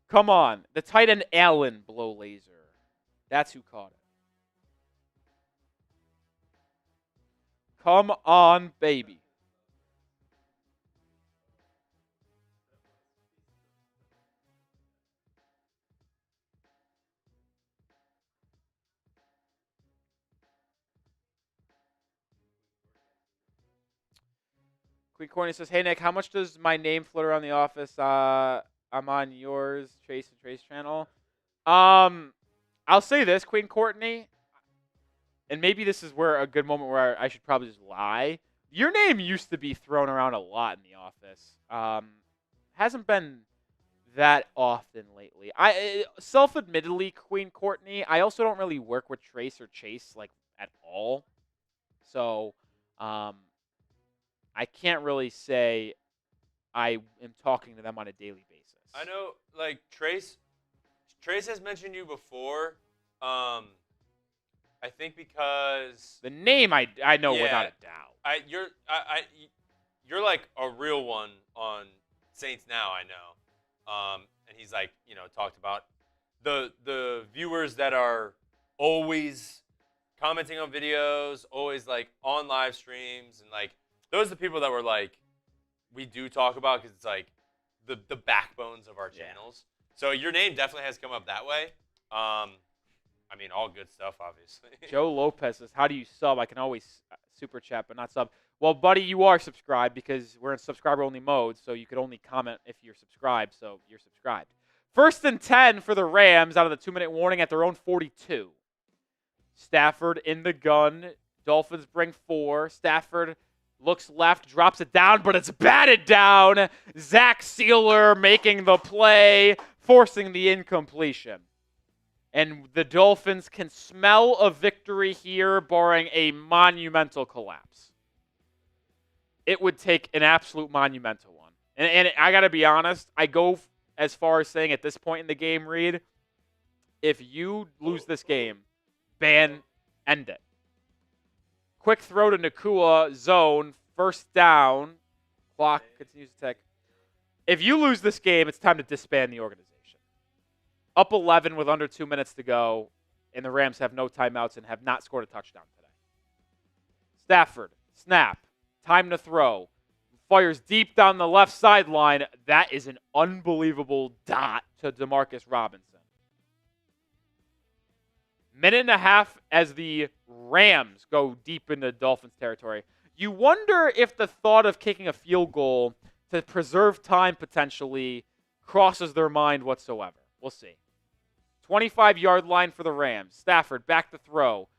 Come on. The tight end Allen blow laser. That's who caught it. Come on, baby. Queen Courtney says, hey, Nick, how much does my name float around the office? I'm on yours, Trace and Trace channel. I'll say this, Queen Courtney, and maybe this is where a good moment where I should probably just lie. Your name used to be thrown around a lot in the office. Hasn't been that often lately. Self-admittedly, Queen Courtney, I also don't really work with Trace or Chase like at all. So, I can't really say I am talking to them on a daily basis.
I know, like, Trace has mentioned you before. I think because
the name I know without a doubt.
You're like a real one on Saints Now, I know. And he's like, talked about the viewers that are always commenting on videos, always like on live streams, and like those are the people that were like we do talk about because it's like the backbones of our channels. So your name definitely has come up that way. I mean, all good stuff, obviously.
Joe Lopez says, how do you sub? I can always super chat, but not sub. Well, buddy, you are subscribed because we're in subscriber-only mode, so you could only comment if you're subscribed, so you're subscribed. 1st and 10 for the Rams out of the 2-minute warning at their own 42. Stafford in the gun. Dolphins bring 4. Stafford looks left, drops it down, but it's batted down. Zach Sealer making the play, forcing the incompletion. And the Dolphins can smell a victory here, barring a monumental collapse. It would take an absolute monumental one. And I got to be honest, I go as far as saying at this point in the game, Reed, if you lose this game, end it. Quick throw to Nakua, zone, 1st down. Clock continues to tick. If you lose this game, it's time to disband the organization. Up 11 with under 2 minutes to go, and the Rams have no timeouts and have not scored a touchdown today. Stafford, snap, time to throw. Fires deep down the left sideline. That is an unbelievable dot to Demarcus Robinson. 1.5 minutes as the Rams go deep into Dolphins territory. You wonder if the thought of kicking a field goal to preserve time potentially crosses their mind whatsoever. We'll see. 25-yard line for the Rams. Stafford back to throw.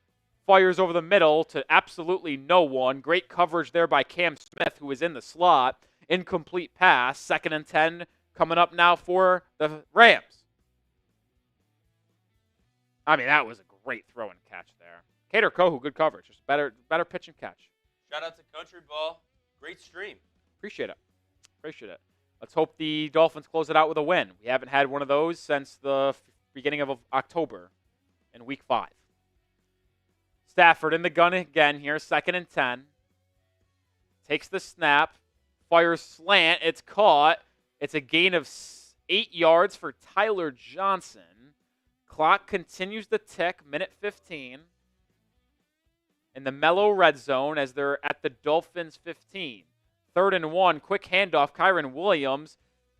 Fires over the middle to absolutely no one. Great coverage there by Cam Smith, who is in the slot. Incomplete pass. 2nd and 10 coming up now for the Rams. I mean, that was a great throw and catch there. Kader Kohu, good coverage. Just better pitch and catch.
Shout out to Country Ball. Great stream.
Appreciate it. Let's hope the Dolphins close it out with a win. We haven't had one of those since the beginning of October in Week 5. Stafford in the gun again here, 2nd and 10. Takes the snap, fires slant. It's caught. It's a gain of 8 yards for Tyler Johnson. Clock continues to tick, minute 15. In the mellow red zone as they're at the Dolphins 15. 3rd and 1, quick handoff. Kyron Williams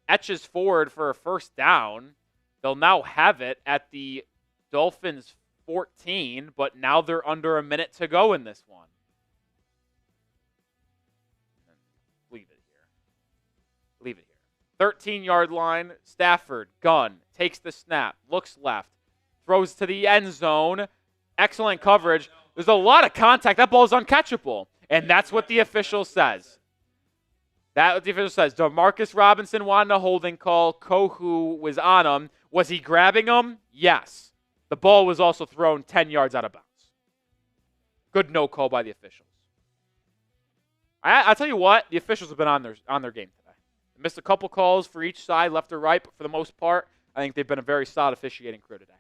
etches forward for a first down. They'll now have it at the Dolphins 14, but now they're under a minute to go in this one. Leave it here. 13-yard line. Stafford, gun, takes the snap, looks left, throws to the end zone. Excellent coverage. There's a lot of contact. That ball's uncatchable. And that's what the official says. DeMarcus Robinson wanted a holding call. Kohu was on him. Was he grabbing him? Yes. The ball was also thrown 10 yards out of bounds. Good no call by the officials. I'll tell you what, the officials have been on their game today. They missed a couple calls for each side, left or right, but for the most part, I think they've been a very solid officiating crew today.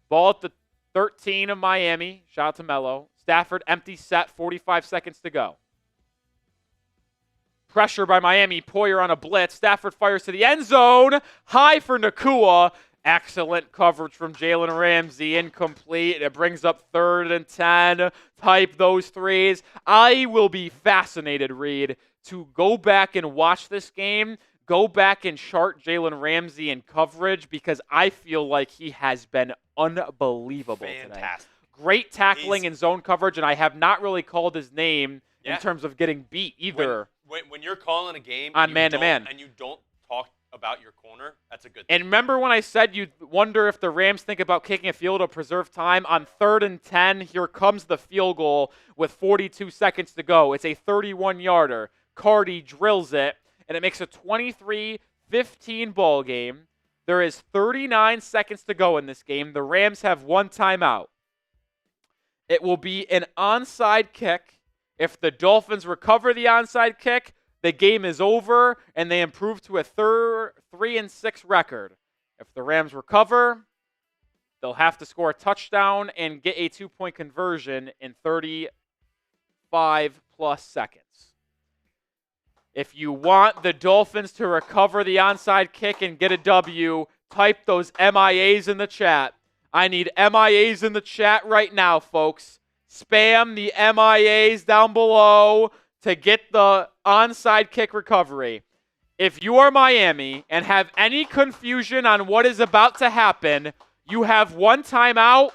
Ball at the 13 of Miami. Shout out to Mello. Stafford, empty set, 45 seconds to go. Pressure by Miami. Poyer on a blitz. Stafford fires to the end zone. High for Nakua. Excellent coverage from Jalen Ramsey. Incomplete. It brings up 3rd and 10. Type those threes. I will be fascinated, Reed, to go back and watch this game. Go back and chart Jalen Ramsey in coverage because I feel like he has been unbelievable today. Great tackling and zone coverage, and I have not really called his name in terms of getting beat either.
When you're calling a game
on man-to-man
and you don't talk about your corner, that's a good thing.
And remember when I said you'd wonder if the Rams think about kicking a field to preserve time? On 3rd and 10, here comes the field goal with 42 seconds to go. It's a 31-yarder. Cardi drills it, and it makes a 23-15 ball game. There is 39 seconds to go in this game. The Rams have one timeout. It will be an onside kick. If the Dolphins recover the onside kick, the game is over, and they improve to a 3-6 record. If the Rams recover, they'll have to score a touchdown and get a 2-point conversion in 35-plus seconds. If you want the Dolphins to recover the onside kick and get a W, type those MIAs in the chat. I need MIAs in the chat right now, folks. Spam the MIAs down below to get the onside kick recovery. If you are Miami and have any confusion on what is about to happen, you have one timeout,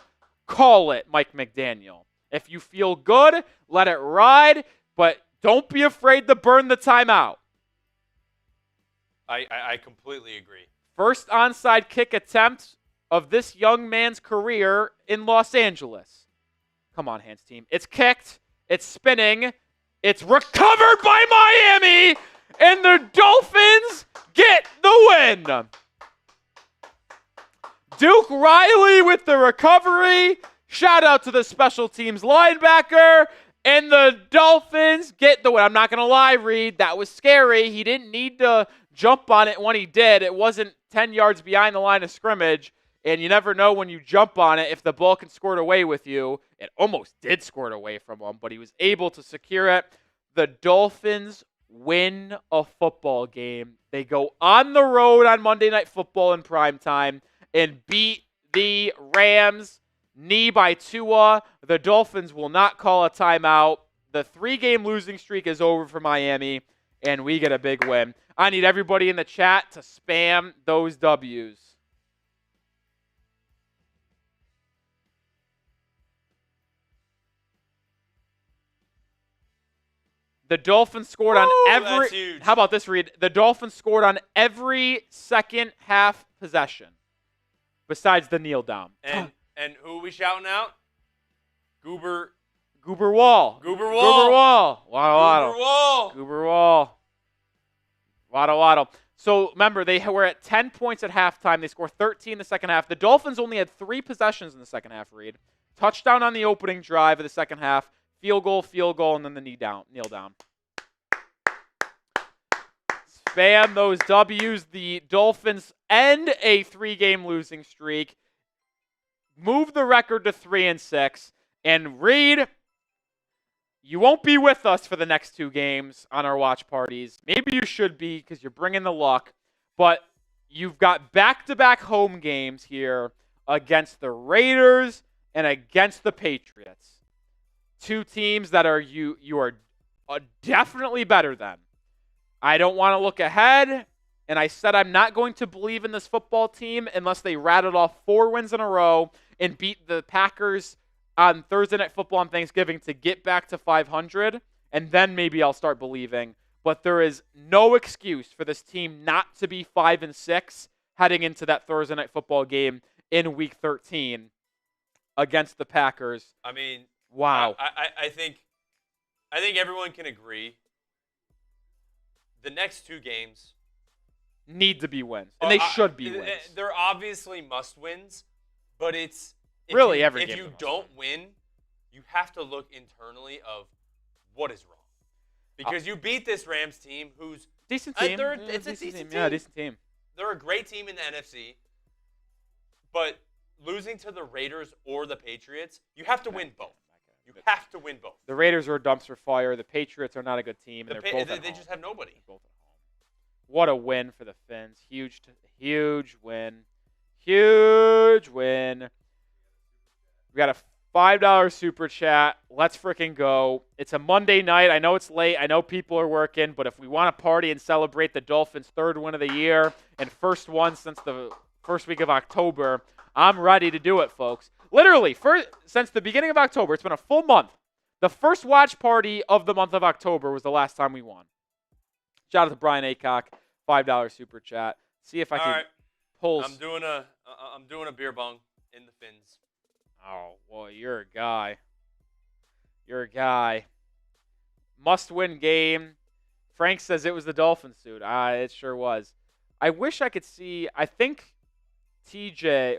call it, Mike McDaniel. If you feel good, let it ride, but don't be afraid to burn the timeout.
I completely agree.
First onside kick attempt of this young man's career in Los Angeles. Come on, hands team. It's kicked. It's spinning. It's recovered by Miami. And the Dolphins get the win. Duke Riley with the recovery. Shout out to the special teams linebacker. And the Dolphins get the win. I'm not going to lie, Reed. That was scary. He didn't need to jump on it when he did. It wasn't 10 yards behind the line of scrimmage. And you never know when you jump on it if the ball can score it away with you. It almost did score it away from him, but he was able to secure it. The Dolphins win a football game. They go on the road on Monday Night Football in primetime and beat the Rams. Knee by Tua. The Dolphins will not call a timeout. The 3-game losing streak is over for Miami, and we get a big win. I need everybody in the chat to spam those W's. The Dolphins scored on
Woo,
every.
that's huge.
How about this, Reed? The Dolphins scored on every second half possession, besides the kneel down.
And who are we shouting out? Goober
Wall.
Goober Wall.
Waddle.
Goober Wall.
Goober Wall. Waddle. So remember, they were at 10 points at halftime. They scored 13 in the second half. The Dolphins only had 3 possessions in the second half, Reed. Touchdown on the opening drive of the second half. Field goal, and then the kneel down. Spam those W's. The Dolphins end a 3-game losing streak. Move the record to 3-6. And Reed, you won't be with us for the next 2 games on our watch parties. Maybe you should be because you're bringing the luck. But you've got back-to-back home games here against the Raiders and against the Patriots. 2 teams that are you are definitely better than. I don't want to look ahead, and I said I'm not going to believe in this football team unless they rattled off 4 wins in a row and beat the Packers on Thursday Night Football on Thanksgiving to get back to 500, and then maybe I'll start believing. But there is no excuse for this team not to be 5-6 heading into that Thursday Night Football game in Week 13 against the Packers.
I mean,
wow.
I think everyone can agree. The next 2 games
need to be wins, and they should be wins.
They're obviously must wins, but it's
really every game.
If you don't win, you have to look internally of what is wrong, because you beat this Rams team, who's
decent team.
It's a decent team.
Yeah, decent team.
They're a great team in the NFC, but losing to the Raiders or the Patriots, you have to win both. You have to win both.
The Raiders are a dumpster fire. The Patriots are not a good team. And
They just have nobody.
Both at home. What a win for the Finns. Huge win. Huge win. We got a $5 super chat. Let's freaking go. It's a Monday night. I know it's late. I know people are working. But if we want to party and celebrate the Dolphins' 3rd win of the year and first one since the first week of October, I'm ready to do it, folks. Literally, since the beginning of October, it's been a full month. The first watch party of the month of October was the last time we won. Shout out to Brian Aycock, $5 super chat. See if I can pull.
I'm doing a beer bong in the Fins.
Oh, boy, you're a guy. Must-win game. Frank says it was the Dolphins suit. It sure was. I wish I could see. I think TJ.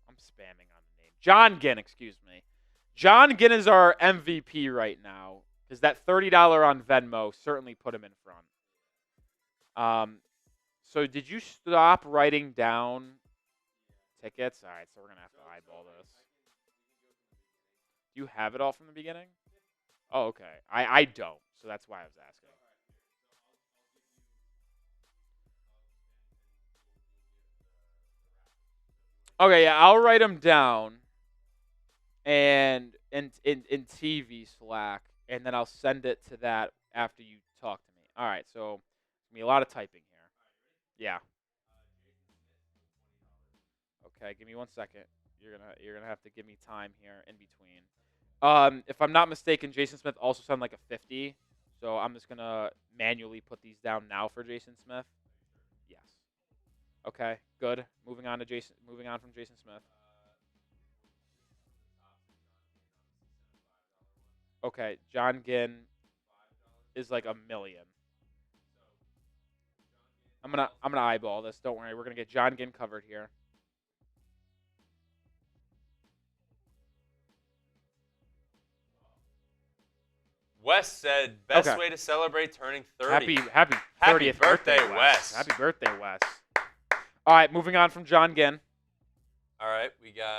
I'm spamming on the name. John Ginn, excuse me. John Ginn is our MVP right now because that $30 on Venmo certainly put him in front. So did you stop writing down tickets? All right, so we're going to have to eyeball this. Do you have it all from the beginning? Oh, okay. I don't, so that's why I was asking. Okay, yeah, I'll write them down and in TV Slack, and then I'll send it to that after you talk to me. All right, so be a lot of typing here. Yeah. Okay, give me 1 second. You're gonna have to give me time here in between. If I'm not mistaken, Jason Smith also sounded like a 50, so I'm just gonna manually put these down now for Jason Smith. Yes. Okay, good. Moving on from Jason Smith. Okay, John Ginn is like $1 million. I'm gonna eyeball this. Don't worry, we're gonna get John Ginn covered here.
Wes said, best way to celebrate turning 30.
Happy 30th
birthday, Wes.
Happy birthday, Wes. All right, moving on from John Ginn.
All right, we got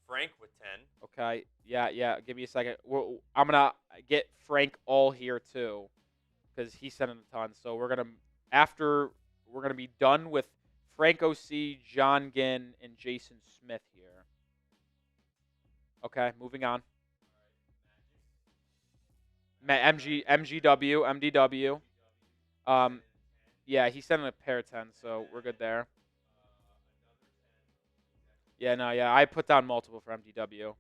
Frank with 10.
Okay, yeah. Give me a second. I'm gonna get Frank all here too, because he sent in a ton. So we're gonna be done with Frank OC, John Ginn, and Jason Smith here. Okay, moving on. MDW. Yeah, he sent in a pair of 10, so we're good there. Yeah, I put down multiple for MDW.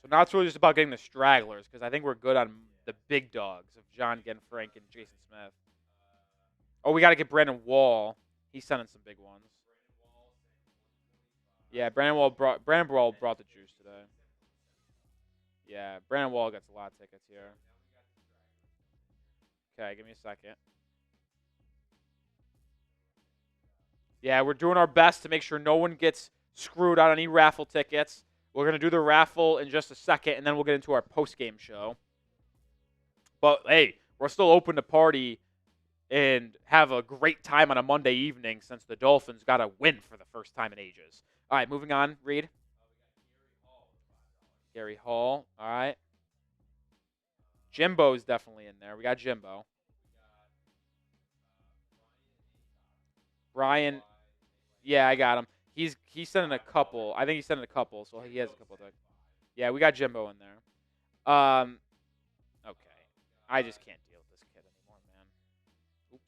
So now it's really just about getting the stragglers because I think we're good on the big dogs of John Gen, Frank, and Jason Smith. Oh, we got to get Brandon Wall. He's sending some big ones. Yeah, Brandon Wall brought the juice today. Yeah, Brandon Wall gets a lot of tickets here. Okay, give me a second. Yeah, we're doing our best to make sure no one gets screwed on any raffle tickets. We're going to do the raffle in just a second, and then we'll get into our post-game show. But, hey, we're still open to party and have a great time on a Monday evening since the Dolphins got a win for the first time in ages. All right, moving on. Reed. Gary Hall. All right. Jimbo's definitely in there. We got Jimbo. Brian. Yeah, I got him. He's sending a couple. I think he's sending a couple, so he has a couple of things. Yeah, we got Jimbo in there. Okay. I just can't deal with this kid anymore, man. Oops.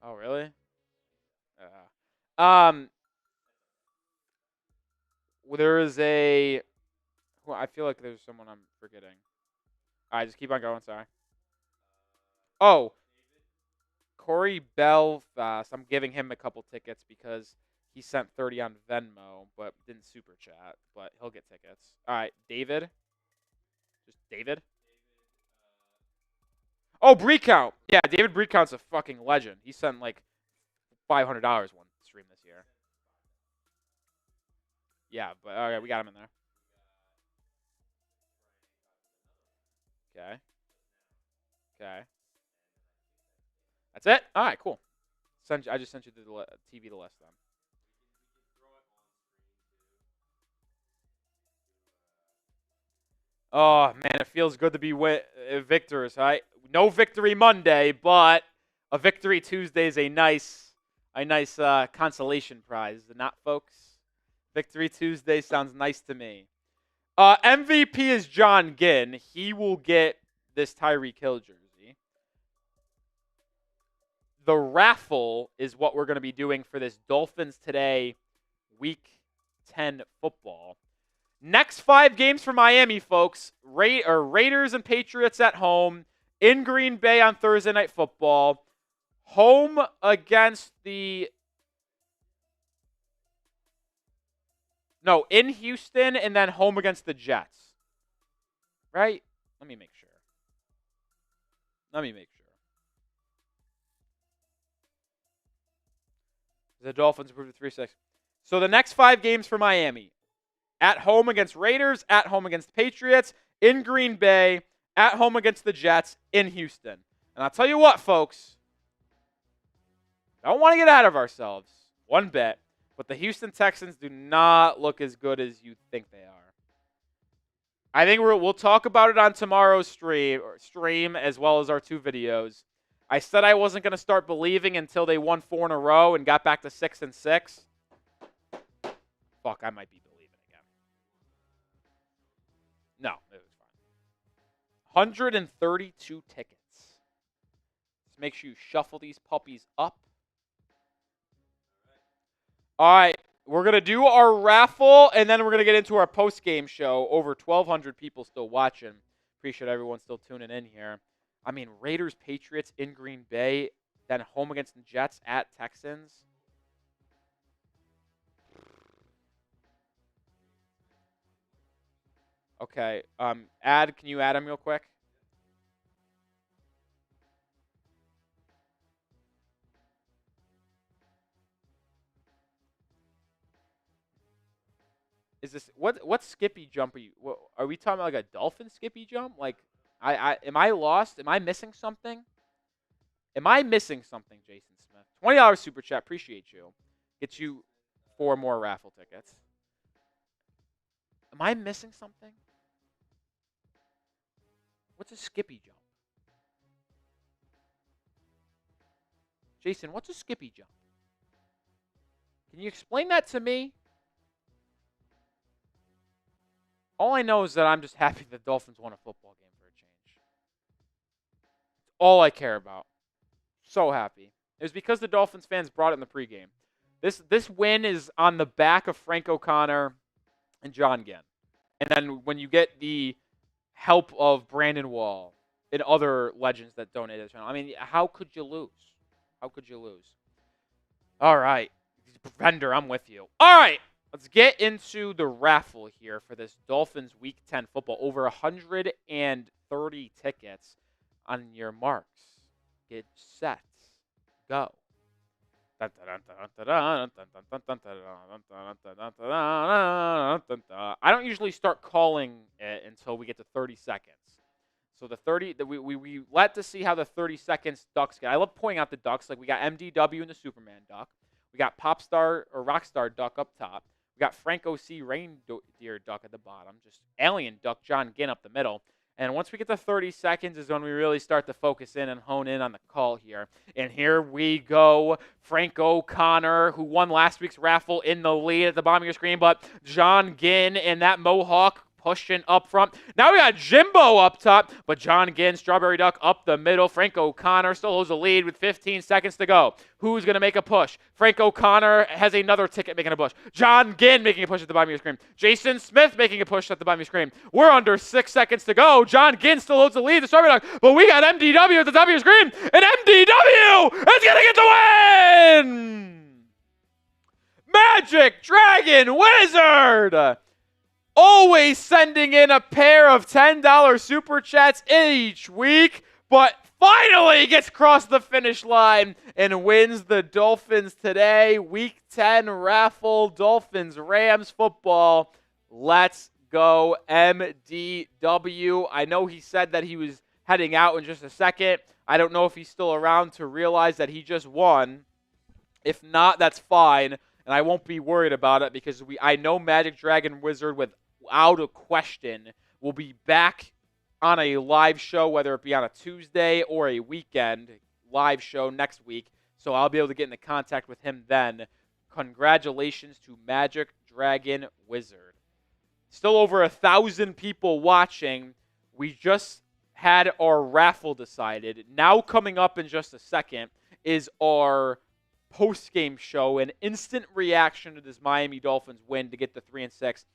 Oh, really? There is a. Well, I feel like there's someone I'm forgetting. All right, just keep on going. Sorry. Oh, Corey Belfast. I'm giving him a couple tickets because he sent 30 on Venmo, but didn't super chat. But he'll get tickets. All right, David. Just David. Oh, Breakout. Yeah, David Breakout's a fucking legend. He sent like $500 one stream this year. Yeah, but all right, we got him in there. Okay. Okay. That's it? All right, cool. I just sent you the TV the list then. Oh, man, it feels good to be victors, right? No victory Monday, but a victory Tuesday is a nice consolation prize, is it not, folks? Victory Tuesday sounds nice to me. MVP is John Ginn. He will get this Tyreek Hill jersey. The raffle is what we're going to be doing for this Dolphins Today Week 10 football. Next 5 games for Miami, folks. Raiders and Patriots at home. In Green Bay on Thursday Night Football. Home against the... No, in Houston and then home against the Jets. Right? Let me make sure. The Dolphins improved to 3-6. So the next 5 games for Miami. At home against Raiders, at home against Patriots, in Green Bay, at home against the Jets, in Houston. And I'll tell you what, folks. Don't want to get out of ourselves. One bit. But the Houston Texans do not look as good as you think they are. I think we'll talk about it on tomorrow's stream as well as our 2 videos. I said I wasn't going to start believing until they won 4 in a row and got back to 6-6. Fuck, I might be believing again. No, it was fine. 132 tickets. Just make sure you shuffle these puppies up. All right, we're going to do our raffle, and then we're going to get into our post-game show. Over 1,200 people still watching. Appreciate everyone still tuning in here. I mean, Raiders, Patriots in Green Bay, then home against the Jets at Texans. Okay, can you add him real quick? Is this what skippy jump are we talking about? Like a dolphin skippy jump? Like am I lost? Am I missing something? Jason Smith? $20 super chat. Appreciate you. Get you 4 more raffle tickets. Am I missing something? What's a skippy jump? Jason, what's a skippy jump? Can you explain that to me? All I know is that I'm just happy the Dolphins won a football game for a change. It's all I care about. So happy. It was because the Dolphins fans brought it in the pregame. This win is on the back of Frank O'Connor and John Ginn. And then when you get the help of Brandon Wall and other legends that donated to the channel, I mean, how could you lose? How could you lose? All right. Vendor, I'm with you. All right. Let's get into the raffle here for this Dolphins Week 10 football. Over 130 tickets on your marks. Get set. Go. I don't usually start calling it until we get to 30 seconds. So we let to see how the 30 seconds ducks get. I love pointing out the ducks. Like we got MDW and the Superman duck. We got Popstar or Rockstar duck up top. We got Frank O.C. Reindeer duck at the bottom. Just alien duck John Ginn up the middle. And once we get to 30 seconds is when we really start to focus in and hone in on the call here. And here we go. Frank O'Connor, who won last week's raffle, in the lead at the bottom of your screen. But John Ginn and that Mohawk pushing up front. Now we got Jimbo up top, but John Ginn, Strawberry Duck up the middle. Frank O'Connor still holds the lead with 15 seconds to go. Who's going to make a push? Frank O'Connor has another ticket making a push. John Ginn making a push at the bottom of your screen. Jason Smith making a push at the bottom of your screen. We're under 6 seconds to go. John Ginn still holds the lead, the Strawberry Duck, but we got MDW at the top of your screen, and MDW is going to get the win! Magic Dragon Wizard! Always sending in a pair of $10 super chats each week, but finally gets across the finish line and wins the Dolphins Today Week 10 raffle. Dolphins Rams football. Let's go, MDW. I know he said that he was heading out in just a second. I don't know if he's still around to realize that he just won. If not, that's fine, and I won't be worried about it because I know Magic Dragon Wizard without a question will be back on a live show, whether it be on a Tuesday or a weekend live show next week. So I'll be able to get into contact with him then. Congratulations to Magic Dragon Wizard. Still over 1,000 people watching. We just had our raffle decided. Now coming up in just a second is our post-game show, an instant reaction to this Miami Dolphins win to get the 3-6.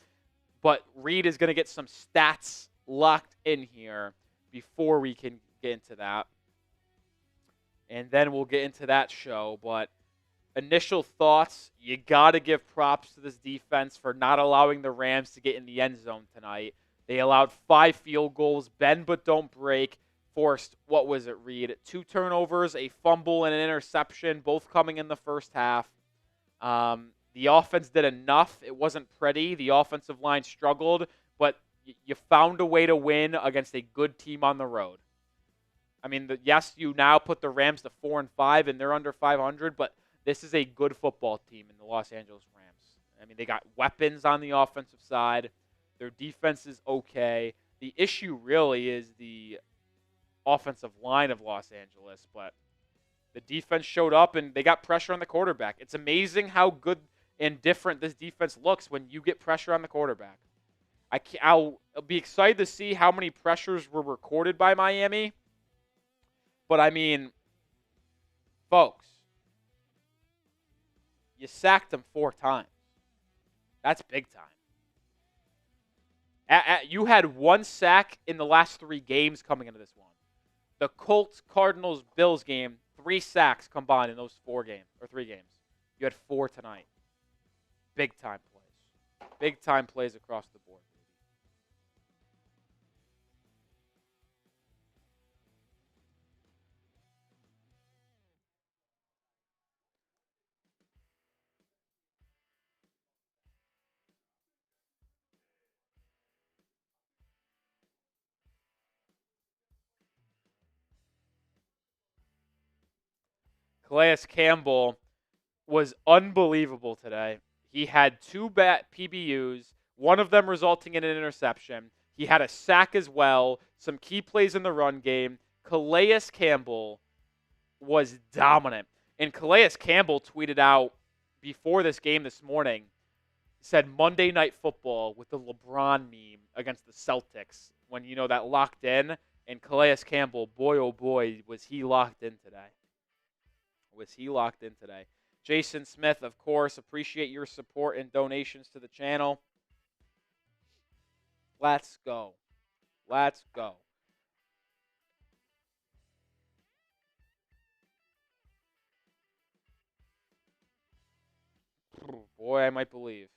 But Reed is going to get some stats locked in here before we can get into that. And then we'll get into that show. But initial thoughts, you got to give props to this defense for not allowing the Rams to get in the end zone tonight. They allowed 5 field goals, bend but don't break, forced, what was it, Reed? 2 turnovers, a fumble, and an interception, both coming in the first half. The offense did enough. It wasn't pretty. The offensive line struggled, but you found a way to win against a good team on the road. I mean, yes, you now put the Rams to 4-5, and they're under 500, but this is a good football team in the Los Angeles Rams. I mean, they got weapons on the offensive side. Their defense is okay. The issue really is the offensive line of Los Angeles, but the defense showed up, and they got pressure on the quarterback. It's amazing how good and different this defense looks when you get pressure on the quarterback. I'll be excited to see how many pressures were recorded by Miami. But, I mean, folks, you sacked them 4 times. That's big time. You had 1 sack in the last 3 games coming into this one. The Colts, Cardinals, Bills game, 3 sacks combined in those 4 games, or 3 games. You had 4 tonight. Big time plays. Big time plays across the board. Calais Campbell was unbelievable today. He had 2 PBUs, one of them resulting in an interception. He had a sack as well, some key plays in the run game. Calais Campbell was dominant. And Calais Campbell tweeted out before this game this morning, said Monday Night Football with the LeBron meme against the Celtics when, you know, that locked in. And Calais Campbell, boy, oh boy, was he locked in today. Was he locked in today? Jason Smith, of course, appreciate your support and donations to the channel. Let's go. Let's go. Boy, I might believe.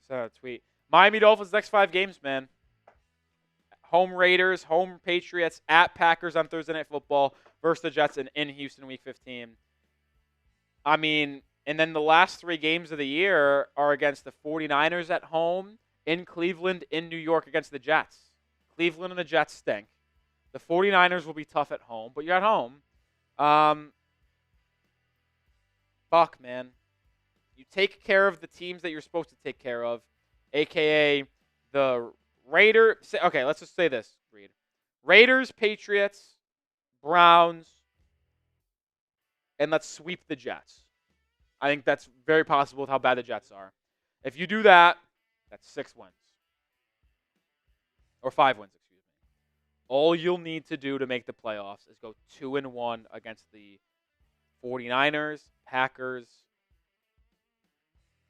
So tweet. Miami Dolphins next 5 games, man. Home Raiders, home Patriots, at Packers on Thursday Night Football versus the Jets in Houston Week 15. I mean, and then the last 3 games of the year are against the 49ers at home, in Cleveland, in New York against the Jets. Cleveland and the Jets stink. The 49ers will be tough at home, but you're at home. Fuck, man. You take care of the teams that you're supposed to take care of, a.k.a. the Raiders. Okay, let's just say this, Reed. Raiders, Patriots, Browns, and let's sweep the Jets. I think that's very possible with how bad the Jets are. If you do that, that's 6 wins. Or 5 wins, excuse me. All you'll need to do to make the playoffs is go 2-1 against the 49ers, Packers,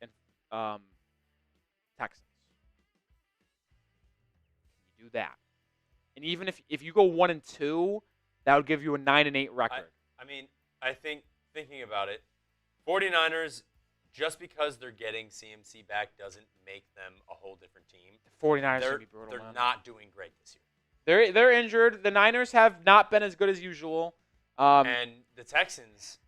and Texans. You do that. And even if you go 1-2, that would give you a 9-8 record.
I think thinking about it, 49ers, just because they're getting CMC back doesn't make them a whole different team.
The 49ers should be brutal.
They're not doing great this
They're
year.
injured. The Niners have not been as good as usual.
And the Texans,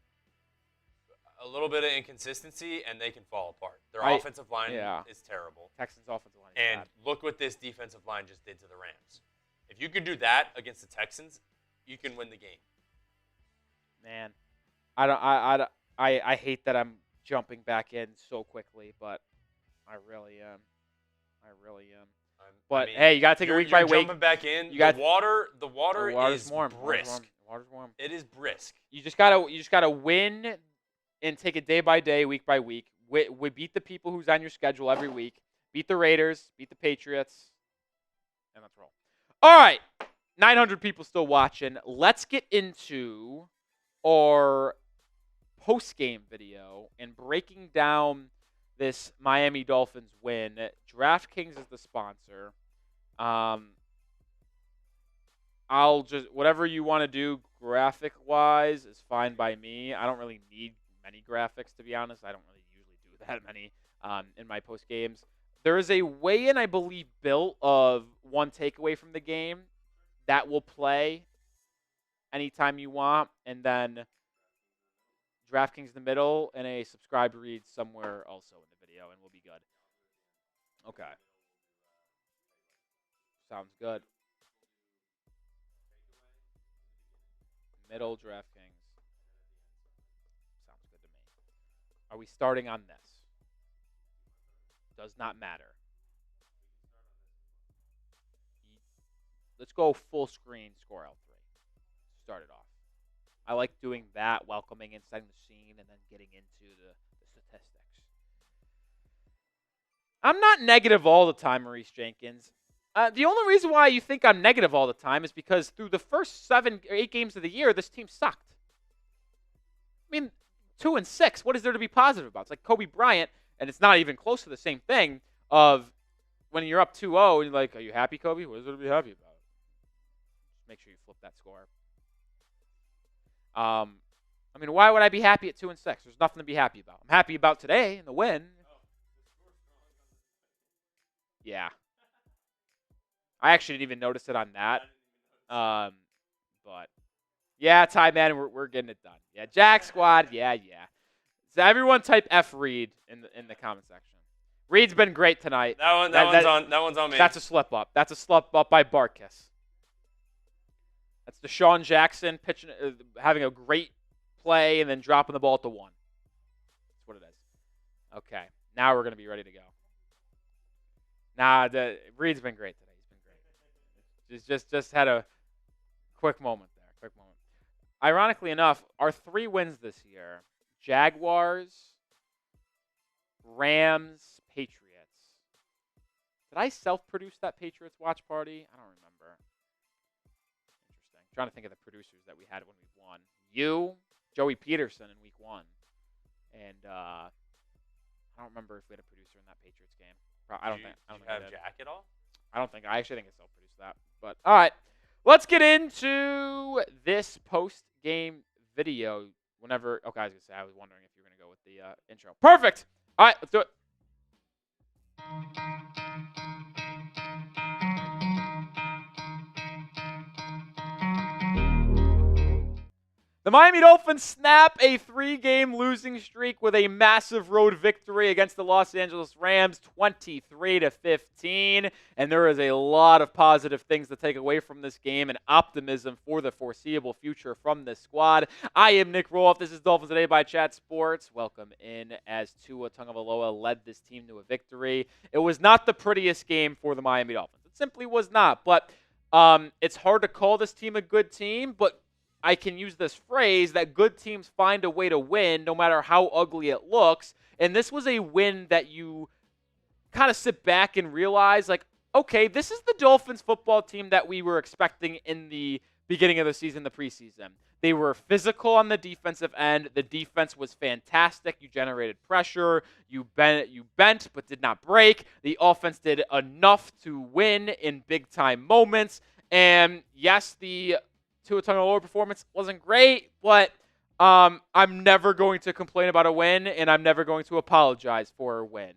a little bit of inconsistency, and they can fall apart. Their offensive line is terrible.
Texans' offensive line is
and
bad.
Look what this defensive line just did to the Rams. If you could do that against the Texans, you can win the game.
Man, I hate that I'm jumping back in so quickly, but I really am. But hey, you gotta take it week by week.
Jumping back in. The water is
warm.
brisk.
Water's warm.
It is brisk.
You just gotta win and take it day by day, week by week. We beat the people who's on your schedule every week. Beat the Raiders, beat the Patriots, and let's roll. All right, 900 people still watching. Let's get into our post-game video and breaking down this Miami Dolphins win. DraftKings is the sponsor. I'll just, whatever you want to do graphic-wise is fine by me. I don't really need many graphics, to be honest. I don't really usually do that many in my post-games. There is a weigh-in, I believe, built of one takeaway from the game that will play anytime you want, and then DraftKings in the middle, and a subscribe read somewhere also in the video, and we'll be good. Okay. Sounds good. Middle DraftKings. Sounds good to me. Are we starting on this? Does not matter. Let's go full screen score L3. Start it off. I like doing that, welcoming and setting the scene, and then getting into the statistics. I'm not negative all the time, Maurice Jenkins. The only reason why you think I'm negative all the time is because through the first 7 or 8 games of the year, this team sucked. I mean, 2-6. What is there to be positive about? It's like Kobe Bryant, and it's not even close to the same thing of when you're up 2-0, and you're like, are you happy, Kobe? What is there to be happy about? Just make sure you flip that score. I mean, why would I be happy at 2-6? There's nothing to be happy about. I'm happy about today and the win. Yeah. I actually didn't even notice it on that. But yeah, Ty, man, we're getting it done. Yeah, Jack Squad. Yeah. So everyone type F Reed in the comment section. Reed's been great tonight.
That one's on me.
That's a slip up. That's a slip up by Barkis. That's Deshaun Jackson pitching, having a great play and then dropping the ball at the 1. That's what it is. Okay, now we're going to be ready to go. Nah, Reed's been great today. He's been great. Just had a quick moment there. Quick moment. Ironically enough, our 3 wins this year: Jaguars, Rams, Patriots. Did I self-produce that Patriots watch party? I don't remember. Interesting. I'm trying to think of the producers that we had when we won. You, Joey Peterson in week 1. And I don't remember if we had a producer in that Patriots game. I don't think
Did you
I
have
did.
Jack at all?
I actually think I self-produced that. But all right, let's get into this post-game video. Whenever, okay, I was gonna say, I was wondering if you were gonna go with the intro. Perfect. All right, let's do it. The Miami Dolphins snap a 3-game losing streak with a massive road victory against the Los Angeles Rams, 23-15. And there is a lot of positive things to take away from this game and optimism for the foreseeable future from this squad. I am Nic Rohloff. This is Dolphins Today by Chat Sports. Welcome in as Tua Tagovailoa led this team to a victory. It was not the prettiest game for the Miami Dolphins. It simply was not. But it's hard to call this team a good team, but I can use this phrase that good teams find a way to win no matter how ugly it looks. And this was a win that you kind of sit back and realize, like, okay, this is the Dolphins football team that we were expecting in the beginning of the season, the preseason. They were physical on the defensive end. The defense was fantastic. You generated pressure. You bent but did not break. The offense did enough to win in big-time moments. And yes, the Tua Tagovailoa performance wasn't great, but I'm never going to complain about a win, and I'm never going to apologize for a win.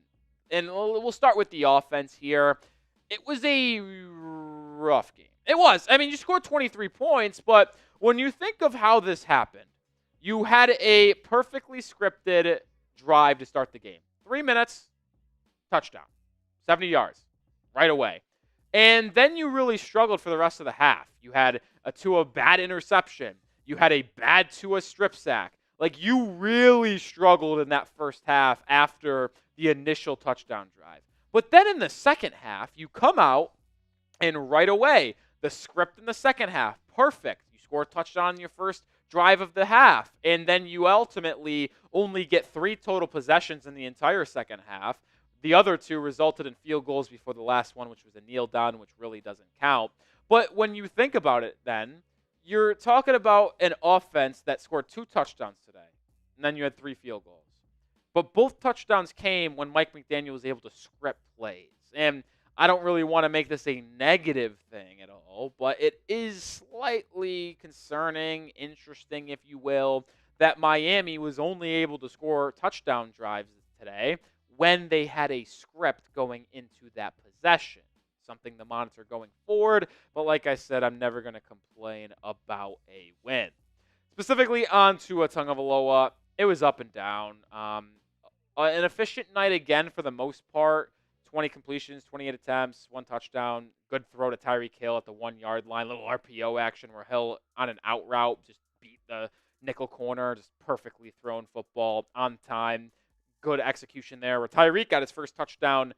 And we'll start with the offense here. It was a rough game. It was. I mean, you scored 23 points, but when you think of how this happened, you had a perfectly scripted drive to start the game. 3 minutes, touchdown, 70 yards, right away. And then you really struggled for the rest of the half. You had a Tua bad interception. You had a bad Tua strip sack. Like, you really struggled in that first half after the initial touchdown drive. But then in the second half, you come out and right away, the script in the second half, perfect. You score a touchdown on your first drive of the half. And then you ultimately only get 3 total possessions in the entire second half. The other 2 resulted in field goals before the last one, which was a kneel down, which really doesn't count. But when you think about it then, you're talking about an offense that scored 2 touchdowns today, and then you had 3 field goals. But both touchdowns came when Mike McDaniel was able to script plays. And I don't really want to make this a negative thing at all, but it is slightly concerning, interesting, if you will, that Miami was only able to score touchdown drives today when they had a script going into that possession. Something to monitor going forward. But like I said, I'm never going to complain about a win. Specifically on Tua Tagovailoa, it was up and down. An efficient night again for the most part. 20 completions, 28 attempts, 1 touchdown. Good throw to Tyreek Hill at the 1-yard line. Little RPO action where Hill on an out route just beat the nickel corner. Just perfectly thrown football on time. Good execution there where Tyreek got his first touchdown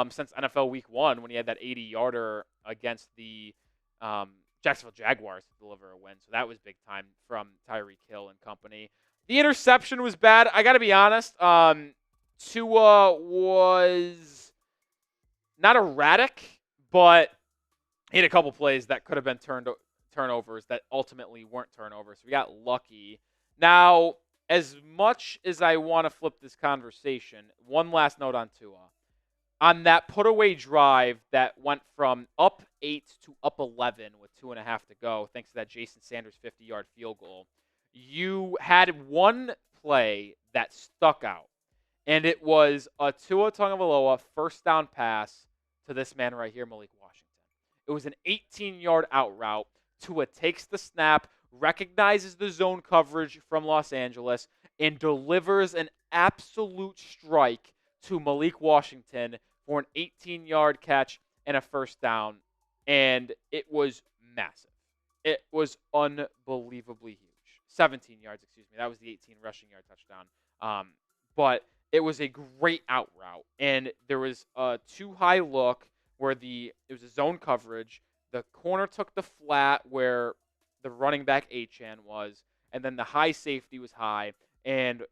since NFL Week 1 when he had that 80-yarder against the Jacksonville Jaguars to deliver a win. So that was big time from Tyreek Hill and company. The interception was bad. I got to be honest. Tua was not erratic, but he had a couple plays that could have been turnovers that ultimately weren't turnovers. So we got lucky. Now, as much as I want to flip this conversation, one last note on Tua. On that put-away drive that went from up 8 to up 11 with 2.5 to go, thanks to that Jason Sanders 50-yard field goal, you had one play that stuck out, and it was a Tua Tagovailoa first down pass to this man right here, Malik Washington. It was an 18-yard out route. Tua takes the snap, recognizes the zone coverage from Los Angeles, and delivers an absolute strike to Malik Washington for an 18-yard catch and a first down, and it was massive. It was unbelievably huge. 17 yards, excuse me. That was the 18 rushing yard touchdown. But It was a great out route, and there was a too high look where it was a zone coverage. The corner took the flat where the running back Achan was, and then the high safety was high, and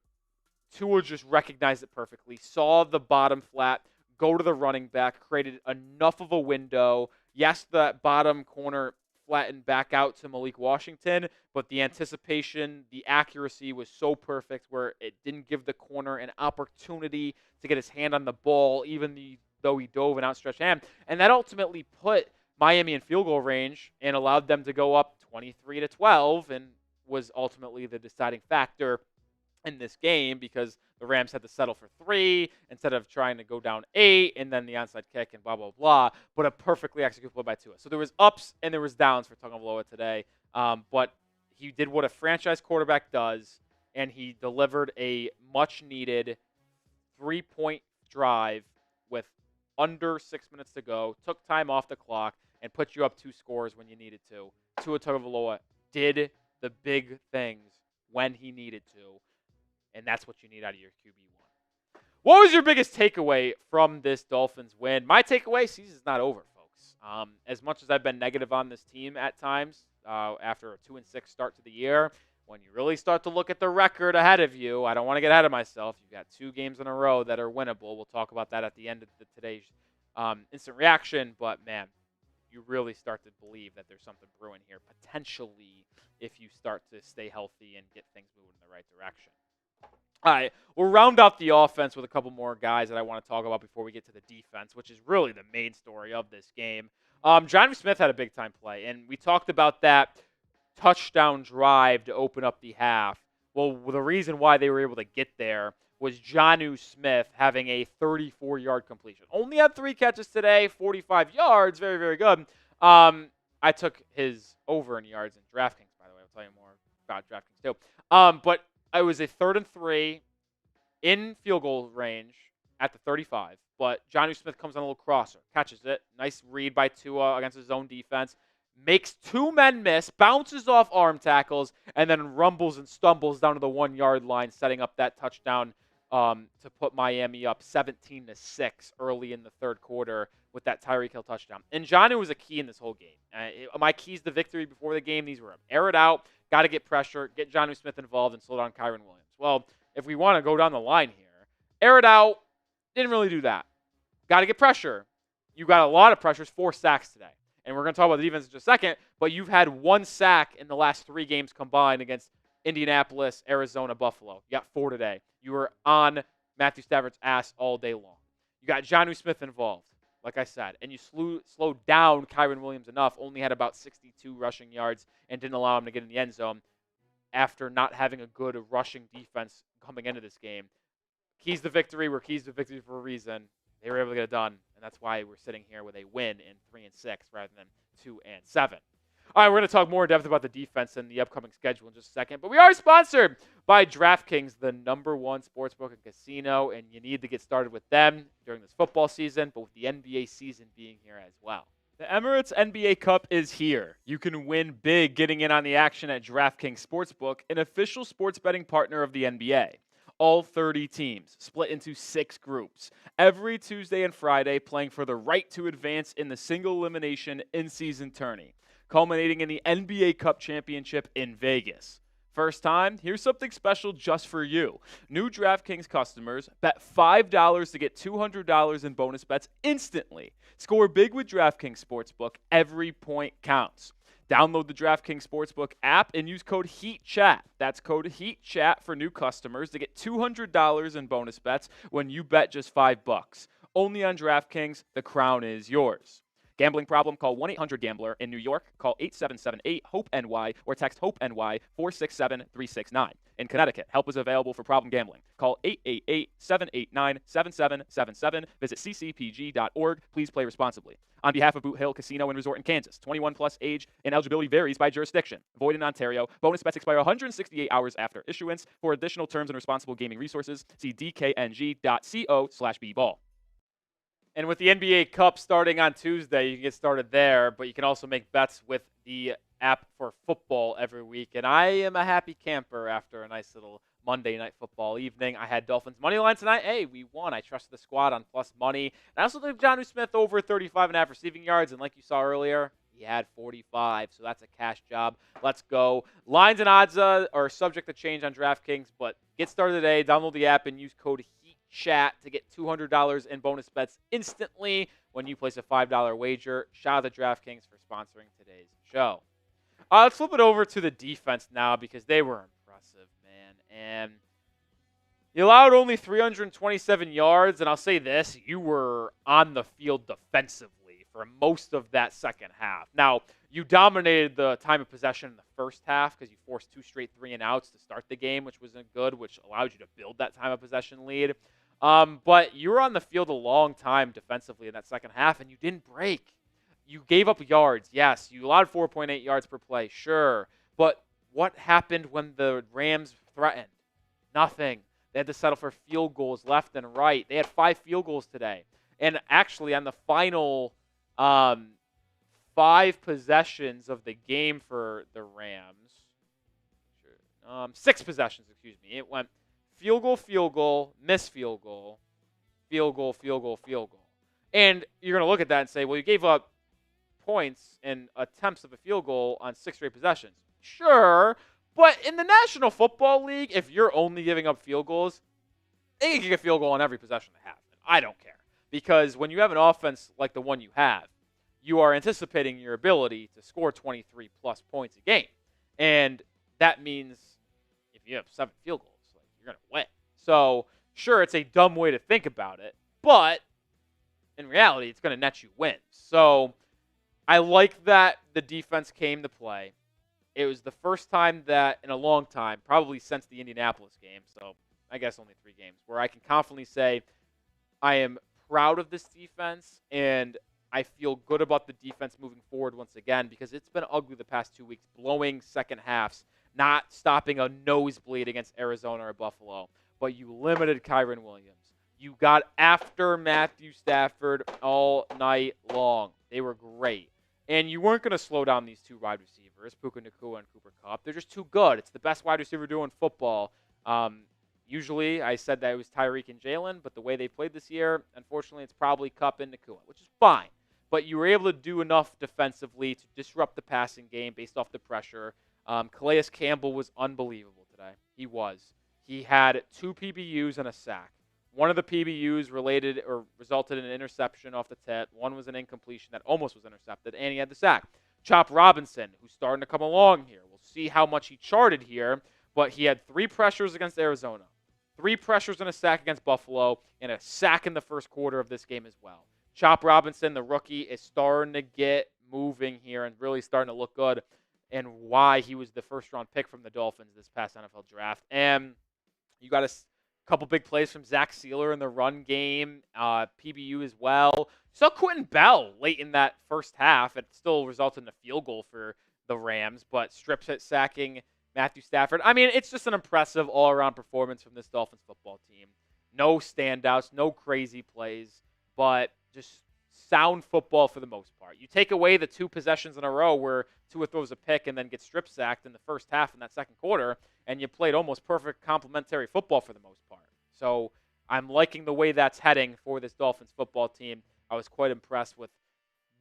Tua just recognized it perfectly, saw the bottom flat, go to the running back, created enough of a window. Yes, that bottom corner flattened back out to Malik Washington, but the anticipation, the accuracy was so perfect where it didn't give the corner an opportunity to get his hand on the ball, though he dove an outstretched hand. And that ultimately put Miami in field goal range and allowed them to go up 23-12 and was ultimately the deciding factor in this game because the Rams had to settle for 3 instead of trying to go down 8 and then the onside kick and blah, blah, blah, but a perfectly executed play by Tua. So there was ups and there was downs for Tagovailoa today, but he did what a franchise quarterback does, and he delivered a much-needed 3-point drive with under 6 minutes to go, took time off the clock, and put you up 2 scores when you needed to. Tua Tagovailoa did the big things when he needed to. And that's what you need out of your QB1. What was your biggest takeaway from this Dolphins win? My takeaway, season's not over, folks. As much as I've been negative on this team at times after a 2-6 start to the year, when you really start to look at the record ahead of you, I don't want to get ahead of myself. You've got 2 games in a row that are winnable. We'll talk about that at the end of today's instant reaction. But, man, you really start to believe that there's something brewing here, potentially, if you start to stay healthy and get things moving in the right direction. All right, we'll round out the offense with a couple more guys that I want to talk about before we get to the defense, which is really the main story of this game. Jonnu Smith had a big-time play, and we talked about that touchdown drive to open up the half. Well, the reason why they were able to get there was Jonnu Smith having a 34-yard completion. Only had 3 catches today, 45 yards, very, very good. I took his over in yards in DraftKings, by the way. I'll tell you more about DraftKings too. But it was a 3rd and 3 in field goal range at the 35. But Jonnu Smith comes on a little crosser, catches it. Nice read by Tua against his own defense. Makes 2 men miss, bounces off arm tackles, and then rumbles and stumbles down to the 1-yard line, setting up that touchdown to put Miami up 17-6 early in the 3rd quarter with that Tyreek Hill touchdown. And Jonnu was a key in this whole game. My keys to victory before the game, these were air it out, got to get pressure, get Jonnu Smith involved, and slow down Kyren Williams. Well, if we want to go down the line here, air it out, didn't really do that. Got to get pressure. You got a lot of pressures, 4 sacks today. And we're going to talk about the defense in just a second, but you've had 1 sack in the last 3 games combined against Indianapolis, Arizona, Buffalo. You got 4 today. You were on Matthew Stafford's ass all day long. You got Jonnu Smith involved, like I said, and you slowed down Kyren Williams enough, only had about 62 rushing yards and didn't allow him to get in the end zone after not having a good rushing defense coming into this game. Keys to victory were keys to victory for a reason. They were able to get it done, and that's why we're sitting here with a win in 3-6 rather than 2-7. All right, we're going to talk more in depth about the defense and the upcoming schedule in just a second, but we are sponsored by DraftKings, the #1 sportsbook and casino, and you need to get started with them during this football season, but with the NBA season being here as well. The Emirates NBA Cup is here. You can win big getting in on the action at DraftKings Sportsbook, an official sports betting partner of the NBA. All 30 teams, split into 6 groups, every Tuesday and Friday playing for the right to advance in the single elimination in-season tourney, culminating in the NBA Cup Championship in Vegas. First time, here's something special just for you. New DraftKings customers bet $5 to get $200 in bonus bets instantly. Score big with DraftKings Sportsbook. Every point counts. Download the DraftKings Sportsbook app and use code HEATCHAT. That's code HEATCHAT for new customers to get $200 in bonus bets when you bet just $5. Only on DraftKings, the crown is yours. Gambling problem? Call 1-800-GAMBLER. In New York, call 877-8-HOPE-NY or text HOPE-NY 467-369. In Connecticut, help is available for problem gambling. Call 888-789-7777. Visit ccpg.org. Please play responsibly. On behalf of Boot Hill Casino and Resort in Kansas, 21 plus age and eligibility varies by jurisdiction. Void in Ontario. Bonus bets expire 168 hours after issuance. For additional terms and responsible gaming resources, see dkng.co/bball. And with the NBA Cup starting on Tuesday, you can get started there, but you can also make bets with the app for football every week. And I am a happy camper after a nice little Monday Night Football evening. I had Dolphins money line tonight. Hey, we won. I trusted the squad on plus money. And I also took Jonnu Smith over 35.5 receiving yards. And like you saw earlier, he had 45. So that's a cash job. Let's go. Lines and odds are subject to change on DraftKings. But get started today. Download the app and use code HEATCHAT to get $200 in bonus bets instantly when you place a $5 wager. Shout out to DraftKings for sponsoring today's show. Let's flip it over to the defense now because they were impressive, man. And you allowed only 327 yards, and I'll say this, you were on the field defensively for most of that second half. Now, you dominated the time of possession in the first half because you forced 2 straight 3-and-outs to start the game, which wasn't good, which allowed you to build that time of possession lead. But you were on the field a long time defensively in that second half, and you didn't break. You gave up yards, yes. You allowed 4.8 yards per play, sure. But what happened when the Rams threatened? Nothing. They had to settle for field goals left and right. They had 5 field goals today. And actually, on the final 5 possessions of the game for the Rams, 6 possessions, excuse me. It went field goal, missed field goal, field goal, field goal, field goal. And you're going to look at that and say, well, you gave up points and attempts of a field goal on 6 straight possessions. Sure, but in the National Football League, if you're only giving up field goals, they can kick a field goal on every possession they have. And I don't care. Because when you have an offense like the one you have, you are anticipating your ability to score 23-plus points a game. And that means if you have 7 field goals, you're going to win. So, sure, it's a dumb way to think about it, but in reality, it's going to net you wins. So, I like that the defense came to play. It was the first time that in a long time, probably since the Indianapolis game, so I guess only 3 games, where I can confidently say I am proud of this defense, and I feel good about the defense moving forward once again because it's been ugly the past 2 weeks, blowing second halves, not stopping a nosebleed against Arizona or Buffalo, but you limited Kyren Williams. You got after Matthew Stafford all night long. They were great. And you weren't going to slow down these 2 wide receivers, Puka Nacua and Cooper Kupp. They're just too good. It's the best wide receiver duo in football. Usually, I said that it was Tyreek and Jalen, but the way they played this year, unfortunately, it's probably Kupp and Nacua, which is fine. But you were able to do enough defensively to disrupt the passing game based off the pressure. Calais Campbell was unbelievable today. He was. He had 2 PBUs and a sack. One of the PBUs resulted in an interception off the tip. One was an incompletion that almost was intercepted, and he had the sack. Chop Robinson, who's starting to come along here. We'll see how much he charted here, but he had 3 pressures against Arizona, 3 pressures and a sack against Buffalo, and a sack in the first quarter of this game as well. Chop Robinson, the rookie, is starting to get moving here and really starting to look good, and why he was the first-round pick from the Dolphins this past NFL draft. And you got a couple big plays from Zach Sealer in the run game, PBU as well. Saw Quentin Bell late in that first half. It still resulted in a field goal for the Rams, but strips it sacking Matthew Stafford. I mean, it's just an impressive all-around performance from this Dolphins football team. No standouts, no crazy plays, but just sound football for the most part. You take away the 2 possessions in a row where Tua throws a pick and then gets strip sacked in the first half in that second quarter, and you played almost perfect complementary football for the most part. So I'm liking the way that's heading for this Dolphins football team. I was quite impressed with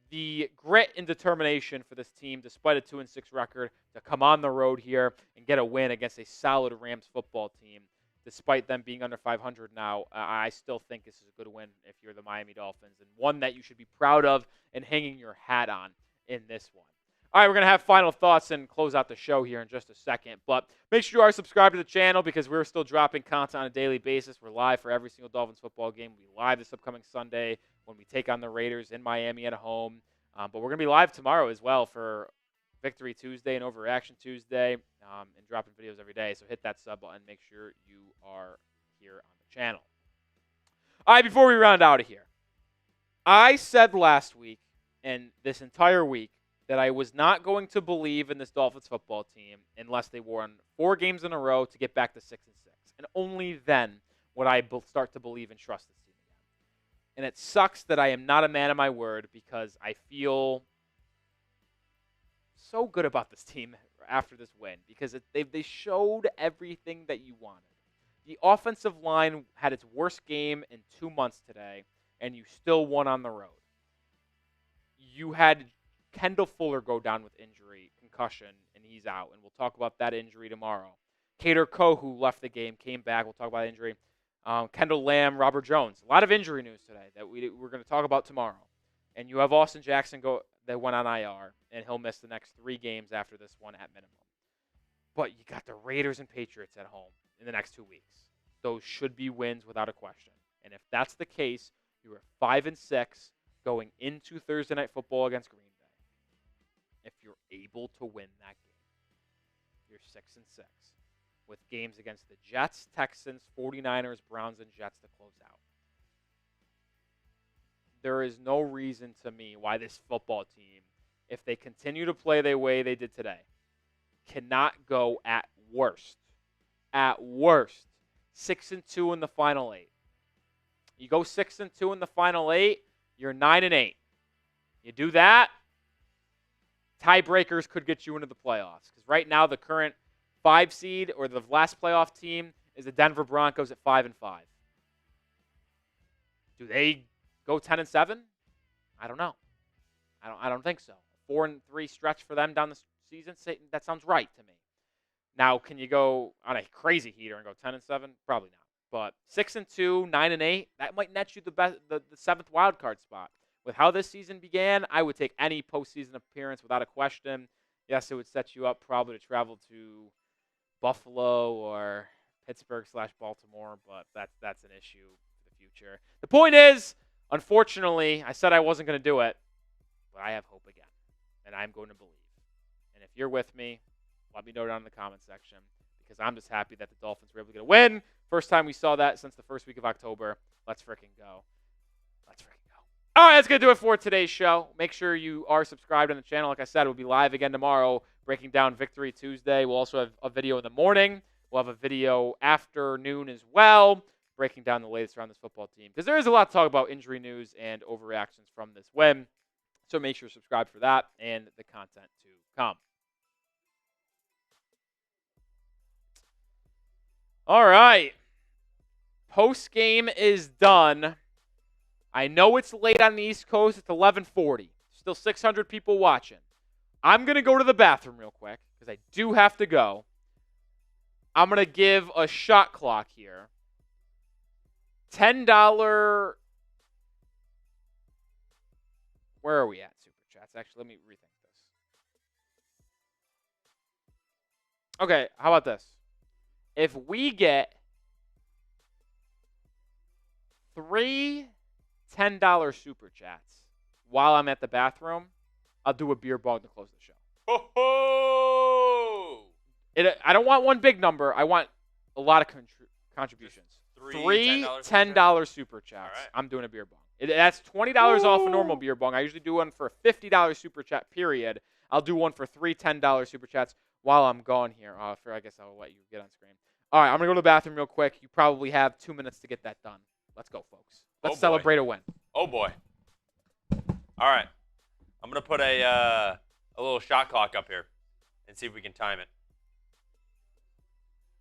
the grit and determination for this team, despite a 2-6 record, to come on the road here and get a win against a solid Rams football team. Despite them being under 500 now, I still think this is a good win if you're the Miami Dolphins, and one that you should be proud of and hanging your hat on in this one. All right, we're going to have final thoughts and close out the show here in just a second. But make sure you are subscribed to the channel because we're still dropping content on a daily basis. We're live for every single Dolphins football game. We'll be live this upcoming Sunday when we take on the Raiders in Miami at home. But we're going to be live tomorrow as well for Victory Tuesday and Overreaction Tuesday, and dropping videos every day. So hit that sub button. Make sure you are here on the channel. All right, before we round out of here, I said last week and this entire week that I was not going to believe in this Dolphins football team unless they won 4 games in a row to get back to 6-6. And only then would I start to believe and trust this team again. And it sucks that I am not a man of my word because I feel so good about this team after this win because they showed everything that you wanted. The offensive line had its worst game in 2 months today, and you still won on the road. You had Kendall Fuller go down with injury, concussion, and he's out. And we'll talk about that injury tomorrow. Kader Coe, who left the game, came back. We'll talk about injury. Kendall Lamb, Robert Jones. A lot of injury news today that we're going to talk about tomorrow. And you have Austin Jackson that went on IR, and he'll miss the next 3 games after this one at minimum. But you got the Raiders and Patriots at home in the next 2 weeks. Those should be wins without a question. And if that's the case, you are 5-6 going into Thursday Night Football against Green Bay. If you're able to win that game, you're 6-6 with games against the Jets, Texans, 49ers, Browns, and Jets to close out. There is no reason to me why this football team, if they continue to play the way they did today, cannot go at worst 6-2 in the final 8. You go 6-2 in the final 8, you're 9-8. You do that, tiebreakers could get you into the playoffs. Because right now the current 5 seed or the last playoff team is the Denver Broncos at 5-5. Do they go 10-7? I don't know. I don't think so. 4-3 stretch for them down the season, that sounds right to me. Now, can you go on a crazy heater and go 10-7? Probably not. But 6-2, 9-8, that might net you the 7th wild card spot. With how this season began, I would take any postseason appearance without a question. Yes, it would set you up probably to travel to Buffalo or Pittsburgh/Baltimore, but that's an issue for the future. The point is, unfortunately, I said I wasn't going to do it, but I have hope again, and I'm going to believe. And if you're with me, let me know down in the comment section, because I'm just happy that the Dolphins were able to get a win. First time we saw that since the first week of October. Let's freaking go. All right, that's going to do it for today's show. Make sure you are subscribed on the channel. Like I said, we'll be live again tomorrow, breaking down Victory Tuesday. We'll also have a video in the morning. We'll have a video afternoon as well, breaking down the latest around this football team. Because there is a lot to talk about, injury news and overreactions from this win. So make sure to subscribe for that and the content to come. All right. Postgame is done. I know it's late on the East Coast. It's 11:40. Still 600 people watching. I'm going to go to the bathroom real quick because I do have to go. I'm going to give a shot clock here. $10. Where are we at, Super Chats? Actually, let me rethink this. Okay, how about this? If we get 3 $10 Super Chats while I'm at the bathroom, I'll do a beer bong to close the show.
Ho-ho!
I don't want one big number. I want a lot of contributions. Three $10 Super Chats.
Right.
I'm doing a beer bong. That's $20 off a normal beer bong. I usually do one for a $50 Super Chat, period. I'll do one for 3 $10 Super Chats while I'm gone here. I guess I'll let you get on screen. All right, I'm going to go to the bathroom real quick. You probably have 2 minutes to get that done. Let's go, folks. Let's celebrate a win.
Oh, boy. All right. I'm going to put a little shot clock up here and see if we can time it.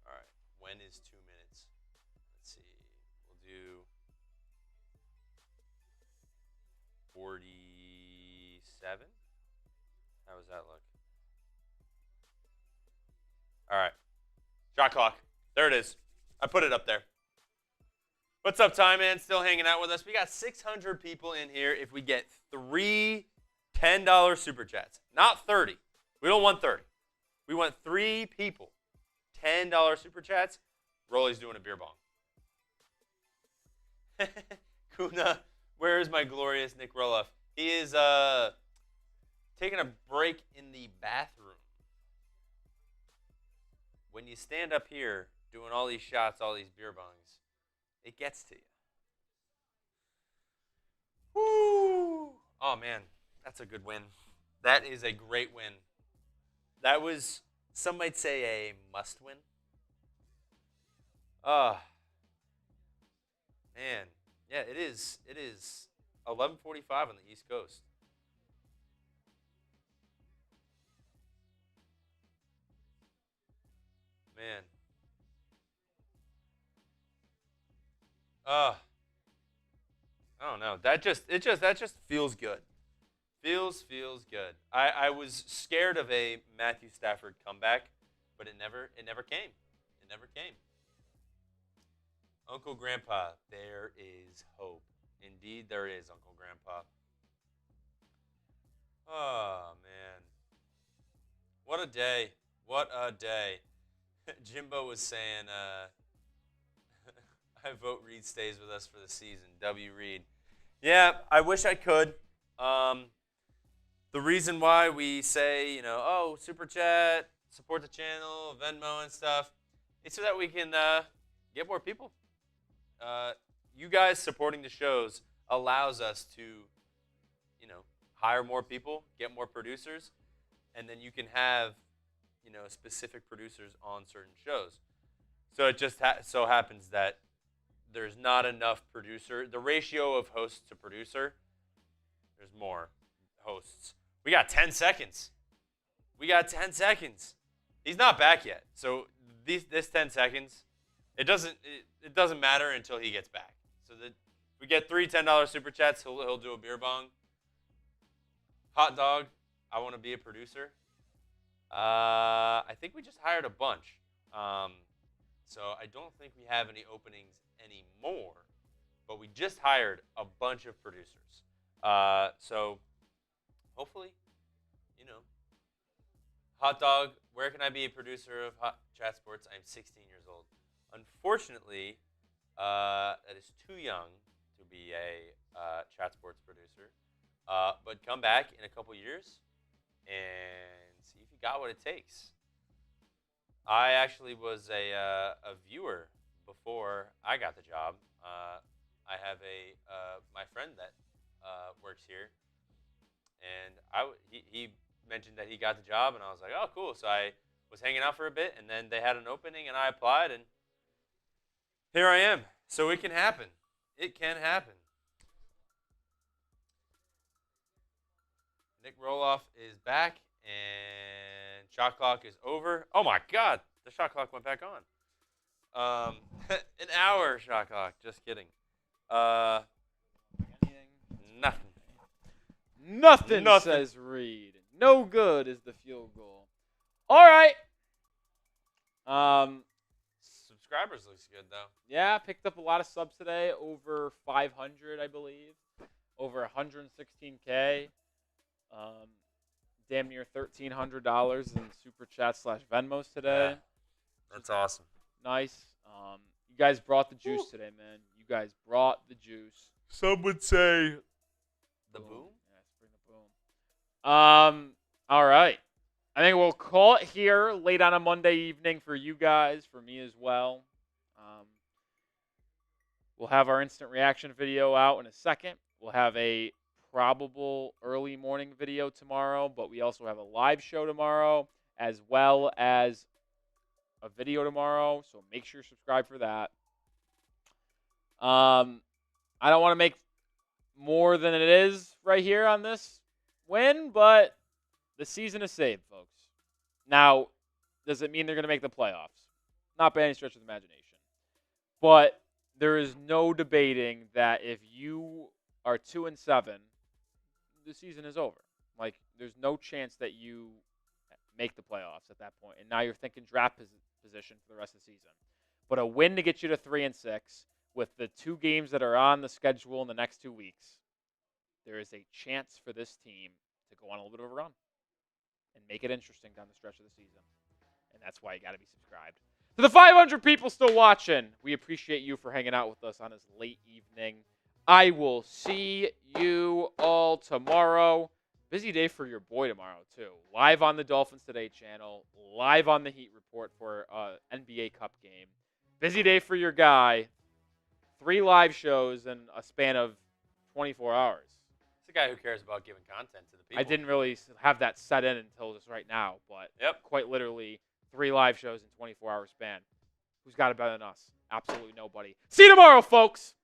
All right. When is 2 minutes? Let's see. We'll do 47. How does that look? All right. Shot clock. There it is. I put it up there. What's up, Ty Man? Still hanging out with us. We got 600 people in here. If we get 3 $10 Super Chats, not 30. We don't want 30. We want 3 people. $10 Super Chats. Rolly's doing a beer bong. Kuna, where is my glorious Nic Rohloff? He is taking a break in the bathroom. When you stand up here doing all these shots, all these beer bongs, it gets to you. Woo! Oh, man, that's a good win. That is a great win. That was, some might say, a must win. Man. Yeah, it is. It is 11:45 on the East Coast. Man. I don't know. That just feels good. Feels good. I was scared of a Matthew Stafford comeback, but it never came. It never came. Uncle Grandpa, there is hope. Indeed, there is, Uncle Grandpa. Oh, man. What a day. What a day. Jimbo was saying, I vote Reed stays with us for the season. W. Reed. Yeah, I wish I could. The reason why we say, oh, Super Chat, support the channel, Venmo and stuff, it's so that we can get more people. You guys supporting the shows allows us to, hire more people, get more producers, and then you can have, specific producers on certain shows. So it just so happens that there's not enough producer. The ratio of host to producer, there's more hosts. We got 10 seconds. He's not back yet. So this 10 seconds, it doesn't matter until he gets back. So that we get 3 $10 super chats, he'll do a beer bong. Hot dog, I want to be a producer. I think we just hired a bunch. So I don't think we have any openings anymore. But we just hired a bunch of producers. So hopefully, Hot dog, where can I be a producer of Hot Chat Sports? I'm 16 years old. Unfortunately, that is too young to be a Chat Sports producer. But come back in a couple years and see if you got what it takes. I actually was a viewer before I got the job. I have my friend that works here, and he mentioned that he got the job, and I was like, oh, cool. So I was hanging out for a bit, and then they had an opening, and I applied, and here I am. So it can happen. It can happen. Nic Rohloff is back, and shot clock is over. Oh, my God. The shot clock went back on. An hour shot clock. Just kidding.
Nothing, says Reed. No good is the field goal. All right.
Subscribers looks good, though.
Yeah, picked up a lot of subs today. Over 500, I believe. Over 116K. Damn near $1,300 in Super Chat / Venmos today.
Yeah, that's awesome.
Nice. You guys brought the juice today, man. You guys brought the juice.
Some would say the boom.
Yes, bring the boom. All right. I think we'll call it here late on a Monday evening for you guys, for me as well. We'll have our instant reaction video out in a second. We'll have a probable early morning video tomorrow, but we also have a live show tomorrow as well as a video tomorrow, so make sure you're subscribed for that. I don't want to make more than it is right here on this win, but the season is saved, folks. Now, does it mean they're going to make the playoffs? Not by any stretch of the imagination. But there is no debating that if you are 2-7, the season is over. Like, there's no chance that you make the playoffs at that point. And now you're thinking draft position for the rest of the season. But a win to get you to 3-6 with the 2 games that are on the schedule in the next 2 weeks, there is a chance for this team to go on a little bit of a run and make it interesting down the stretch of the season. And that's why you got to be subscribed. To the 500 people still watching, we appreciate you for hanging out with us on this late evening. I will see you all tomorrow. Busy day for your boy tomorrow, too. Live on the Dolphins Today channel. Live on the Heat Report for NBA Cup game. Busy day for your guy. 3 live shows in a span of 24 hours.
It's the guy who cares about giving content to the people.
I didn't really have that set in until just right now, but quite literally 3 live shows in 24-hour span. Who's got it better than us? Absolutely nobody. See you tomorrow, folks.